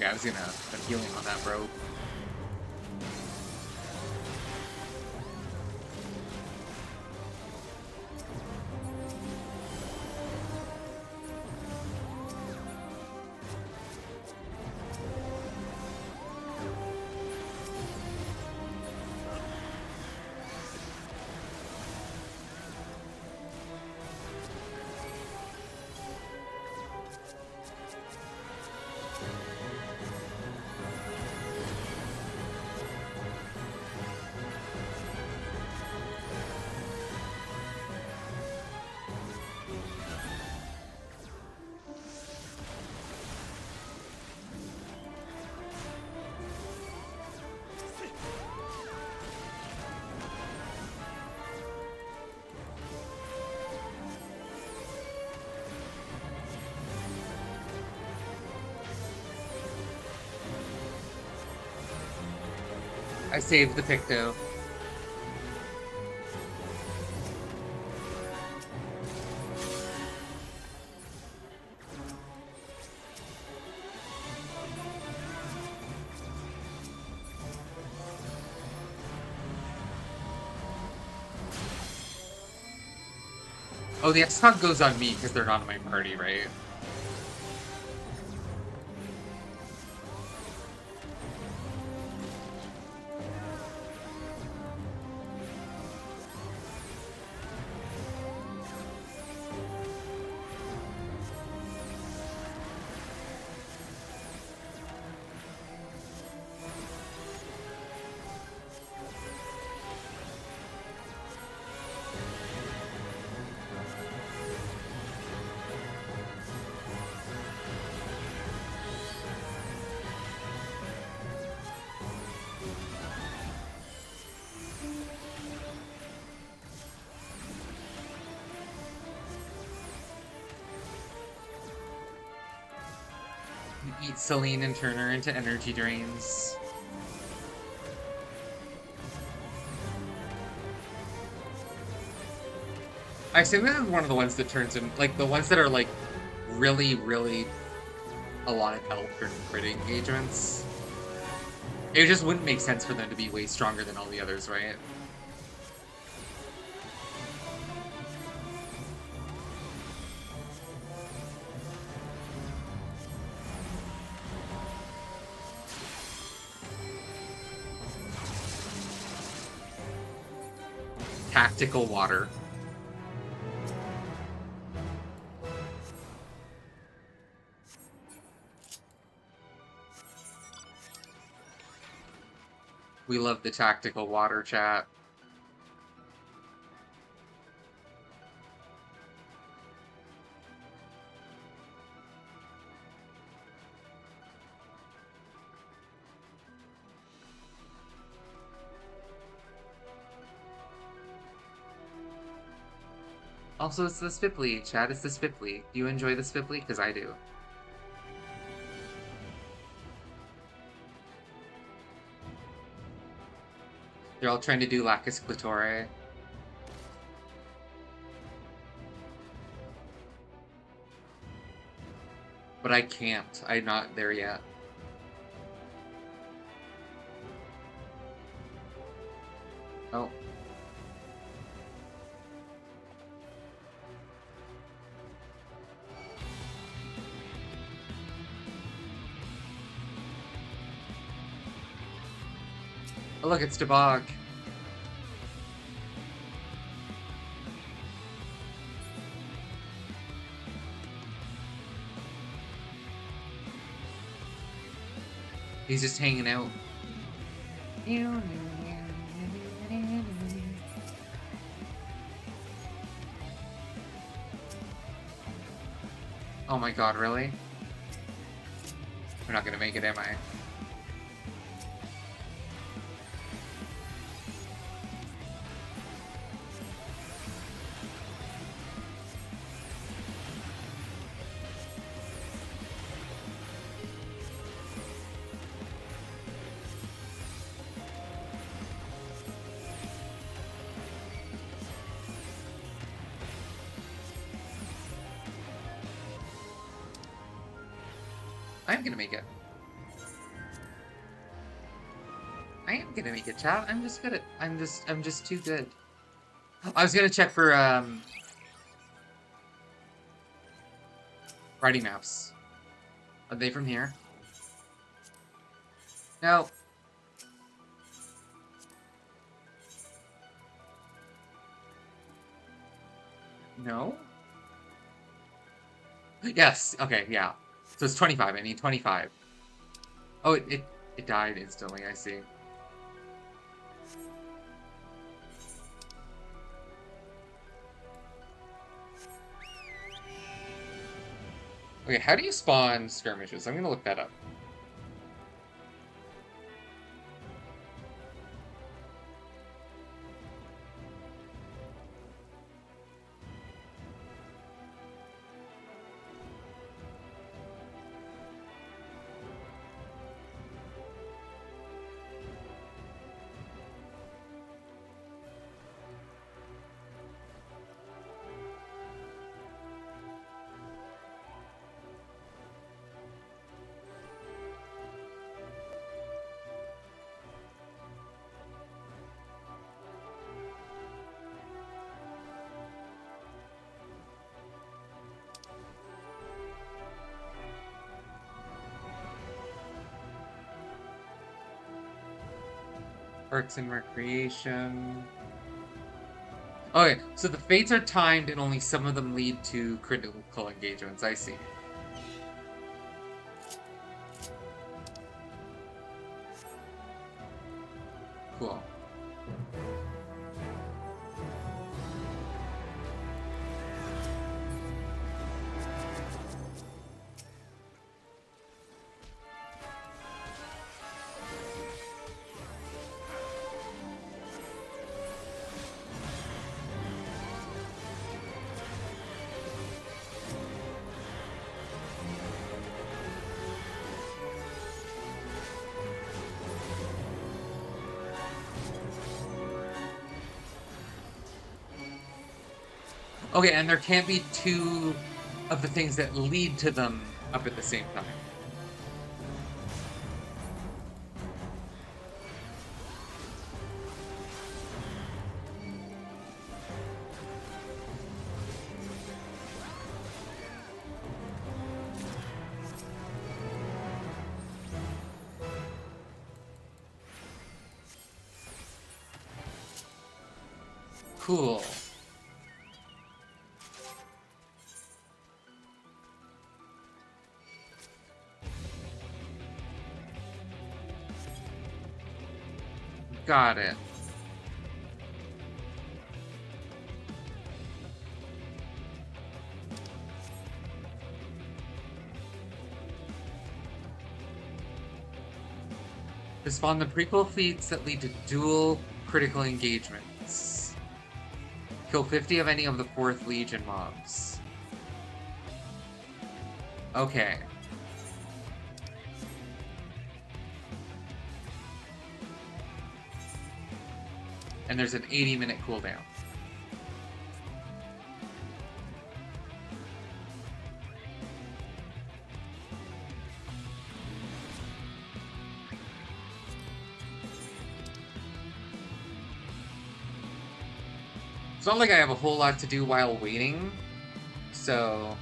Yeah, I was gonna put healing on that, bro. I saved the Picto. Oh, the X-Hawk goes on me because they're not in my party, right? Eat Celine and turn her into energy drains. I assume this is one of the ones that turns in, like, the ones that are, like, really, really a lot of health for crit engagements. It just wouldn't make sense for them to be way stronger than all the others, right? Tactical water. We love the tactical water, chat. Also, it's the Spiply, chat. It's the Spiply. Do you enjoy the Spiply? Because I do. They're all trying to do Lacus Clitore. But I can't. I'm not there yet. Oh. Oh, look, it's Debog. He's just hanging out. Oh my god, really? We're not gonna make it, am I? I'm gonna make it. I am gonna make it, chat. I'm just good at. I'm just too good. I was gonna check for writing maps. Are they from here? No. No. Yes. Okay. Yeah. So it's 25. I need 25. Oh, it died instantly. I see. Okay, how do you spawn skirmishes? I'm gonna look that up. Parks and Recreation. Okay, so the fates are timed and only some of them lead to critical engagements. I see. Cool. Okay, and there can't be two of the things that lead to them up at the same time. Cool. Got it. To spawn the prequel feats that lead to dual critical engagements. Kill 50 of any of the 4th Legion mobs. Okay. And there's an 80-minute cooldown. It's not like I have a whole lot to do while waiting, so...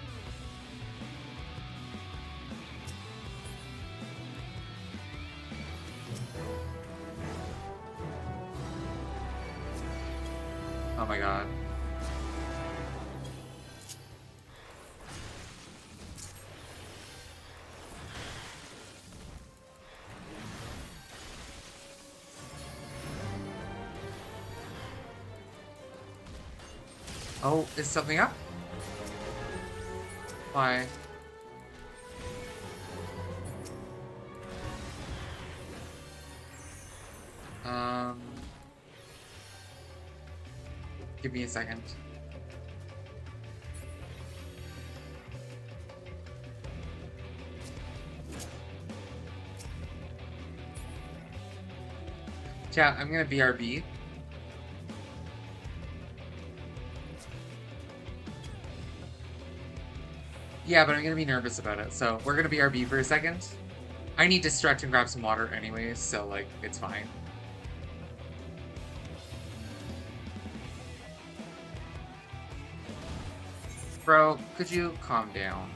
Oh my god. Oh, is something up? Why? Give me a second. Chat, I'm gonna BRB. Yeah, but I'm gonna be nervous about it, so we're gonna BRB for a second. I need to stretch and grab some water anyways, so, like, it's fine. Bro, could you calm down?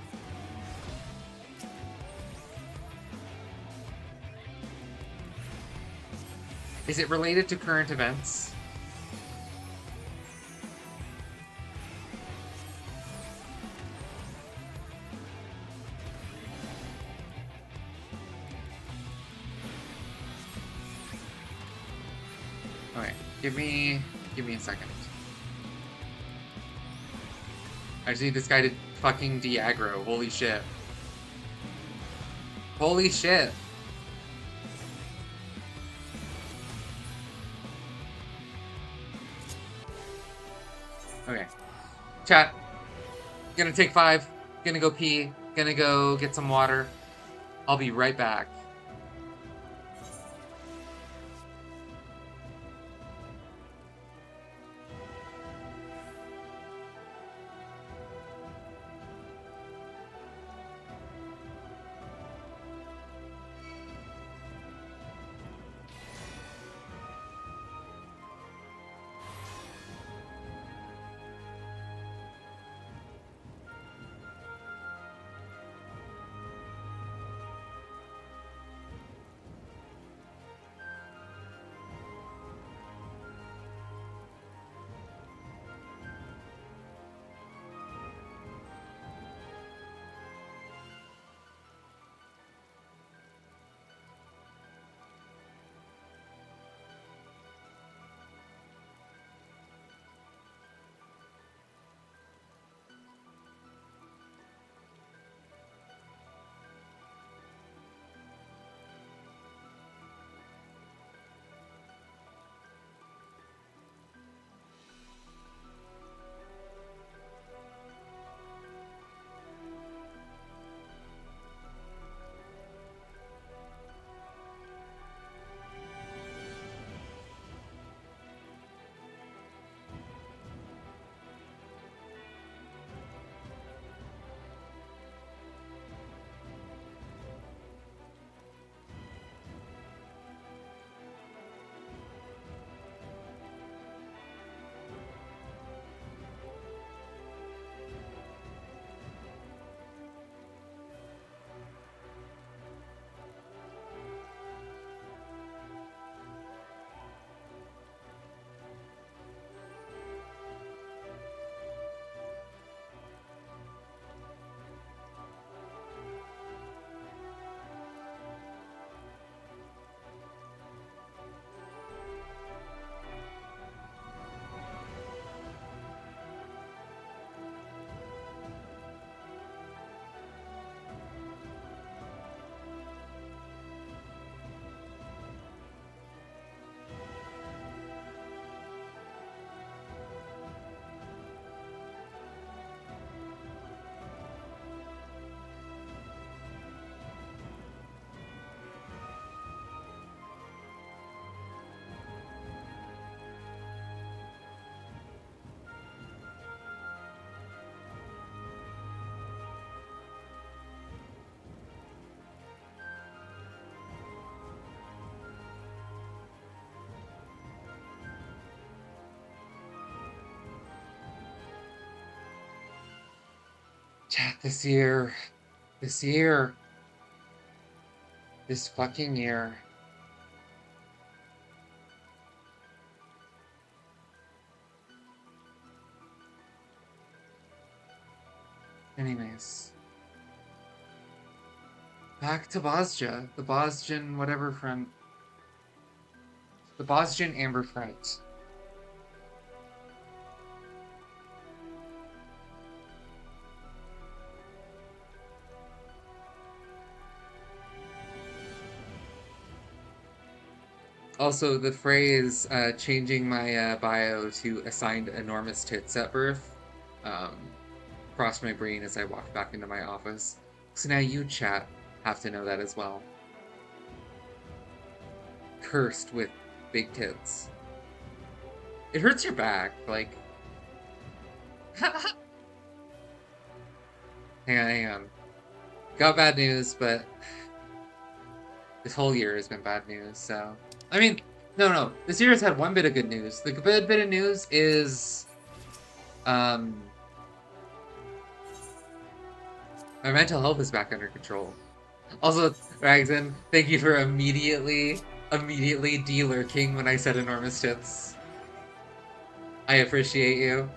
Is it related to current events? Okay, give me a second. I just need this guy to fucking de-aggro. Holy shit. Holy shit. Okay. Chat. Gonna take 5. Gonna go pee. Gonna go get some water. I'll be right back. Chat, this year. This year. This fucking year. Anyways. Back to Bosja. The Bosjan whatever front. The Bosjan Amber front. Also, the phrase changing my bio to assigned enormous tits at birth um, crossed my brain as I walked back into my office. So now you, chat, have to know that as well. Cursed with big tits. It hurts your back, like... hang on. Got bad news, but... this whole year has been bad news, so... I mean, no. This year has had one bit of good news. The good bit of news is... my mental health is back under control. Also, Ragzin, thank you for immediately de-lurking when I said enormous tits. I appreciate you.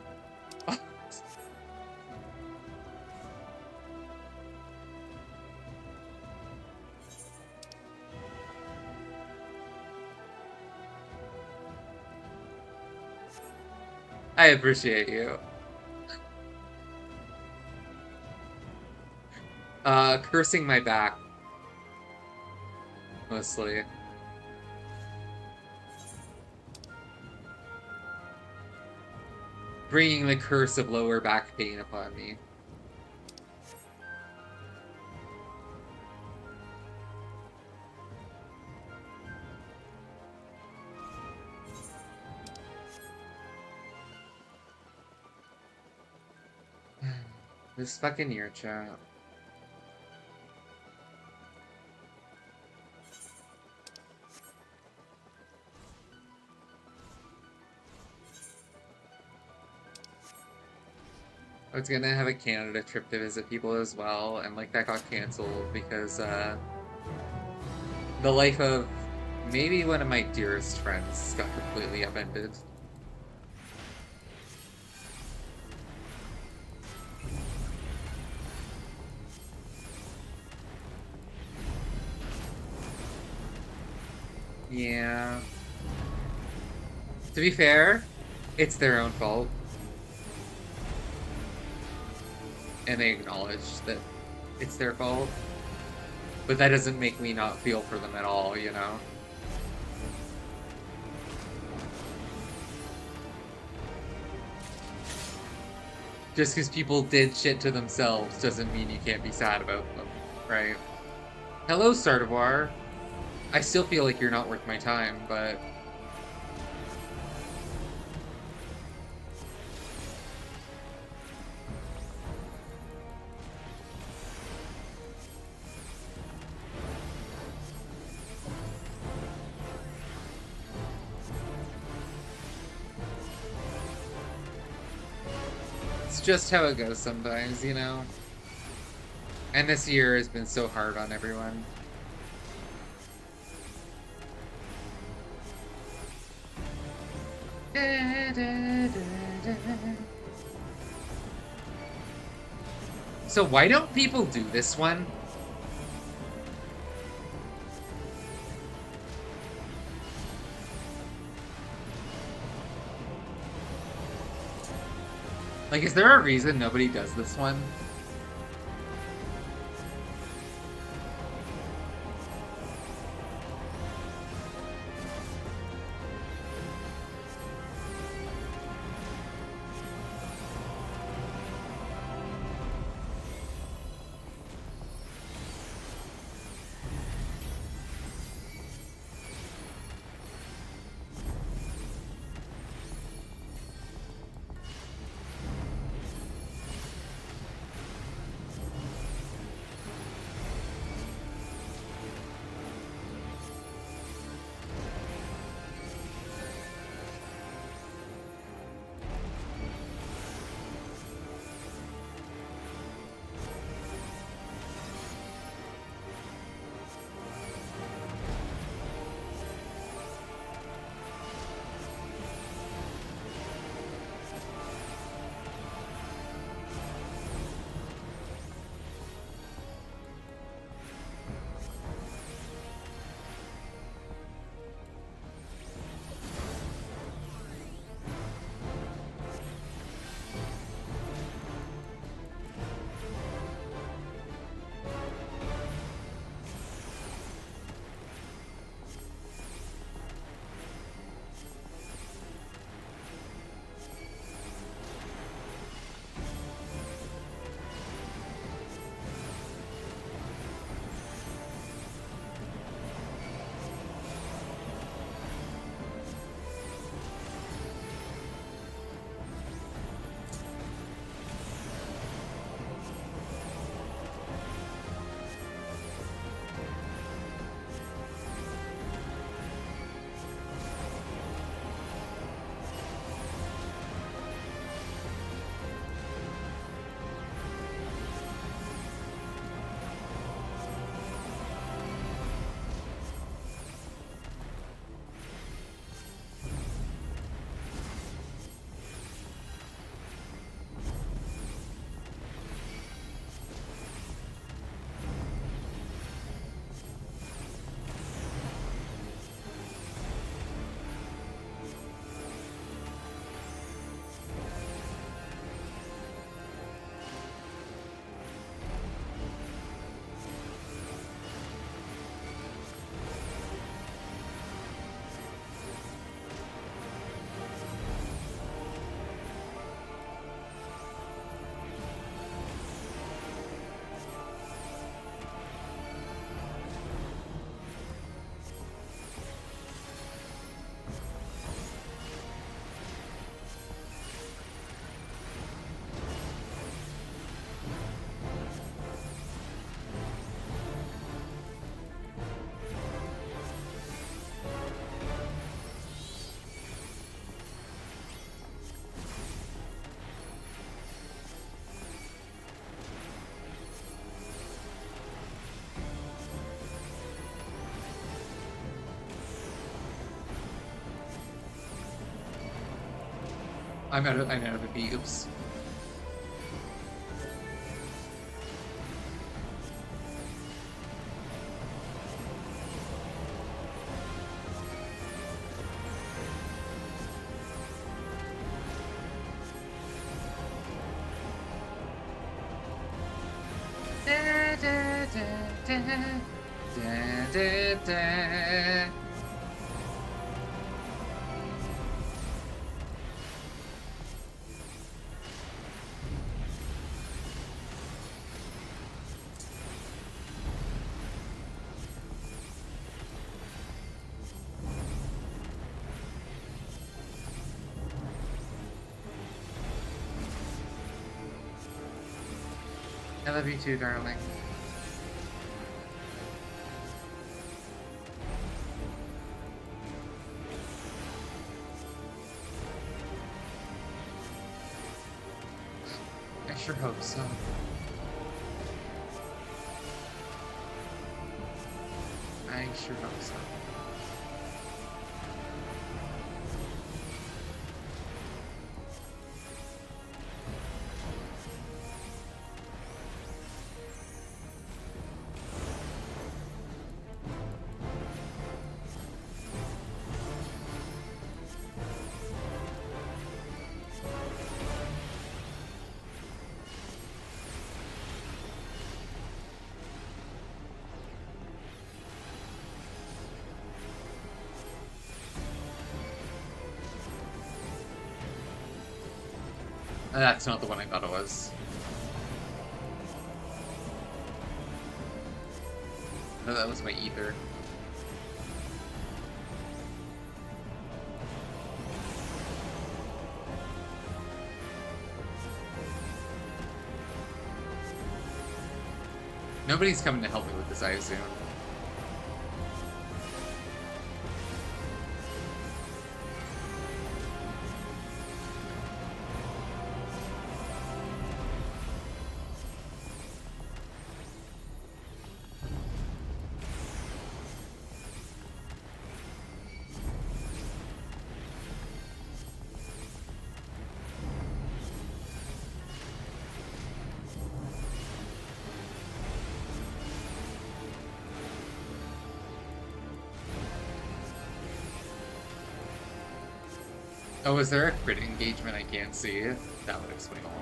I appreciate you. Cursing my back. Mostly. Bringing the curse of lower back pain upon me. This fucking year, chat. I was gonna have a Canada trip to visit people as well, and like that got canceled because the life of maybe one of my dearest friends got completely upended. Yeah. To be fair, it's their own fault. And they acknowledge that it's their fault. But that doesn't make me not feel for them at all, you know? Just because people did shit to themselves doesn't mean you can't be sad about them, right? Hello, Sardavar. I still feel like you're not worth my time, but... it's just how it goes sometimes, you know? And this year has been so hard on everyone. So why don't people do this one? Like, is there a reason nobody does this one? I'm out of beeps. I love you too, darling. I sure hope so. I sure hope so. That's not the one I thought it was. No, that was my ether. Nobody's coming to help me with this, I assume. Oh, is there a crit engagement I can't see? That would explain a lot.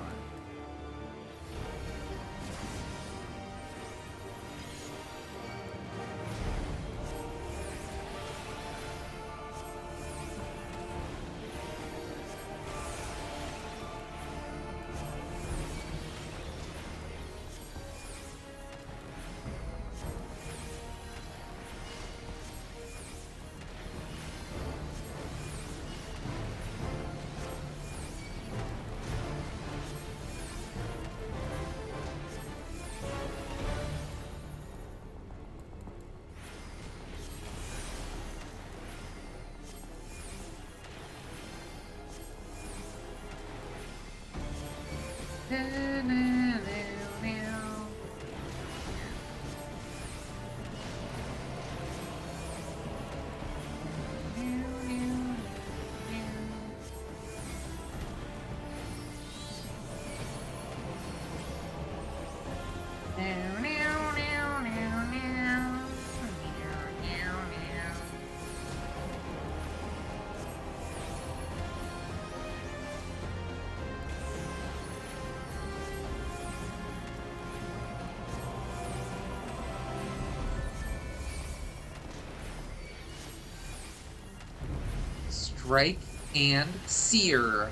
Strike and sear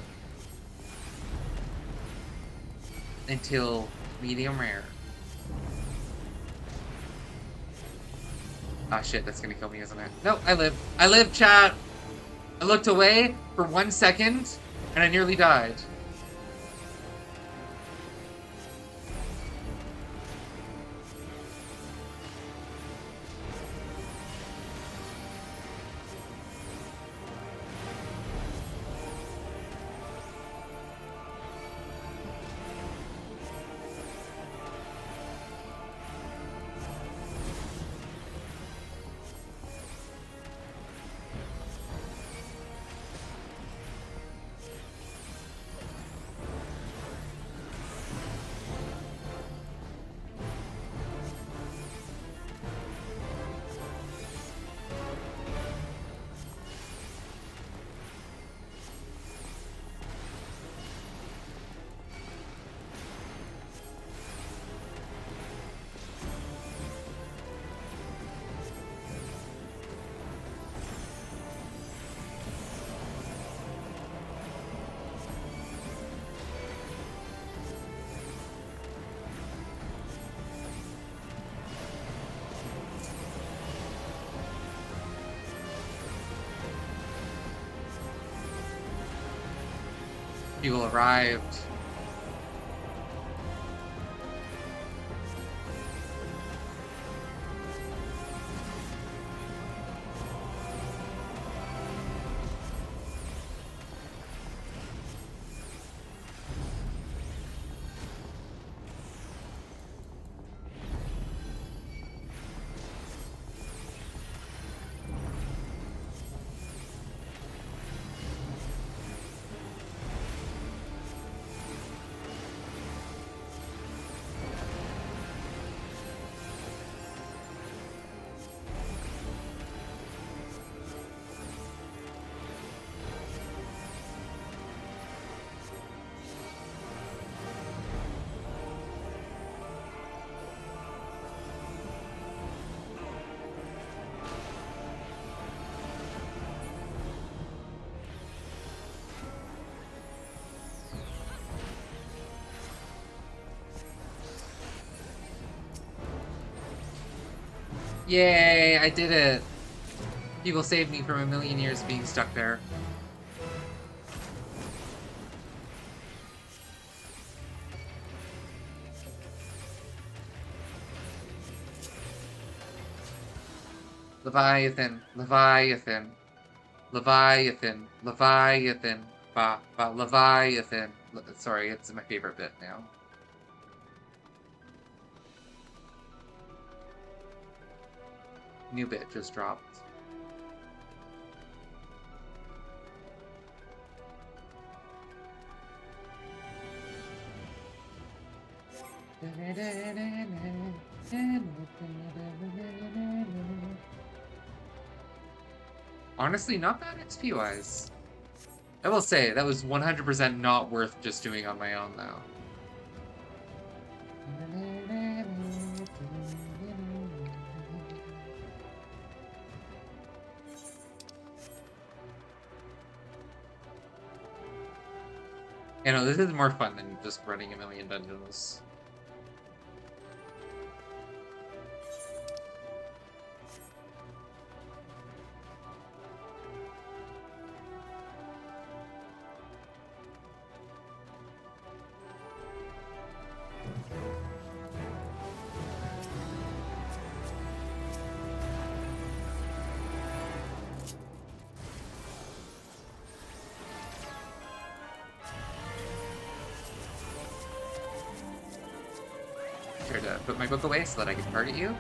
until medium rare. Ah, shit, that's gonna kill me, isn't it? No, I live. I live, chat! I looked away for 1 second, and I nearly died. People arrived. Yay, I did it! People saved me from a million years being stuck there. Leviathan, Leviathan, Leviathan, Leviathan, Leviathan. Sorry, it's my favorite bit now. New bit just dropped. Honestly, not bad XP-wise. I will say, that was 100% not worth just doing on my own, though. You know, this is more fun than just running a million dungeons. Sure to put my book away so that I can target you.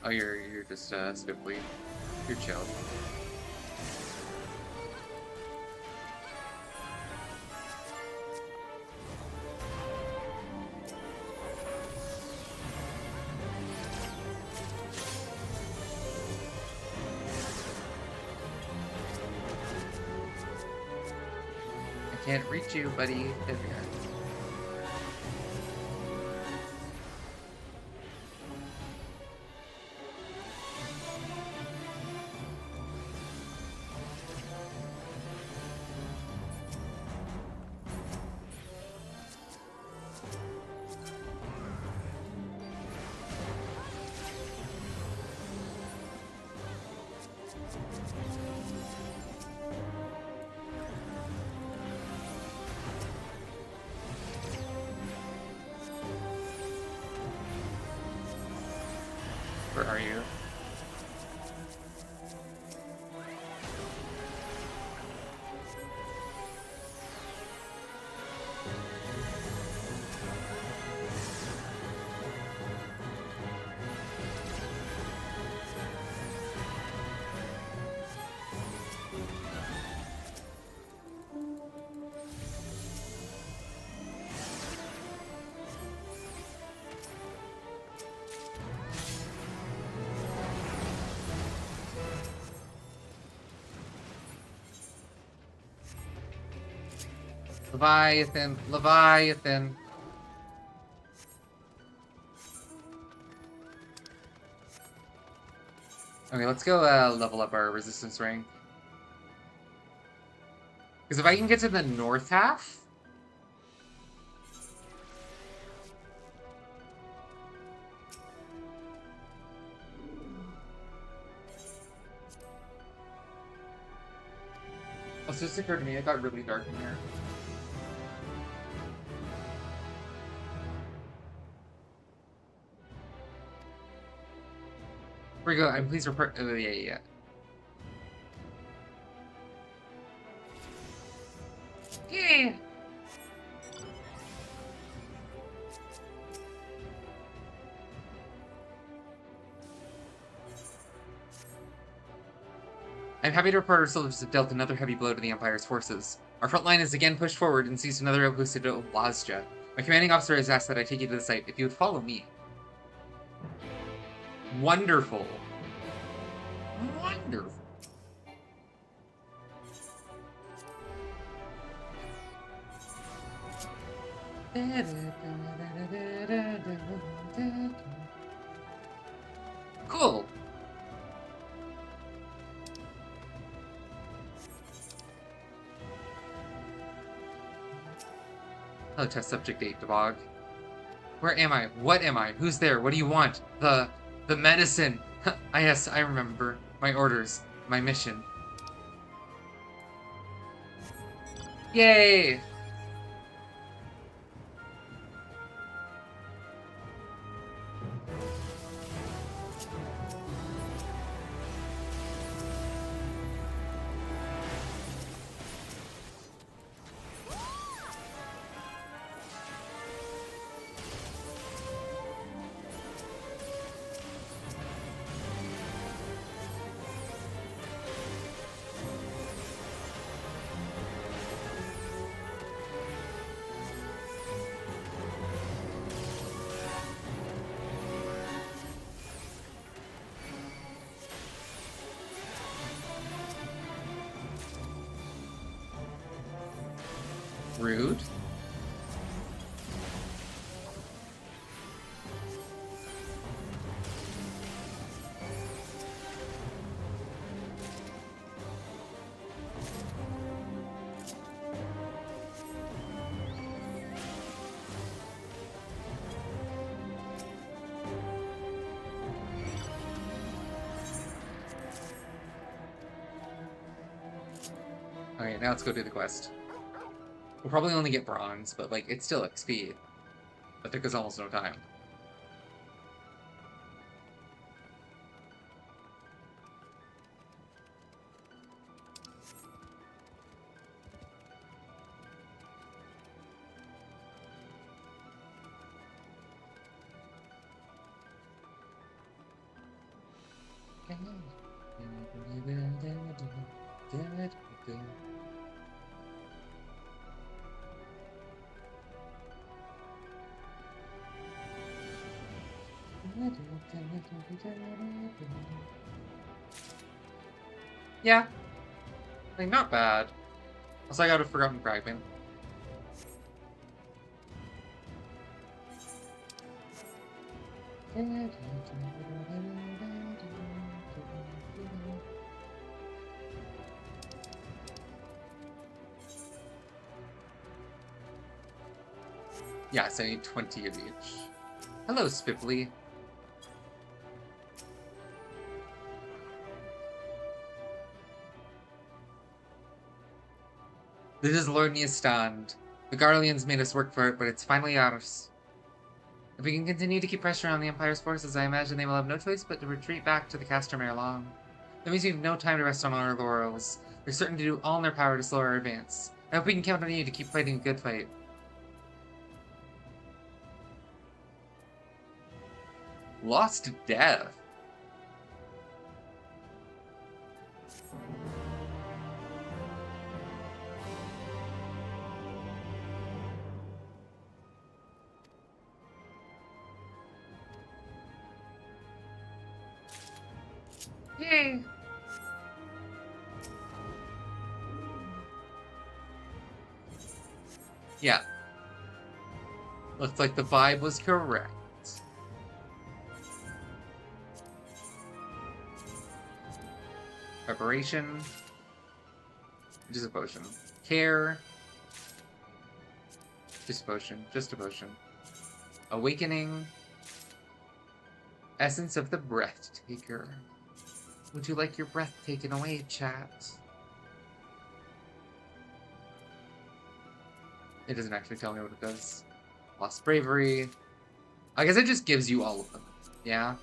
Oh, you're just swiftly. You're chill. I can't reach you, buddy. There we are. are you? Leviathan, Leviathan. Okay, let's go level up our resistance rank. Because if I can get to the north half... Oh, so this occurred to me, it got really dark in here. Here we go, I'm pleased to report... Oh, yeah. Yeah! I'm happy to report our soldiers have dealt another heavy blow to the Empire's forces. Our front line is again pushed forward and seized another outpost at Oblazja. My commanding officer has asked that I take you to the site if you would follow me. Wonderful. Wonderful. Cool. Hello, test subject 8, Debog. Where am I? What am I? Who's there? What do you want? The medicine. Yes, I remember. My orders. My mission. Yay! Rude. Alright, now let's go do the quest. We'll probably only get bronze, but like it's still XP. That took us almost no time. Yeah. Like, not bad. Also, I got a Forgotten Fragment. Yes, I need 20 of each. Hello, Spiffly. This is Lord Niastand. The Garleans made us work for it, but it's finally ours. If we can continue to keep pressure on the Empire's forces, I imagine they will have no choice but to retreat back to the Castamere Long. That means we have no time to rest on our laurels. They're certain to do all in their power to slow our advance. I hope we can count on you to keep fighting a good fight. Lost to death. Yay! Yeah. Looks like the vibe was correct. Preparation. Just a potion. Care. Just a potion. Just a potion. Awakening. Essence of the Breathtaker. Would you like your breath taken away, chat? It doesn't actually tell me what it does. Lost Bravery. I guess it just gives you all of them. Yeah?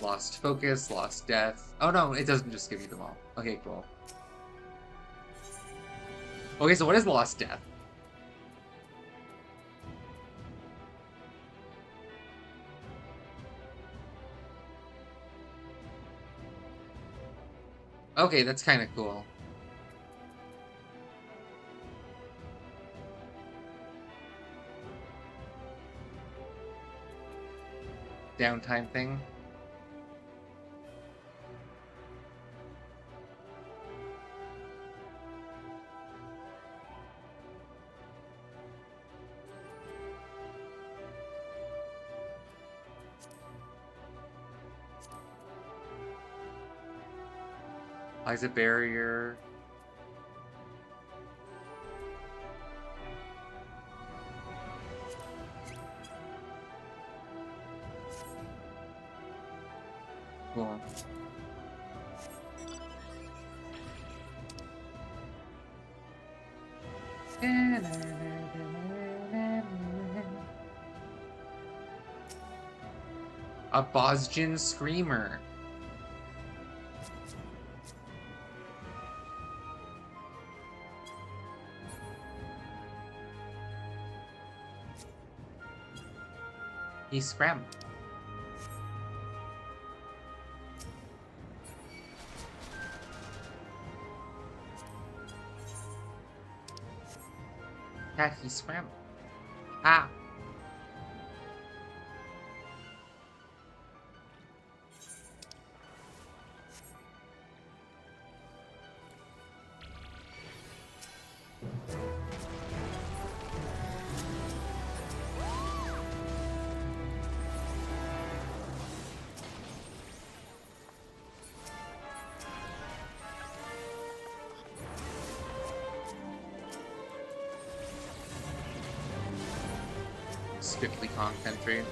Lost Focus, Lost Death. Oh no, it doesn't just give you them all. Okay, cool. Okay, so what is Lost Death? Okay, that's kind of cool. Downtime thing. Eyes a barrier. Cool. A Bosjan Screamer. He's scram. Yeah, he swam. Ah. Strictly conk entry.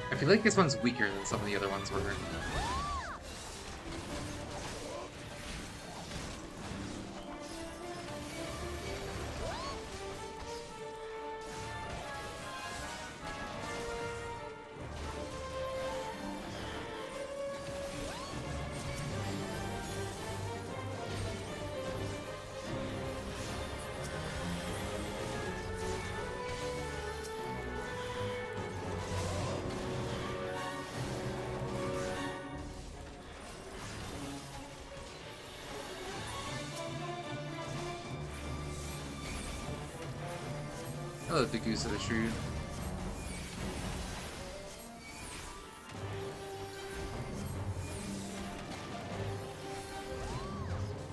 I feel like this one's weaker than some of the other ones were. Oh, the goose of the shrewd.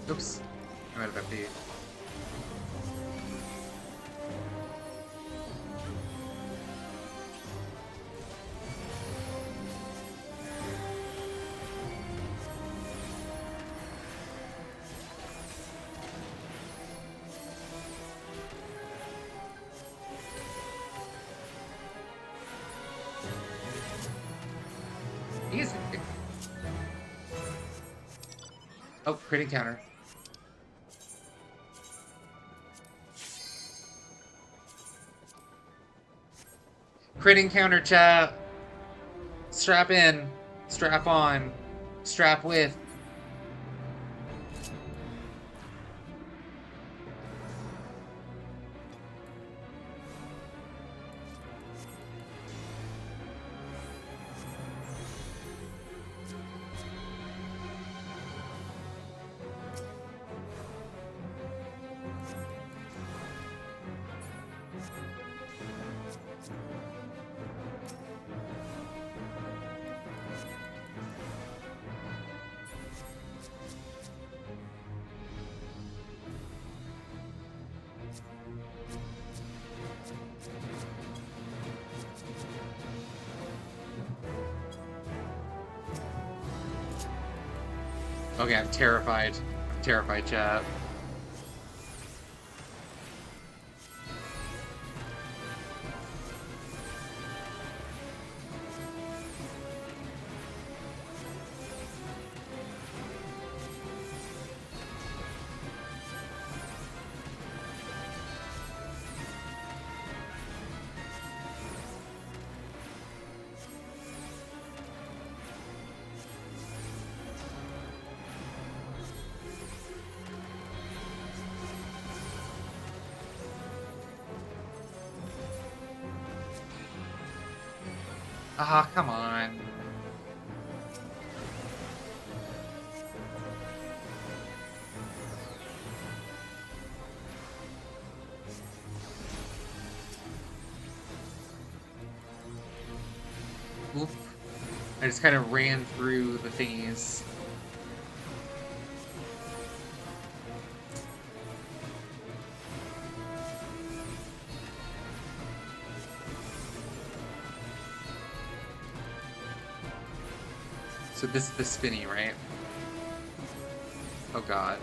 Oops. I'm out of FD. Easy. Oh, crit encounter. Crit encounter, chat. Strap in. Strap on. Strap with. Okay, I'm terrified. I'm terrified, chat. Ah, come on. Oop. I just kind of ran through the thingies. So this is the spinny, right? Oh god.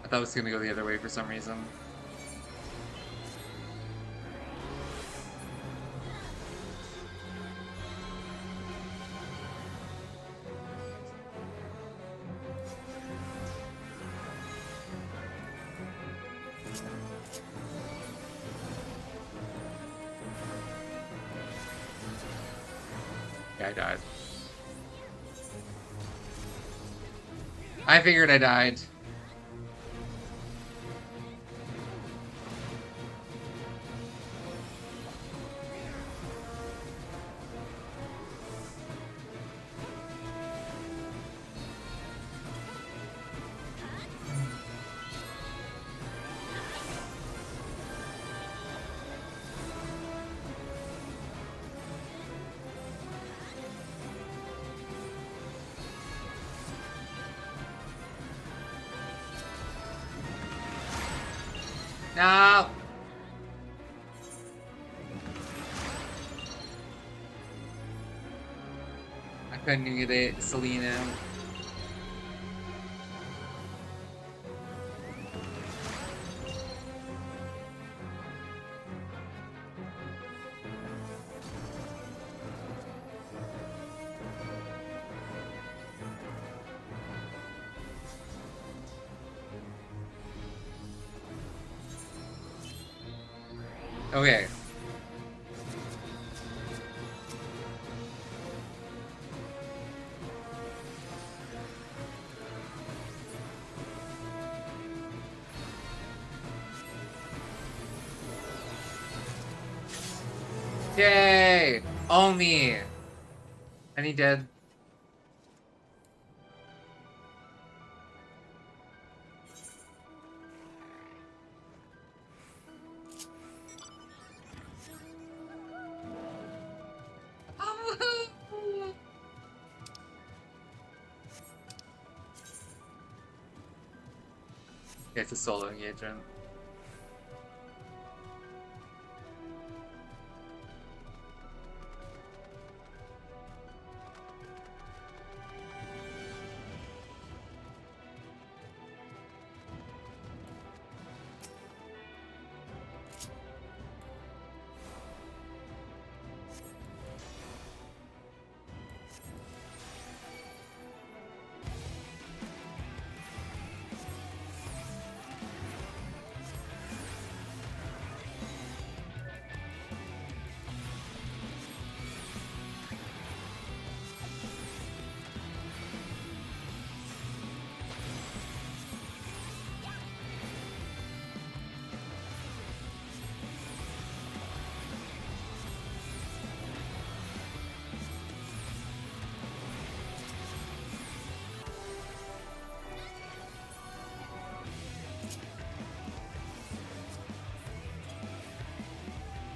I thought it was gonna go the other way for some reason. Yeah, I died. I figured I died. No! I couldn't get it, Selena. Okay. Yay! All me! Any dead? It's a solo engagement.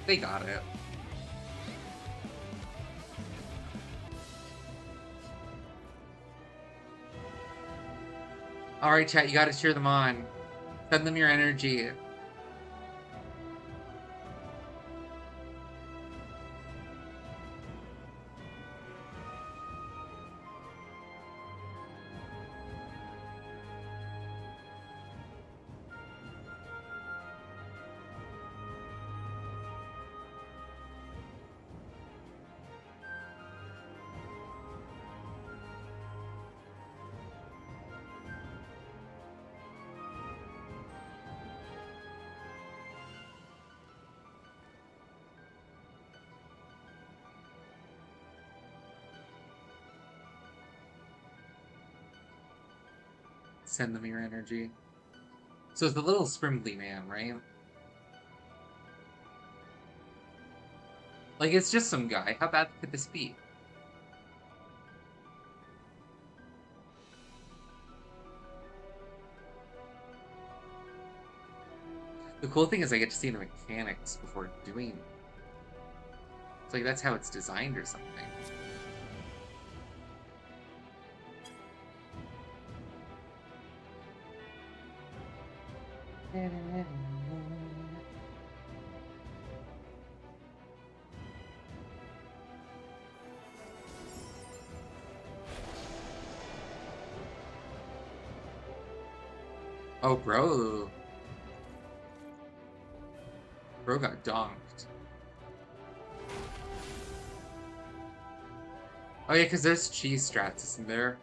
They got it. Alright, chat, you gotta cheer them on. Send them your energy. Send them your energy. So it's the little sprimbly man, right? Like, it's just some guy. How bad could this be? The cool thing is I get to see the mechanics before doing. It's like that's how it's designed or something. Oh, bro. Bro got donked. Oh yeah, because there's cheese strats, isn't there?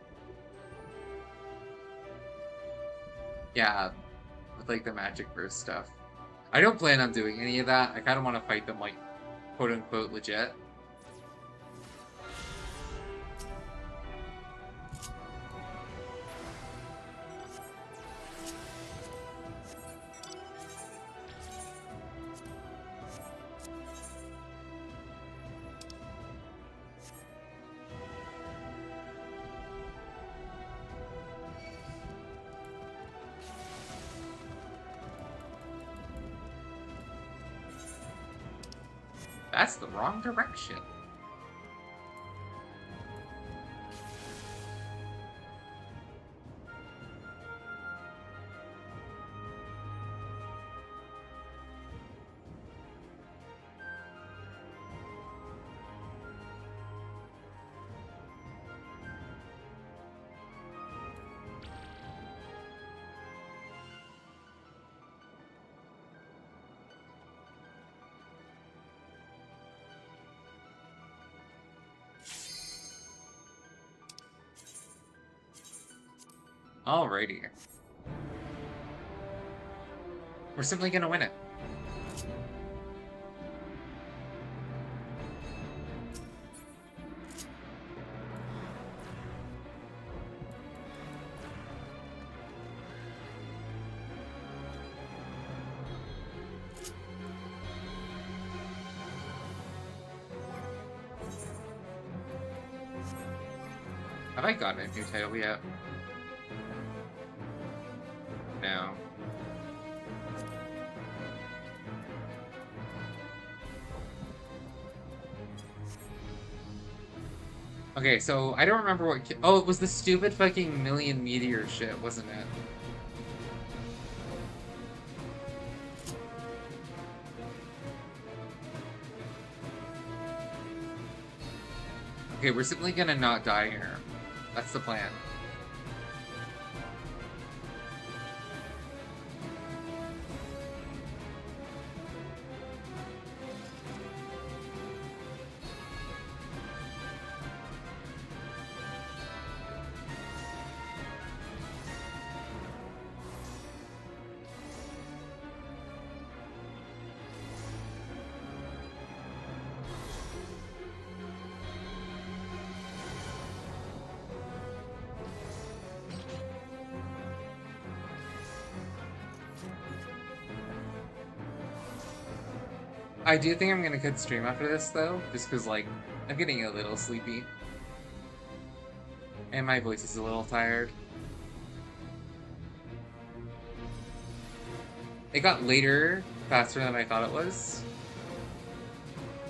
Yeah, with like the magic burst stuff. I don't plan on doing any of that. I kind of want to fight them like quote unquote legit. That's the wrong direction. Alrighty. We're simply gonna win it. Have I gotten a new title yet? No. Okay, so I don't remember what. Oh, it was the stupid fucking million meteor shit, wasn't it? Okay, we're simply gonna not die here. That's the plan. I do think I'm gonna cut stream after this, though, just because, like, I'm getting a little sleepy. And my voice is a little tired. It got later faster than I thought it was.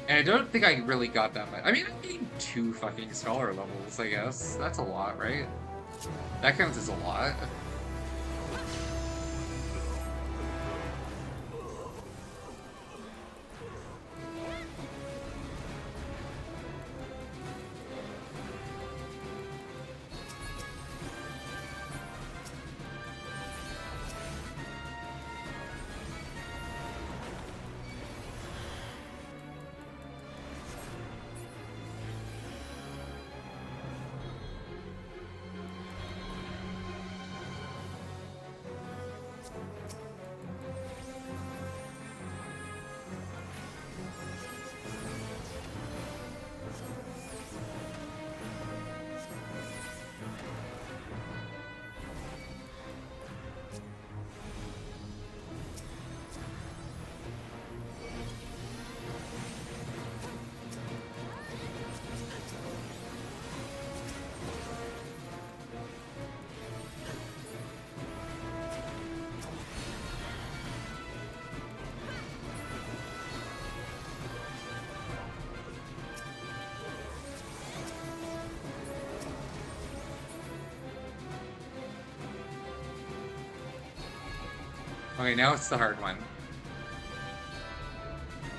And I don't think I really got that much. I mean, I'm getting 2 fucking scholar levels, I guess. That's a lot, right? That counts as a lot. Okay, now it's the hard one.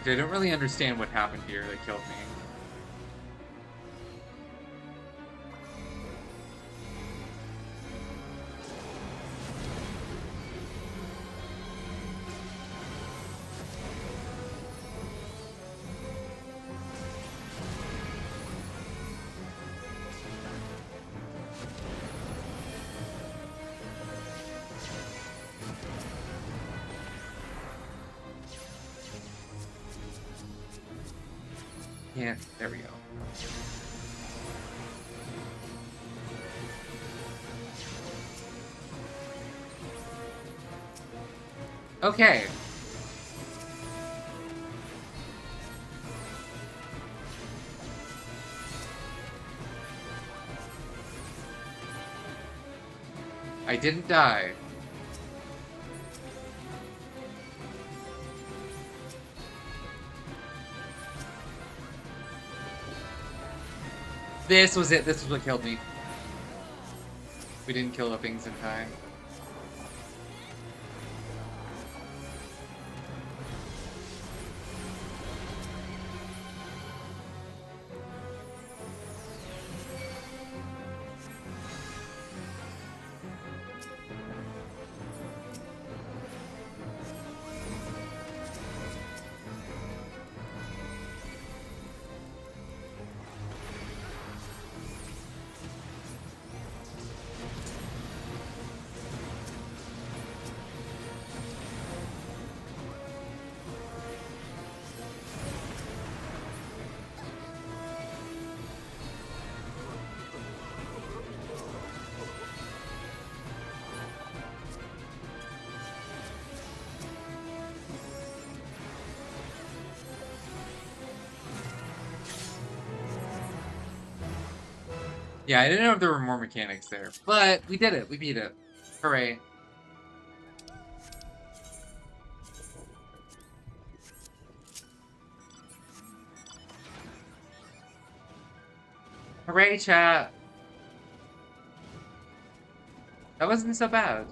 I don't really understand what happened here that killed me. Yeah, there we go. Okay. I didn't die. This was it. This was what killed me. We didn't kill the things in time. Yeah, I didn't know if there were more mechanics there, but we did it. We beat it. Hooray. Hooray, chat. That wasn't so bad.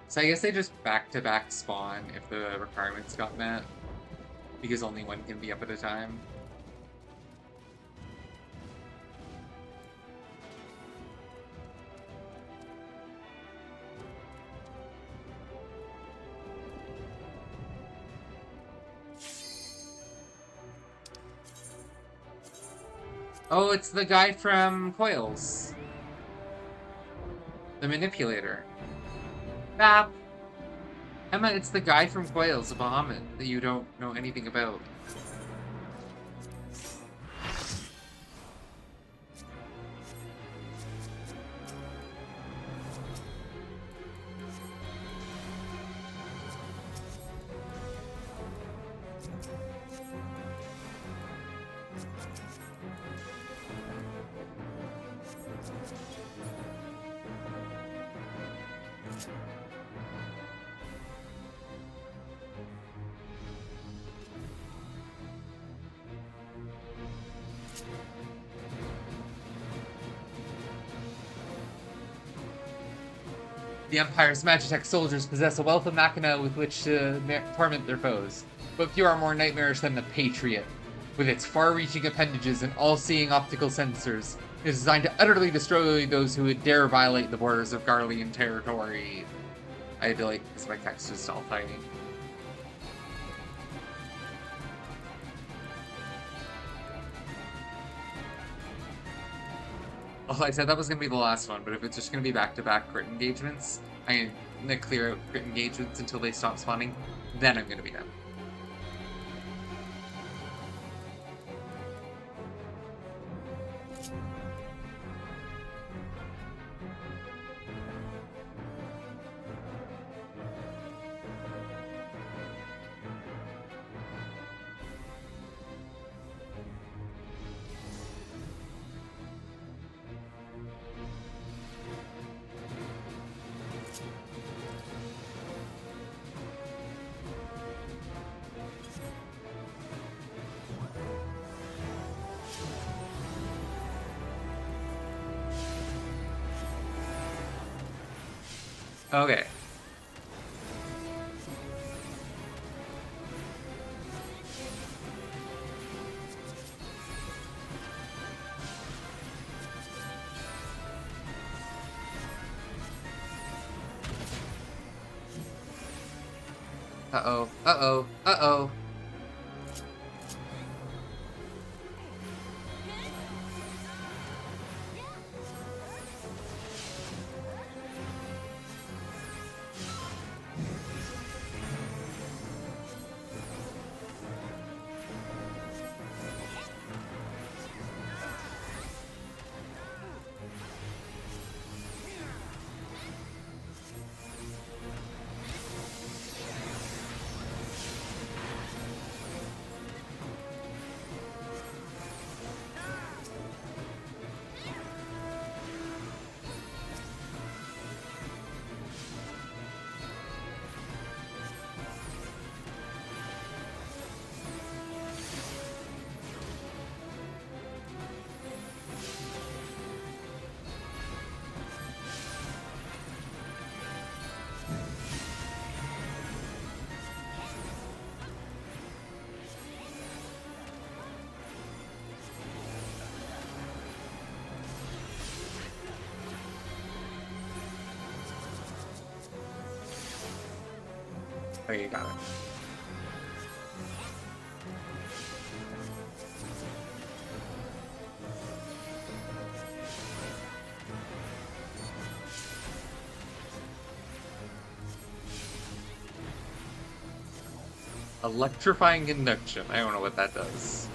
So I guess they just back-to-back spawn if the requirements got met, because only one can be up at a time. Oh, it's the guy from Coils. The manipulator. Bap! Emma, it's the guy from Coils, a Bahamut, that you don't know anything about. The Empire's Magitech soldiers possess a wealth of machina with which to torment their foes, but few are more nightmarish than the Patriot. With its far-reaching appendages and all-seeing optical sensors, it is designed to utterly destroy those who would dare violate the borders of Garlean territory. I had to, like, because my text is all tiny. Oh, I said that was going to be the last one, but if it's just going to be back-to-back crit engagements, I'm going to clear out crit engagements until they stop spawning, then I'm going to be done. Okay. Uh-oh. Uh-oh. Uh-oh. Okay, you got it. Electrifying induction. I don't know what that does.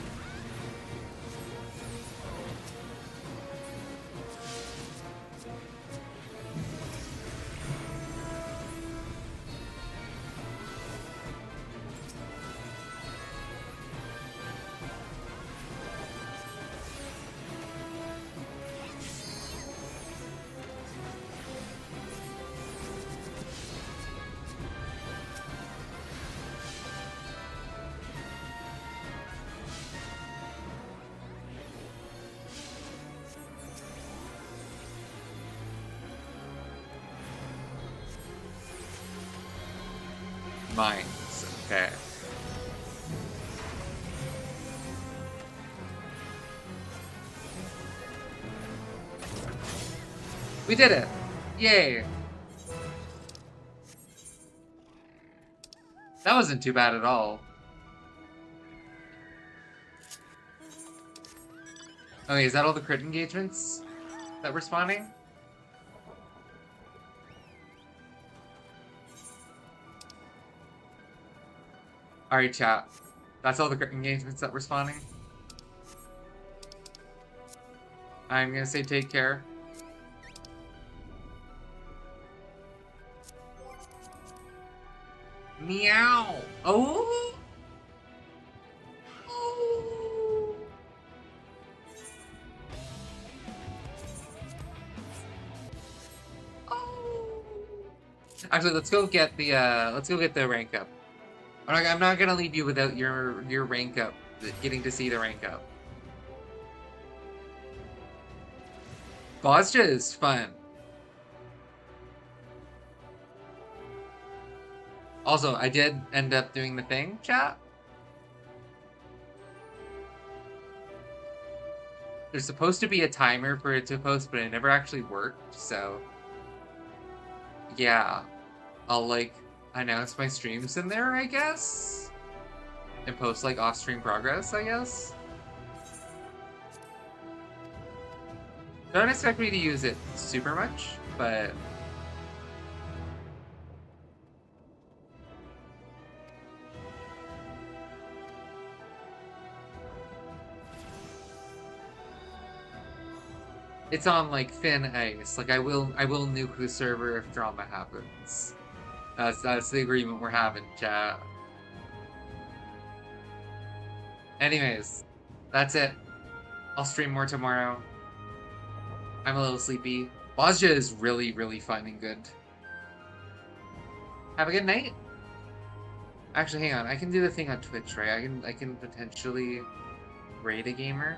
minds. Okay. We did it! Yay! That wasn't too bad at all. Okay, is that all the crit engagements that we're spawning? Alright, chat. That's all the crit engagements that we're spawning. I'm gonna say take care. Meow! Oh! Oh! Oh! Actually, let's go get the rank up. I'm not gonna leave you without your rank up, getting to see the rank up. Bozja is fun. Also, I did end up doing the thing, chat. There's supposed to be a timer for it to post, but it never actually worked, so... Yeah. I'll, like, announce my streams in there, I guess? And post, like, off-stream progress, I guess? Don't expect me to use it super much, but... It's on, like, thin ice. Like, I will nuke the server if drama happens. That's the agreement we're having, chat. Anyways, that's it. I'll stream more tomorrow. I'm a little sleepy. Bozja is really, really fun and good. Have a good night. Actually, hang on. I can do the thing on Twitch, right? I can potentially raid a gamer.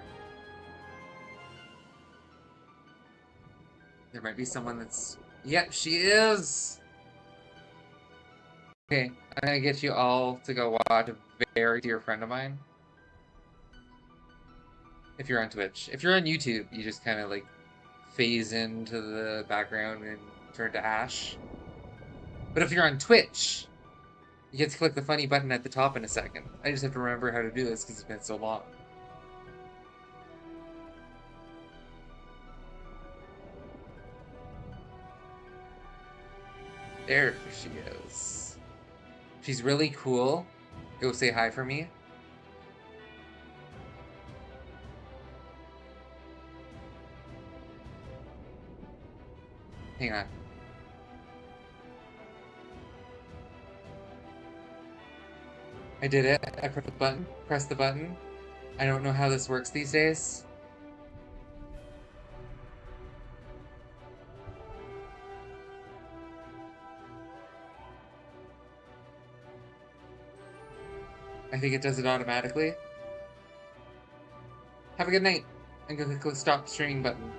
There might be someone that's... Yep, she is! Okay, I'm gonna get you all to go watch a very dear friend of mine. If you're on Twitch. If you're on YouTube, you just kind of like phase into the background and turn to ash. But if you're on Twitch, you get to click the funny button at the top in a second. I just have to remember how to do this because it's been so long. There she is. She's really cool. Go say hi for me. Hang on. I did it. I pressed the button. Press the button. I don't know how this works these days. I think it does it automatically. Have a good night. I'm gonna click the stop streaming button.